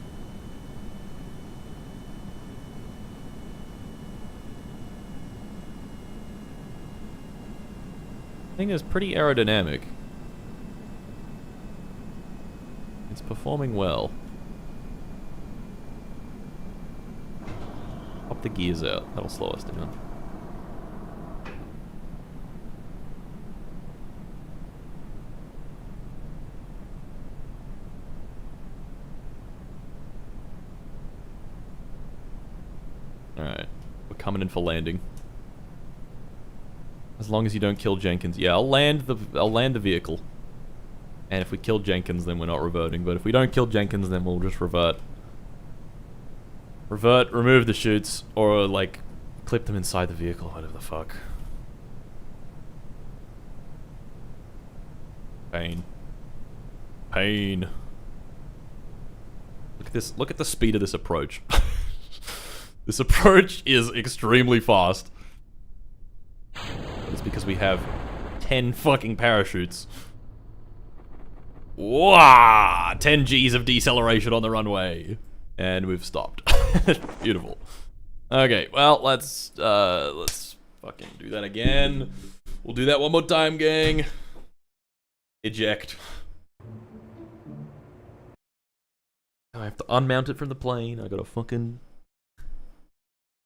Thing is pretty aerodynamic. It's performing well. Pop the gears out. That'll slow us down. Alright. We're coming in for landing. As long as you don't kill Jenkins. Yeah, I'll land the vehicle. And if we kill Jenkins, then we're not reverting. But if we don't kill Jenkins, then we'll just revert. Revert, remove the chutes, or like clip them inside the vehicle, whatever the fuck. Pain. Pain. Look at this, look at the speed of this approach. This approach is extremely fast. It's because we have 10 fucking parachutes. Wow! 10 G's of deceleration on the runway. And we've stopped. Beautiful. Okay, well, let's fucking do that again. We'll do that one more time, gang. Eject. I have to unmount it from the plane. I gotta fucking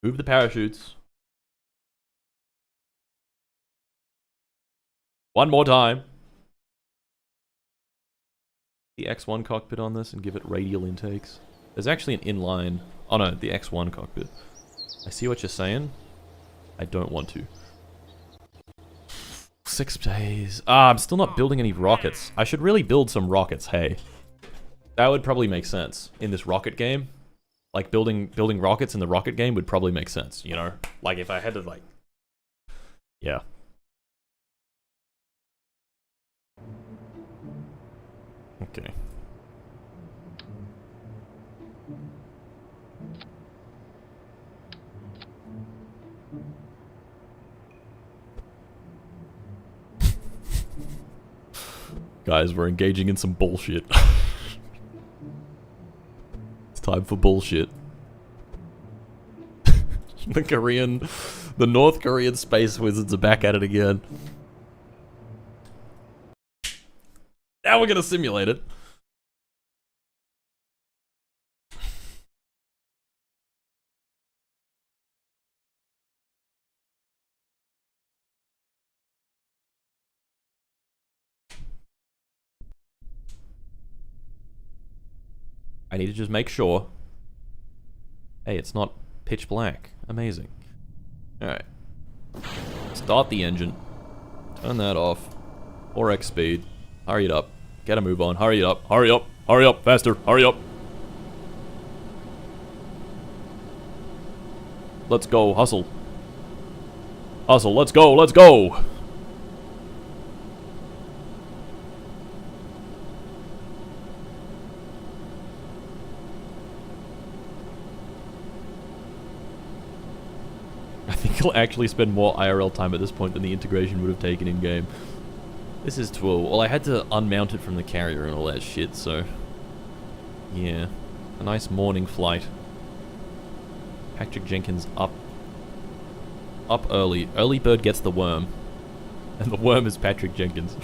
move the parachutes. One more time. The X1 cockpit on this and give it radial intakes. There's actually an inline... Oh no, the X1 cockpit. I see what you're saying. I don't want to. 6 days. Ah, I'm still not building any rockets. I should really build some rockets, hey. That would probably make sense in this rocket game. Like, building rockets in the rocket game would probably make sense, you know? Like, if I had to, like... Yeah. Okay. Guys, we're engaging in some bullshit. It's time for bullshit. The North Korean space wizards are back at it again. Now we're gonna simulate it. I need to just make sure. Hey, it's not pitch black. Amazing. Alright. Start the engine. Turn that off. 4x speed. Hurry it up. Get a move on. Hurry it up. Hurry up. Hurry up. Faster. Hurry up. Let's go. Hustle. Hustle. Let's go. Let's go. I think he'll actually spend more IRL time at this point than the integration would have taken in-game. This is 12. Well, I had to unmount it from the carrier and all that shit, so... Yeah. A nice morning flight. Patrick Jenkins up. Up early. Early bird gets the worm. And the worm is Patrick Jenkins.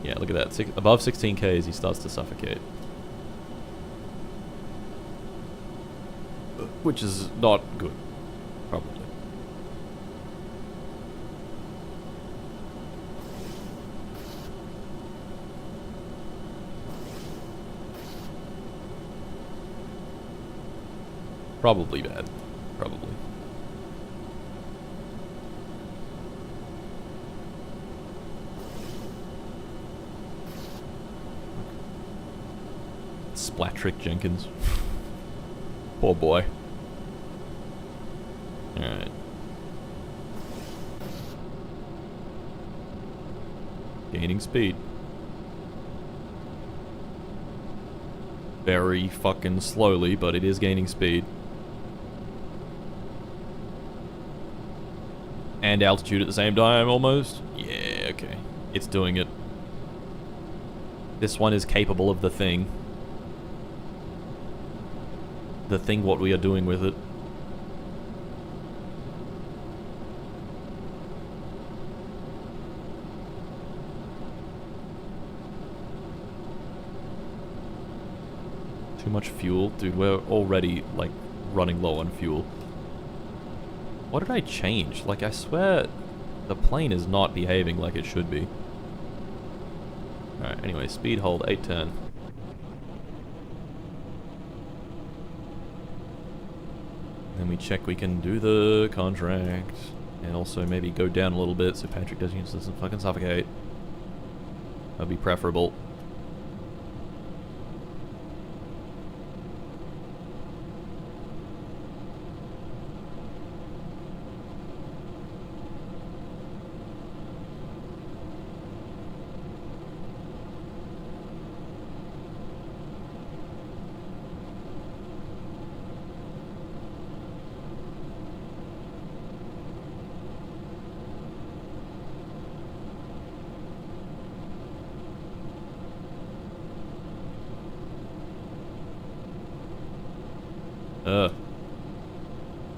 Yeah, look at that. Above 16 Ks, he starts to suffocate. Which is not good. Probably. Probably bad. Probably. Splattrick Jenkins. Poor boy. Alright. Gaining speed. Very fucking slowly, but it is gaining speed. And altitude at the same time, almost. Yeah, okay. It's doing it. This one is capable of the thing. The thing what we are doing with it. too much fuel? Dude, we're already, like, running low on fuel. What did I change? Like, I swear the plane is not behaving like it should be. Alright, anyway, speed hold, 810. Then we check we can do the contract. And also maybe go down a little bit so Patrick doesn't fucking suffocate. That'd be preferable.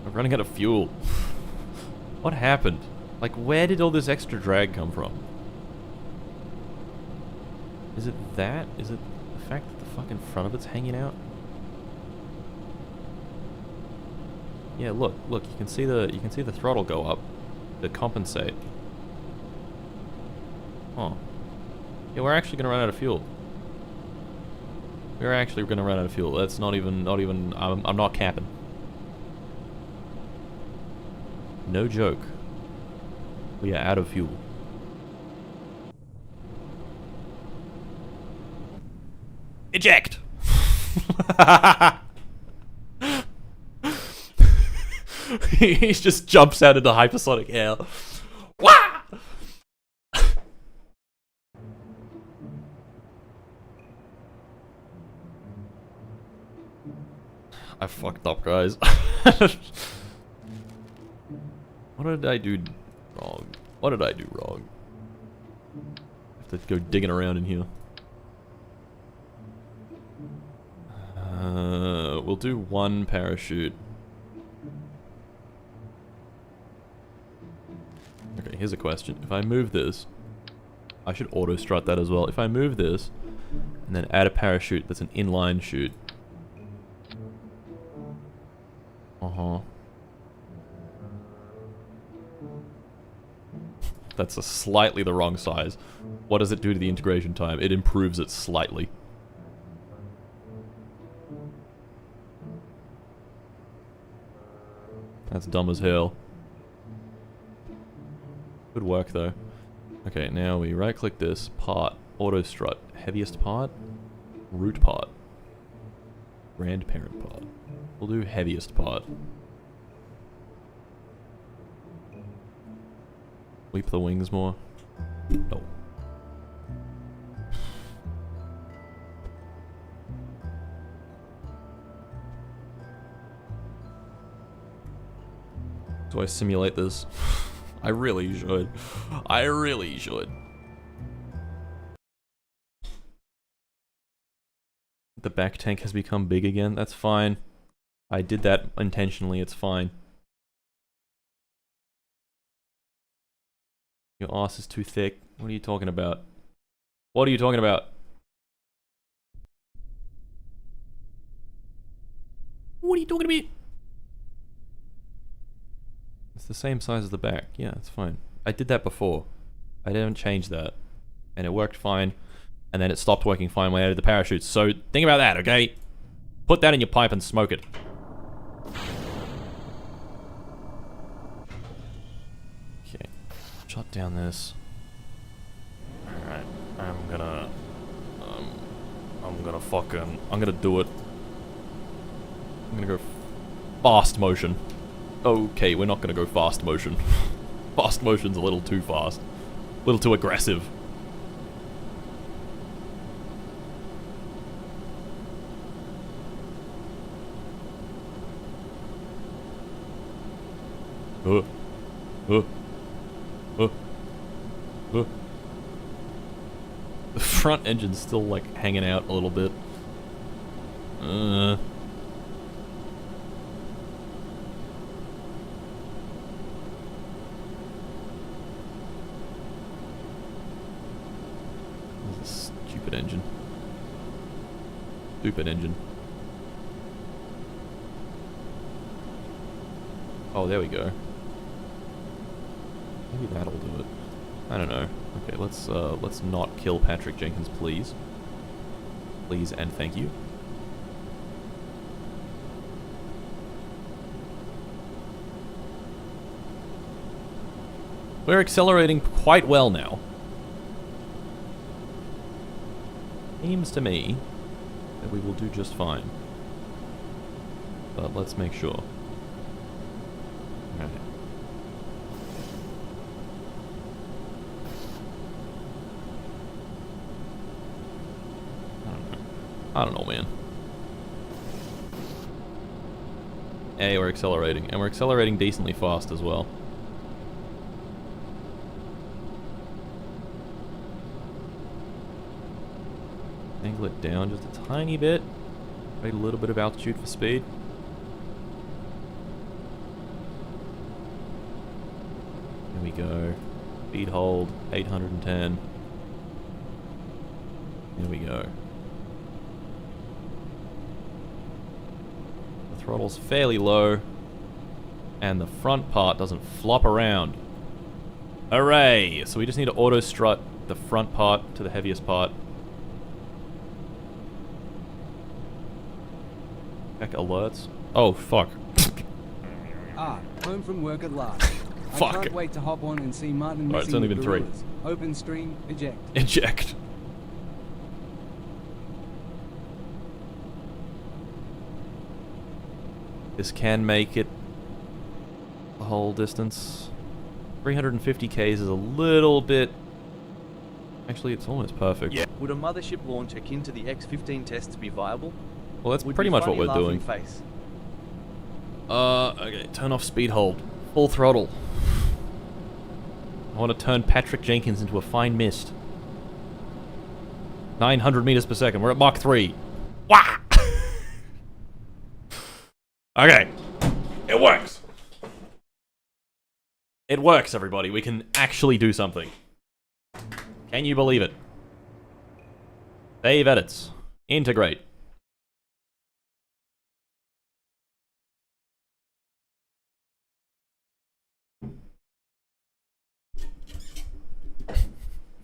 I'm running out of fuel. What happened? Like, where did all this extra drag come from? Is it that? Is it the fact that the fucking front of it's hanging out? Yeah, look, you can see the throttle go up to compensate. Huh. Yeah, we're actually gonna run out of fuel. We're actually gonna run out of fuel. That's not even, I'm not capping. No joke. We are out of fuel. Eject! He just jumps out into hypersonic air. Wah! I fucked up, guys. What did I do wrong? What did I do wrong? I have to go digging around in here. We'll do one parachute. Okay, here's a question. If I move this, I should auto strut that as well. If I move this, and then add a parachute that's an inline chute. That's a slightly the wrong size. What does it do to the integration time? It improves it slightly. That's dumb as hell. Good work though. Okay, now we right click this, part, auto strut, heaviest part, root part, grandparent part. We'll do heaviest part. Sweep the wings more. No. Do I simulate this? I really should. I really should. The back tank has become big again. That's fine. I did that intentionally. It's fine. Your ass is too thick. What are you talking about? What are you talking about? What are you talking about? It's the same size as the back. Yeah, it's fine. I did that before. I didn't change that. And it worked fine. And then it stopped working fine when I added the parachutes. So think about that, okay? Put that in your pipe and smoke it. Okay. Shut down this. Alright. I'm gonna do it. I'm gonna go fast motion. Okay, we're not gonna go fast motion. Fast motion's a little too fast. A little too aggressive. The front engine's still like hanging out a little bit. This is a stupid engine. Stupid engine. Oh, there we go. Maybe that'll do it. I don't know. Okay, let's not kill Patrick Jenkins, please. Please and thank you. We're accelerating quite well now. Seems to me that we will do just fine. But let's make sure. Alright. I don't know, man. Hey, we're accelerating. And we're accelerating decently fast as well. Angle it down just a tiny bit. Wait a little bit of altitude for speed. There we go. Speed hold, 810. There we go. The throttle's fairly low. And the front part doesn't flop around. Hooray! So we just need to auto strut the front part to the heaviest part. Check alerts. Oh, fuck. Home from work at last. Fuck. I can't wait to hop on and see Martin Alright, it's missing only the been 3. gorillas. Open stream, eject. Eject. This can make it the whole distance. 350 Ks is a little bit... Actually, it's almost perfect. Yeah. Would a mothership launch akin to the X-15 tests be viable? Well, that's Would pretty be much what funny we're doing. laughing face. Okay, turn off speed hold. Full throttle. I want to turn Patrick Jenkins into a fine mist. 900 meters per second. We're at Mach 3. Wah! Okay. It works. It works, everybody. We can actually do something. Can you believe it? Save edits. Integrate.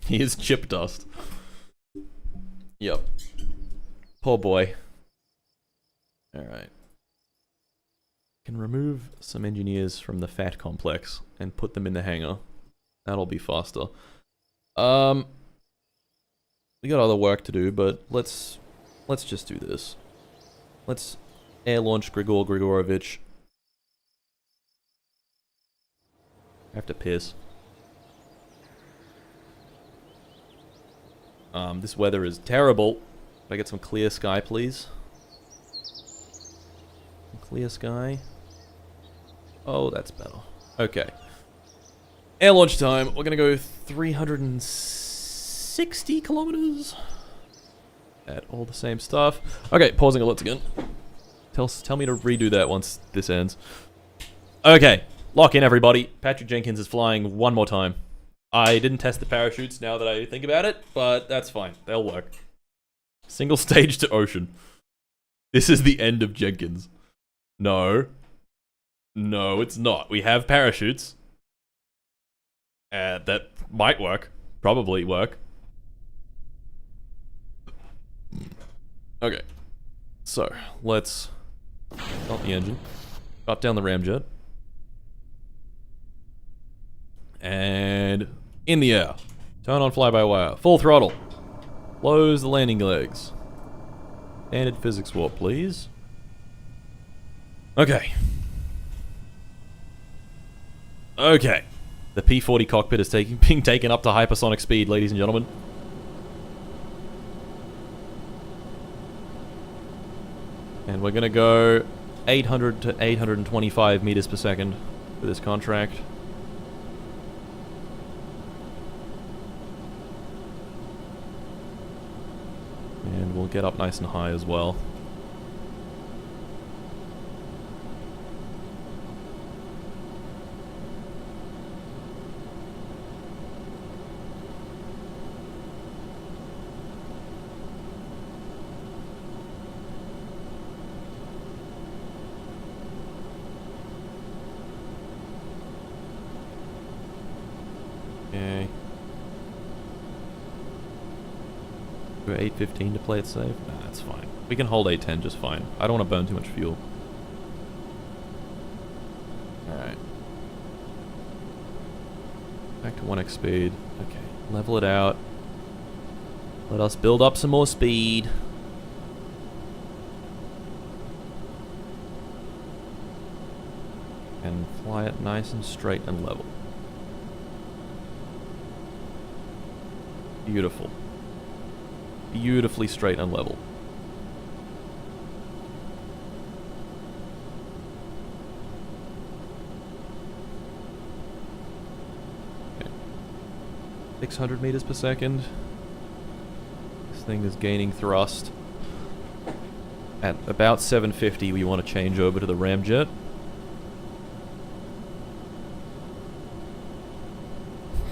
He is chip dust. Yep. Poor boy. Alright. Can remove some engineers from the fat complex and put them in the hangar. That'll be faster. We got other work to do, but let's just do this. Let's air launch Grigor Grigorovich. I have to piss. This weather is terrible. Can I get some clear sky, please? Clear sky. Oh, that's better. Okay. Air launch time. We're gonna go 360 kilometers. At all the same stuff. Okay, pausing alerts again. Tell me to redo that once this ends. Okay, lock in, everybody. Patrick Jenkins is flying one more time. I didn't test the parachutes now that I think about it, but that's fine. They'll work. Single stage to ocean. This is the end of Jenkins. No. No, it's not. We have parachutes. That might work. Probably work. Okay. So, let's start the engine. Shut down the ramjet. And in the air. Turn on fly-by-wire. Full throttle. Close the landing legs. Standard physics warp, please. Okay. Okay. The P-40 cockpit is being taken up to hypersonic speed, ladies and gentlemen. And we're gonna go 800 to 825 meters per second for this contract. And we'll get up nice and high as well. Okay. Go 8:15 to play it safe? Nah, that's fine. We can hold 8:10 just fine. I don't want to burn too much fuel. Alright. Back to 1x speed. Okay. Level it out. Let us build up some more speed. And fly it nice and straight and level. Beautiful. Beautifully straight and level. Okay. 600 meters per second. This thing is gaining thrust. At about 750, we want to change over to the ramjet.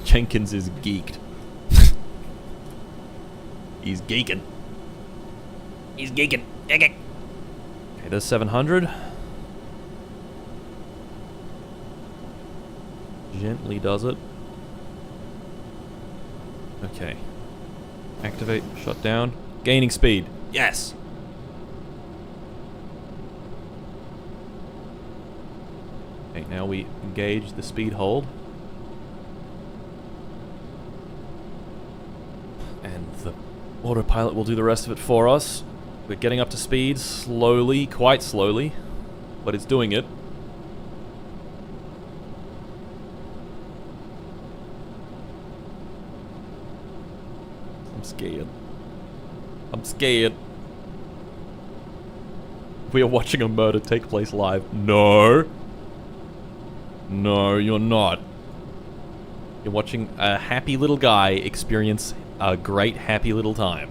Jenkins is geeked. He's geeking. He's geeking. Okay, there's 700. Gently does it. Okay. Activate, shut down. Gaining speed. Yes! Okay, now we engage the speed hold. And the autopilot will do the rest of it for us. We're getting up to speed slowly, quite slowly, but it's doing it. I'm scared. I'm scared. We are watching a murder take place live. No. No, you're not. You're watching a happy little guy experience a great happy little time.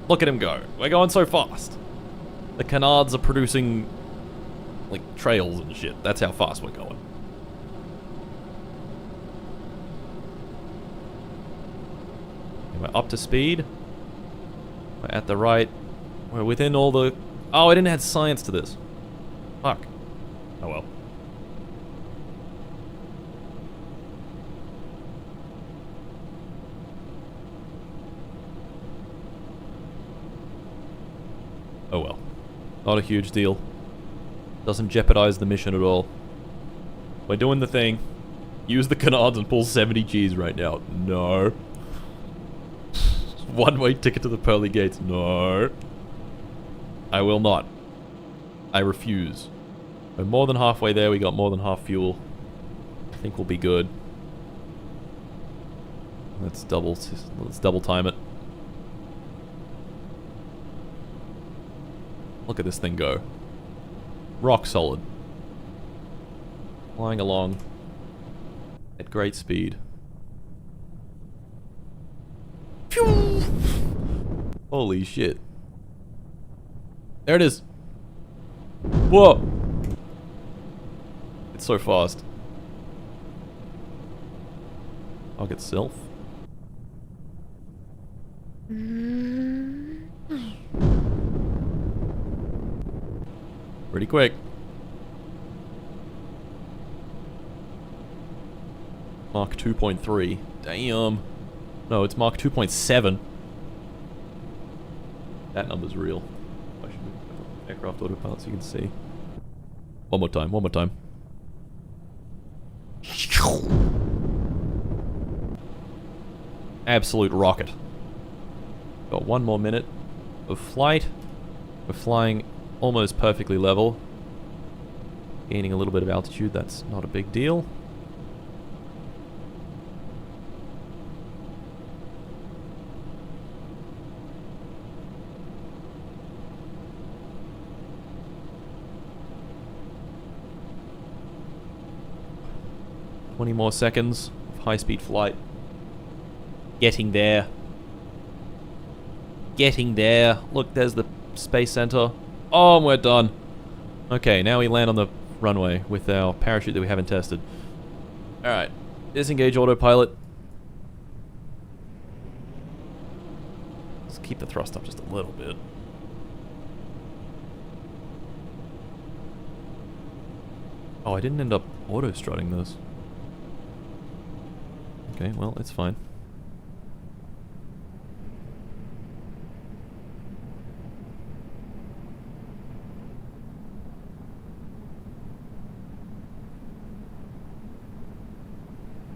Look at him go. We're going so fast. The canards are producing like trails and shit. That's how fast we're going. We're up to speed. We're at the right. We're within all the... Oh, I didn't add science to this. Fuck. Oh well. Oh well. Not a huge deal. Doesn't jeopardize the mission at all. We're doing the thing. Use the canards and pull 70 Gs right now. No. One-way ticket to the pearly gates. No. I will not. I refuse. We're more than halfway there. We got more than half fuel. I think we'll be good. Let's double time it. Look at this thing go. Rock solid. Flying along at great speed. Phew! Holy shit. There it is. Whoa! It's so fast. I'll get self. Pretty quick. Mark 2.3. Damn. No, it's Mark 2.7. That number's real. I should move aircraft autopilot so you can see. One more time, one more time. Absolute rocket. Got one more minute of flight. We're flying almost perfectly level. Gaining a little bit of altitude, that's not a big deal. Twenty more seconds of high-speed flight. Getting there. Getting there. Look, there's the space center. Oh, and we're done. Okay, now we land on the runway with our parachute that we haven't tested. Alright. Disengage autopilot. Let's keep the thrust up just a little bit. Oh, I didn't end up auto-strutting this. Okay, well, it's fine.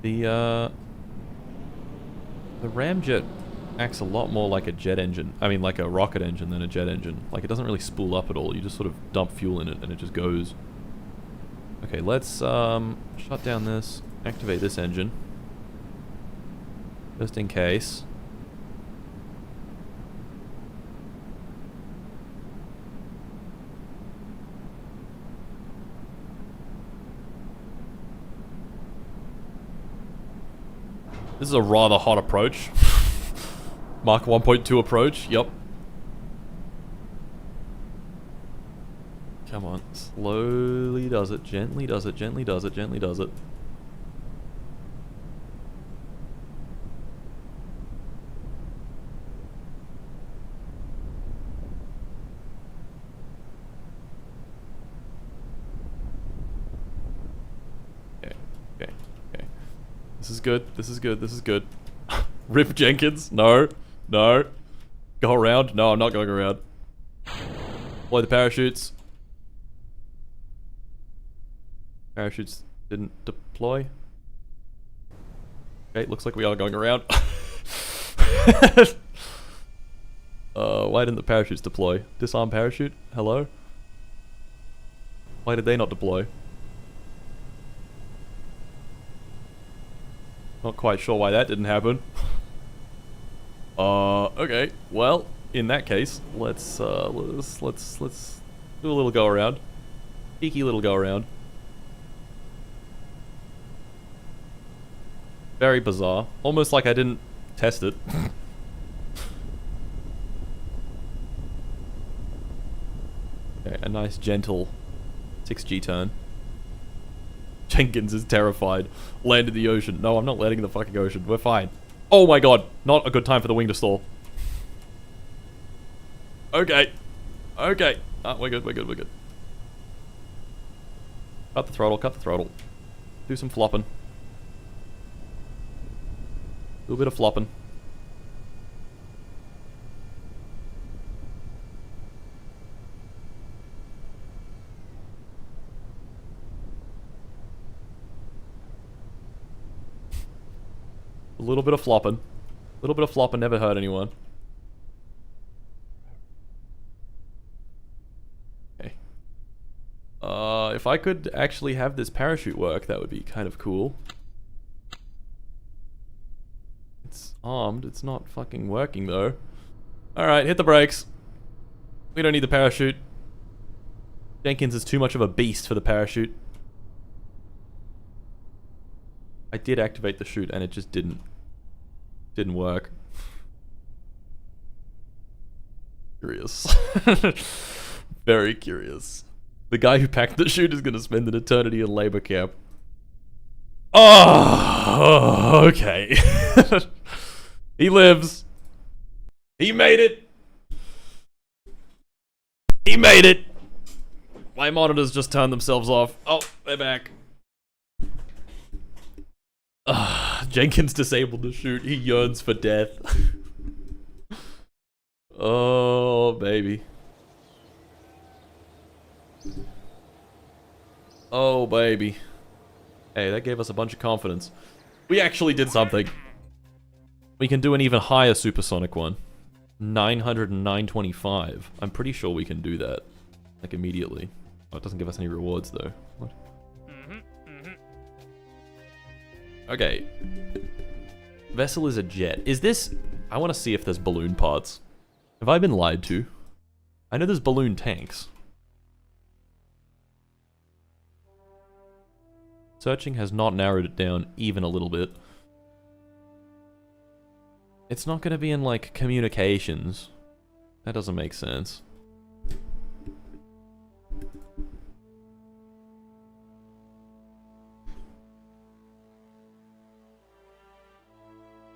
The ramjet acts a lot more like a jet engine. I mean, like a rocket engine than a jet engine. Like, it doesn't really spool up at all. You just sort of dump fuel in it and it just goes. Okay, let's shut down this. Activate this engine. Just in case. This is a rather hot approach. Mark 1.2 approach, yep. Come on, slowly does it, gently does it, gently does it, gently does it. Okay, okay, okay. This is good, this is good, this is good. Rip Jenkins, no, no. Go around, no, I'm not going around. Deploy the parachutes. Parachutes didn't deploy. Okay, looks like we are going around. Why didn't the parachutes deploy? Disarm parachute? Hello? Why did they not deploy? Not quite sure why that didn't happen. Okay. Well, in that case, let's do a little go around. Cheeky little go around. Very bizarre. Almost like I didn't test it. Okay, a nice gentle 6G turn. Jenkins is terrified. Land in the ocean. No, I'm not landing in the fucking ocean. We're fine. Oh my god. Not a good time for the wing to stall. Okay. Okay. We're good, we're good, we're good. Cut the throttle, cut the throttle. Do some flopping. Do a bit of flopping. A little bit of flopping. A little bit of flopping never hurt anyone. Okay. If I could actually have this parachute work, that would be kind of cool. It's armed. It's not fucking working, though. Alright, hit the brakes. We don't need the parachute. Jenkins is too much of a beast for the parachute. I did activate the chute, and it just didn't work. Curious. Very curious. The guy who packed the chute is going to spend an eternity in labor camp. Oh, okay. He lives. He made it. He made it. My monitors just turned themselves off. Oh, they're back. Jenkins disabled the chute. He yearns for death. Oh, baby. Oh, baby. Hey, that gave us a bunch of confidence. We actually did something. We can do an even higher supersonic one. 909.25. I'm pretty sure we can do that. Like, immediately. Oh, it doesn't give us any rewards, though. What? Okay. Vessel is a jet. Is this... I want to see if there's balloon parts. Have I been lied to? I know there's balloon tanks. Searching has not narrowed it down even a little bit. It's not going to be in, like, communications. That doesn't make sense.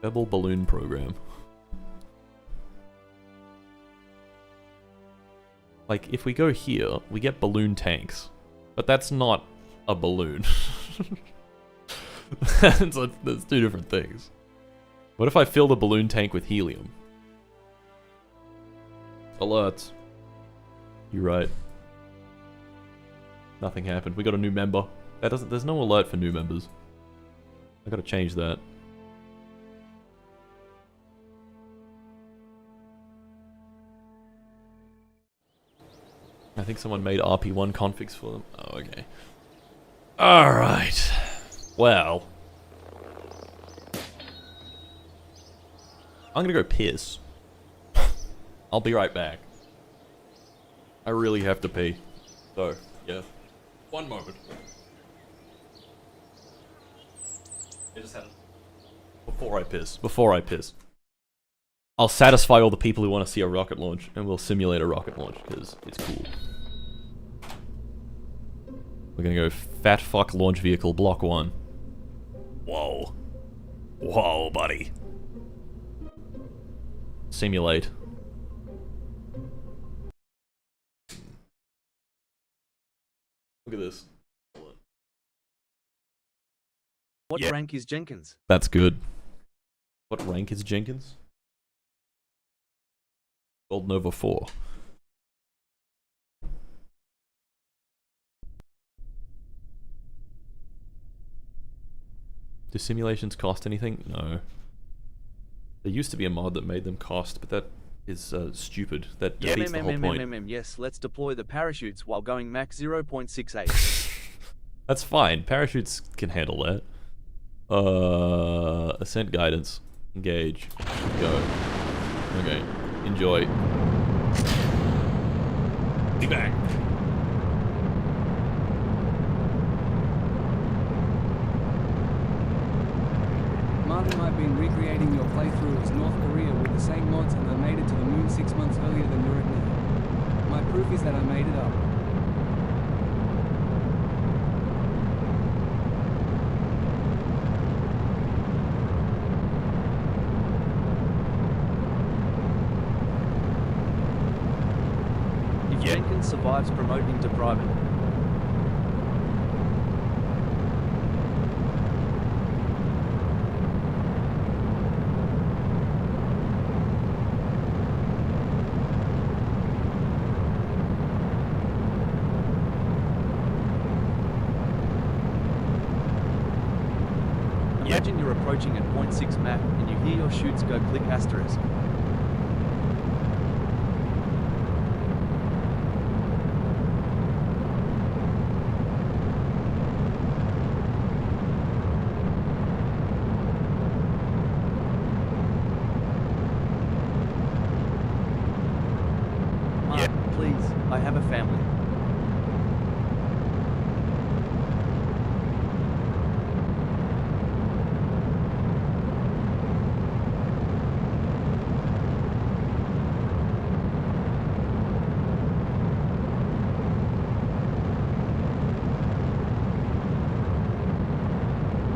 Rebel balloon program. Like, if we go here, we get balloon tanks. But that's not a balloon. There's two different things. What if I fill the balloon tank with helium? Alerts. You're right. Nothing happened. We got a new member. That doesn't. There's no alert for new members. I gotta change that. I think someone made RP1 configs for them. Oh, okay. Alright. Well. I'm gonna go piss. I'll be right back. I really have to pee. So, yeah. One moment. I just had it. Before I piss. I'll satisfy all the people who want to see a rocket launch, and we'll simulate a rocket launch, because it's cool. We're gonna go fat fuck launch vehicle block 1. Whoa. Whoa, buddy. Simulate. Look at this. What rank is Jenkins? That's good. What rank is Jenkins? Gold Nova 4. Do simulations cost anything? No. There used to be a mod that made them cost, but that is stupid. That defeats the whole point. Yes, let's deploy the parachutes while going max 0.68. That's fine. Parachutes can handle that. Ascent guidance. Engage. Go. Okay. Enjoy. Be back. Martin and I have been recreating your playthrough as North Korea with the same mods, and I made it to the moon 6 months earlier than you're at now. My proof is that I made it up. If Jenkins survives, promote him to private. Imagine you're approaching at 0.6 Mach and you hear your chutes go click asterisk. Please, I have a family.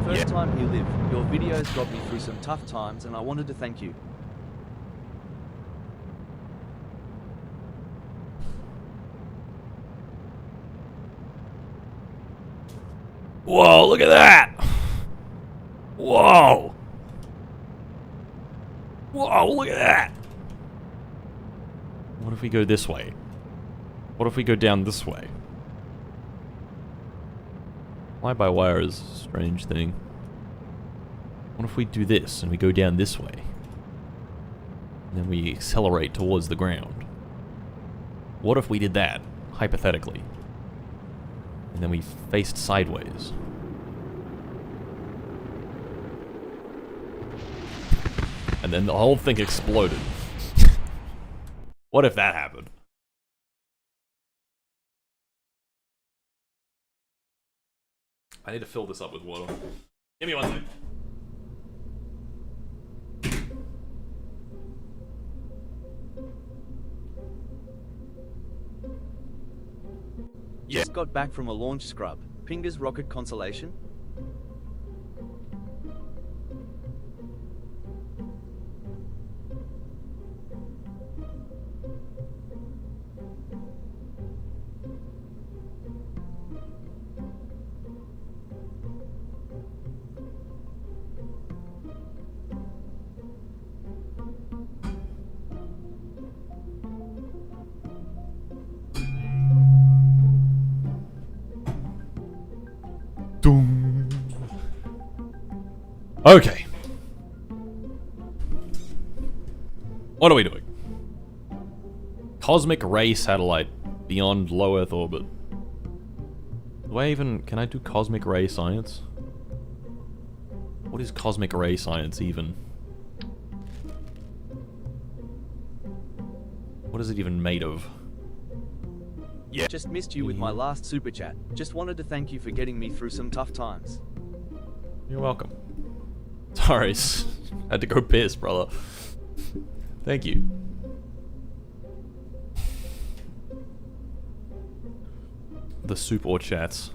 First time you live, your videos got me through some tough times and I wanted to thank you. Whoa, look at that! Whoa! Whoa, look at that! What if we go this way? What if we go down this way? Fly-by-wire is a strange thing. What if we do this and we go down this way? And then we accelerate towards the ground? What if we did that, hypothetically? And then we faced sideways? And then the whole thing exploded. What if that happened? I need to fill this up with water. Give me one second. Just got back from a launch scrub. Pingers rocket consolation. Doom. Okay. What are we doing? Cosmic ray satellite beyond low Earth orbit. Do I even... Can I do cosmic ray science? What is cosmic ray science even? What is it even made of? Yeah. Just missed you with my last super chat. Just wanted to thank you for getting me through some tough times. You're welcome. Sorry, had to go piss, brother. Thank you. The soup or chats.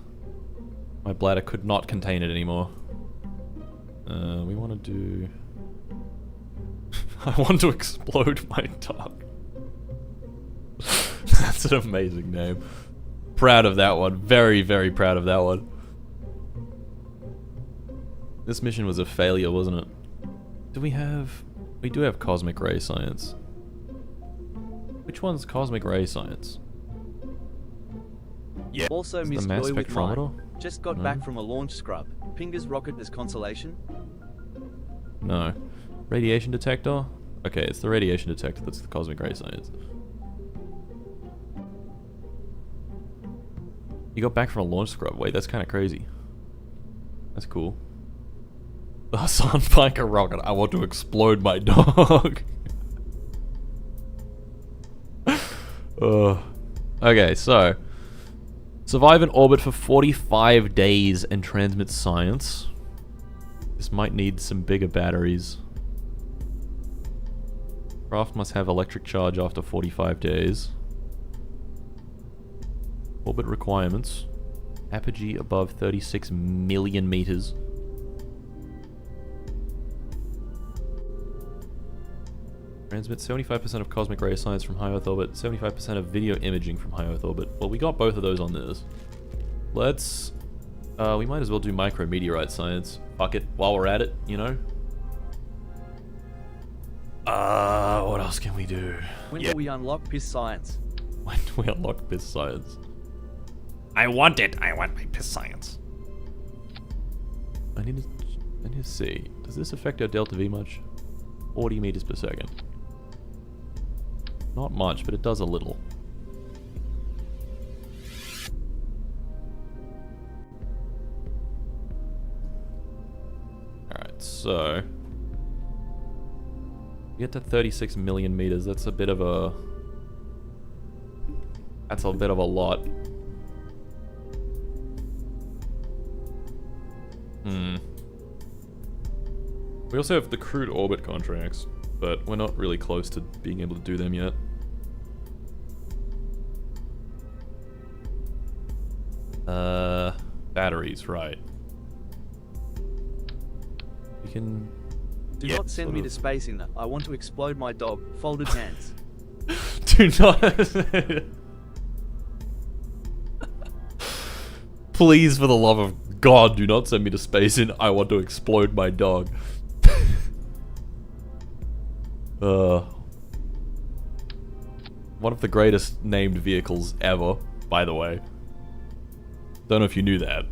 My bladder could not contain it anymore. We want to do... I want to explode my dog. That's an amazing name. Proud of that one. Very, very proud of that one. This mission was a failure, wasn't it? Do we have... We do have cosmic ray science. Which one's cosmic ray science? Yeah. Also Is missed the mass Joy with mine. spectrometer? Just got back from a launch scrub. Pingers rocket as consolation. No. Radiation detector? Okay, it's the radiation detector that's the cosmic ray science. You got back from a launch scrub. Wait, that's kind of crazy. That's cool. The Hassan Piker rocket. I want to explode my dog. Okay, so. Survive in orbit for 45 days and transmit science. This might need some bigger batteries. Craft must have electric charge after 45 days. Orbit requirements. Apogee above 36 million meters. Transmit 75% of cosmic ray science from high Earth orbit, 75% of video imaging from high Earth orbit. Well, we got both of those on this. Let's... we might as well do micrometeorite science. Fuck it, while we're at it, you know? What else can we do? When do we unlock piss science? When do we unlock piss science? I want it! I want my piss science. I need to see. Does this affect our delta V much? 40 meters per second. Not much, but it does a little. Alright, so... We get to 36 million meters, that's a bit of a... That's a bit of a lot. We also have the crewed orbit contracts, but we're not really close to being able to do them yet. Batteries, right. We can... Do not send me to space in that. I want to explode my dog. Folded hands. Do not... Please, for the love of God, do not send me to space in. I want to explode my dog. One of the greatest named vehicles ever, by the way. Don't know if you knew that.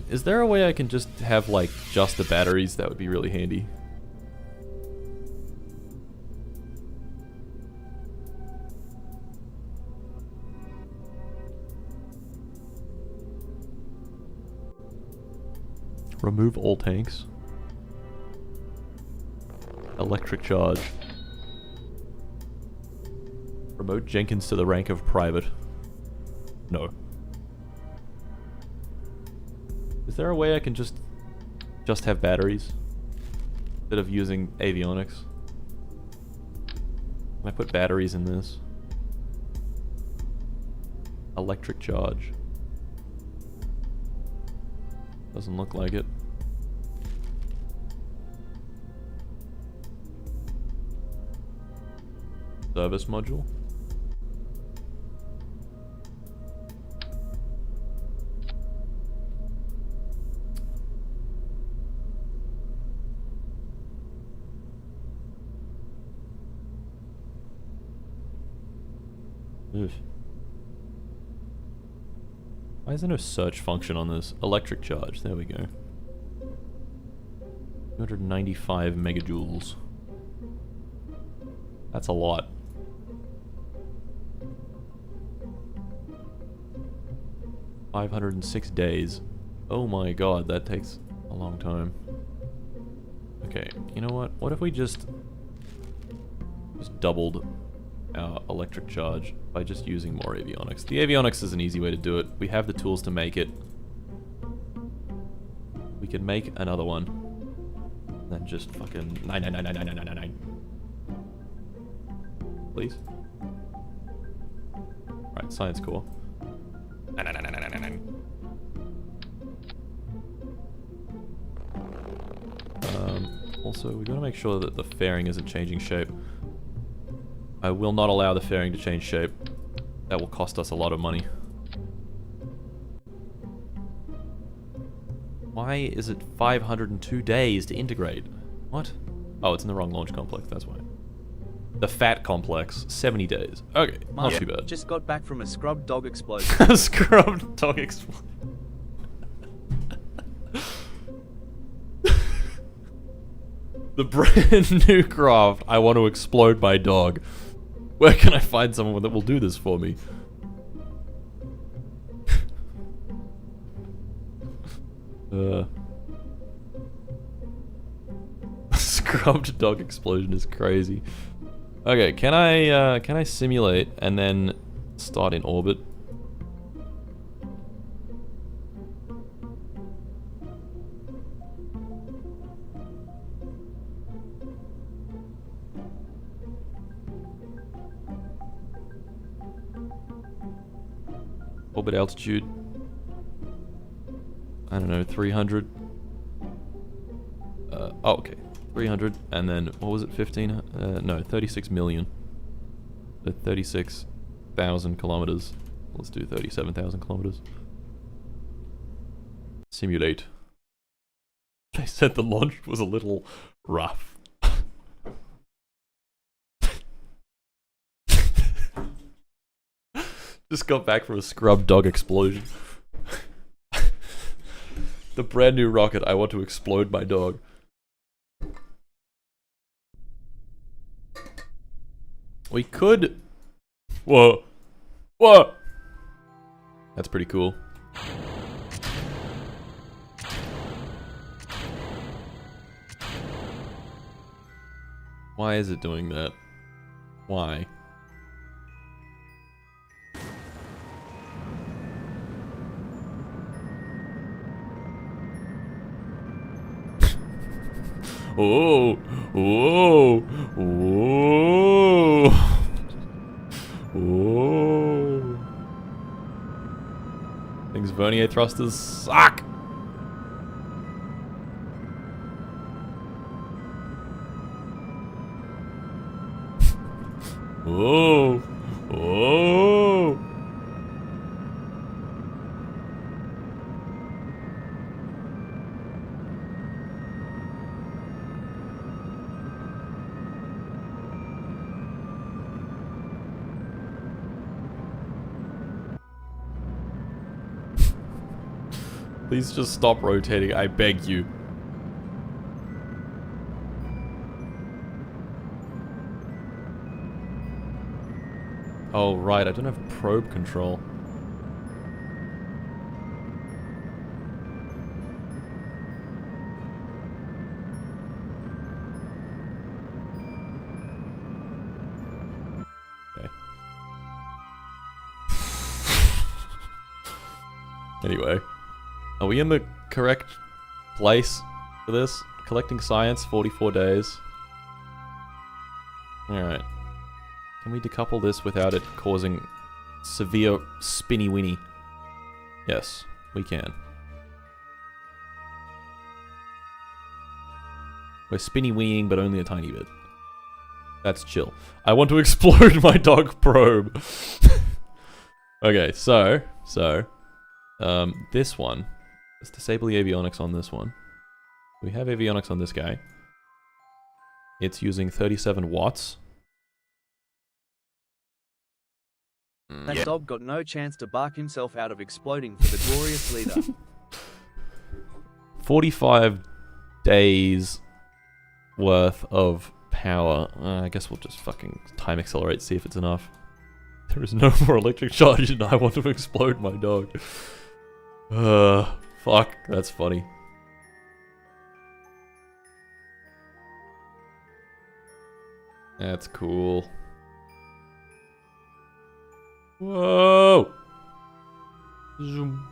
Is there a way I can just have, like, just the batteries? That would be really handy. Remove all tanks. Electric charge. Promote Jenkins to the rank of private. No. Is there a way I can just have batteries instead of using avionics? Can I put batteries in this? Electric charge. Doesn't look like it. Service module. Oof. Why is there no search function on this? Electric charge, there we go. 295 megajoules. That's a lot. $506 days. Oh my god, that takes a long time. Okay, you know what? What if we just doubled our electric charge by just using more avionics? The avionics is an easy way to do it. We have the tools to make it. We can make another one. And then just fucking 9999999. Please. Right, science core. 9999999. Also, we gotta make sure that the fairing isn't changing shape. I will not allow the fairing to change shape. That will cost us a lot of money. Why is it 502 days to integrate? What? Oh, it's in the wrong launch complex, that's why. The fat complex, 70 days. Okay, not too bad. Just got back from a scrubbed dog explosion. A scrubbed dog explosion. The brand new craft, I want to explode my dog. Where can I find someone that will do this for me? Scrubbed dog explosion is crazy. Okay, can I simulate and then start in orbit? Orbit altitude. I don't know, 300. Oh, okay. 300, and then, what was it, 15? No, 36 million. So 36,000 kilometers. Let's do 37,000 kilometers. Simulate. They said the launch was a little rough. Just got back from a scrub dog explosion. The brand new rocket, I want to explode my dog. We could... Whoa. Whoa! That's pretty cool. Why is it doing that? Why? Oh, whoa, whoa, whoa. Things vernier thrusters suck. Whoa, whoa. Please just stop rotating, I beg you. Oh, right, I don't have probe control. Okay. Anyway. Are we in the correct place for this? Collecting science, 44 days. Alright. Can we decouple this without it causing severe spinny-winny? Yes, we can. We're spinny-winning, but only a tiny bit. That's chill. I want to explode my dog probe. Okay, so, this one. Let's disable the avionics on this one. We have avionics on this guy. It's using 37 watts. That dog got no chance to bark himself out of exploding for the glorious leader. 45 days worth of power. I guess we'll just fucking time accelerate, see if it's enough. There is no more electric charge and I want to explode my dog. Fuck, that's funny. That's cool. Whoa! Zoom.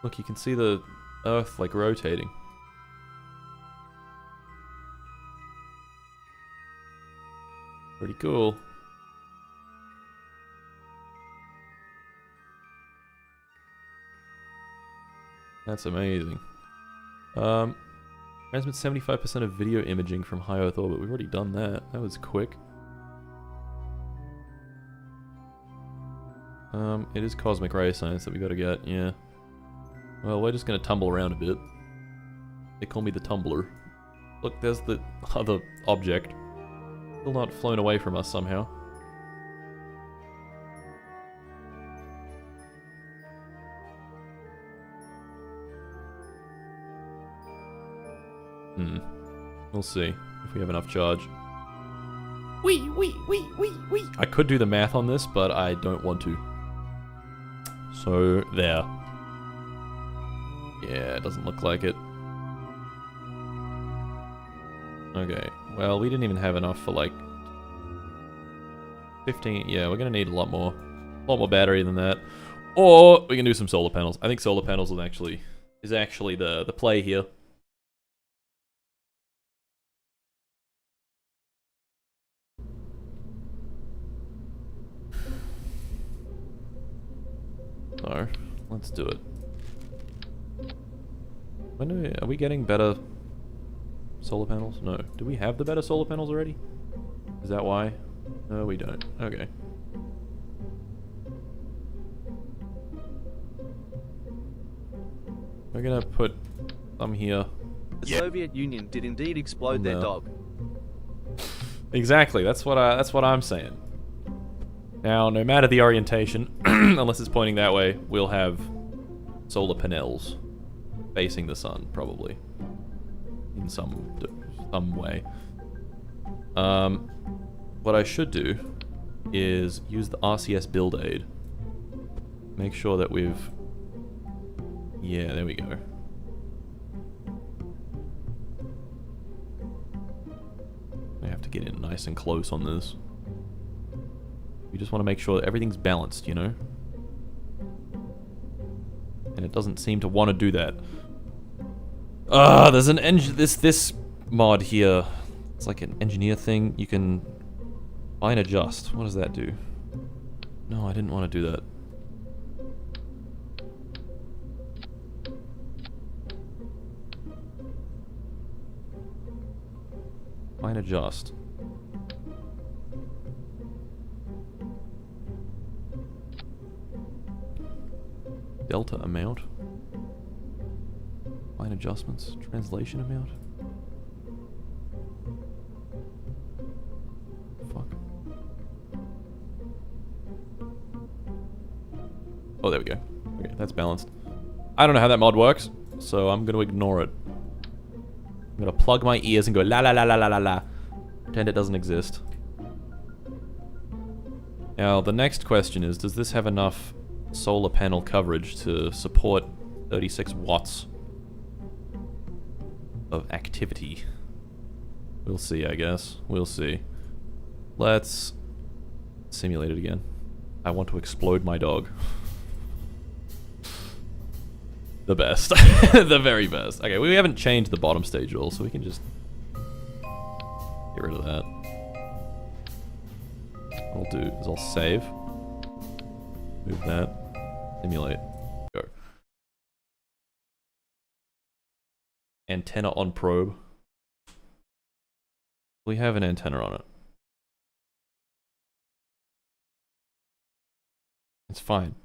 Look, you can see the Earth like rotating. Pretty cool. That's amazing. Transmit 75% of video imaging from high Earth orbit. We've already done that. That was quick. It is cosmic ray science that we gotta get, yeah. Well, we're just gonna tumble around a bit. They call me the tumbler. Look, there's the other object. Still not flown away from us somehow. We'll see if we have enough charge. Wee. I could do the math on this, but I don't want to. So, there. Yeah, it doesn't look like it. Okay, well, we didn't even have enough for like 15. Yeah, we're gonna need a lot more battery than that. Or we can do some solar panels. I think solar panels is actually the play here. So, let's do it. Are we getting better solar panels? No. Do we have the better solar panels already? Is that why? No, we don't. Okay. We're gonna put some here. The Soviet Union did indeed explode their dog. Exactly. That's what I'm saying. Now, no matter the orientation, unless it's pointing that way, we'll have solar panels facing the sun, probably, in some way. What I should do is use the RCS build aid. Make sure that we've... Yeah, there we go. I have to get in nice and close on this. We just want to make sure that everything's balanced, you know? And it doesn't seem to want to do that. There's an this mod here. It's like an engineer thing. You can fine adjust. What does that do? No, I didn't want to do that. Fine adjust. Delta amount. Fine adjustments. Translation amount. Fuck. Oh, there we go. Okay, that's balanced. I don't know how that mod works, so I'm gonna ignore it. I'm gonna plug my ears and go la la la la la la la. Pretend it doesn't exist. Now, the next question is, does this have enough solar panel coverage to support 36 watts of activity? We'll see, I guess. We'll see. Let's simulate it again. I want to explode my dog. The best. The very best. Okay, we haven't changed the bottom stage at all, so we can just get rid of that. What I'll do is I'll save. Move that. Simulate. Go. Antenna on probe. We have an antenna on it. It's fine.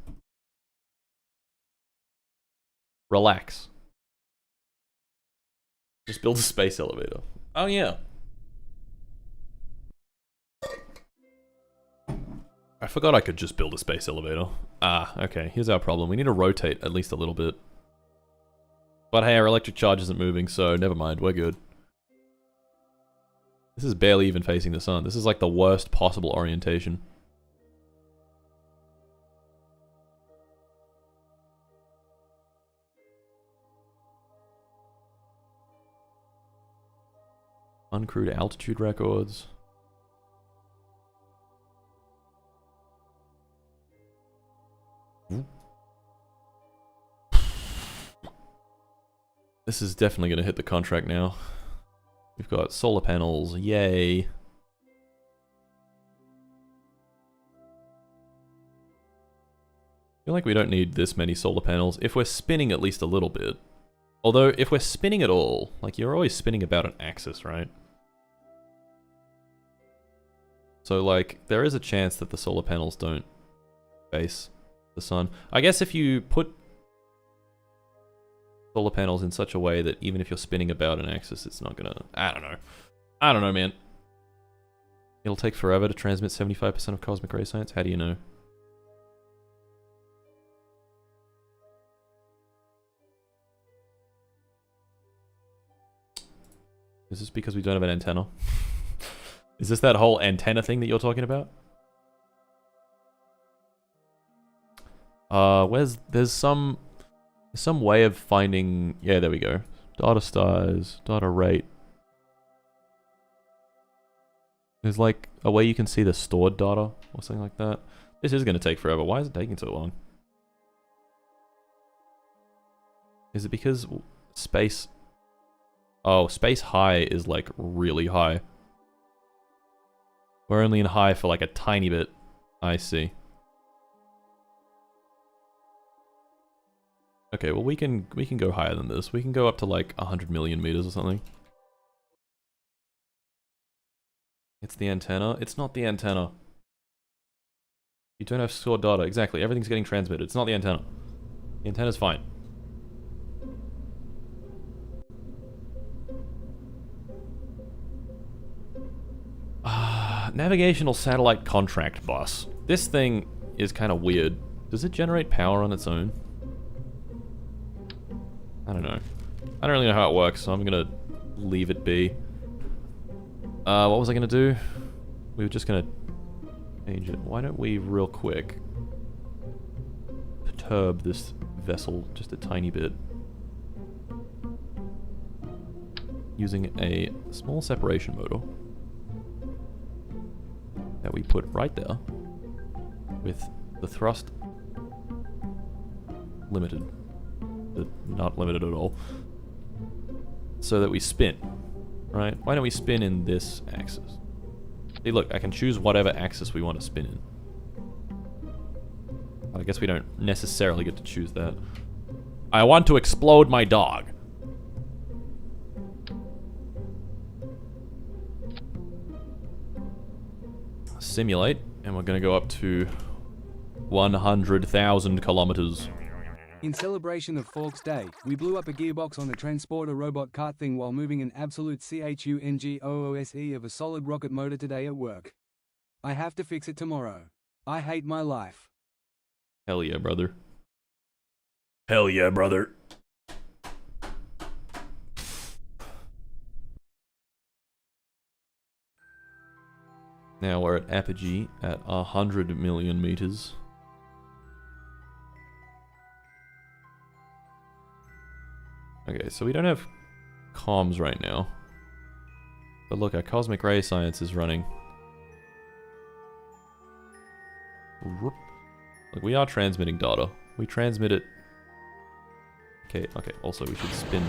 Relax. Just build a space elevator. Oh yeah. I forgot I could just build a space elevator. Ah, okay. Here's our problem. We need to rotate at least a little bit. But hey, our electric charge isn't moving, so never mind. We're good. This is barely even facing the sun. This is like the worst possible orientation. Uncrewed altitude records. This is definitely going to hit the contract now. We've got solar panels, yay. I feel like we don't need this many solar panels if we're spinning at least a little bit. Although, if we're spinning at all, like you're always spinning about an axis, right? So like, there is a chance that the solar panels don't face the sun. I guess if you put solar panels in such a way that even if you're spinning about an axis, it's not gonna... I don't know. I don't know, man. It'll take forever to transmit 75% of cosmic ray science? How do you know? Is this because we don't have an antenna? Is this that whole antenna thing that you're talking about? There's some way of finding... Yeah, there we go. Data size, data rate. There's like a way you can see the stored data or something like that. This is going to take forever. Why is it taking so long? Is it because space... Oh, space high is like really high. We're only in high for like a tiny bit. I see. Okay, well we can go higher than this. We can go up to like 100 million meters or something. It's the antenna. It's not the antenna. You don't have stored data. Exactly. Everything's getting transmitted. It's not the antenna. The antenna's fine. Navigational satellite contract bus. This thing is kind of weird. Does it generate power on its own? I don't know. I don't really know how it works, so I'm gonna leave it be. What was I gonna do? We were just gonna change it. Why don't we, real quick, perturb this vessel just a tiny bit. Using a small separation motor that we put right there with the thrust limited, but not limited at all, so that we spin, right? Why don't we spin in this axis? See, look, I can choose whatever axis we want to spin in. I guess we don't necessarily get to choose that. I want to explode my dog. Simulate, and we're going to go up to 100,000 kilometers. In celebration of Forks Day, we blew up a gearbox on the transporter robot cart thing while moving an absolute CHUNGOOSE of a solid rocket motor today at work. I have to fix it tomorrow. I hate my life. Hell yeah, brother. Hell yeah, brother. Now we're at apogee at 100 million meters. Okay, so we don't have comms right now. But look, our cosmic ray science is running. Look, we are transmitting data. We transmit it. Okay, also we should spin.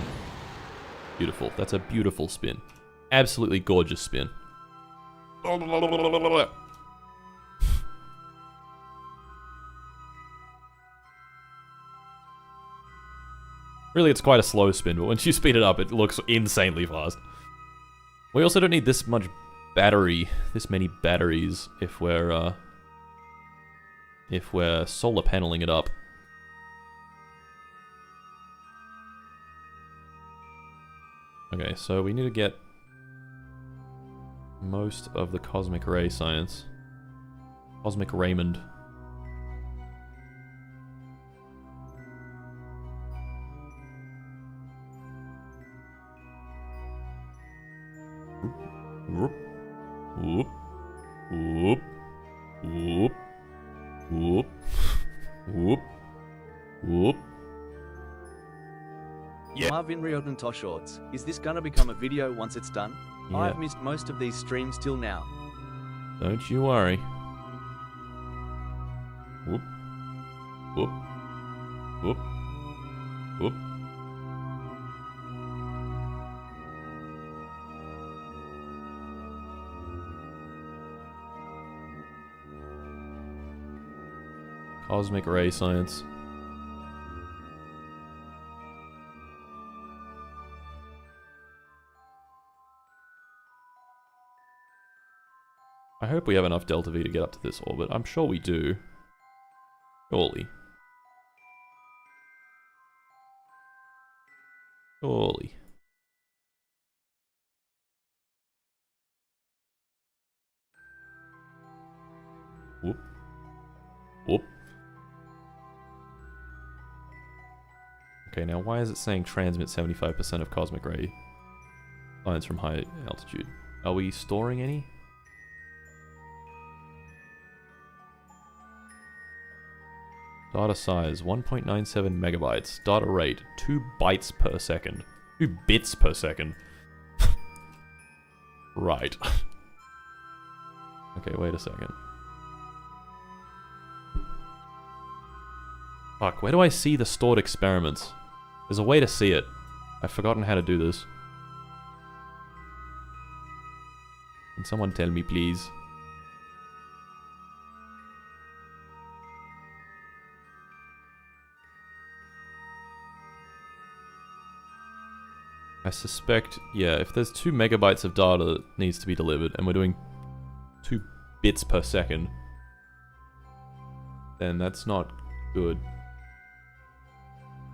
Beautiful. That's a beautiful spin. Absolutely gorgeous spin. Really, it's quite a slow spin, but once you speed it up, it looks insanely fast. We also don't need this much battery, this many batteries, if we're solar paneling it up. Okay, so we need to get most of the cosmic ray science Cosmic Raymond. Whoop. Whoop. Whoop. Whoop. Whoop. Whoop. Whoop. Yeah. Marvin Riordan Toshorts, is this gonna become a video once it's done? Yeah. I've missed most of these streams till now. Don't you worry. Whoop. Whoop. Whoop. Whoop. Cosmic ray science. I hope we have enough delta V to get up to this orbit. I'm sure we do. Surely. Surely. Whoop. Whoop. Okay, now why is it saying transmit 75% of cosmic ray lines from high altitude? Are we storing any? Data size 1.97 megabytes. Data rate 2 bytes per second. 2 bits per second. Right. Okay, wait a second. Fuck, where do I see the stored experiments? There's a way to see it. I've forgotten how to do this. Can someone tell me, please? I suspect, yeah, if there's 2 megabytes of data that needs to be delivered, and we're doing 2 bits per second, then that's not good.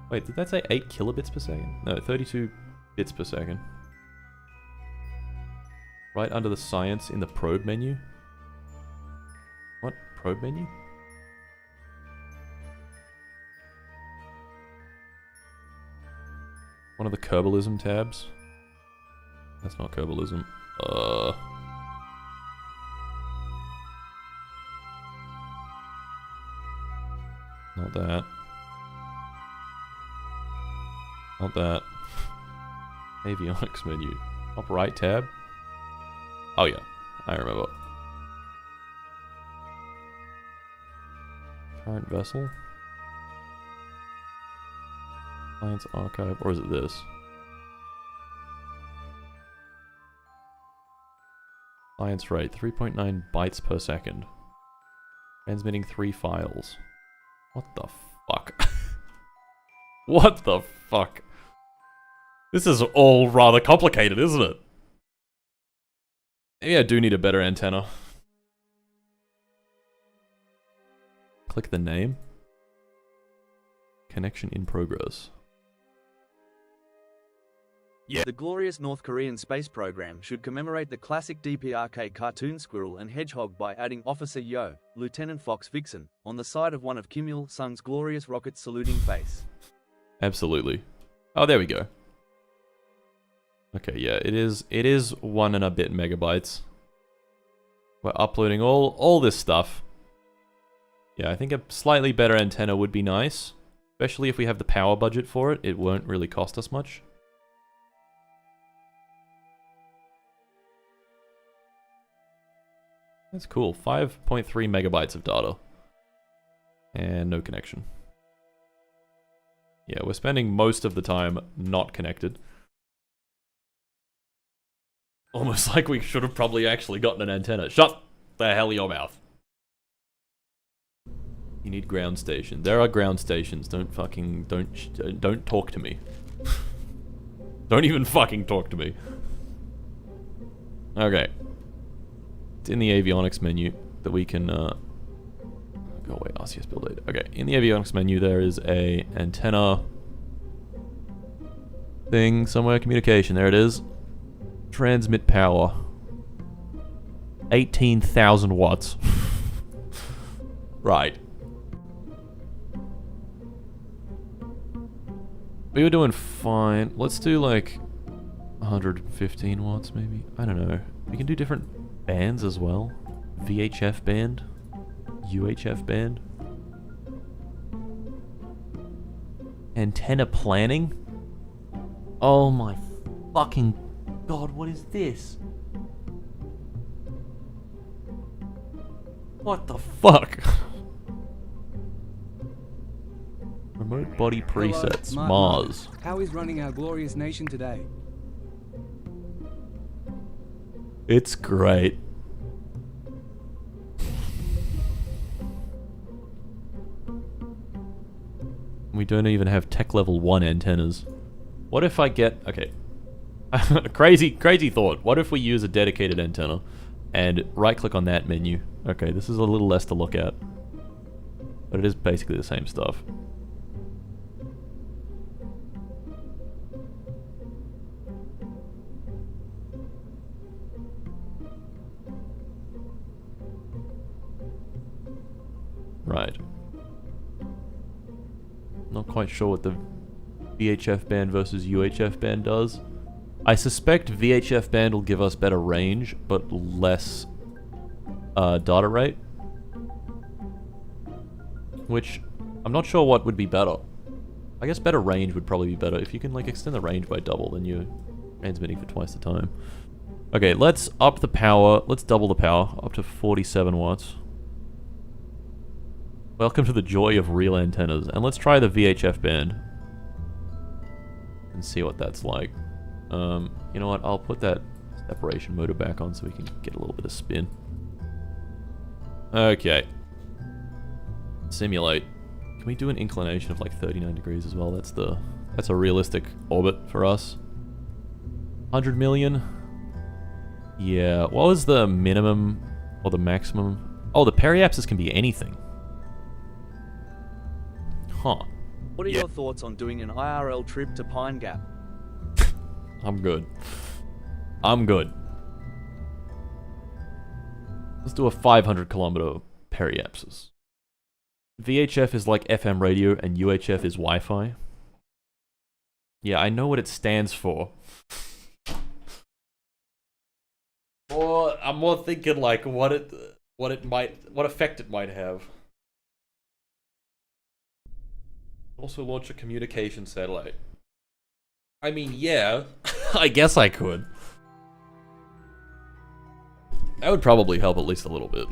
Wait, did that say 8 kilobits per second? No, 32 bits per second. Right under the science in the probe menu? What? Probe menu? One of the Kerbalism tabs? That's not Kerbalism. Not that. Not that. Avionics menu. Top right tab? Oh yeah, I remember. Current vessel? Science archive, or is it this? Science rate, 3.9 bytes per second. Transmitting 3 files. What the fuck? What the fuck? This is all rather complicated, isn't it? Maybe I do need a better antenna. Click the name. Connection in progress. Yeah. The glorious North Korean space program should commemorate the classic DPRK cartoon Squirrel and Hedgehog by adding Officer Yo, Lieutenant Fox Vixen, on the side of one of Kim Il-sung's glorious rocket saluting face. Absolutely. Oh, there we go. Okay, yeah, it is 1 and a bit megabytes. We're uploading all this stuff. Yeah, I think a slightly better antenna would be nice. Especially if we have the power budget for it, it won't really cost us much. That's cool. 5.3 megabytes of data. And no connection. Yeah, we're spending most of the time not connected. Almost like we should have probably actually gotten an antenna. Shut the hell your mouth. You need ground station. There are ground stations. Don't talk to me. Don't even fucking talk to me. Okay. It's in the avionics menu that we can, go away, RCS build data. Okay, in the avionics menu there is a antenna thing somewhere, communication, there it is. Transmit power. 18,000 watts. Right. We were doing fine. Let's do like 115 watts maybe. I don't know. We can do different bands as well. VHF band. UHF band. Antenna planning. Oh my fucking god, what is this? What the fuck? Remote body presets, Smart Mars. Mark. How is running our glorious nation today? It's great. We don't even have tech level 1 antennas. What if I get... Okay. crazy thought. What if we use a dedicated antenna and right click on that menu? Okay, this is a little less to look at. But it is basically the same stuff. Right. Not quite sure what the VHF band versus UHF band does. I suspect VHF band will give us better range, but less data rate. Which, I'm not sure what would be better. I guess better range would probably be better. If you can like extend the range by double, then you're transmitting for twice the time. Okay, let's up the power. Let's double the power, up to 47 watts. Welcome to the joy of real antennas. And let's try the VHF band. And see what that's like. You know what? I'll put that separation motor back on so we can get a little bit of spin. Okay. Simulate. Can we do an inclination of like 39 degrees as well? That's a realistic orbit for us. 100 million? Yeah. What was the minimum or the maximum? Oh, the periapsis can be anything. Huh. What are your thoughts on doing an IRL trip to Pine Gap? I'm good. I'm good. Let's do a 500 kilometer periapsis. VHF is like FM radio and UHF is Wi-Fi. Yeah, I know what it stands for. Or I'm more thinking like what effect it might have. Also launch a communication satellite. I mean, yeah, I guess I could. That would probably help at least a little bit.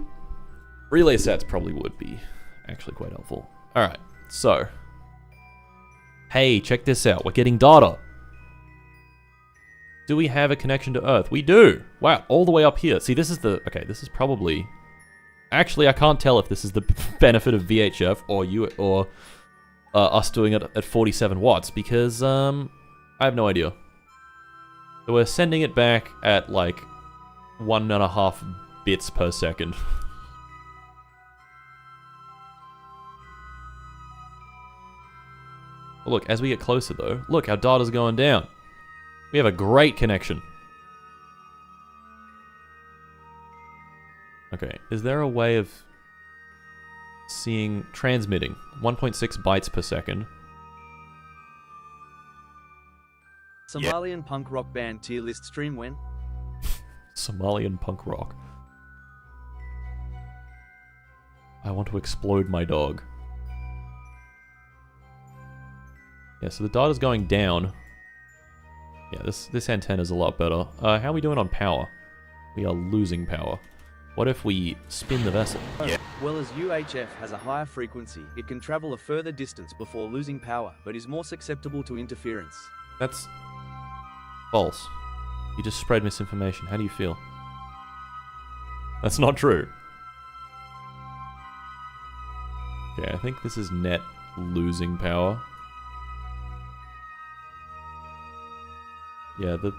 Relay sats probably would be actually quite helpful. Alright, so. Hey, check this out. We're getting data. Do we have a connection to Earth? We do! Wow, all the way up here. See, this is the... Okay, this is probably... Actually, I can't tell if this is the benefit of VHF or us doing it at 47 watts because, I have no idea. So we're sending it back at like 1.5 bits per second. Well, look, as we get closer though, look, our data's going down. We have a great connection. Okay, is there a way of transmitting 1.6 bytes per second? Somalian punk rock band tier list stream when? Somalian punk rock. I want to explode my dog. Yeah, so the data's going down. Yeah, this antenna's a lot better. How are we doing on power? We are losing power. What if we spin the vessel? Yeah. Well, as UHF has a higher frequency, it can travel a further distance before losing power, but is more susceptible to interference. That's false. You just spread misinformation. How do you feel? That's not true. Okay, I think this is net losing power. Yeah, the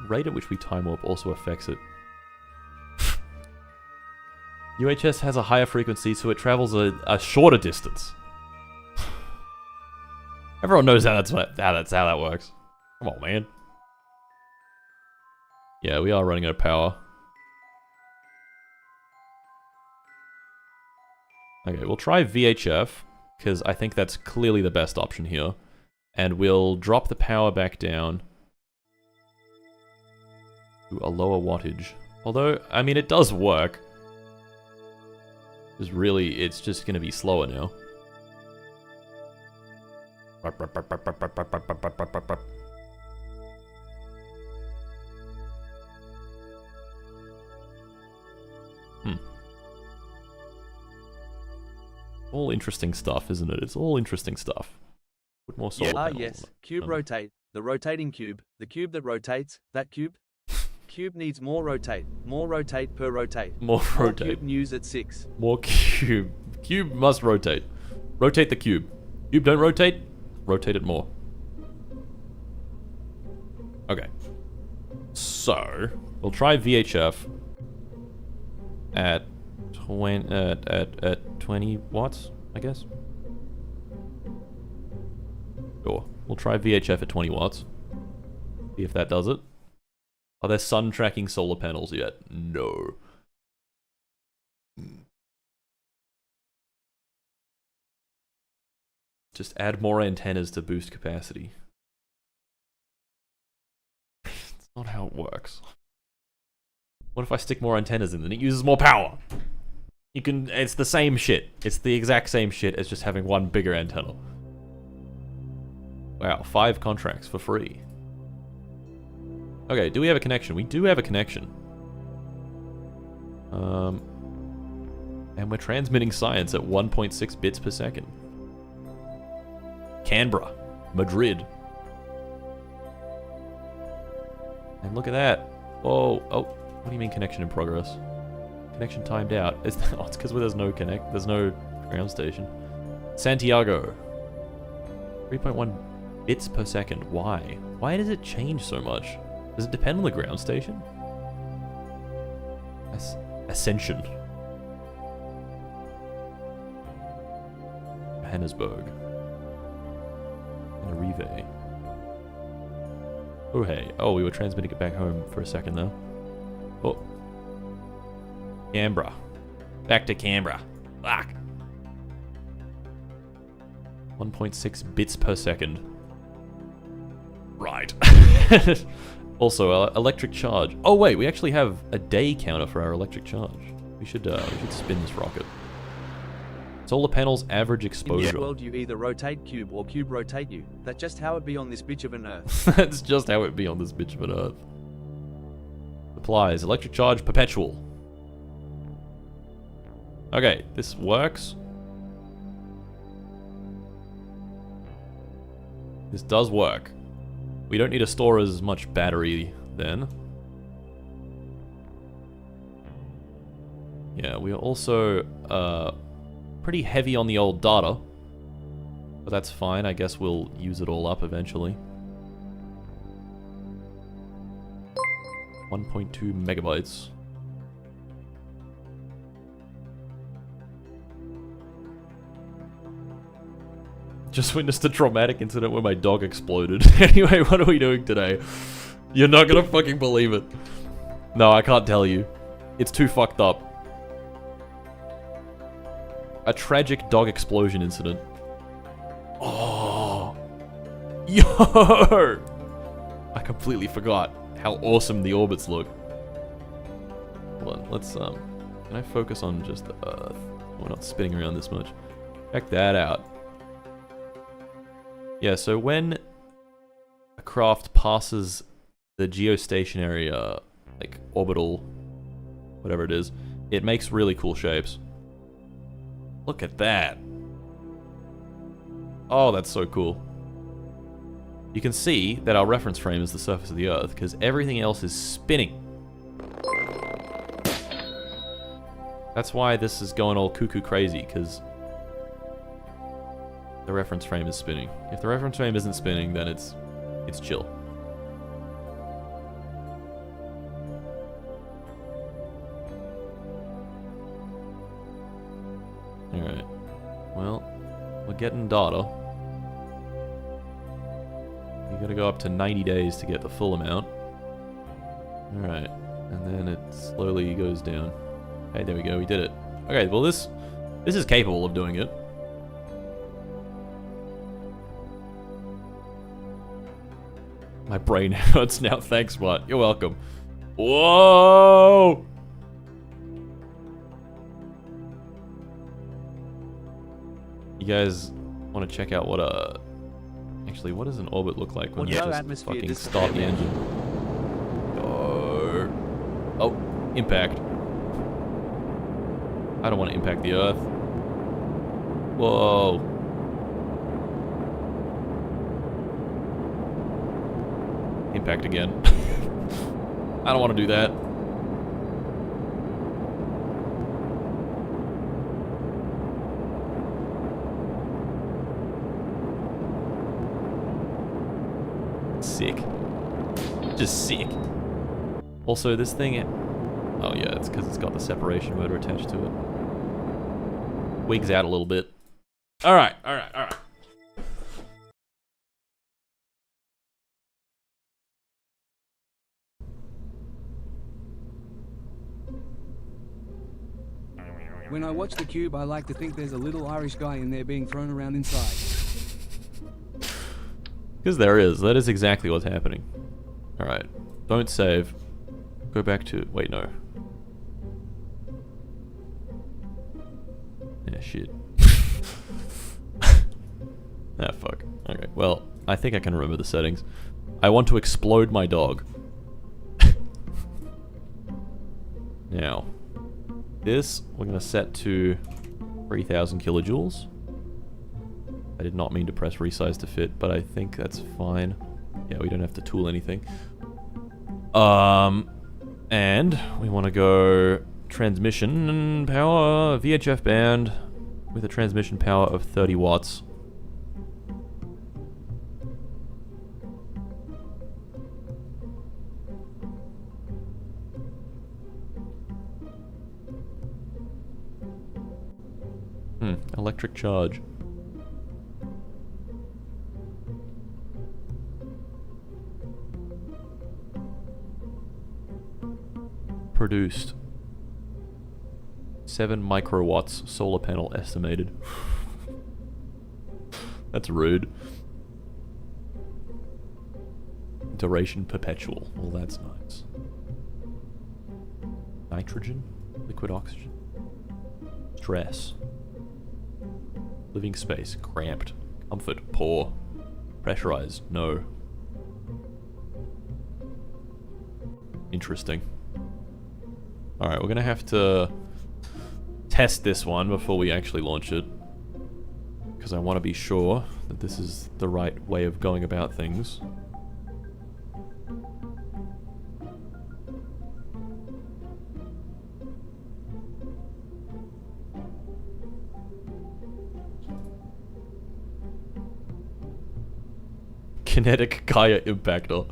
rate at which we time warp also affects it. UHS has a higher frequency, so it travels a shorter distance. Everyone knows how that works. Come on, man. Yeah, we are running out of power. Okay, we'll try VHF, because I think that's clearly the best option here. And we'll drop the power back down to a lower wattage. Although, I mean, it does work. Just really, it's just going to be slower now. All interesting stuff, isn't it? It's all interesting stuff. Put more solar panels yes. on it. Cube rotate. The rotating cube. The cube that rotates. That cube. Cube needs more rotate. More rotate per rotate. More rotate. Cube news at 6. More cube. Cube must rotate. Rotate the cube. Cube don't rotate? Rotate it more. Okay. So, we'll try VHF at 20 watts, I guess. Sure. We'll try VHF at 20 watts. See if that does it. Are there sun tracking solar panels yet? No. Just add more antennas to boost capacity. That's not how it works. What if I stick more antennas in, then it uses more power? You can, it's the same shit. It's the exact same shit as just having one bigger antenna. Wow, 5 contracts for free. Okay, do we have a connection? We do have a connection. And we're transmitting science at 1.6 bits per second. Canberra, Madrid. And look at that. Whoa, oh, what do you mean connection in progress? Connection timed out. It's because there's no there's no ground station. Santiago. 3.1 bits per second. Why? Why does it change so much? Does it depend on the ground station? Ascension. Johannesburg. And Arrive. Oh hey. Oh, we were transmitting it back home for a second though. Oh. Canberra. Back to Canberra. Fuck. 1.6 bits per second. Right. Also, electric charge. Oh wait, we actually have a day counter for our electric charge. We should spin this rocket. Solar panels average In exposure. this world, you either rotate cube or cube rotate you. That's just how it be on this bitch of an earth. That's just how it be on this bitch of an earth. Supplies. Electric charge perpetual. Okay, this works. This does work. We don't need to store as much battery then. Yeah, we are also pretty heavy on the old data. But that's fine, I guess we'll use it all up eventually. 1.2 megabytes. Just witnessed a traumatic incident where my dog exploded. Anyway, what are we doing today? You're not gonna fucking believe it. No, I can't tell you. It's too fucked up. A tragic dog explosion incident. Oh. Yo! I completely forgot how awesome the orbits look. Hold on, let's, can I focus on just the Earth? We're not spinning around this much. Check that out. Yeah, so when a craft passes the geostationary, like, orbital, whatever it is, it makes really cool shapes. Look at that. Oh, that's so cool. You can see that our reference frame is the surface of the Earth, because everything else is spinning. That's why this is going all cuckoo crazy, because the reference frame is spinning. If the reference frame isn't spinning, then it's chill. Alright. Well, we're getting data. You gotta go up to 90 days to get the full amount. Alright. And then it slowly goes down. Okay, there we go, we did it. Okay, well this This is capable of doing it. My brain hurts now. Thanks, Watt. You're welcome. Whoa! You guys want to check out what actually, what does an orbit look like when you just fucking start the engine? Oh, impact. I don't want to impact the Earth. Whoa. Impact again. I don't want to do that. Sick. Just sick. Also, this thing... Oh yeah, it's because it's got the separation motor attached to it. Wigs out a little bit. Alright. When I watch the cube, I like to think there's a little Irish guy in there being thrown around inside. Because there is. That is exactly what's happening. Alright. Don't save. Go back to... Wait, no. Yeah, shit. Ah, fuck. Okay, well, I think I can remember the settings. I want to explode my dog. Now, this we're going to set to 3000 kilojoules. I did not mean to press resize to fit, but I think that's fine. Yeah, we don't have to tool anything. And we want to go transmission power, VHF band with a transmission power of 30 watts. Electric charge. Produced 7 microwatts solar panel estimated. That's rude. Duration perpetual. Well, that's nice. Nitrogen? Liquid oxygen? Stress. Living space, cramped. Comfort, poor. Pressurized, no. Interesting. Alright, we're gonna have to test this one before we actually launch it. Because I want to be sure that this is the right way of going about things. Kinetic Gaia Impactor.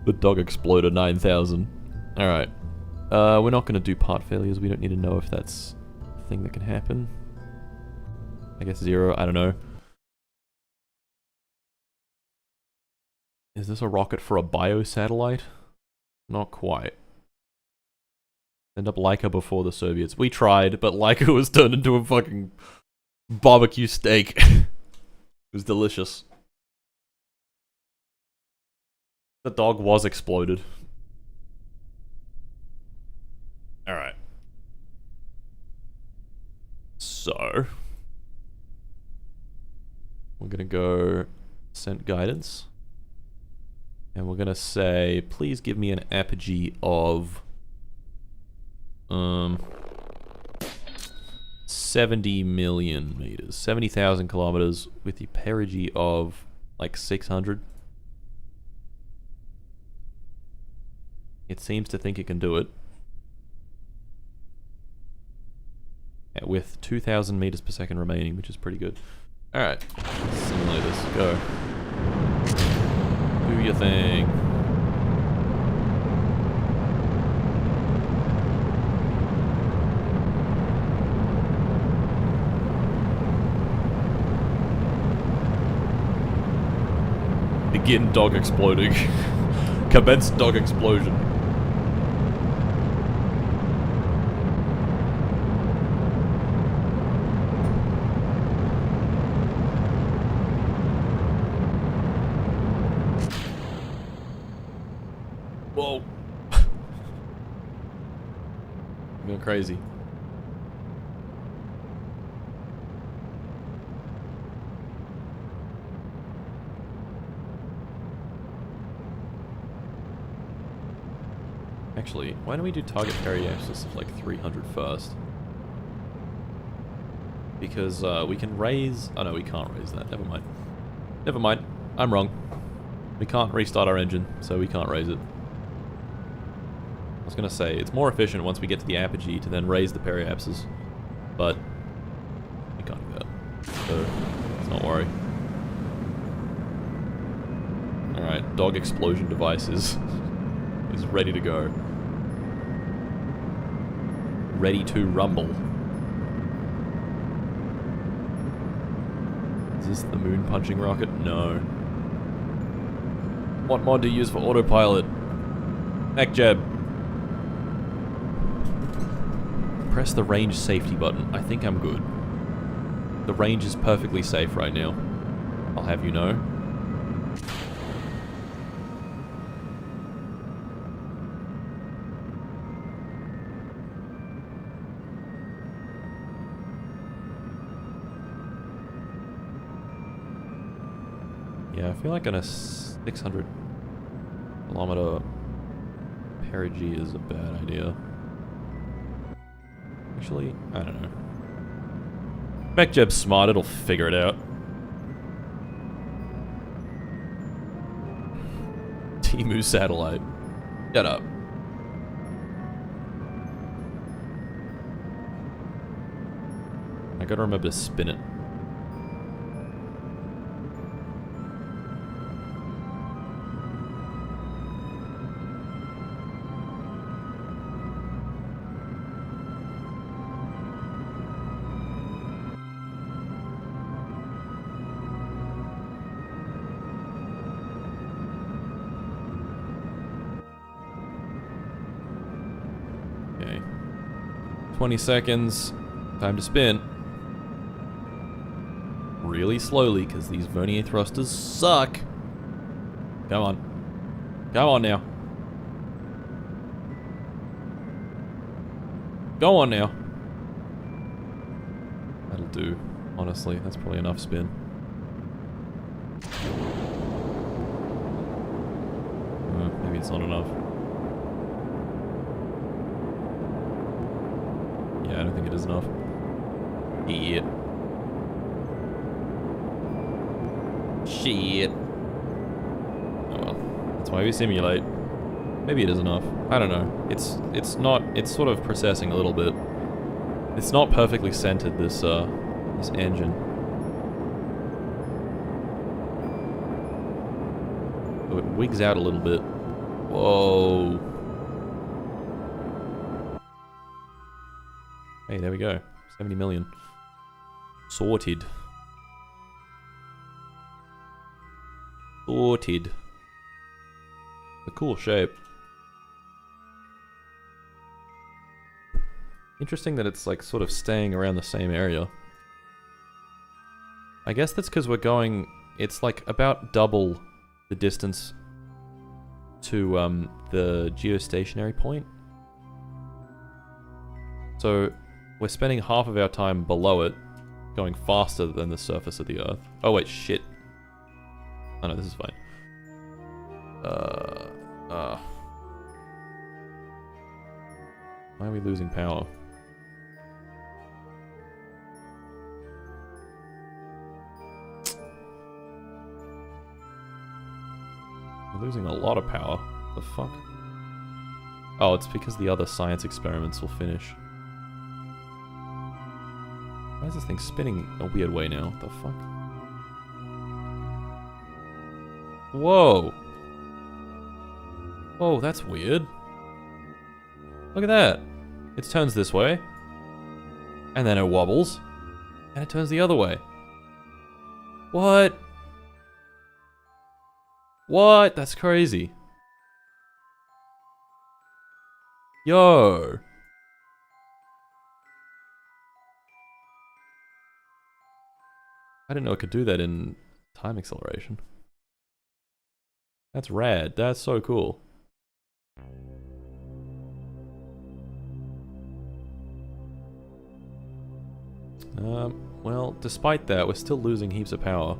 The dog exploder 9000. Alright. We're not going to do part failures. We don't need to know if that's a thing that can happen. I guess 0. I don't know. Is this a rocket for a biosatellite? Not quite. End up Laika before the Soviets. We tried, but Laika was turned into a fucking barbecue steak. It was delicious. The dog was exploded. Alright. So, we're gonna go send guidance. And we're gonna say, please give me an apogee of 70 million meters, 70,000 kilometers with the perigee of like 600. It seems to think it can do it. With 2,000 meters per second remaining, which is pretty good. Alright, simulate this. Go. Do your thing. Begin dog exploding. Commence dog explosion. I'm going crazy. Actually, why don't we do target parry axis of like 300 first? Because we can raise... Oh no, we can't raise that. Never mind. Never mind. I'm wrong. We can't restart our engine, so we can't raise it. I was going to say, it's more efficient once we get to the apogee to then raise the periapsis. But we can't do that. So let's not worry. Alright, dog explosion device is ready to go. Ready to rumble. Is this the moon punching rocket? No. What mod do you use for autopilot? Neck jab. Press the range safety button. I think I'm good. The range is perfectly safe right now. I'll have you know. Yeah, I feel like on a 600 kilometer perigee is a bad idea. Actually, I don't know. MechJeb's smart, it'll figure it out. Timu satellite. Shut up. I gotta remember to spin it. Okay. 20 seconds. Time to spin. Really slowly, because these vernier thrusters suck. Come on. Come on now. Go on now. That'll do. Honestly, that's probably enough spin. Maybe it's not enough. Yeah, I don't think it is enough. Yeah. Shit. Oh well. That's why we simulate. Maybe it is enough. I don't know. It's not. It's sort of processing a little bit. It's not perfectly centered. This engine. So it wigs out a little bit. Whoa. Hey, there we go. 70 million. Sorted. Sorted. A cool shape. Interesting that it's like sort of staying around the same area. I guess that's because we're going... It's like about double the distance to the geostationary point. So we're spending half of our time below it, going faster than the surface of the Earth. Oh wait, shit. Oh no, this is fine. Why are we losing power? We're losing a lot of power. The fuck? Oh, it's because the other science experiments will finish. Why is this thing spinning a weird way now? The fuck? Whoa! Whoa, that's weird. Look at that. It turns this way. And then it wobbles. And it turns the other way. What? What? That's crazy. Yo. I didn't know it could do that in time acceleration. That's rad. That's so cool. Well, despite that, we're still losing heaps of power.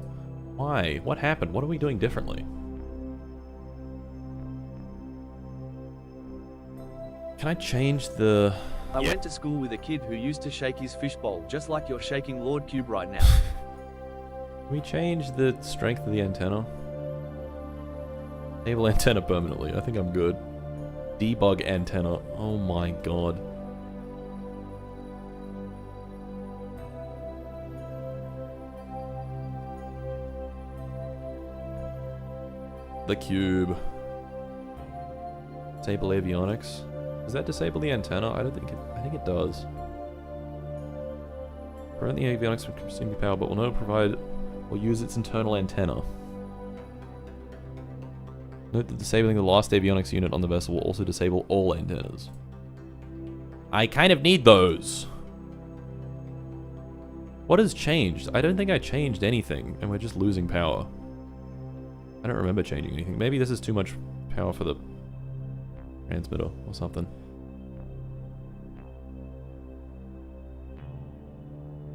Why? What happened? What are we doing differently? Can I change the... I went to school with a kid who used to shake his fishbowl just like you're shaking Lord Cube right now. Can we change the strength of the antenna? Enable antenna permanently. I think I'm good. Debug antenna. Oh my god. The cube. Disable avionics. Does that disable the antenna? I don't think it... I think it does. Prevent the avionics from consuming power, but will not provide or use its internal antenna. Note that disabling the last avionics unit on the vessel will also disable all antennas. I kind of need those. What has changed? I don't think I changed anything, and we're just losing power. I don't remember changing anything. Maybe this is too much power for the transmitter or something.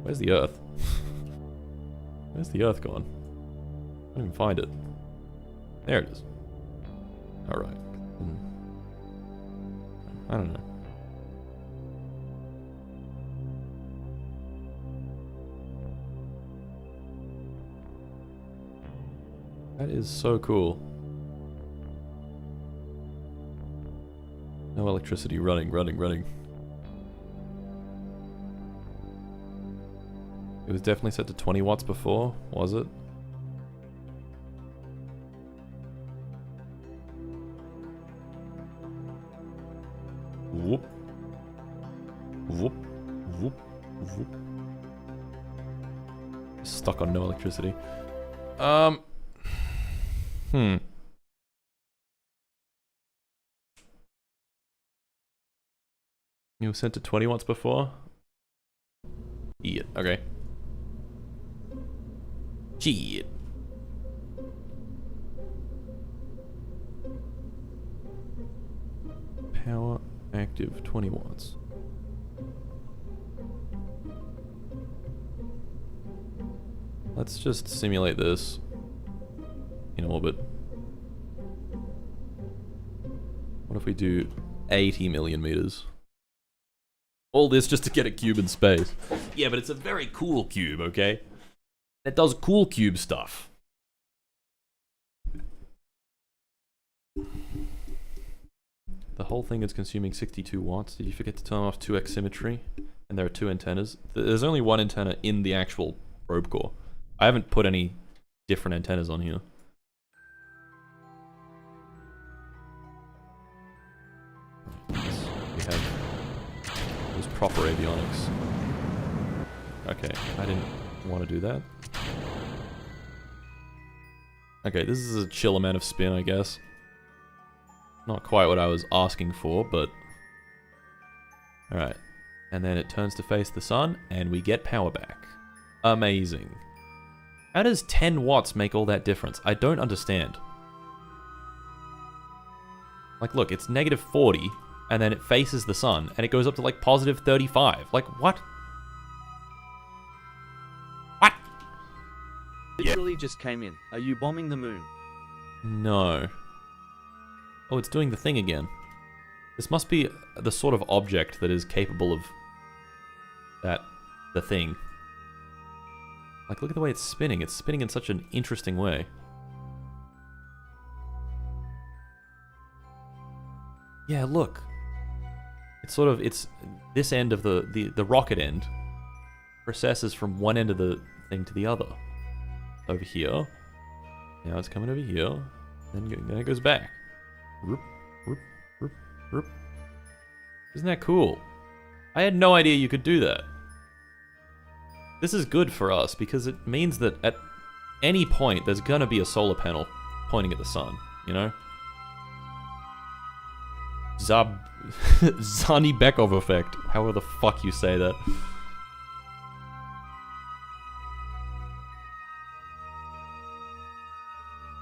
Where's the Earth? Where's the Earth gone? I don't even find it. There it is. Alright. I don't know. That is so cool. No electricity, running. It was definitely set to 20 watts before, was it? Whoop. Whoop. Whoop. Whoop. Stuck on no electricity. You were sent to 20 watts before? Yeah, okay. Shit. Power active 20 watts. Let's just simulate this in orbit. What if we do 80 million meters? All this just to get a cube in space. Yeah, but it's a very cool cube, okay? It does cool cube stuff. The whole thing is consuming 62 watts. Did you forget to turn off 2x symmetry? And there are 2 antennas. There's only 1 antenna in the actual probe core. I haven't put any different antennas on here. We have those proper avionics. Okay, I didn't want to do that. Okay, this is a chill amount of spin, I guess. Not quite what I was asking for, but... Alright. And then it turns to face the sun, and we get power back. Amazing. How does 10 watts make all that difference? I don't understand. Like, look, it's negative 40, and then it faces the sun, and it goes up to, like, positive 35. Like, what? What? Literally just came in. Are you bombing the moon? No. Oh, it's doing the thing again. This must be the sort of object that is capable of the thing. Like, look at the way it's spinning. It's spinning in such an interesting way. Yeah, look. It's sort of, it's this end of the rocket end processes from one end of the thing to the other. Over here. Now it's coming over here. Then it goes back. Roop, roop, roop, roop. Isn't that cool? I had no idea you could do that. This is good for us because it means that at any point there's gonna be a solar panel pointing at the sun, you know? Zani-Bekov effect. However the fuck you say that.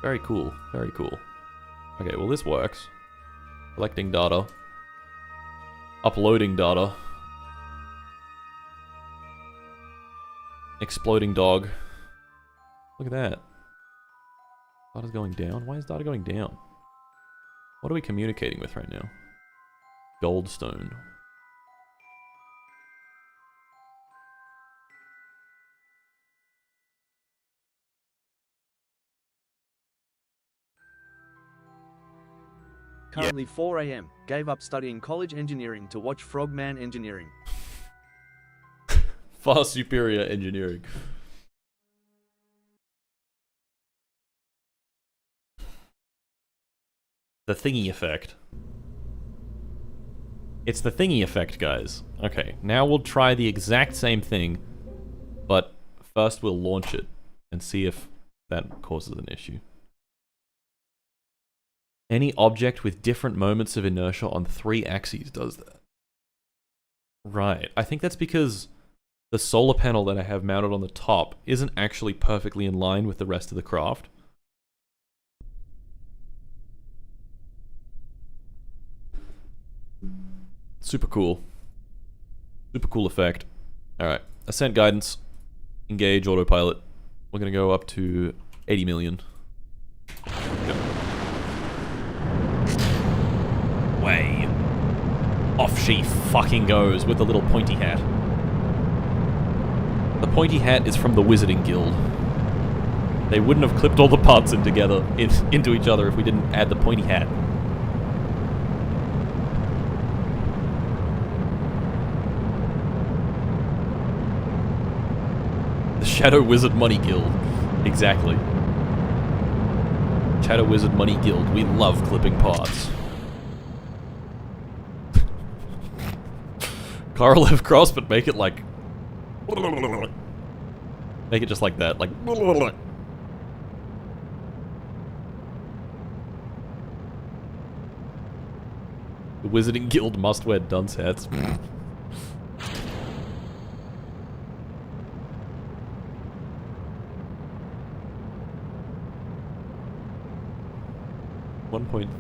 Very cool, very cool. Okay, well this works. Collecting data. Uploading data. Exploding dog. Look at that. Data's going down? Why is data going down? What are we communicating with right now? Goldstone. Currently 4 a.m. Gave up studying college engineering to watch Frogman Engineering. Far superior engineering. The thingy effect. It's the thingy effect, guys. Okay, now we'll try the exact same thing, but first we'll launch it and see if that causes an issue. Any object with different moments of inertia on 3 axes does that. Right, I think that's because the solar panel that I have mounted on the top isn't actually perfectly in line with the rest of the craft. Super cool. Super cool effect. Alright, ascent guidance. Engage autopilot. We're gonna go up to 80 million. Yep. Way. Off she fucking goes with the little pointy hat. The pointy hat is from the Wizarding Guild. They wouldn't have clipped all the parts in together into each other if we didn't add the pointy hat. The Shadow Wizard Money Guild. Exactly. Shadow Wizard Money Guild. We love clipping parts. Korolev cross, but make it like... Make it just like that. Like... The Wizarding Guild must wear dunce hats.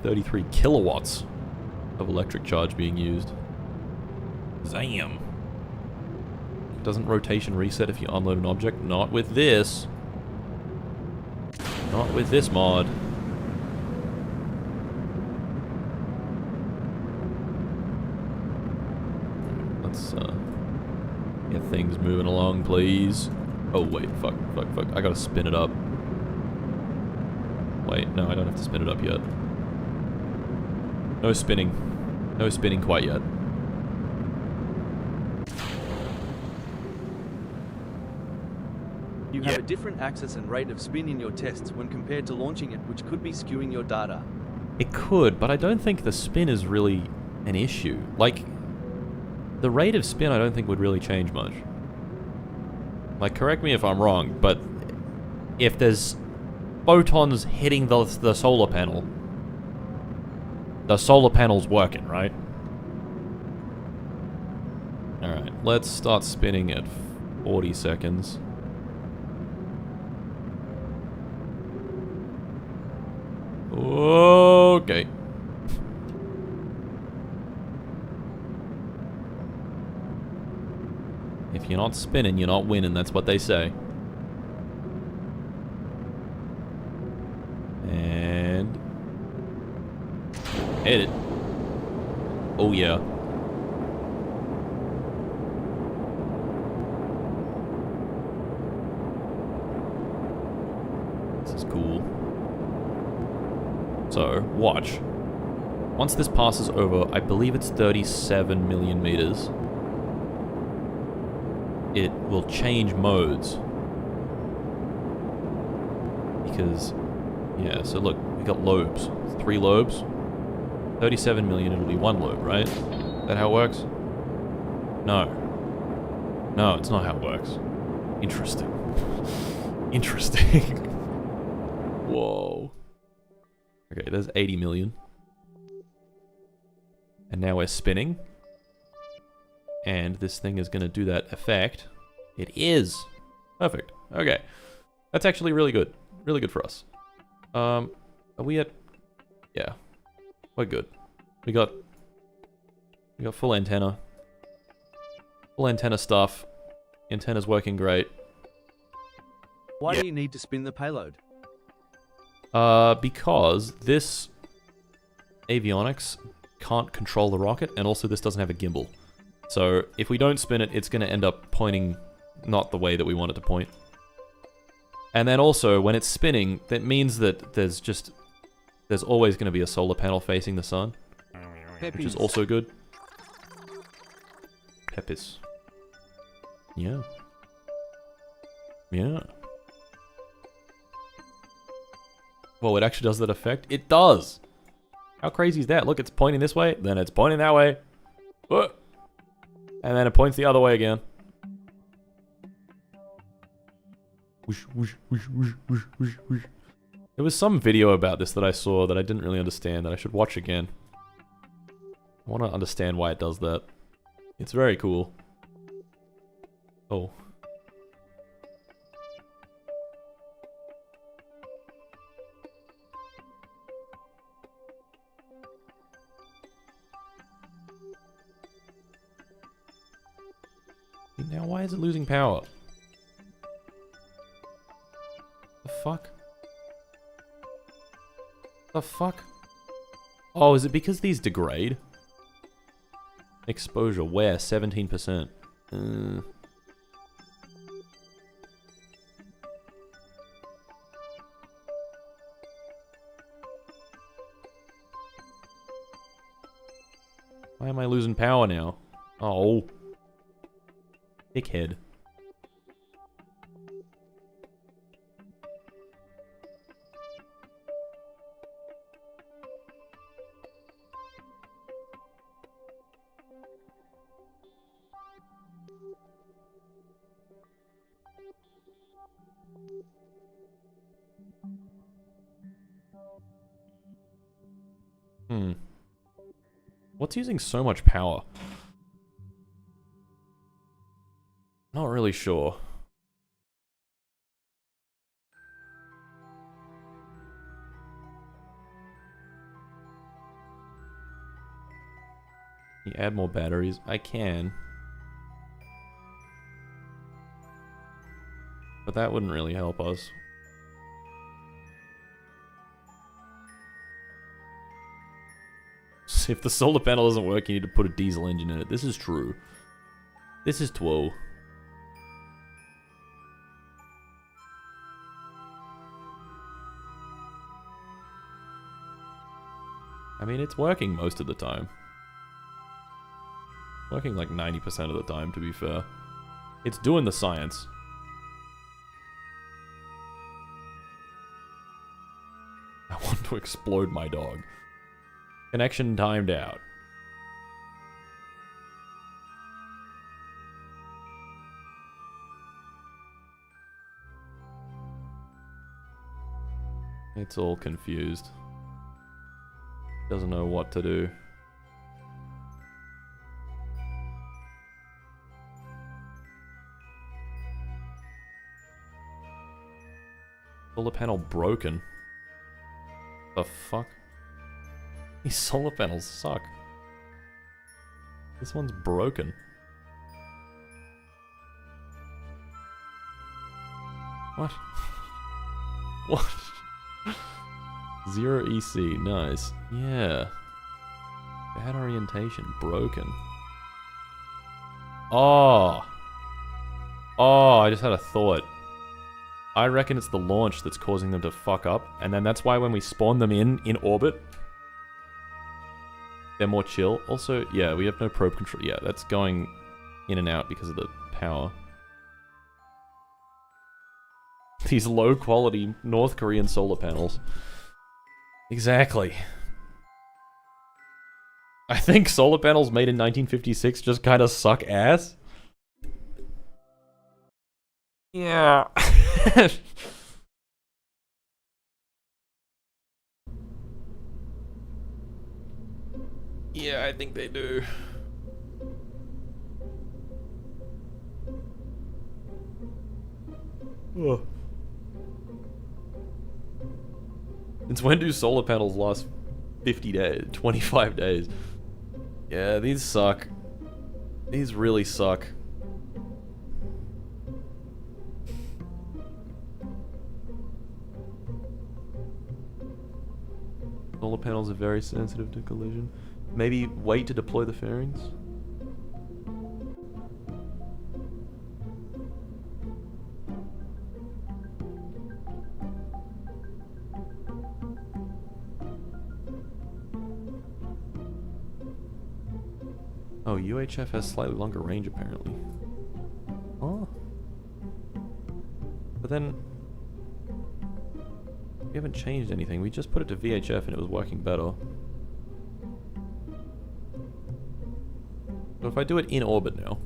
.33 kilowatts of electric charge being used. Damn. Doesn't rotation reset if you unload an object? Not with this. Not with this mod. Let's get things moving along, please. Oh wait, fuck. I gotta spin it up. Wait, no, I don't have to spin it up yet. No spinning. No spinning quite yet. You have a different axis and rate of spin in your tests when compared to launching it, which could be skewing your data. It could, but I don't think the spin is really an issue. Like, the rate of spin I don't think would really change much. Like, correct me if I'm wrong, but if there's photons hitting the solar panel, the solar panel's working, right? Alright, let's start spinning at 40 seconds. Okay. If you're not spinning, you're not winning, that's what they say. And... hit it. Oh yeah. This is cool. So, watch. Once this passes over, I believe it's 37 million meters, it will change modes. Because, yeah, so look, we got lobes. 3 lobes. 37 million, it'll be 1 lobe, right? Is that how it works? No. No, it's not how it works. Interesting. Interesting. Whoa. Okay, there's 80 million. And now we're spinning. And this thing is going to do that effect. It is. Perfect. Okay. That's actually really good. Really good for us. Are we at... yeah. We're good. We got full antenna. Full antenna stuff. Antenna's working great. Why do you need to spin the payload? Because this avionics can't control the rocket, and also this doesn't have a gimbal. So if we don't spin it, it's going to end up pointing not the way that we want it to point. And then also, when it's spinning, that means that there's always going to be a solar panel facing the sun, which is also good. Pepis. Yeah. Yeah. Well, it actually does that effect? It does! How crazy is that? Look, it's pointing this way, then it's pointing that way. Whoa. And then it points the other way again. Whoosh, whoosh, whoosh, whoosh, whoosh, whoosh, whoosh. There was some video about this that I saw that I didn't really understand that I should watch again. I want to understand why it does that. It's very cool. Oh. Now why is it losing power? The fuck? The fuck? Oh, is it because these degrade? Exposure, where? 17%. Why am I losing power now? Oh. Dickhead. What's using so much power? Not really sure. Can you add more batteries? I can. But that wouldn't really help us. If the solar panel doesn't work, you need to put a diesel engine in it. This is true. This is twirl. I mean, it's working most of the time. Working like 90% of the time, to be fair. It's doing the science. I want to explode my dog. Connection timed out. It's all confused. Doesn't know what to do. Solar panel broken. The fuck? These solar panels suck. This one's broken. What? What? 0 EC, nice. Yeah. Bad orientation, broken. Oh. Oh, I just had a thought. I reckon it's the launch that's causing them to fuck up, and then that's why when we spawn them in orbit, they're more chill. Also, yeah, we have no probe control. Yeah, that's going in and out because of the power. These low-quality North Korean solar panels. Exactly. I think solar panels made in 1956 just kind of suck ass. Yeah. Yeah, I think they do. Ugh. Since when do solar panels last 50 days, 25 days? Yeah, these suck. These really suck. panels are very sensitive to collision. Maybe wait to deploy the fairings? Oh, UHF has slightly longer range apparently. Oh. But then we haven't changed anything. We just put it to VHF and it was working better. But if I do it in orbit now.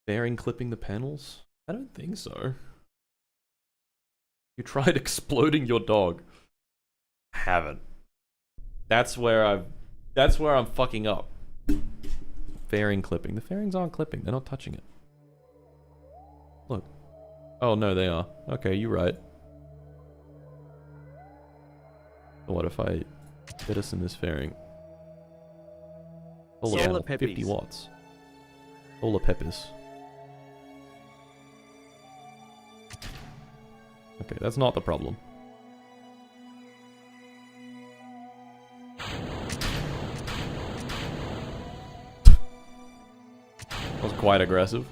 Fairing clipping the panels? I don't think so. You tried exploding your dog. Haven't. That's where I'm fucking up. Fairing clipping. The fairings aren't clipping, they're not touching it. Look. Oh no, they are. Okay, you're right. What if I jettison this fairing? Solar 50 peppies. watts. Solar peppers. Okay, that's not the problem. That was quite aggressive.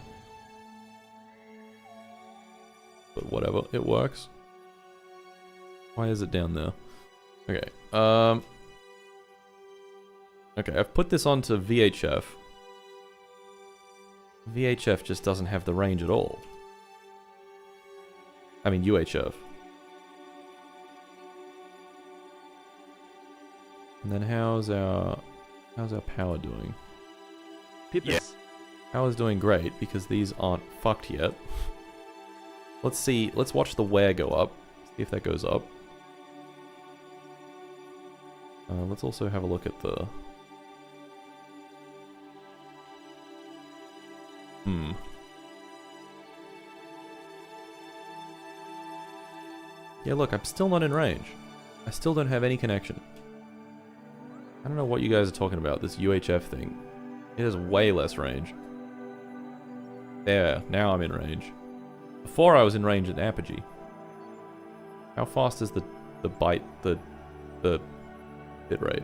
But whatever, it works. Why is it down there? Okay, okay, I've put this onto VHF. VHF just doesn't have the range at all. I mean UHF. And then how's our power doing? Pippers. Power's doing great because these aren't fucked yet. Let's see, let's watch the wear go up. See if that goes up. Let's also have a look at the... Yeah, look, I'm still not in range. I still don't have any connection. I don't know what you guys are talking about, this UHF thing. It has way less range. There, now I'm in range. Before I was in range at Apogee. How fast is the bit rate?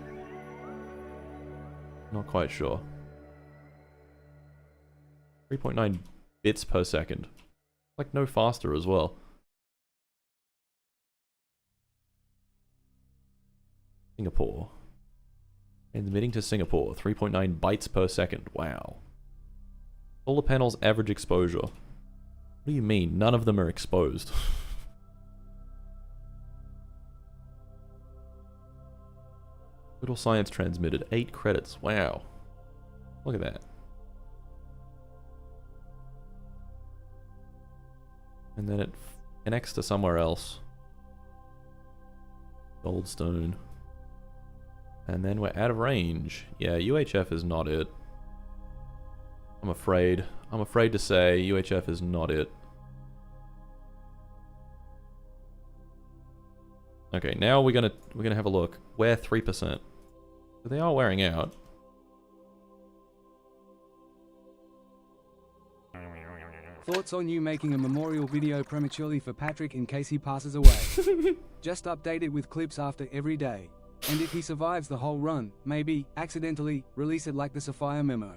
Not quite sure. 3.9 bits per second. Like no faster as well. Singapore. Transmitting to Singapore. 3.9 bytes per second. Wow. Solar panels average exposure. What do you mean? None of them are exposed. Total science transmitted. 8 credits. Wow. Look at that. And then it connects to somewhere else. Goldstone. And then we're out of range. Yeah, UHF is not it. I'm afraid. I'm afraid to say UHF is not it. Okay, now we're gonna have a look. Wear 3%. So they are wearing out. Thoughts on you making a memorial video prematurely for Patrick in case he passes away. Just update it with clips after every day. And if he survives the whole run, maybe, accidentally, release it like the Sapphire memo.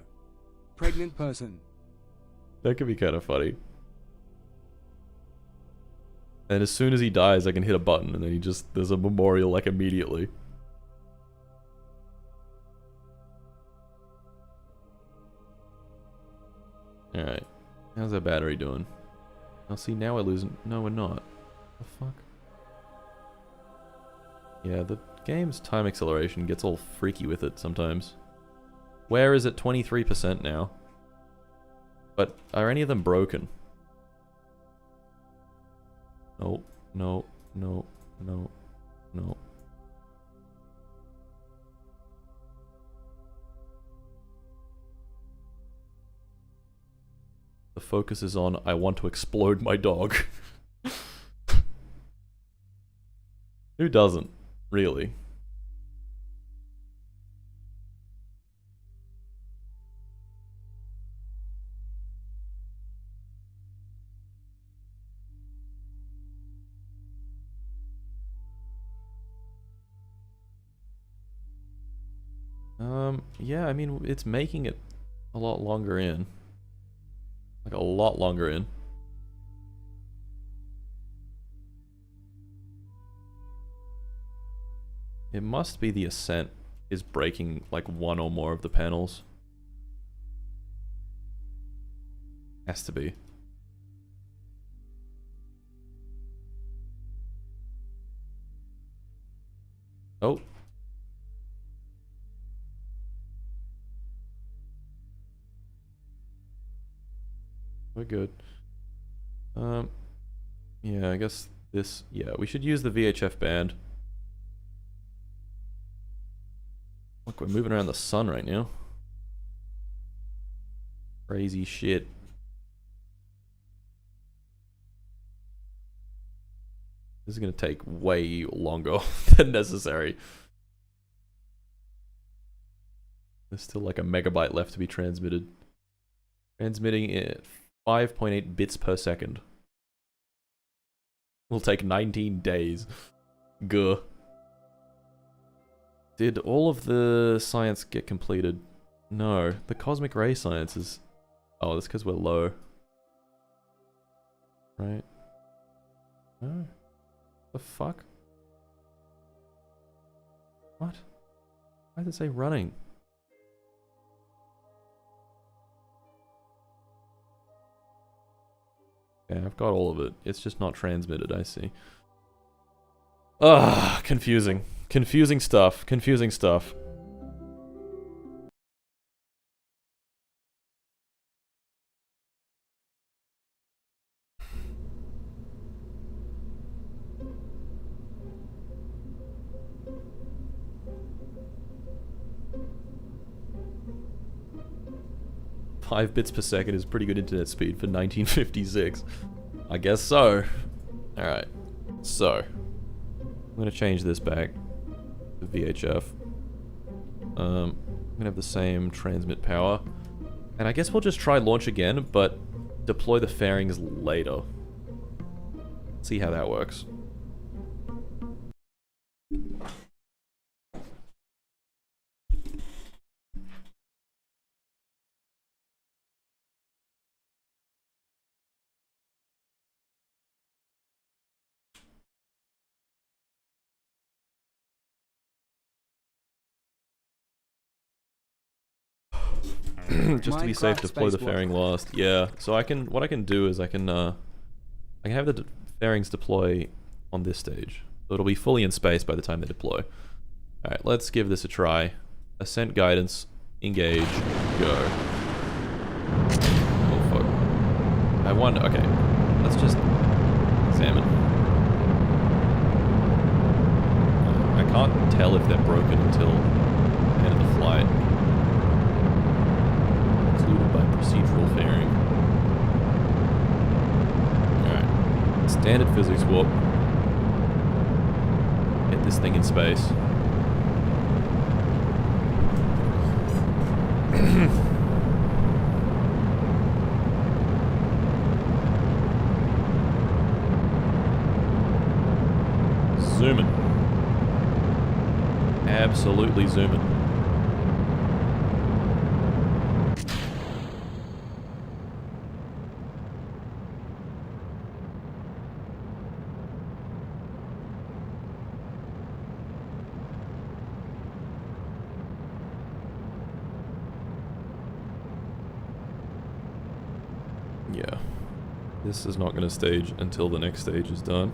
Pregnant person. That could be kind of funny. And as soon as he dies, I can hit a button and then there's a memorial like immediately. Alright. How's our battery doing? I'll see, now we're losing. No, we're not. The fuck? Yeah, the game's time acceleration gets all freaky with it sometimes. Where is it 23% now? But are any of them broken? No, no, no, no, no. The focus is on, I want to explode my dog. Who doesn't, really? Yeah, I mean, it's making it a lot longer in. Like, a lot longer in. It must be the Ascent is breaking, like, one or more of the panels. Has to be. Oh. We're good. Yeah, I guess this... Yeah, we should use the VHF band. Look, we're moving around the sun right now. Crazy shit. This is gonna take way longer than necessary. There's still like a megabyte left to be transmitted. Transmitting at 5.8 bits per second. Will take 19 days. Guh. Did all of the science get completed? No. The cosmic ray science is... Oh, that's because we're low. Right? No. The fuck? What? Why does it say running? Yeah, I've got all of it. It's just not transmitted, I see. Ugh, confusing. Confusing stuff. Confusing stuff. Five bits per second is pretty good internet speed for 1956. I guess so. Alright. So. I'm gonna change this back to VHF. I'm gonna have the same transmit power. And I guess we'll just try launch again, but deploy the fairings later. See how that works. Just to be safe, deploy the fairing last. Yeah, so what I can do is I can have the fairings deploy on this stage. So it'll be fully in space by the time they deploy. Alright, let's give this a try. Ascent guidance, engage, go. Oh fuck. I wonder, okay, let's just examine. I can't tell if they're broken until the end of the flight. By procedural fairing. Alright. Standard physics warp. Get this thing in space. Zooming. Absolutely zooming. Yeah. This is not going to stage until the next stage is done.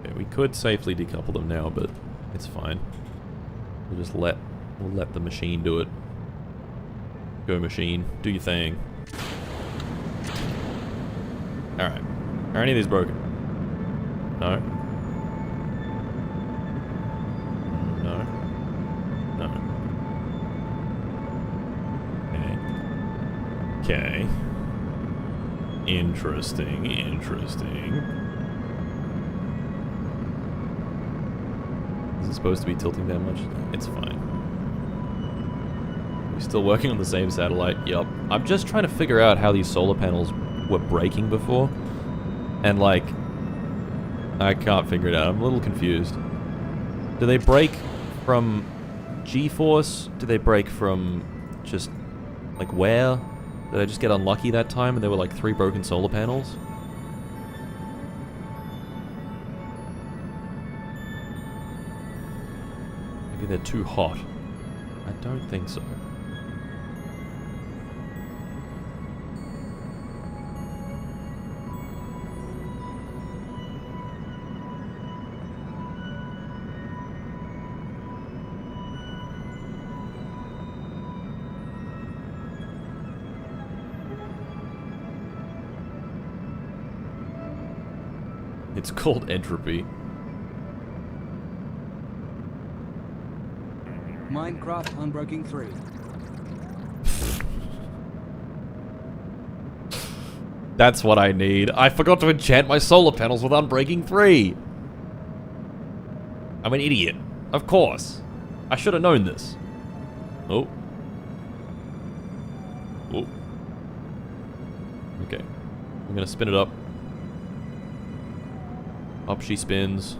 Okay, we could safely decouple them now, but it's fine. We'll let the machine do it. Go machine, do your thing. Alright. Are any of these broken? No. No. No. Okay. Okay. Interesting, interesting. Is it supposed to be tilting that much? It's fine. We're still working on the same satellite. Yup. I'm just trying to figure out how these solar panels were breaking before. And, like, I can't figure it out. I'm a little confused. Do they break from G-force? Do they break from just, like, wear? Did I just get unlucky that time and there were, like, 3 broken solar panels? Maybe they're too hot. I don't think so. It's called entropy. Minecraft Unbroken 3. That's what I need. I forgot to enchant my solar panels with Unbreaking 3. I'm an idiot. Of course. I should have known this. Oh. Oh. Okay. I'm gonna spin it up. Up she spins.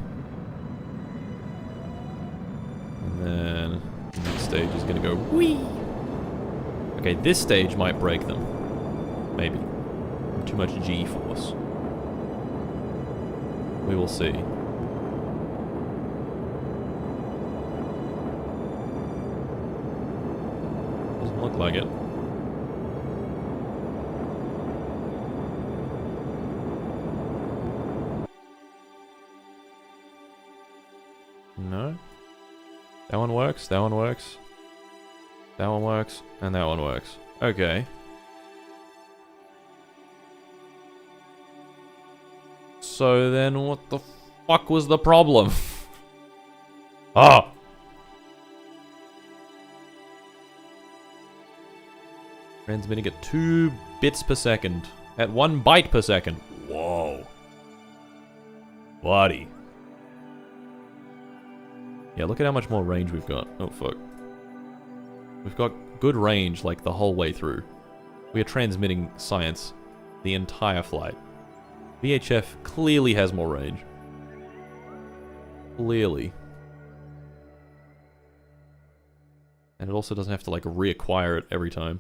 And then the next stage is gonna go whee! Okay, this stage might break them. Maybe. Too much G-force. We will see. Doesn't look like it. No? That one works, that one works. That one works, and that one works. Okay. So then what the fuck was the problem? Ah! Transmitting at 2 bits per second. At 1 byte per second. Whoa. Buddy. Yeah, look at how much more range we've got. Oh, fuck. We've got good range, like, the whole way through. We are transmitting science the entire flight. VHF clearly has more range. Clearly. And it also doesn't have to, like, reacquire it every time.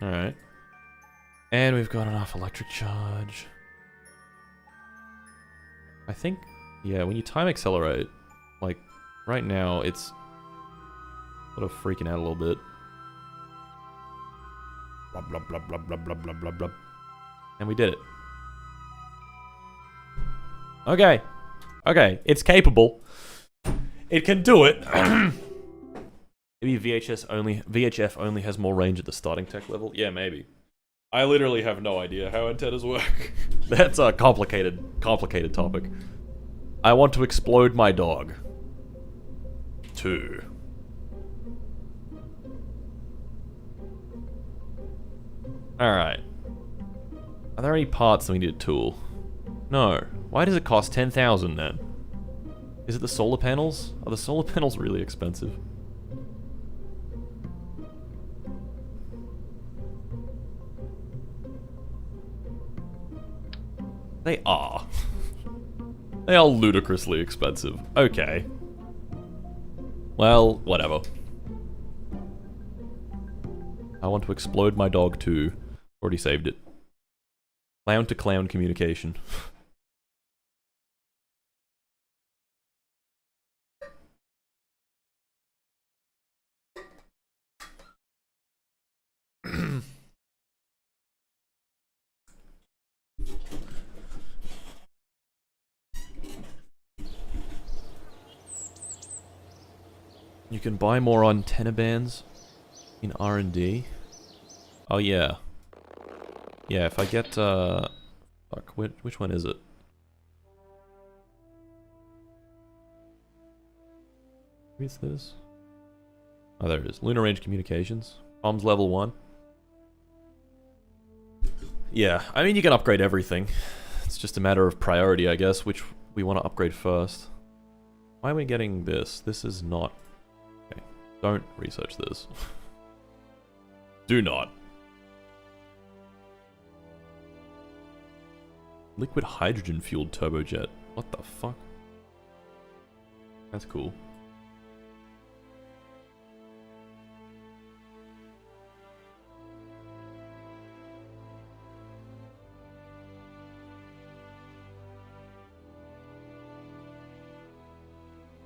Alright. And we've got enough electric charge. I think, yeah, when you time accelerate, like, right now, it's sort of freaking out a little bit. Blah, blah, blah, blah, blah, blah, blah, blah, blah. And we did it. Okay. Okay, it's capable. It can do it. Maybe VHF only has more range at the starting tech level? Yeah, maybe. I literally have no idea how antennas work. That's a complicated topic. I want to explode my dog. 2. Alright. Are there any parts that we need a tool? No. Why does it cost 10,000 then? Is it the solar panels? Are the solar panels really expensive? They are. They are ludicrously expensive. Okay. Well, whatever. I want to explode my dog too. Already saved it. Clown to clown communication. You can buy more antenna bands in R&D. Oh yeah. Yeah, if I get fuck, which one is it? Maybe it's this. Oh, there it is. Lunar Range Communications. Comms level 1. Yeah, I mean, you can upgrade everything. It's just a matter of priority, I guess, which we want to upgrade first. Why are we getting this? This is not... Okay, don't research this. Do not. Liquid hydrogen-fueled turbojet. What the fuck? That's cool.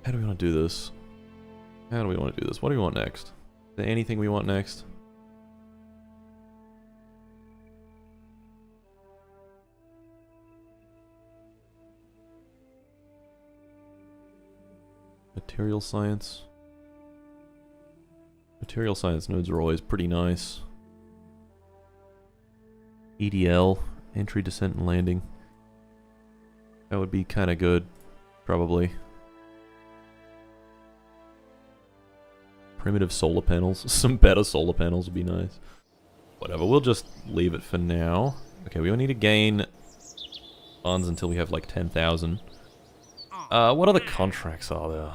How do we want to do this? How do we want to do this? What do we want next? Is there anything we want next? Material science. Material science nodes are always pretty nice. EDL, entry, descent, and landing. That would be kind of good, probably. Primitive solar panels. Some better solar panels would be nice. Whatever, we'll just leave it for now. Okay, we will need to gain funds until we have like 10,000. What other contracts are there?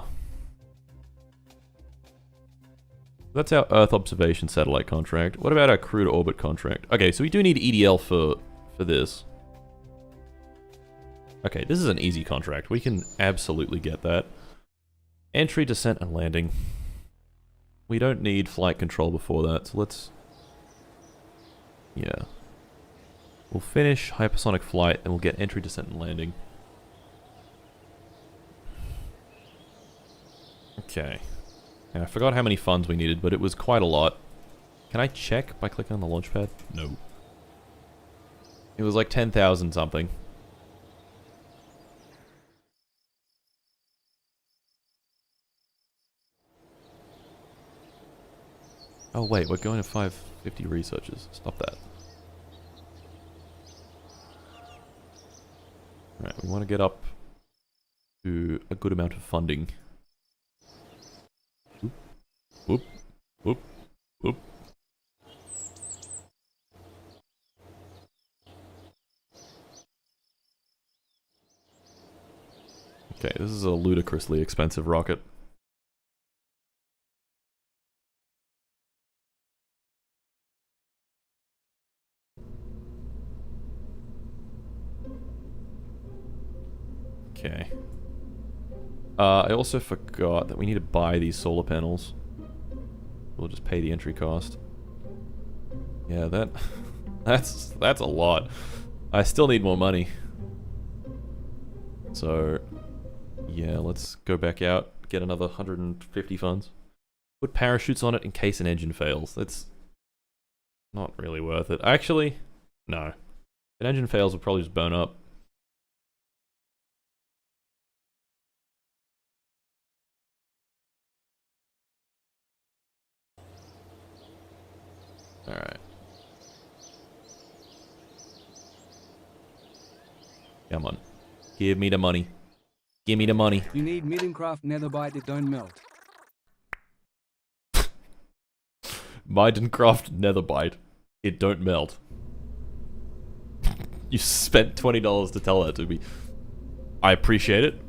That's our Earth observation satellite contract. What about our crew to orbit contract? Okay, so we do need EDL for this. Okay, this is an easy contract. We can absolutely get that. Entry, descent, and landing. We don't need flight control before that, so let's... Yeah. We'll finish hypersonic flight, and we'll get entry, descent, and landing. Okay. Now, I forgot how many funds we needed, but it was quite a lot. Can I check by clicking on the launch pad? No. It was like 10,000 something. Oh wait, we're going to 550 researchers. Stop that. Alright, we want to get up to a good amount of funding. Whoop, whoop, whoop, whoop. Okay, this is a ludicrously expensive rocket. Okay. I also forgot that we need to buy these solar panels. We'll just pay the entry cost. Yeah, that's a lot. I still need more money. So, yeah, let's go back out, get another 150 funds. Put parachutes on it in case an engine fails. That's not really worth it. Actually, no. If an engine fails, it'll probably just burn up. Alright. Come on. Give me the money. Give me the money. You need Midencraft Netherbite that don't melt. Midencraft Netherbite. It don't melt. You spent $20 to tell that to me. I appreciate it.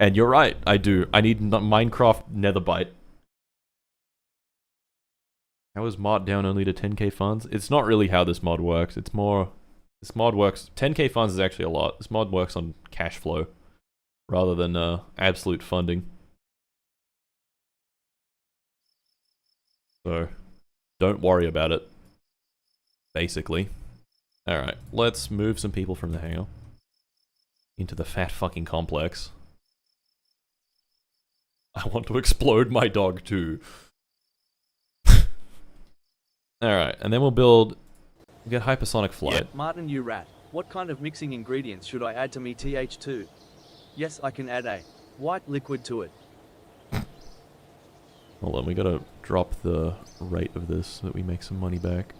And you're right, I do. I need Minecraft Netherbite. How is mod down only to 10k funds? It's not really how this mod works. It's more... This mod works... 10k funds is actually a lot. This mod works on cash flow rather than absolute funding. So, don't worry about it. Basically. Alright, let's move some people from the hangar into the fat fucking complex. I want to explode my dog too. Alright, and then we'll get hypersonic flight. Yeah, Martin, you rat. What kind of mixing ingredients should I add to me TH2? Yes, I can add a white liquid to it. Hold on, we gotta drop the rate of this so that we make some money back.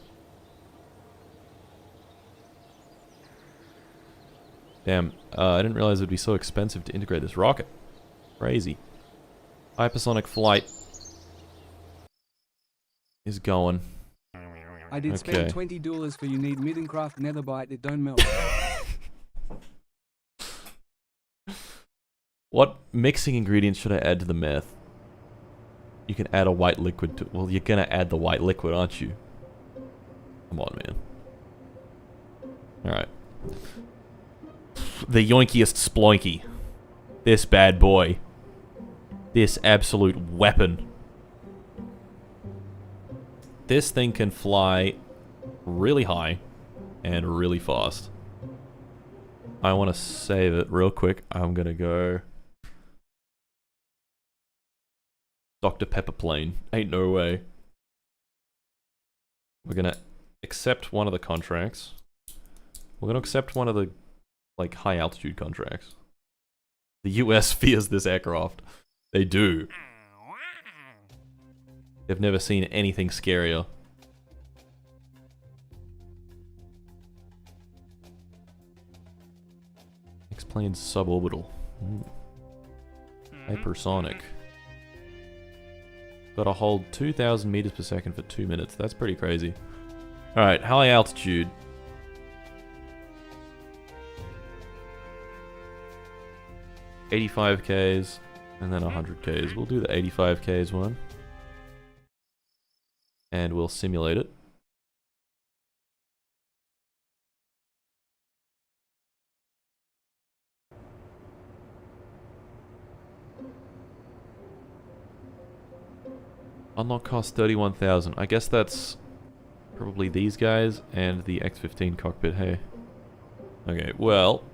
Damn, I didn't realize it'd be so expensive to integrate this rocket. Crazy. Hypersonic flight is going. I did Okay. spend $20 for you need Middencraft Netherbite, it don't melt. What mixing ingredients should I add to the meth? You can add a white liquid to... Well, you're gonna add the white liquid, aren't you? Come on, man. Alright. The yoinkiest sploinky. This bad boy. This absolute weapon. This thing can fly really high and really fast. I want to save it real quick. I'm gonna go... Dr. Pepper plane. Ain't no way. We're gonna accept one of the contracts. We're gonna accept one of the, like, high altitude contracts. The US fears this aircraft. They do. They've never seen anything scarier. X-plane's suborbital. Hypersonic. Gotta hold 2,000 meters per second for 2 minutes. That's pretty crazy. Alright, high altitude. $85Ks and then 100Ks. We'll do the 85Ks one. And we'll simulate it. Unlock cost 31,000. I guess that's probably these guys and the X-15 cockpit, hey. Okay, well.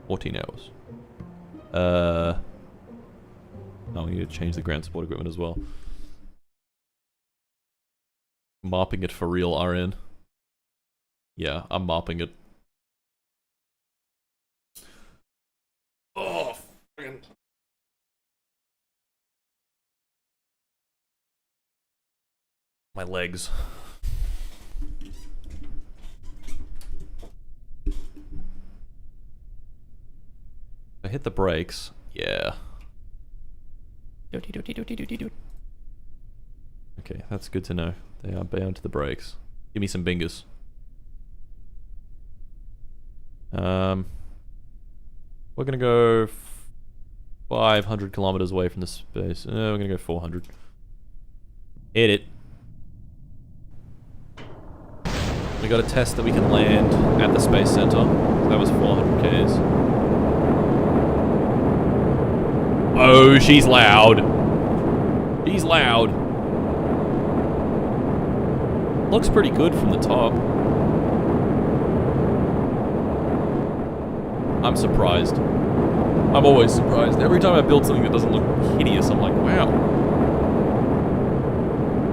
$14 hours. No, we need to change the ground support equipment as well. Mopping it for real, RN. Yeah, I'm mopping it. Oh, fucking. My legs. I hit the brakes. Yeah. Okay, that's good to know. They are bound to the brakes. Give me some bingers. We're gonna go 500 kilometers away from the space. We're gonna go 400. Hit it. We got a test that we can land at the space center. So that was 400 Ks. Oh, she's loud. She's loud. Looks pretty good from the top. I'm surprised. I'm always surprised. Every time I build something that doesn't look hideous, I'm like, wow.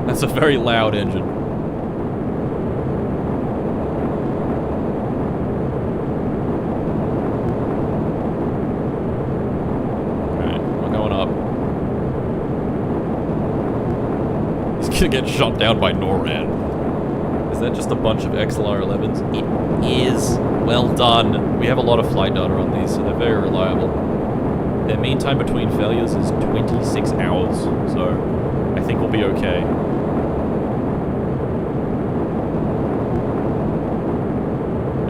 That's a very loud engine. Alright, we're going up. He's gonna get shot down by NORAD. Is that just a bunch of XLR-11s? It is. Well done. We have a lot of flight data on these, so they're very reliable. Their mean time between failures is 26 hours, so I think we'll be okay.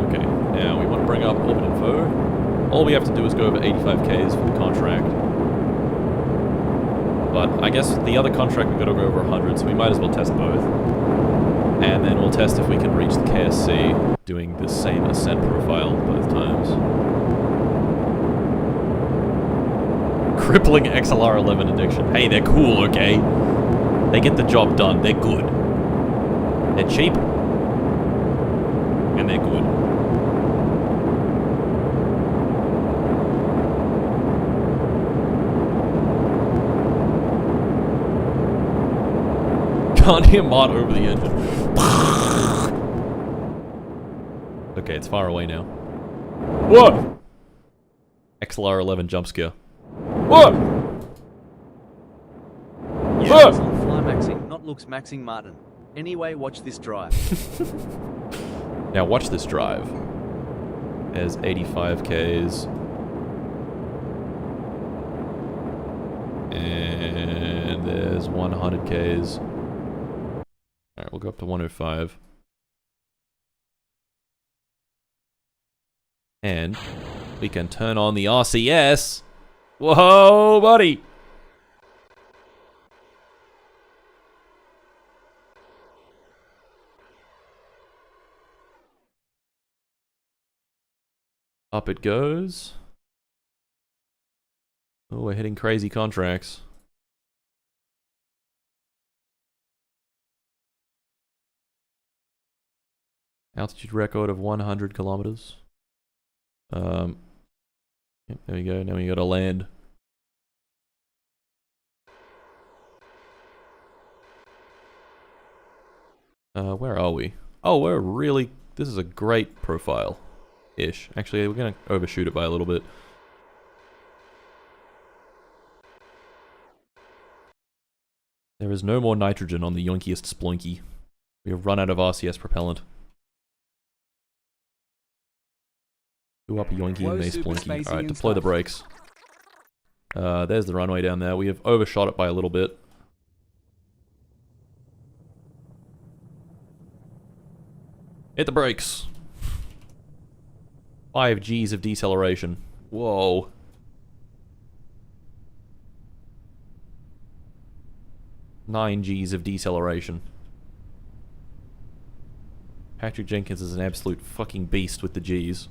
Okay, now we want to bring up orbit info. All we have to do is go over 85 Ks for the contract. But I guess the other contract we've got to go over 100, so we might as well test both. And then we'll test if we can reach the KSC doing the same ascent profile both times. Crippling XLR-11 addiction. Hey, they're cool, okay? They get the job done. They're good. They're cheap. And they're good. Can't hear Mott over the engine. Okay, it's far away now. Whoa! XLR-11 jump scare. Whoa! Yes, on fly maxing, not looks maxing, Martin. Anyway, watch this drive. Now watch this drive. There's 85 Ks. And there's 100 Ks. Alright, we'll go up to 105. And we can turn on the RCS. Whoa, buddy! Up it goes. Oh, we're hitting crazy contracts. Altitude record of 100 kilometers. Yep, there we go. Now we gotta land. Where are we? Oh, we're really... This is a great profile-ish. Actually, we're gonna overshoot it by a little bit. There is no more nitrogen on the yonkiest sploinky. We have run out of RCS propellant. Go up yoinky and they sploinky. Alright, deploy the brakes. There's the runway down there. We have overshot it by a little bit. Hit the brakes. 5 Gs of deceleration. Whoa. Nine Gs of deceleration. Patrick Jenkins is an absolute fucking beast with the Gs.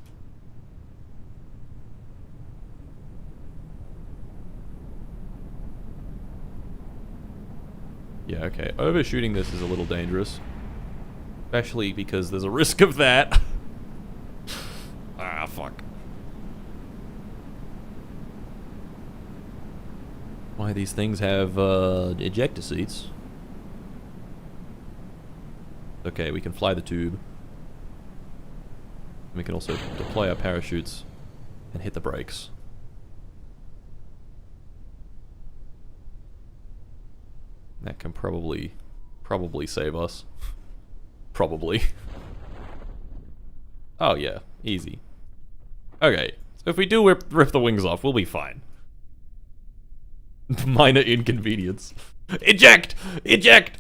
Yeah, okay. Overshooting this is a little dangerous. Especially because there's a risk of that. Ah, fuck. Why these things have ejector seats. Okay, we can fly the tube. We can also deploy our parachutes and hit the brakes. That can probably save us. Probably. Oh yeah, easy. Okay, so if we do rip the wings off, we'll be fine. Minor inconvenience. Eject! Eject!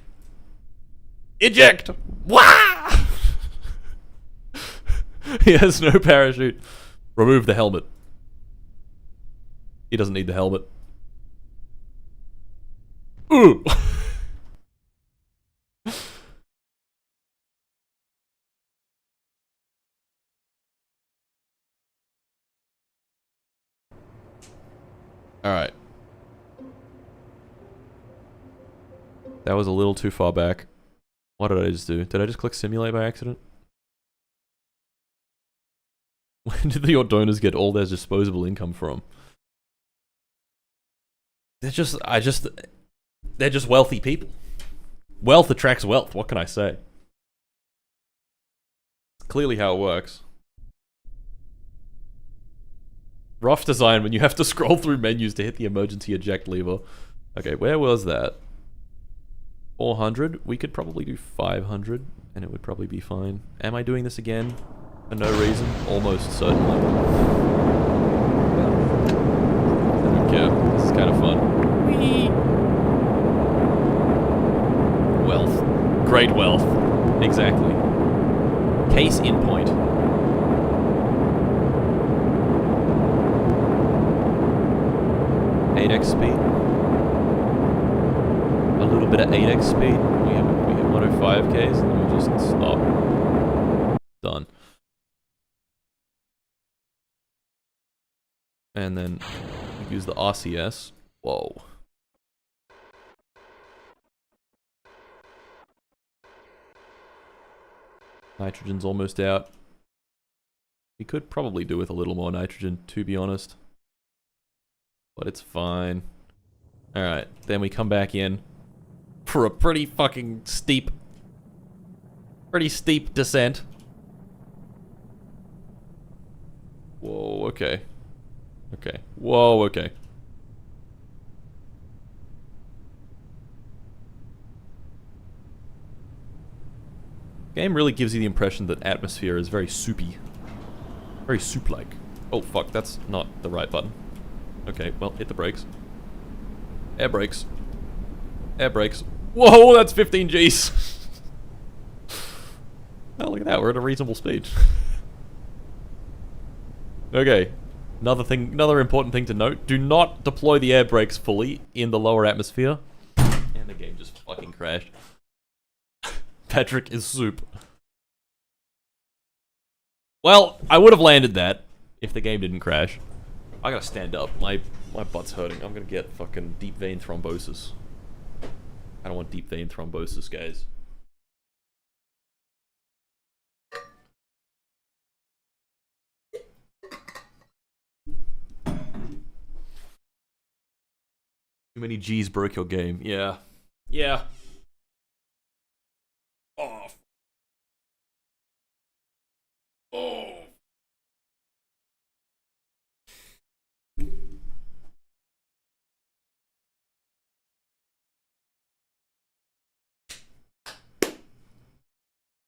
Eject! Wah! He has no parachute. Remove the helmet. He doesn't need the helmet. Ooh! Alright. That was a little too far back. What did I just do? Did I just click simulate by accident? Where did the donors get all their disposable income from? They're just wealthy people. Wealth attracts wealth, what can I say? It's clearly how it works. Rough design when you have to scroll through menus to hit the emergency eject lever. Okay, where was that? 400? We could probably do 500 and it would probably be fine. Am I doing this again? For no reason? Almost certainly. I don't care. This is kind of fun. Whee! Wealth. Great wealth. Exactly. Case in point. X speed. A little bit of 8x speed. We hit 105 Ks and then we just stop. Done. And then we use the RCS. Whoa. Nitrogen's almost out. We could probably do with a little more nitrogen, to be honest. But it's fine. Alright, then we come back in for a pretty fucking steep descent. Whoa, okay. Okay. Whoa, okay. Game really gives you the impression that atmosphere is very soupy. Very soup-like. Oh, fuck, that's not the right button. Okay, well, hit the brakes. Air brakes. Air brakes. Whoa, that's 15 Gs! Oh, look at that, we're at a reasonable speed. Okay, another important thing to note. Do not deploy the air brakes fully in the lower atmosphere. And the game just fucking crashed. Patrick is soup. Well, I would have landed that if the game didn't crash. I gotta stand up. My butt's hurting. I'm gonna get fucking deep vein thrombosis. I don't want deep vein thrombosis, guys. Too many G's broke your game. Yeah. Yeah. Oh. Oh.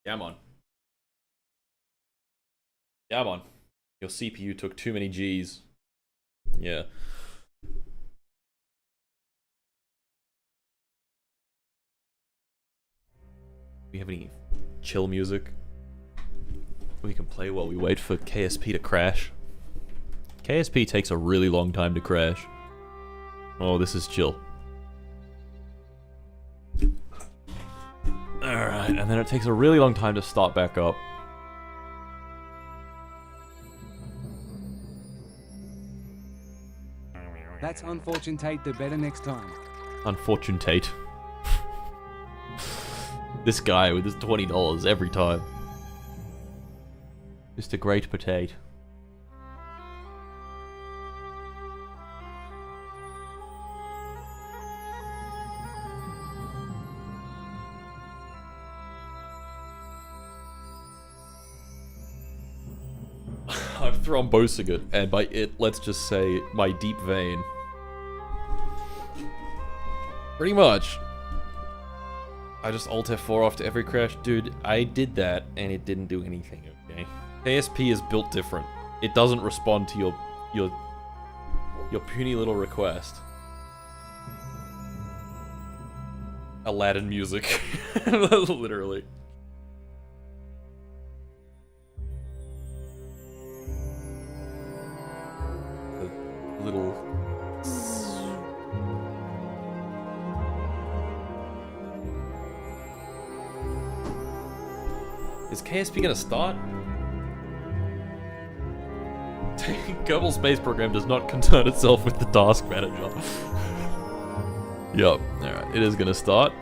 Come on. Come on. Your CPU took too many G's. Yeah. Do we have any chill music we can play while we wait for KSP to crash? KSP takes a really long time to crash. Oh, this is chill. Alright, and then it takes a really long time to start back up. That's unfortunate, the better next time. Unfortunate. This guy with his $20 every time. Just a great potato. I'm thrombosing it, and by it, let's just say my deep vein. Pretty much. I just Alt F4 after every crash. Dude, I did that, and it didn't do anything, okay? KSP is built different. It doesn't respond to your puny little request. Aladdin music. Literally. The little... Is KSP gonna start? Kerbal Space Program does not concern itself with the task manager. Yup, alright, it is gonna start.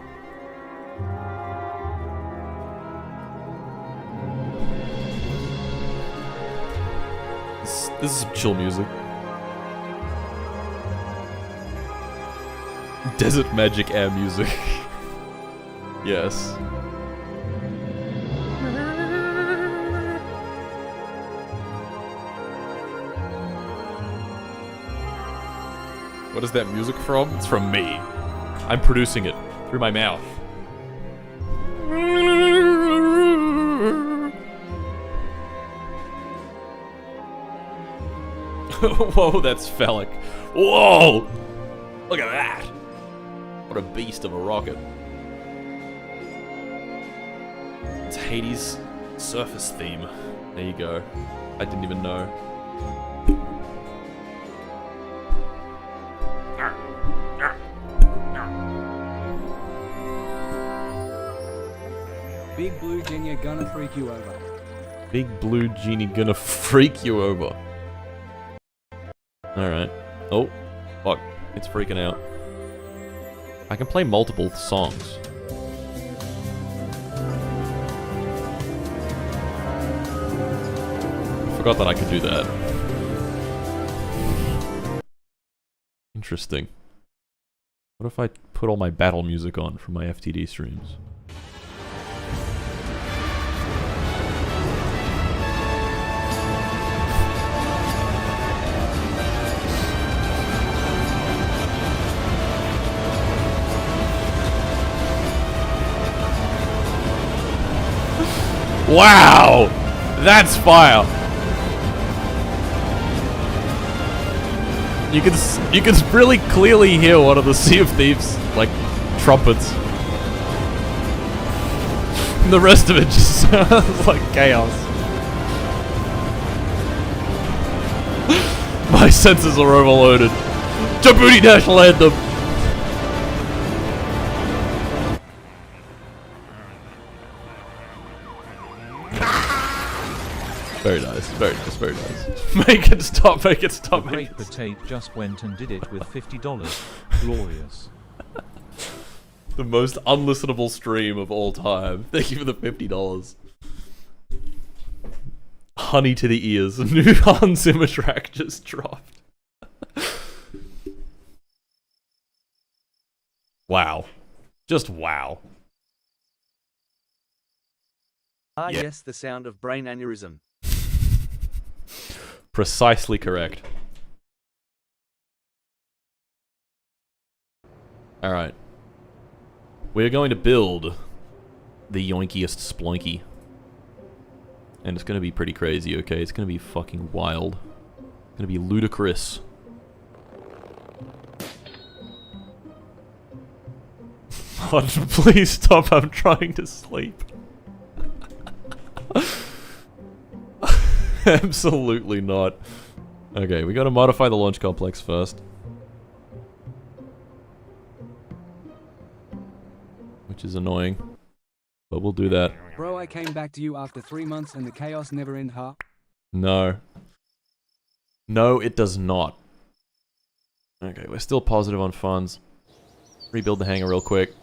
This is some chill music. Desert Magic Air music. Yes. What is that music from? It's from me. I'm producing it through my mouth. Whoa, that's phallic. Whoa! Look at that! What a beast of a rocket. It's Hades' surface theme. There you go. I didn't even know. Big Blue Genie gonna freak you over. Big Blue Genie gonna freak you over. Alright. Oh, fuck. It's freaking out. I can play multiple songs. I forgot that I could do that. Interesting. What if I put all my battle music on from my FTD streams? Wow! That's fire! You can really clearly hear one of the Sea of Thieves, like, trumpets. And the rest of it just sounds like chaos. My senses are overloaded. Djibouti National Anthem! Very nice, very nice, very nice. Make it stop, make it stop, The make Great it Potato just went and did it with $50. Glorious. The most unlistenable stream of all time. Thank you for the $50. Honey to the ears. A new Hans Zimmer track just dropped. Wow. Just wow. Ah, Yeah. yes, the sound of brain aneurysm. Precisely correct. Alright. We're going to build the yoinkiest sploinky. And it's going to be pretty crazy, okay? It's going to be fucking wild. It's going to be ludicrous. Please stop, I'm trying to sleep. Absolutely not. Okay, we gotta modify the launch complex first. Which is annoying. But we'll do that. Bro, I came back to you after 3 months and the chaos never end, huh? No. No, it does not. Okay, we're still positive on funds. Rebuild the hangar real quick.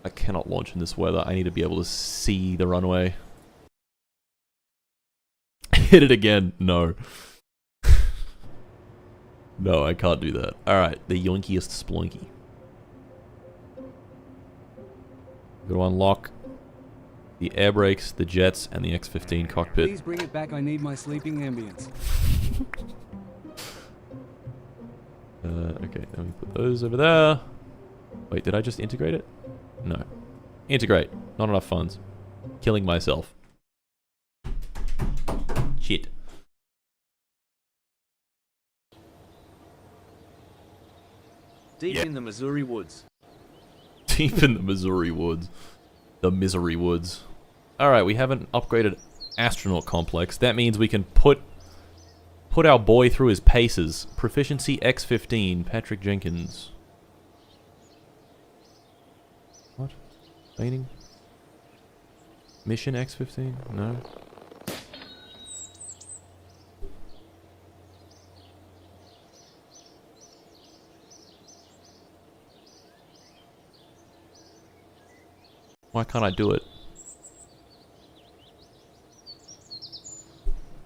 I cannot launch in this weather. I need to be able to see the runway. Hit it again. No. No, I can't do that. Alright, the yoinkiest sploinky. Gotta unlock the air brakes, the jets, and the X-15 cockpit. Please bring it back, I need my sleeping ambience. Okay, then we put those over there. Wait, did I just integrate it? No. Integrate. Not enough funds. Killing myself. Shit. Deep Yeah. in the Missouri woods. Deep in the Missouri woods. The misery woods. Alright, we have an upgraded astronaut complex. That means we can put our boy through his paces. Proficiency X15, Patrick Jenkins. What? Training? Mission X15? No. Why can't I do it?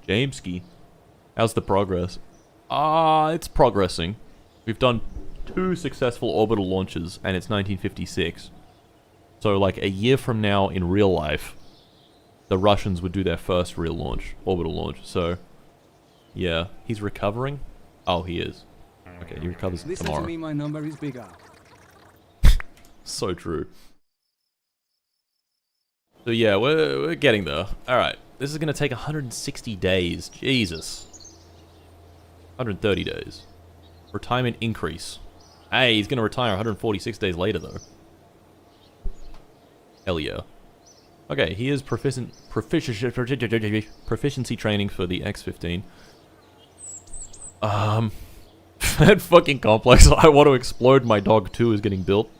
Jameski. How's the progress? It's progressing. We've done 2 successful orbital launches, and it's 1956. So, like, a year from now in real life, the Russians would do their first real launch, orbital launch. So, yeah. He's recovering? Oh, he is. Okay, he recovers Listen tomorrow. to me, my number is bigger. So true. So yeah, we're getting there. Alright, this is going to take 160 days. Jesus. 130 days. Retirement increase. Hey, he's going to retire 146 days later, though. Hell yeah. Okay, he is proficiency training for the X-15. That fucking complex I want to explode my dog 2 is getting built.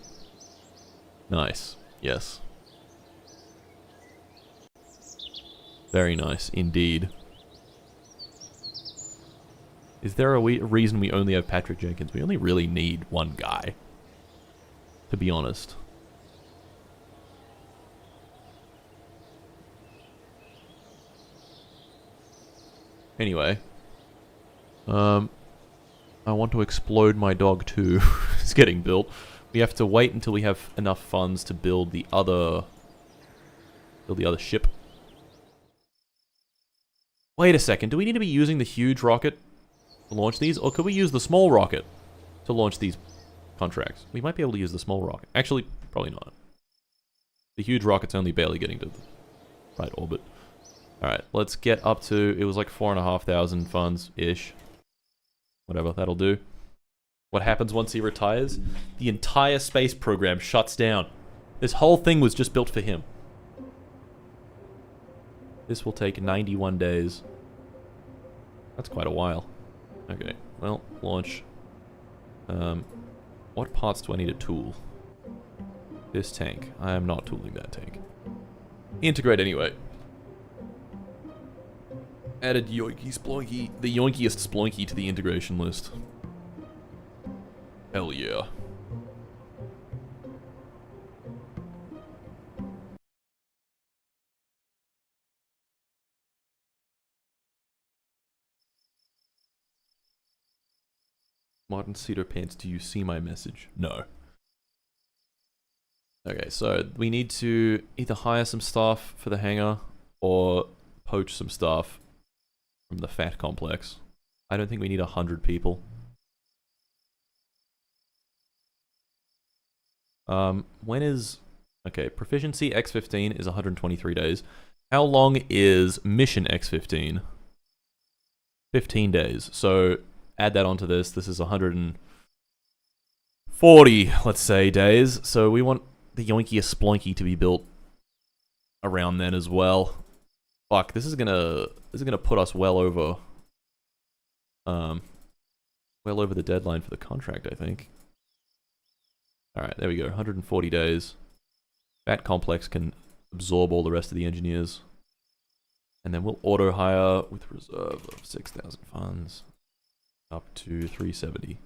Nice. Yes. Very nice, indeed. Is there a reason we only have Patrick Jenkins? We only really need one guy, to be honest. Anyway. I want to explode my dog too. It's getting built. We have to wait until we have enough funds to build the other ship. Wait a second, do we need to be using the huge rocket to launch these? Or could we use the small rocket to launch these contracts? We might be able to use the small rocket. Actually, probably not. The huge rocket's only barely getting to the right orbit. Alright, let's get up to, it was like 4,500 funds-ish. Whatever, that'll do. What happens once he retires? The entire space program shuts down. This whole thing was just built for him. This will take 91 days. That's quite a while. Okay, well, launch. What parts do I need to tool? This tank. I am not tooling that tank. Integrate anyway. Added yoinky sploinky, the yoinkiest sploinky to the integration list. Hell yeah. Martin Cedar Pants, do you see my message? No. Okay, so we need to either hire some staff for the hangar or poach some staff from the fat complex. I don't think we need 100 people. When is... Okay, proficiency X15 is 123 days. How long is mission X15? 15 days. So add that onto this. This is 140, let's say, days. So we want the yoinkiest sploinky to be built around then as well. Fuck, this is gonna put us well over the deadline for the contract, I think. Alright, there we go, 140 days. That complex can absorb all the rest of the engineers. And then we'll auto hire with reserve of 6,000 funds. Up to 370.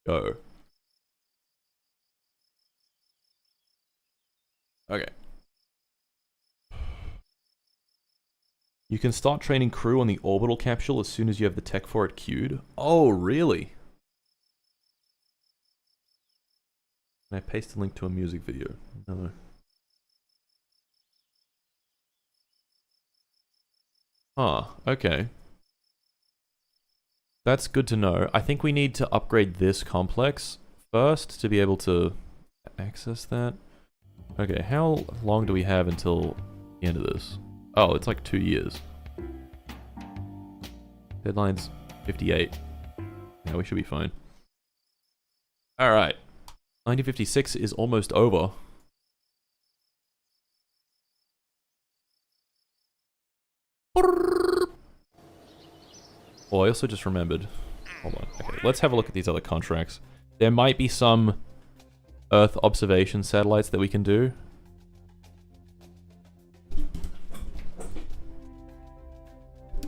Go. Okay. You can start training crew on the orbital capsule as soon as you have the tech for it queued. Oh, really? Can I paste a link to a music video? No. Huh, okay. That's good to know. I think we need to upgrade this complex first to be able to access that. Okay, how long do we have until the end of this? Oh, it's like 2 years. Deadline's 58. Yeah, we should be fine. Alright. 1956 is almost over. Oh, I also just remembered. Hold on. Okay, let's have a look at these other contracts. There might be some Earth observation satellites that we can do.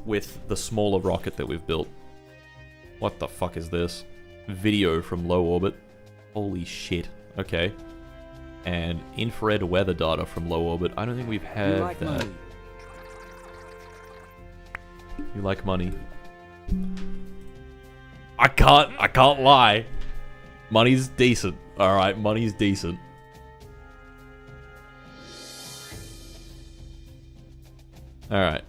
With the smaller rocket that we've built. What the fuck is this? Video from low orbit. Holy shit. Okay. And infrared weather data from low orbit. I don't think we've had like that. money. You like money. I can't lie. Money's decent. Alright, money's decent. Alright.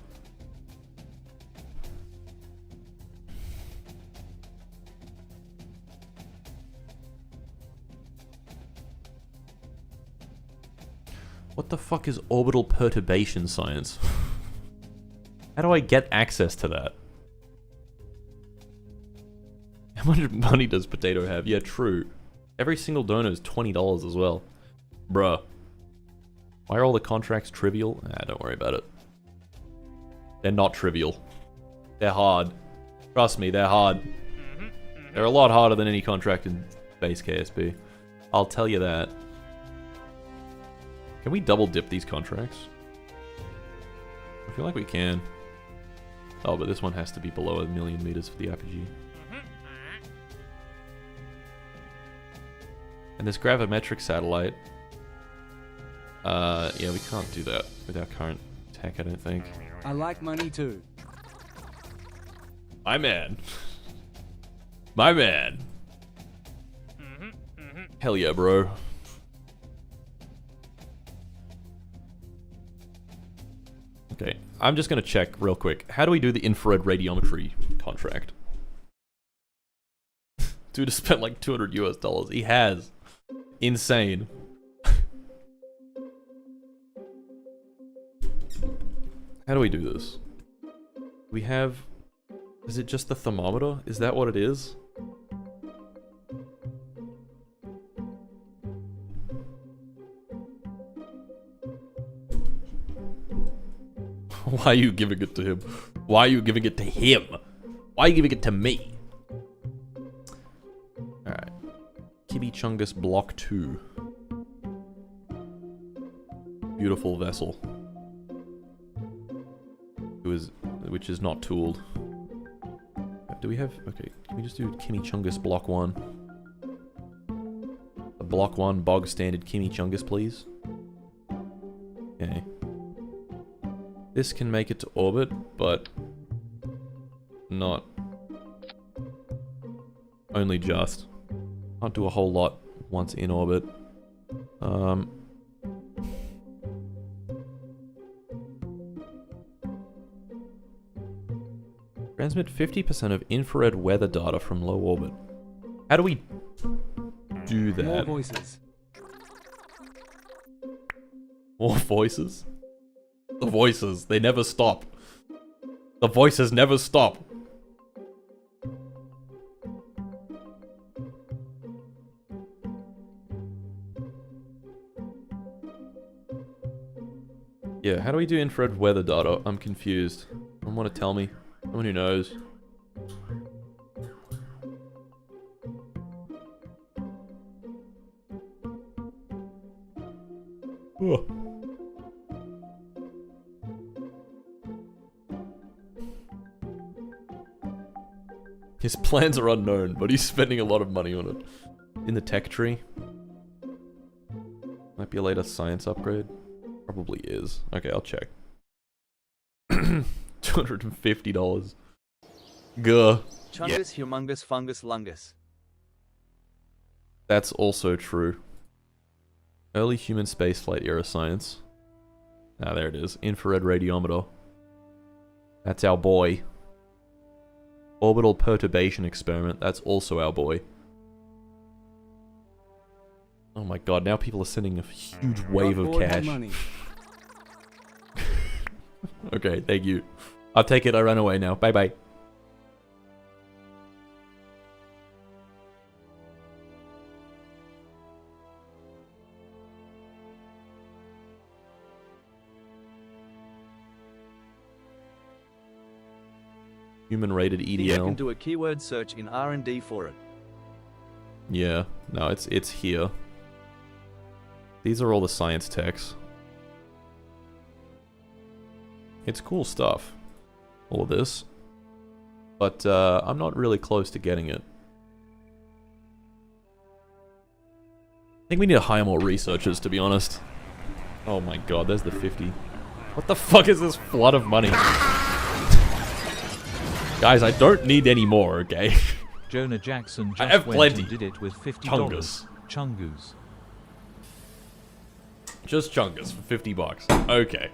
What the fuck is orbital perturbation science? How do I get access to that? How much money does Potato have? Yeah, true. Every single donor is $20 as well. Bruh. Why are all the contracts trivial? Nah, don't worry about it. They're not trivial. They're hard. Trust me, they're hard. They're a lot harder than any contract in base KSP. I'll tell you that. Can we double dip these contracts? I feel like we can. Oh, but this one has to be below 1,000,000 meters for the apogee. And this gravimetric satellite. Yeah, we can't do that with our current tech, I don't think. I like money too. My man. My man. Hell yeah, bro. Okay, I'm just gonna check real quick. How do we do the infrared radiometry contract? Dude has spent like $200 US. He has. Insane. How do we do this? We have... Is it just the thermometer? Is that what it is? Why are you giving it to him? Why are you giving it to him? Why are you giving it to me? Alright. Chimichungus Block 2. Beautiful vessel. Which is not tooled. Do we have... Okay, can we just do Chimichungus Block 1? A Block 1 bog standard Chimichungus, please. Okay. This can make it to orbit, but... not... only just. Can't do a whole lot once in orbit. Transmit 50% of infrared weather data from low orbit. How do we do that? More voices. More voices? The voices, they never stop. The voices never stop. Yeah, how do we do infrared weather data? I'm confused. Someone want to tell me? Someone who knows. Ugh. His plans are unknown, but he's spending a lot of money on it. In the TechTree. Might be a later science upgrade. Probably is. Okay, I'll check. $250. Gah. Chungus, humongous, fungus, lungus. That's also true. Early human spaceflight era science. Ah, there it is. Infrared radiometer. That's our boy. Orbital perturbation experiment. That's also our boy. Oh my god, now people are sending a huge wave of cash. Okay, thank you. I'll take it, I run away now. Bye bye. Human rated You can EDL. do a keyword search in R&D for it. Yeah, no, it's here. These are all the science techs. It's cool stuff, all of this. But I'm not really close to getting it. I think we need to hire more researchers, to be honest. Oh my god, there's the 50. What the fuck is this flood of money? Guys, I don't need any more, okay? Jonah Jackson I just have went plenty. and did it with $50. Chungus. Chungus. Just Chungus for 50 bucks. Okay.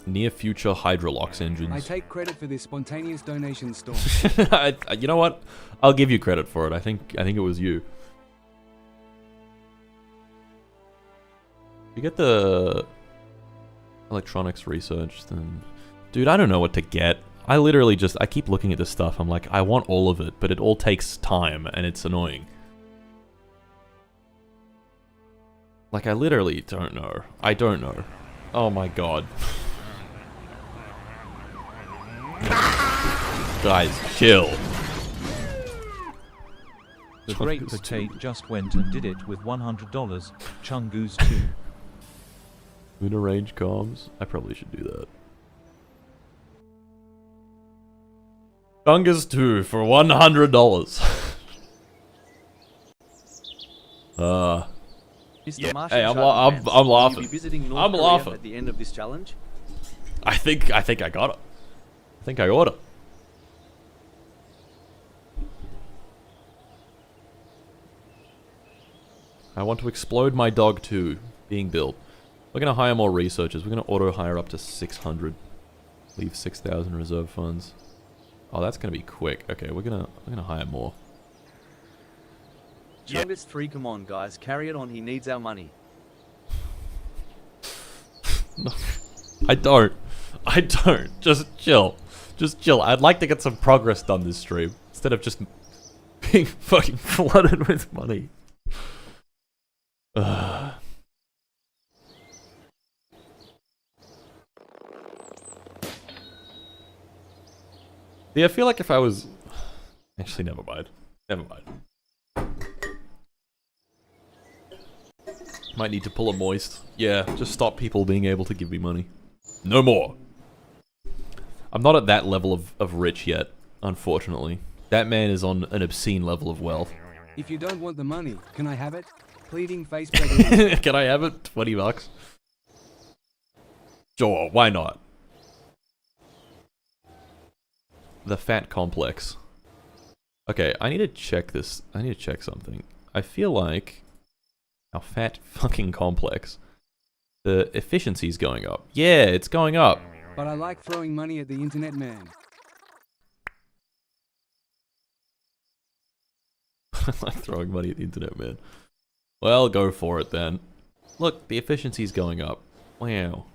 Near future Hydrolox I engines. take credit for this spontaneous donation storm. You know what? I'll give you credit for it. I think it was you. You get the electronics research, then... Dude, I don't know what to get. I literally just... I keep looking at this stuff. I'm like, I want all of it, but it all takes time, and it's annoying. Like, I literally don't know. I don't know. Oh my god. Guys, chill. The Great Chungus Potato 2. just went and did it with $100. Chungus 2. Lunar range comms. I probably should do that. Chungus 2 for $100. Mr. Yeah, Martian hey, I'm Shark Fans, laughing. Will you be visiting North I'm Korea laughing. at the end of this challenge? I think I got it. I think I ought it. I want to explode my dog too. Being built. We're gonna hire more researchers. We're gonna auto hire up to 600. Leave 6,000 reserve funds. Oh, that's gonna be quick. Okay, we're gonna hire more. Yeah. Chungus 3, come on guys, carry it on, he needs our money. No, I don't. Just chill. Just chill. I'd like to get some progress done this stream instead of just being fucking flooded with money. Yeah, I feel like if I was... Actually, never mind. Never mind. Might need to pull a moist. Yeah, just stop people being able to give me money. No more. I'm not at that level of rich yet, unfortunately. That man is on an obscene level of wealth. If you don't want the money, can I have it? Pleading face president. Can I have it? 20 bucks? Sure, why not? The fat complex. Okay, I need to check this. I need to check something. I feel like our fat fucking complex, the efficiency's going up. Yeah, it's going up. But I like throwing money at the internet man. I like throwing money at the internet, man. Well, go for it then. Look, the efficiency's going up. Wow.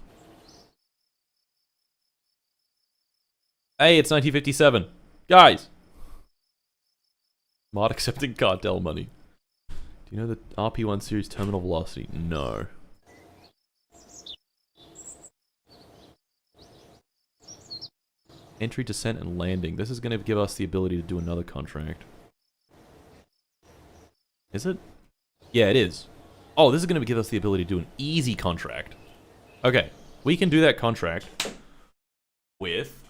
Hey, it's 1957. Guys! Mod accepting cartel money. Do you know the RP1 series terminal velocity? No. Entry, descent, and landing. This is going to give us the ability to do another contract. Is it? Yeah, it is. Oh, this is going to give us the ability to do an easy contract. Okay, we can do that contract with...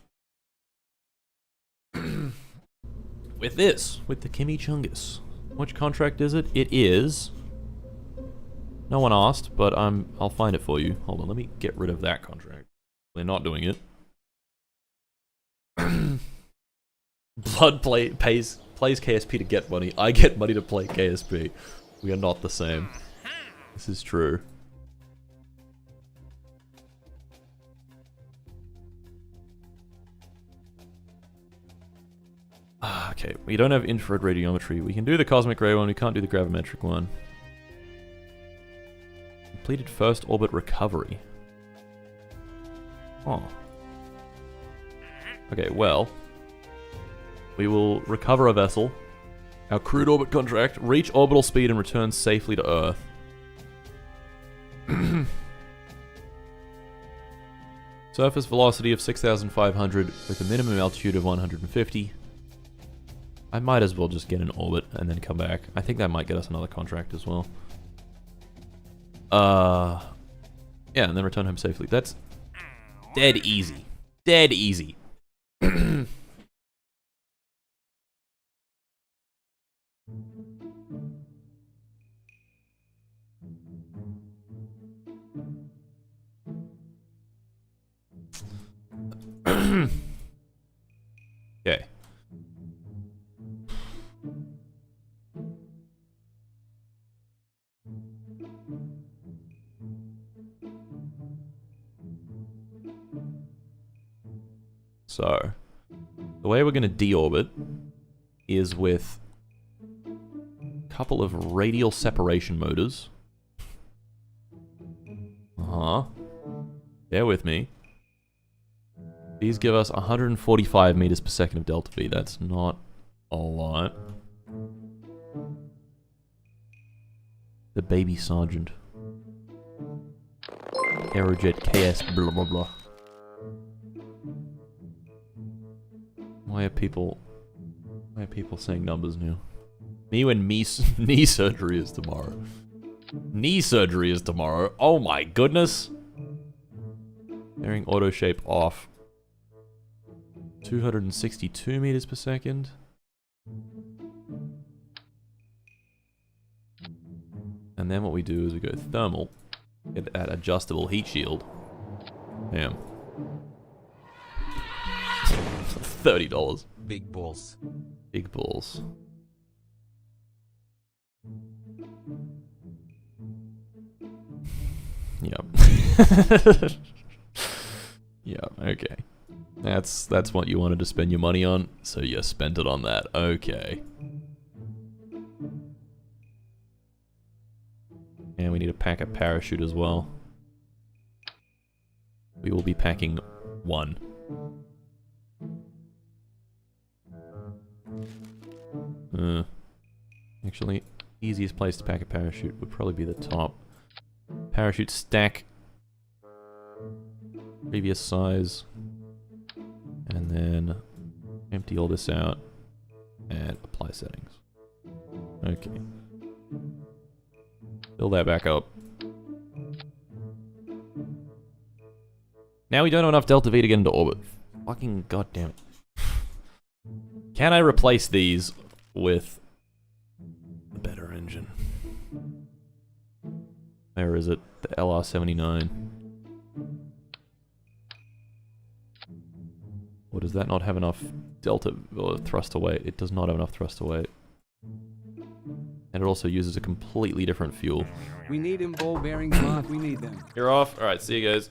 with this. With the Kimmy Chungus. Which contract is it? It is... No one asked, but I'll find it for you. Hold on, let me get rid of that contract. They're not doing it. Blood plays KSP to get money. I get money to play KSP. We are not the same. This is true. Okay, we don't have infrared radiometry. We can do the cosmic ray one, we can't do the gravimetric one. Completed first orbit recovery. Oh. Okay, well. We will recover a vessel. Our crewed orbit contract. Reach orbital speed and return safely to Earth. Surface velocity of 6,500 with a minimum altitude of 150. I might as well just get in orbit and then come back. I think that might get us another contract as well. Yeah, and then return home safely. That's dead easy. Dead easy. Okay. So, the way we're going to deorbit is with a couple of radial separation motors. Bear with me. These give us 145 meters per second of delta V. That's not a lot. The baby sergeant. Aerojet KS blah blah blah. Why are people saying numbers now? Me when knee surgery is tomorrow. Knee surgery is tomorrow. Oh my goodness. Bearing auto shape off. 262 meters per second. And then what we do is we go thermal. Get that adjustable heat shield. Damn. $30. Big balls. Big balls. Yep. Yep, okay. That's what you wanted to spend your money on, so you spent it on that. Okay. And we need to pack a parachute as well. We will be packing 1. Actually, easiest place to pack a parachute would probably be the top. Parachute stack. Previous size. And then empty all this out and apply settings. Okay. Fill that back up. Now we don't have enough delta V to get into orbit. Fucking goddamn it. Can I replace these with a better engine? Where is it? The LR79. Or does that not have enough delta or thrust to weight? It does not have enough thrust to weight. And it also uses a completely different fuel. We need them ball bearings, Mark. We need them. You're off. Alright, see you guys.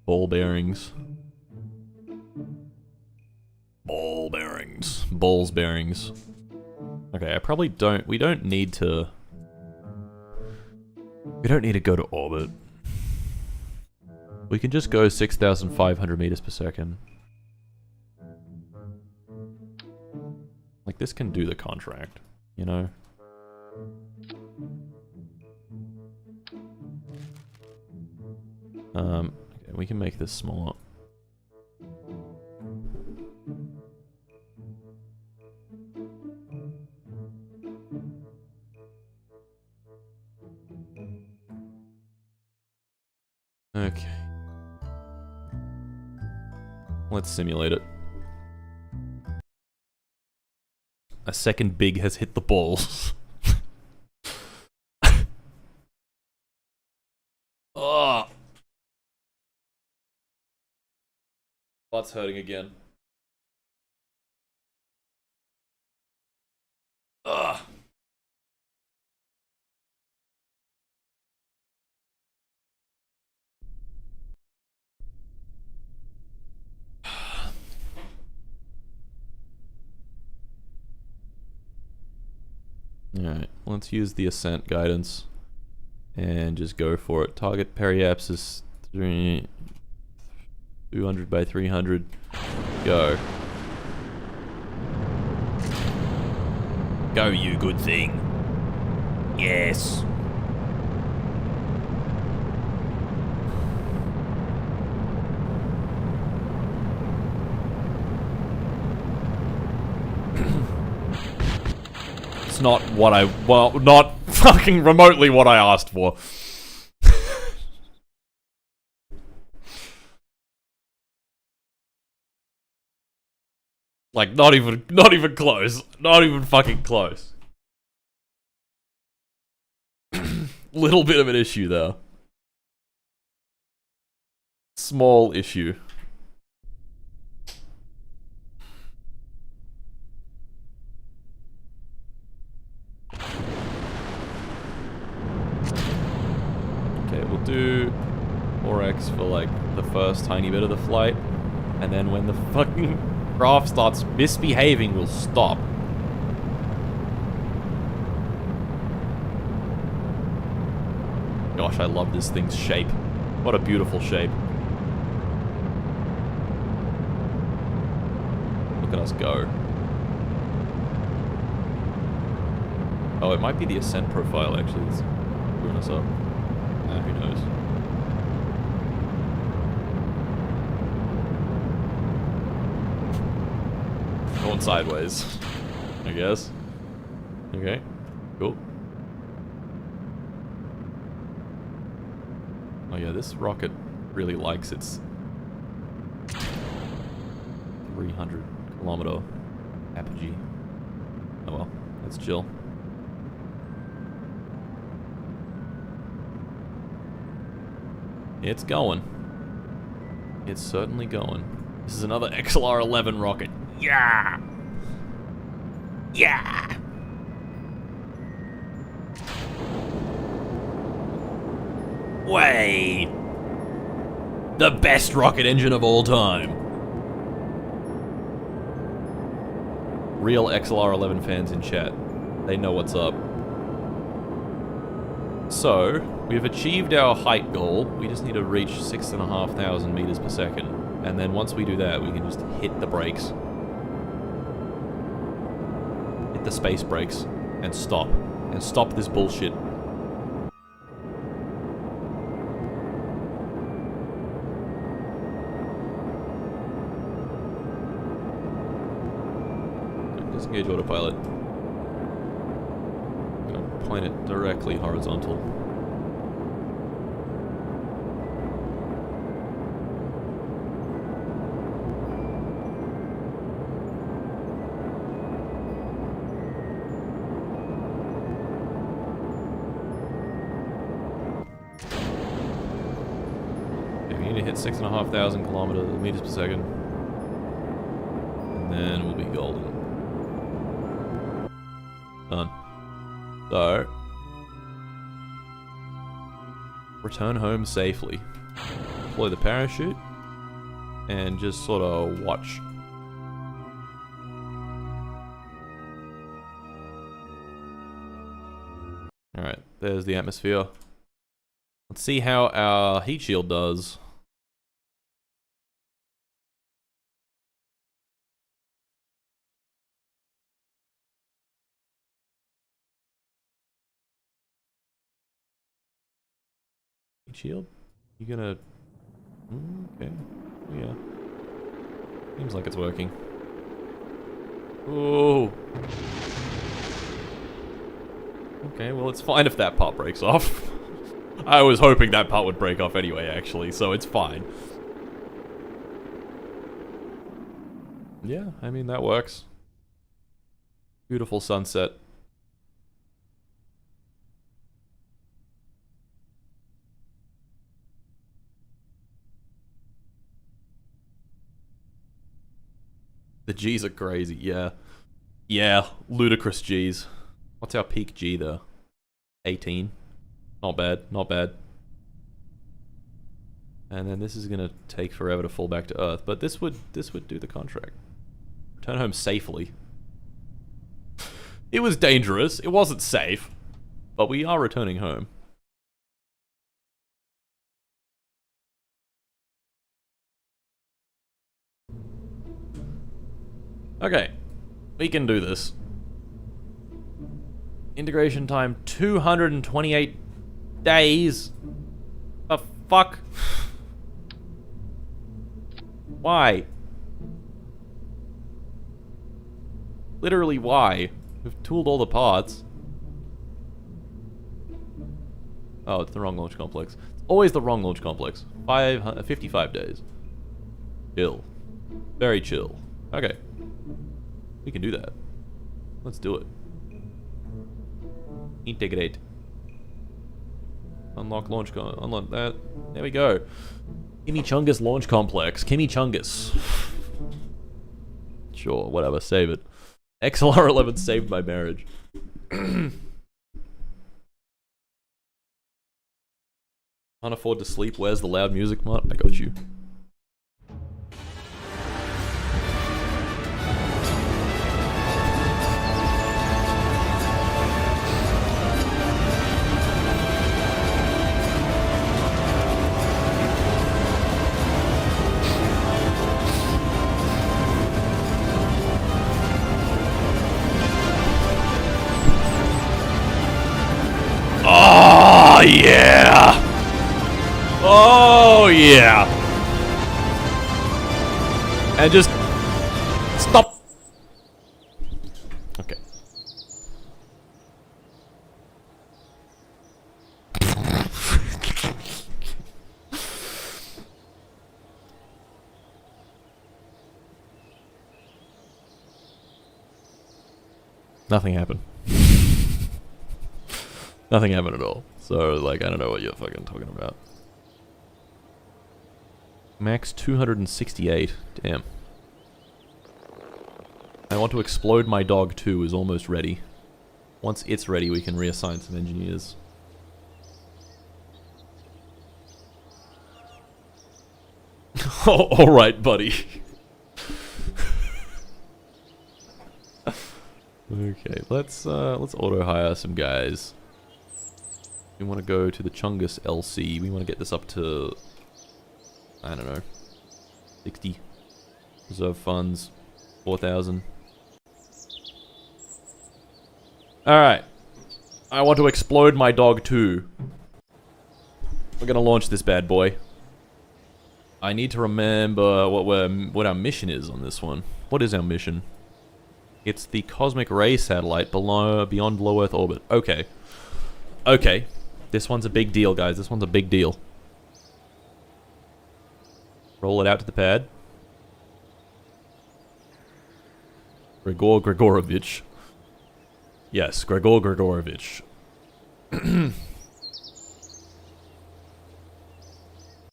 Ball bearings. Ball bearings. Balls bearings. Okay, I probably don't... We don't need to go to orbit. We can just go 6,500 meters per second. Like, this can do the contract, you know? Okay, we can make this smaller. Okay. Let's simulate it. A second big has hit the balls. Oh. Butt's hurting again. Ugh. Alright, let's use the ascent guidance and just go for it. Target periapsis is 200 by 300. Go. Go, you good thing. Yes. It's not what I... Well, not fucking remotely what I asked for. Like, not even close. Not even fucking close. Little bit of an issue there. Small issue. Okay, we'll do 4x for like the first tiny bit of the flight, and then when the fucking craft starts misbehaving, we'll stop. Gosh, I love this thing's shape. What a beautiful shape. Look at us go. Oh, it might be the ascent profile actually that's screwing us up. Who knows? Going sideways, I guess. Okay, cool. Oh yeah, this rocket really likes its 300 kilometer apogee. Oh well, let's chill. It's going. It's certainly going. This is another XLR-11 rocket. Yeah! Yeah! Way! The best rocket engine of all time. Real XLR11 fans in chat. They know what's up. So, we've achieved our height goal. We just need to reach 6,500 meters per second. And then once we do that, we can just hit the brakes. Hit the space brakes. And stop. And stop this bullshit. Disengage autopilot. I'm gonna point it directly horizontal. Okay, we need to hit 6,500 meters per second. And then we'll be golden. Done. So, return home safely. Deploy the parachute, and just sort of watch. Alright, there's the atmosphere. Let's see how our heat shield does. Shield? You gonna... okay. Oh, yeah. Seems like it's working. Oh. Okay, well it's fine if that part breaks off. I was hoping that part would break off anyway, actually, so it's fine. Yeah, I mean, that works. Beautiful sunset. The G's are crazy, yeah. Yeah, ludicrous G's. What's our peak G though? 18. Not bad, not bad. And then this is gonna take forever to fall back to Earth, but this would do the contract. Return home safely. It was dangerous, it wasn't safe, but we are returning home. Okay, we can do this. Integration time 228 days. The fuck? Why? Literally why? We've tooled all the parts. Oh, it's the wrong launch complex. It's always the wrong launch complex. 55 days. Chill. Very chill. Okay. We can do that. Let's do it. Integrate. Unlock launch unlock that. There we go. Chimichungus launch complex. Chimichungus. Sure, whatever. Save it. XLR11 saved my marriage. Can't afford to sleep. Where's the loud music, Mart? I got you. Oh yeah! Oh yeah! And just stop. Okay. Nothing happened. Nothing happened at all. So, like, I don't know what you're fucking talking about. Max 268. Damn. I want to explode my dog too is almost ready. Once it's ready, we can reassign some engineers. Oh, alright, buddy. Okay, let's auto hire some guys. We want to go to the Chungus LC. We want to get this up to, I don't know, 60. Reserve funds, 4,000. Alright. I want to explode my dog too. We're gonna launch this bad boy. I need to remember what our mission is on this one. What is our mission? It's the Cosmic Ray Satellite beyond low Earth orbit. Okay. Okay. This one's a big deal, guys. This one's a big deal. Roll it out to the pad. Grigor Grigorovich. Yes, Grigor Grigorovich.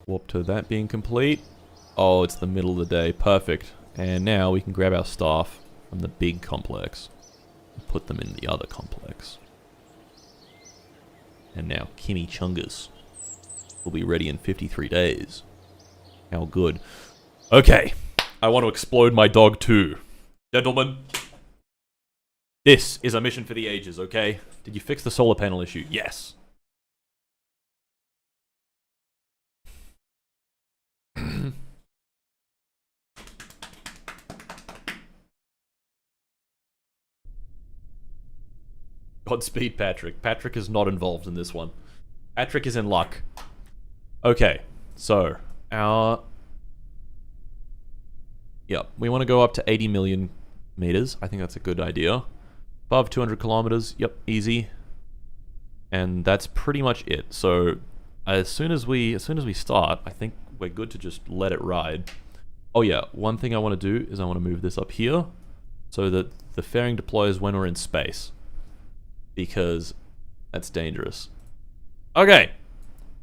Warp to that being complete. Oh, it's the middle of the day. Perfect. And now we can grab our staff from the big complex and put them in the other complex. And now Kimmy Chungus will be ready in 53 days. How good. Okay. I want to explode my dog too. Gentlemen. This is a mission for the ages, okay? Did you fix the solar panel issue? Yes. Godspeed, Patrick. Patrick is not involved in this one. Patrick is in luck. Okay, so yep, we want to go up to 80 million meters. I think that's a good idea. Above 200 kilometers. Yep, easy. And that's pretty much it. So as soon as we start, I think we're good to just let it ride. Oh yeah, one thing I want to do is I want to move this up here so that the fairing deploys when we're in space, because that's dangerous. Okay,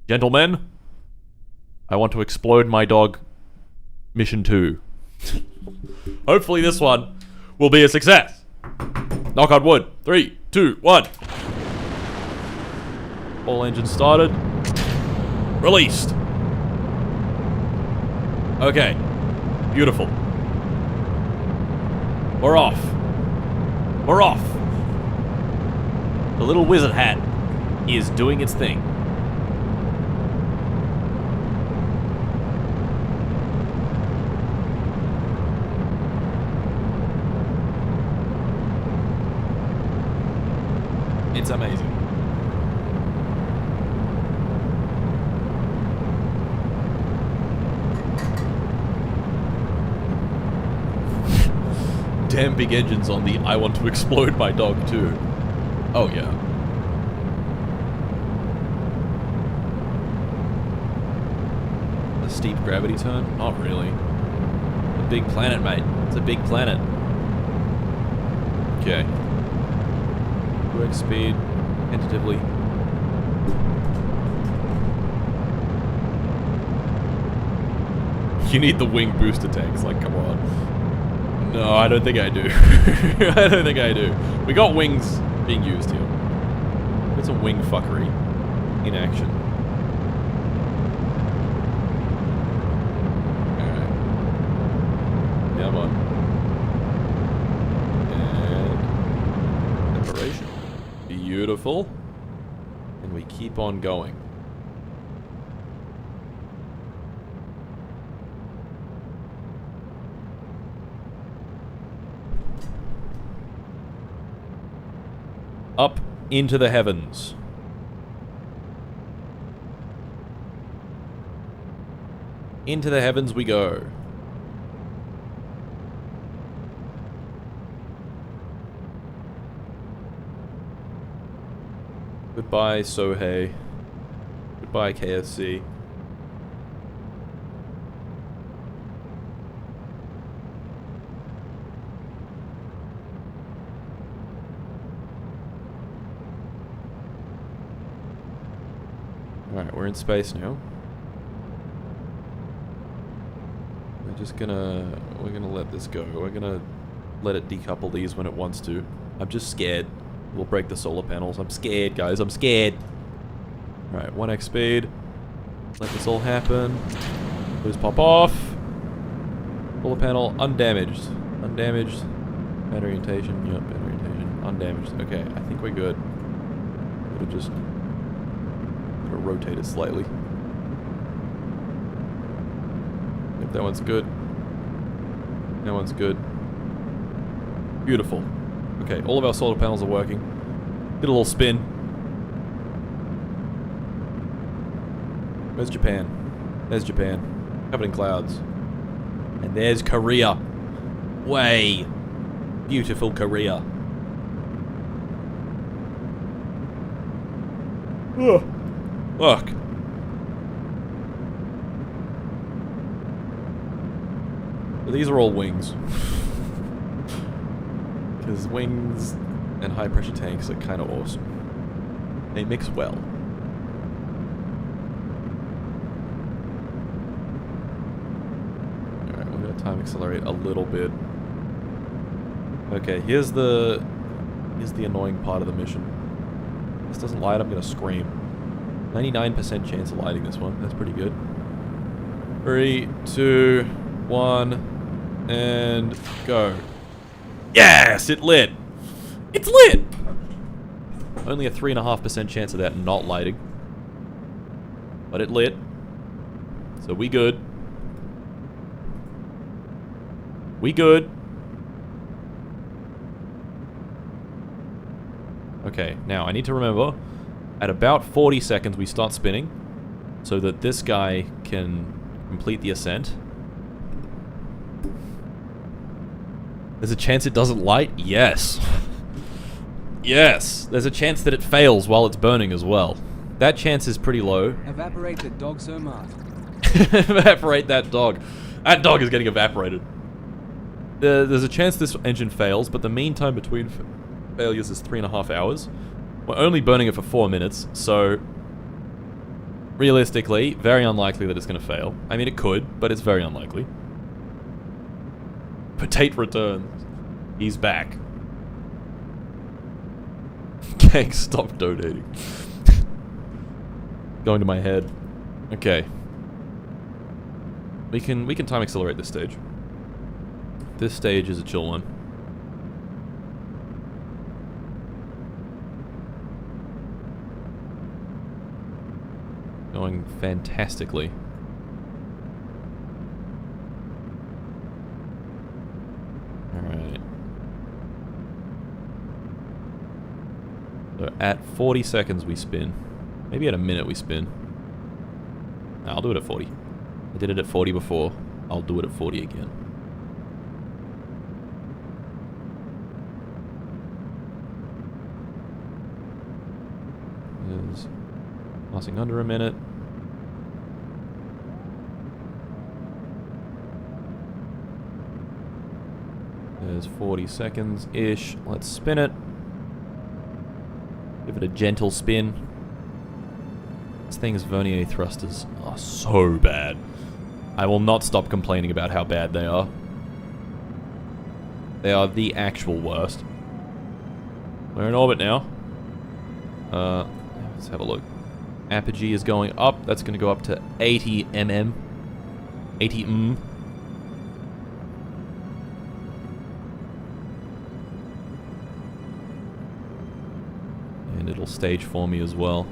gentlemen, I want to explode my dog mission 2. Hopefully this one will be a success. Knock on wood. 3, 2, 1. All engines started. Released. Okay. Beautiful. We're off. We're off. The little wizard hat is doing its thing. It's amazing. Damn big engines on the I want to explode my dog too. Oh yeah. A steep gravity turn? Not really. A big planet, mate. It's a big planet. Okay. 2x speed, tentatively. You need the wing booster tanks, like, come on. No, I don't think I do. I don't think I do. We got wings being used here. Got some wing fuckery in action. Alright. Come on. And separation. Beautiful. And we keep on going. Up into the heavens. Into the heavens we go. Goodbye, Sohei. Goodbye, KSC. Alright, we're in space now. We're gonna let this go. We're gonna let it decouple these when it wants to. I'm just scared. We'll break the solar panels. I'm scared, guys. I'm scared. Alright, 1x speed. Let this all happen. Those pop off. Solar panel undamaged. Undamaged. Bad orientation. Yep, bad orientation. Undamaged. Okay, I think we're good. It'll just rotate it slightly. Yep, that one's good. That one's good. Beautiful. Okay, all of our solar panels are working. Did a little spin. Where's Japan? There's Japan. Covered in clouds. And there's Korea. Way. Beautiful Korea. Ugh. Look. So these are all wings. Because wings and high pressure tanks are kind of awesome. They mix well. Alright, we're going to time accelerate a little bit. Okay, here's the annoying part of the mission. If this doesn't light, I'm going to scream. 99% chance of lighting this one. That's pretty good. 3, 2, 1, and go. Yes, it lit. It's lit. Only a 3.5% chance of that not lighting. But it lit. So we good. We good. Okay, now I need to remember, at about 40 seconds we start spinning, so that this guy can complete the ascent. There's a chance it doesn't light? Yes. Yes. There's a chance that it fails while it's burning as well. That chance is pretty low. Evaporate the dog, Sir Mart. Evaporate that dog. That dog is getting evaporated. There's a chance this engine fails, but the mean time between failures is 3.5 hours. We're only burning it for 4 minutes, so realistically, very unlikely that it's going to fail. I mean, it could, but it's very unlikely. Potate returns. He's back. Gang, stop donating. Going to my head. Okay. We can time accelerate this stage. This stage is a chill one. Going fantastically. Alright. So at 40 seconds we spin. Maybe at a minute we spin. No, I'll do it at 40. I did it at 40 before. I'll do it at 40 again. Is passing under a minute. There's 40 seconds-ish. Let's spin it. Give it a gentle spin. This thing's vernier thrusters are so bad. I will not stop complaining about how bad they are. They are the actual worst. We're in orbit now. Let's have a look. Apogee is going up. That's going to go up to 80 mm. 80 mm. And it'll stage for me as well.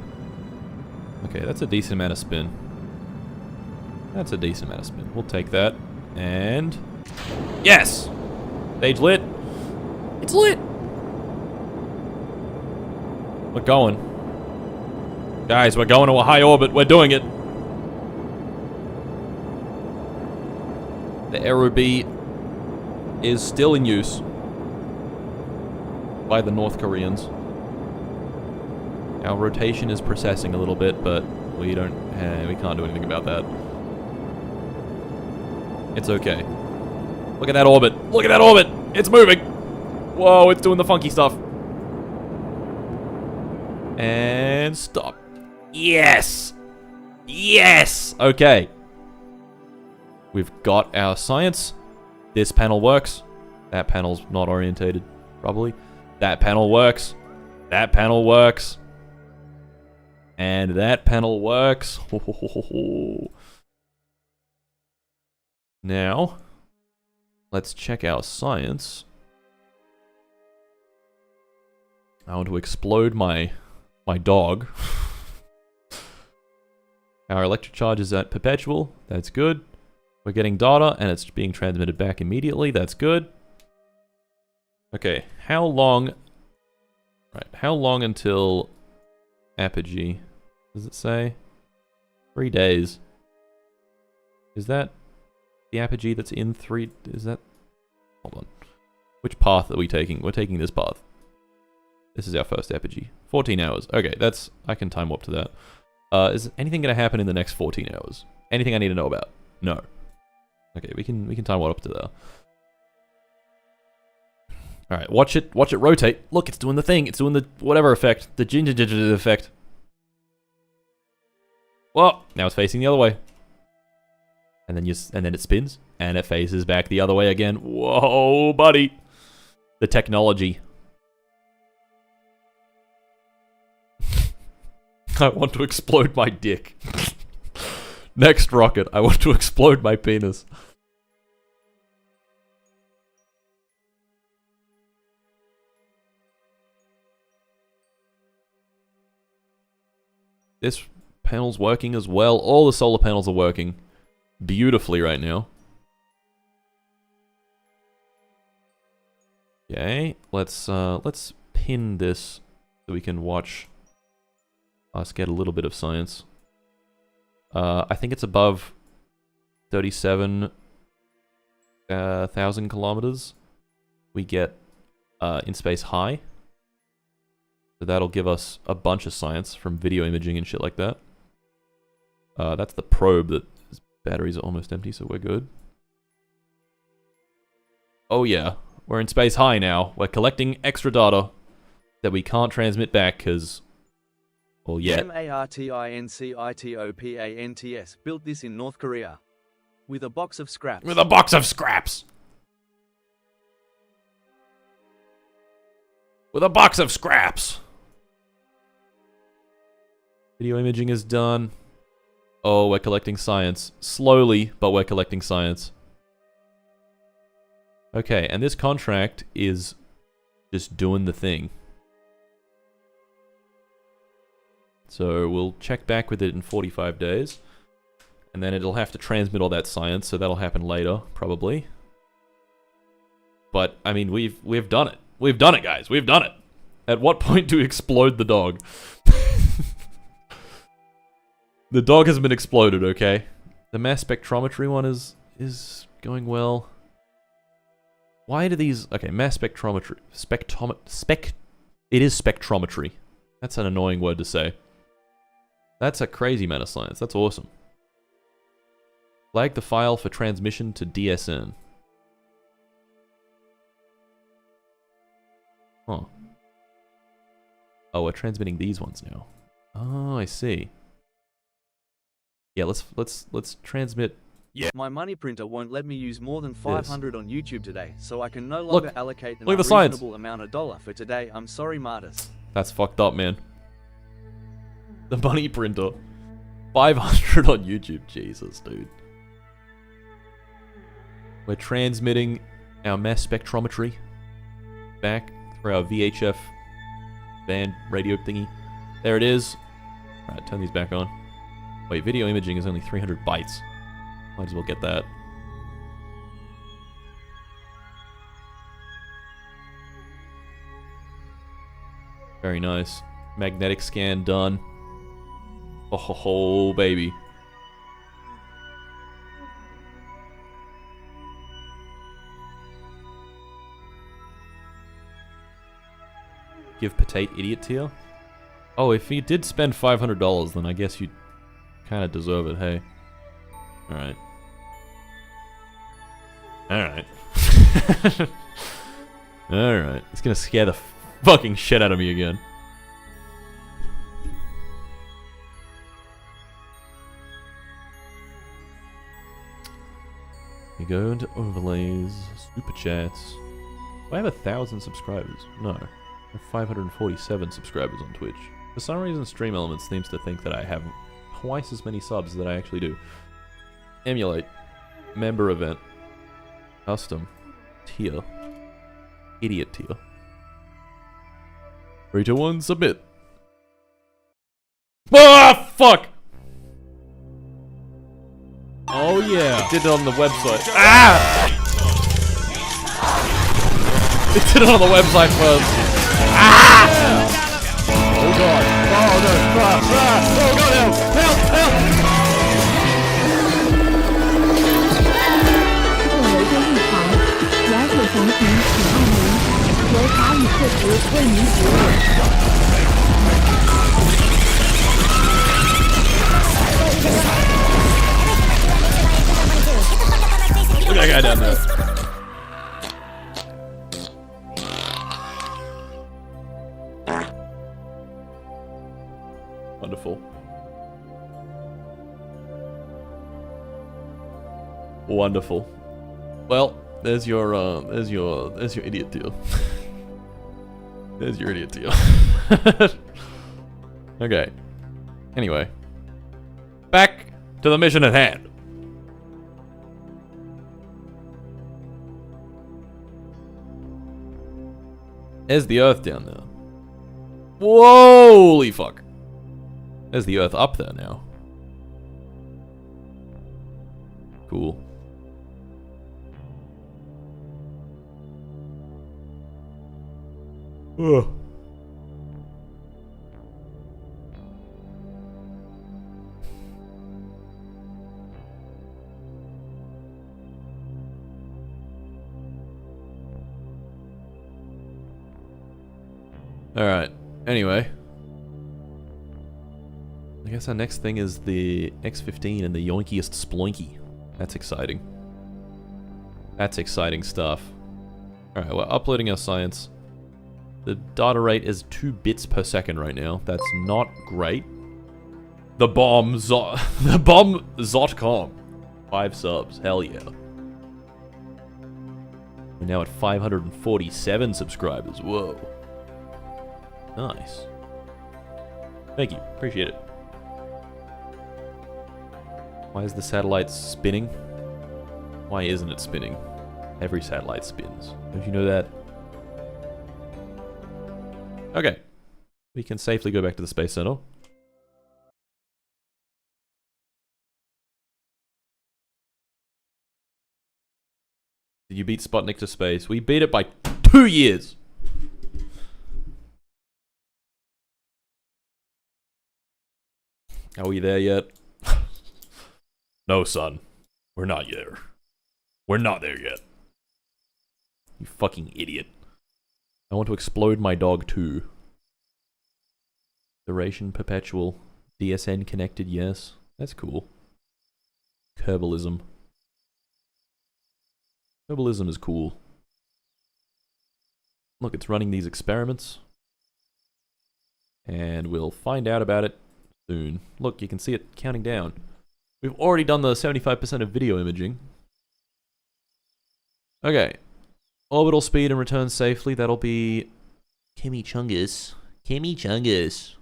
Okay, that's a decent amount of spin. That's a decent amount of spin. We'll take that. And... yes! Stage lit. It's lit! We're going. Guys, we're going to a high orbit. We're doing it. The Aero B is still in use by the North Koreans. Our rotation is processing a little bit, but we can't do anything about that. It's okay. Look at that orbit. Look at that orbit. It's moving. Whoa, it's doing the funky stuff. And stop. Yes. Yes. Okay. We've got our science. This panel works. That panel's not orientated, probably. That panel works. That panel works. And that panel works. Now, let's check our science. I want to explode my dog. Our electric charge is at perpetual. That's good. We're getting data, and it's being transmitted back immediately. That's good. Okay, how long... Right, how long until apogee? Does it say? 3 days. Is that the apogee that's in 3... Is that... Hold on. Which path are we taking? We're taking this path. This is our first apogee. 14 hours. Okay, that's... I can time warp to that. Is anything going to happen in the next 14 hours? Anything I need to know about? No. Okay, we can time warp up to there. Alright, watch it rotate. Look, it's doing the thing. It's doing the whatever effect. The ginger effect. Well, now it's facing the other way. And then it spins, and it faces back the other way again. Whoa, buddy. The technology. I want to explode my dick. Next rocket, I want to explode my penis. This panel's working as well. All the solar panels are working beautifully right now. Okay, let's pin this so we can watch us get a little bit of science. I think it's above 37,000 kilometers. We get in space high. So that'll give us a bunch of science from video imaging and shit like that. That's the probe that his batteries are almost empty, so we're good. Oh yeah, we're in space high now. We're collecting extra data that we can't transmit back because, well, yet. MARTINCITOPANTS built this in North Korea with a box of scraps. With a box of scraps. With a box of scraps. Video imaging is done. Oh, we're collecting science. Slowly, but we're collecting science. Okay, and this contract is just doing the thing. So we'll check back with it in 45 days. And then it'll have to transmit all that science, so that'll happen later, probably. But, I mean, we've done it. We've done it, guys. We've done it. At what point do we explode the dog? The dog has been exploded, okay? The mass spectrometry one is going well. Why do these... Okay, mass spectrometry... It is spectrometry. That's an annoying word to say. That's a crazy amount of science. That's awesome. Flag the file for transmission to DSN. Huh. Oh, we're transmitting these ones now. Oh, I see. Yeah, let's transmit. Yeah. My money printer won't let me use more than 500 on YouTube today, so I can no longer allocate an unreasonable amount of dollar for today. I'm sorry, Martis. That's fucked up, man. The money printer. 500 on YouTube. Jesus, dude. We're transmitting our mass spectrometry back through our VHF band radio thingy. There it is. Alright, turn these back on. Wait, video imaging is only 300 bytes. Might as well get that. Very nice. Magnetic scan done. Oh, baby. Give Potate Idiot tier? Oh, if you did spend $500, then I guess you kind of deserve it, hey. Alright. Alright. Alright. It's gonna scare the fucking shit out of me again. You go into overlays, super chats. Do I have 1,000 subscribers? No. I have 547 subscribers on Twitch. For some reason, Stream Elements seems to think that I have twice as many subs that I actually do. Emulate. Member event. Custom. Tier. Idiot tier. 3, 2, 1, submit. Ah, fuck! Oh yeah. It did it on the website. Ah! It did it on the website first. Ah! Oh god. Oh no. Oh god, help! Help! Help! 作为对日常，了解详情请按0，由法语客服为您服务。Look at that guy down there. Wonderful. Wonderful. Well, there's your idiot deal. There's your idiot deal. Okay. Anyway. Back to the mission at hand. There's the Earth down there. Holy fuck. There's the Earth up there now. Cool. Ugh. Alright, anyway. I guess our next thing is the X15 and the yoinkiest sploinky. That's exciting. That's exciting stuff. Alright, we're uploading our science. The data rate is 2 bits per second right now. That's not great. The bomb Zotcom. 5 subs, hell yeah. We're now at 547 subscribers, whoa. Nice. Thank you. Appreciate it. Why is the satellite spinning? Why isn't it spinning? Every satellite spins. Don't you know that? Okay. We can safely go back to the Space Center. Did you beat Sputnik to space? We beat it by 2 years! Are we there yet? No, son. We're not there. We're not there yet. You fucking idiot. I want to explode my dog too. Duration perpetual. DSN connected, yes. That's cool. Kerbalism. Kerbalism is cool. Look, it's running these experiments. And we'll find out about it soon. Look, you can see it counting down. We've already done the 75% of video imaging. Okay. Orbital speed and return safely. That'll be Chimichungus. Chimichungus.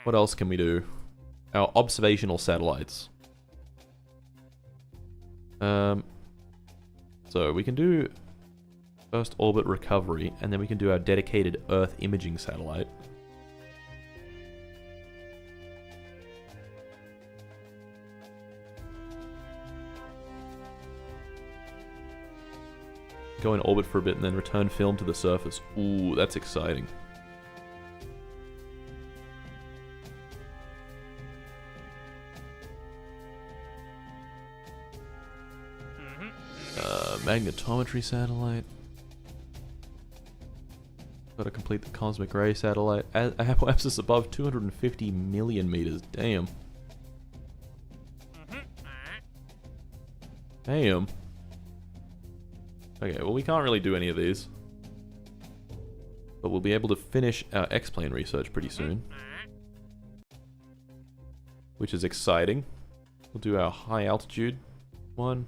What else can we do? Our observational satellites. So we can do first orbit recovery, and then we can do our dedicated Earth imaging satellite. Go in orbit for a bit and then return film to the surface. Ooh, that's exciting. Magnetometry satellite. Gotta complete the cosmic ray satellite. Apoapsis above 250 million meters. Damn. Damn. Okay, well we can't really do any of these. But we'll be able to finish our X-plane research pretty soon. Which is exciting. We'll do our high altitude one.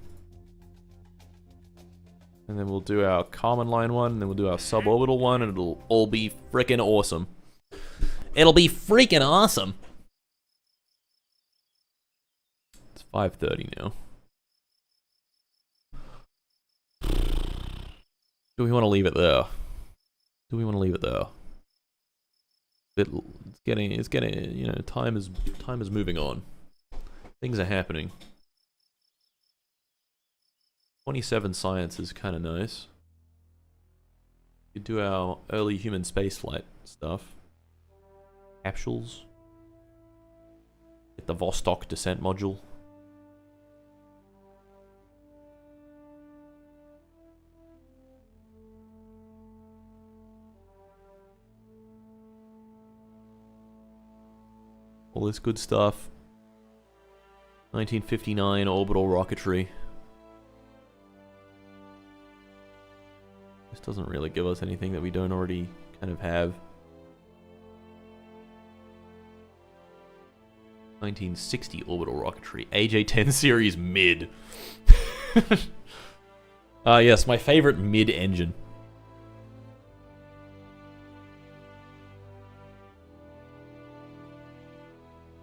And then we'll do our common line one, and then we'll do our suborbital one, and it'll all be freaking awesome. It'll be freaking awesome! It's 5:30 now. Do we want to leave it there? Do we want to leave it there? It's getting, you know, time is moving on. Things are happening. 27 science is kind of nice. We could do our early human spaceflight stuff. Capsules. Get the Vostok descent module. All this good stuff. 1959 orbital rocketry. This doesn't really give us anything that we don't already kind of have. 1960 orbital rocketry. AJ-10 series mid. Yes, my favorite mid engine.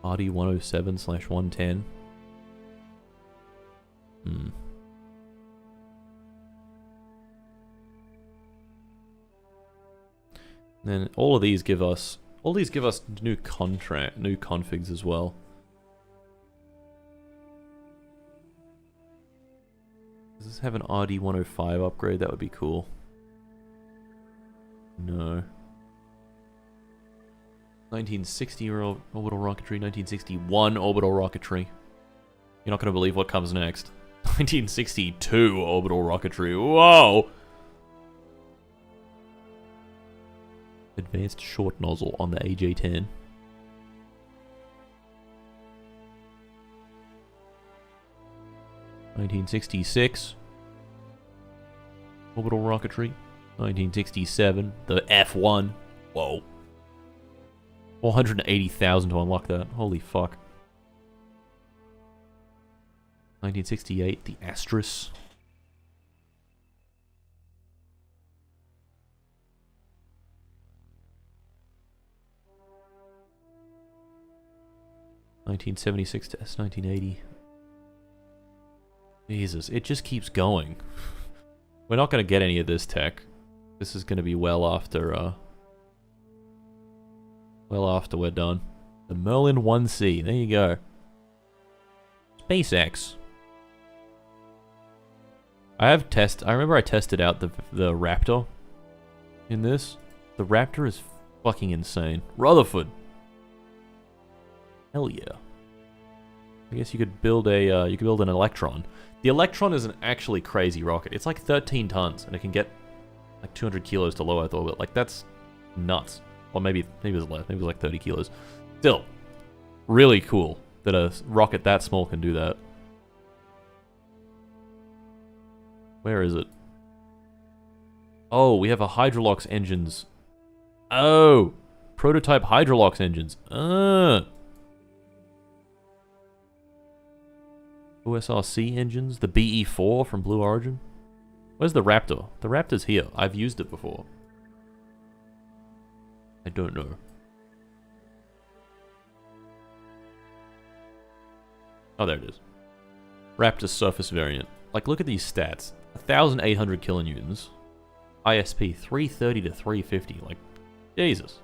RD-107/110. Then all these give us new configs as well. Does this have an RD-105 upgrade? That would be cool. No. 1960 orbital rocketry, 1961 orbital rocketry. You're not going to believe what comes next. 1962 orbital rocketry. Whoa! Advanced short nozzle on the AJ-10. $1966 orbital rocketry. 1967 the F1. Whoa. 480,000 to unlock that. Holy fuck. 1968 the Astris. 1976 to S1980. Jesus, it just keeps going. We're not going to get any of this tech. This is going to be well after we're done. The Merlin 1C, there you go. SpaceX. I remember I tested out the Raptor in this. The Raptor is fucking insane. Rutherford. Hell yeah. I guess you could build an Electron. The Electron is an actually crazy rocket. It's like 13 tons, and it can get like 200 kilos to low Earth orbit. Like, that's nuts. Or maybe it was less. Maybe it was like 30 kilos. Still, really cool that a rocket that small can do that. Where is it? Oh, we have a Hydrolox engines. Oh, prototype Hydrolox engines. OSRC engines, the BE4 from Blue Origin. Where's the Raptor? The Raptor's here. I've used it before. I don't know. Oh, there it is. Raptor surface variant. Like, look at these stats. 1,800 kilonewtons. ISP 330 to 350. Like, Jesus.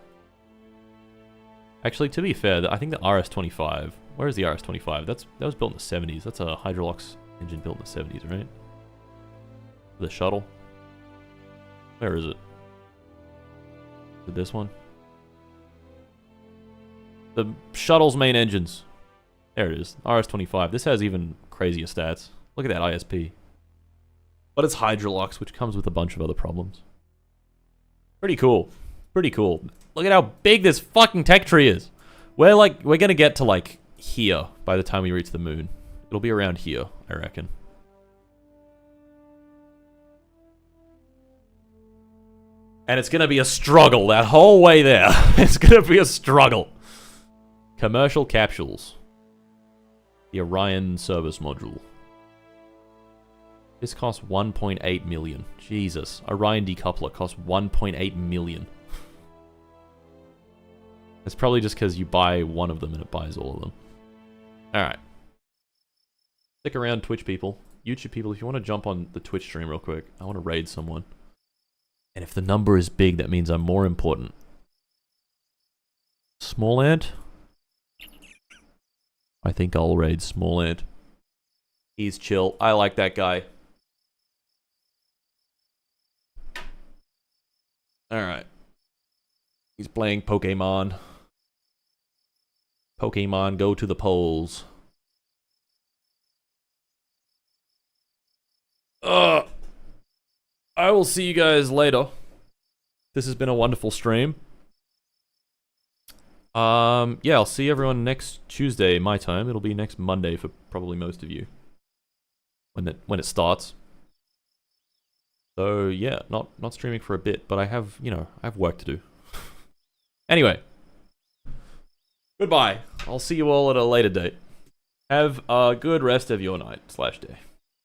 Actually, to be fair, I think the RS-25... Where is the RS-25? That was built in the 70s. That's a Hydrolox engine built in the 70s, right? The shuttle. Where is it? Is it this one? The shuttle's main engines. There it is. RS-25. This has even crazier stats. Look at that ISP. But it's Hydrolox, which comes with a bunch of other problems. Pretty cool. Pretty cool. Look at how big this fucking TechTree is. We're gonna get to like here by the time we reach the moon. It'll be around here, I reckon. And it's gonna be a struggle that whole way there. It's gonna be a struggle. Commercial capsules. The Orion service module. This costs 1.8 million. Jesus. Orion decoupler costs 1.8 million. It's probably just because you buy one of them and it buys all of them. Alright. Stick around, Twitch people. YouTube people, if you want to jump on the Twitch stream real quick, I want to raid someone. And if the number is big, that means I'm more important. Small ant? I think I'll raid small ant. He's chill. I like that guy. Alright. He's playing Pokemon. Pokemon go to the polls. I will see you guys later. This has been a wonderful stream. Yeah, I'll see everyone next Tuesday, my time. It'll be next Monday for probably most of you. When it starts. So yeah, not streaming for a bit, but I have, I have work to do. Anyway. Goodbye. I'll see you all at a later date. Have a good rest of your night/day.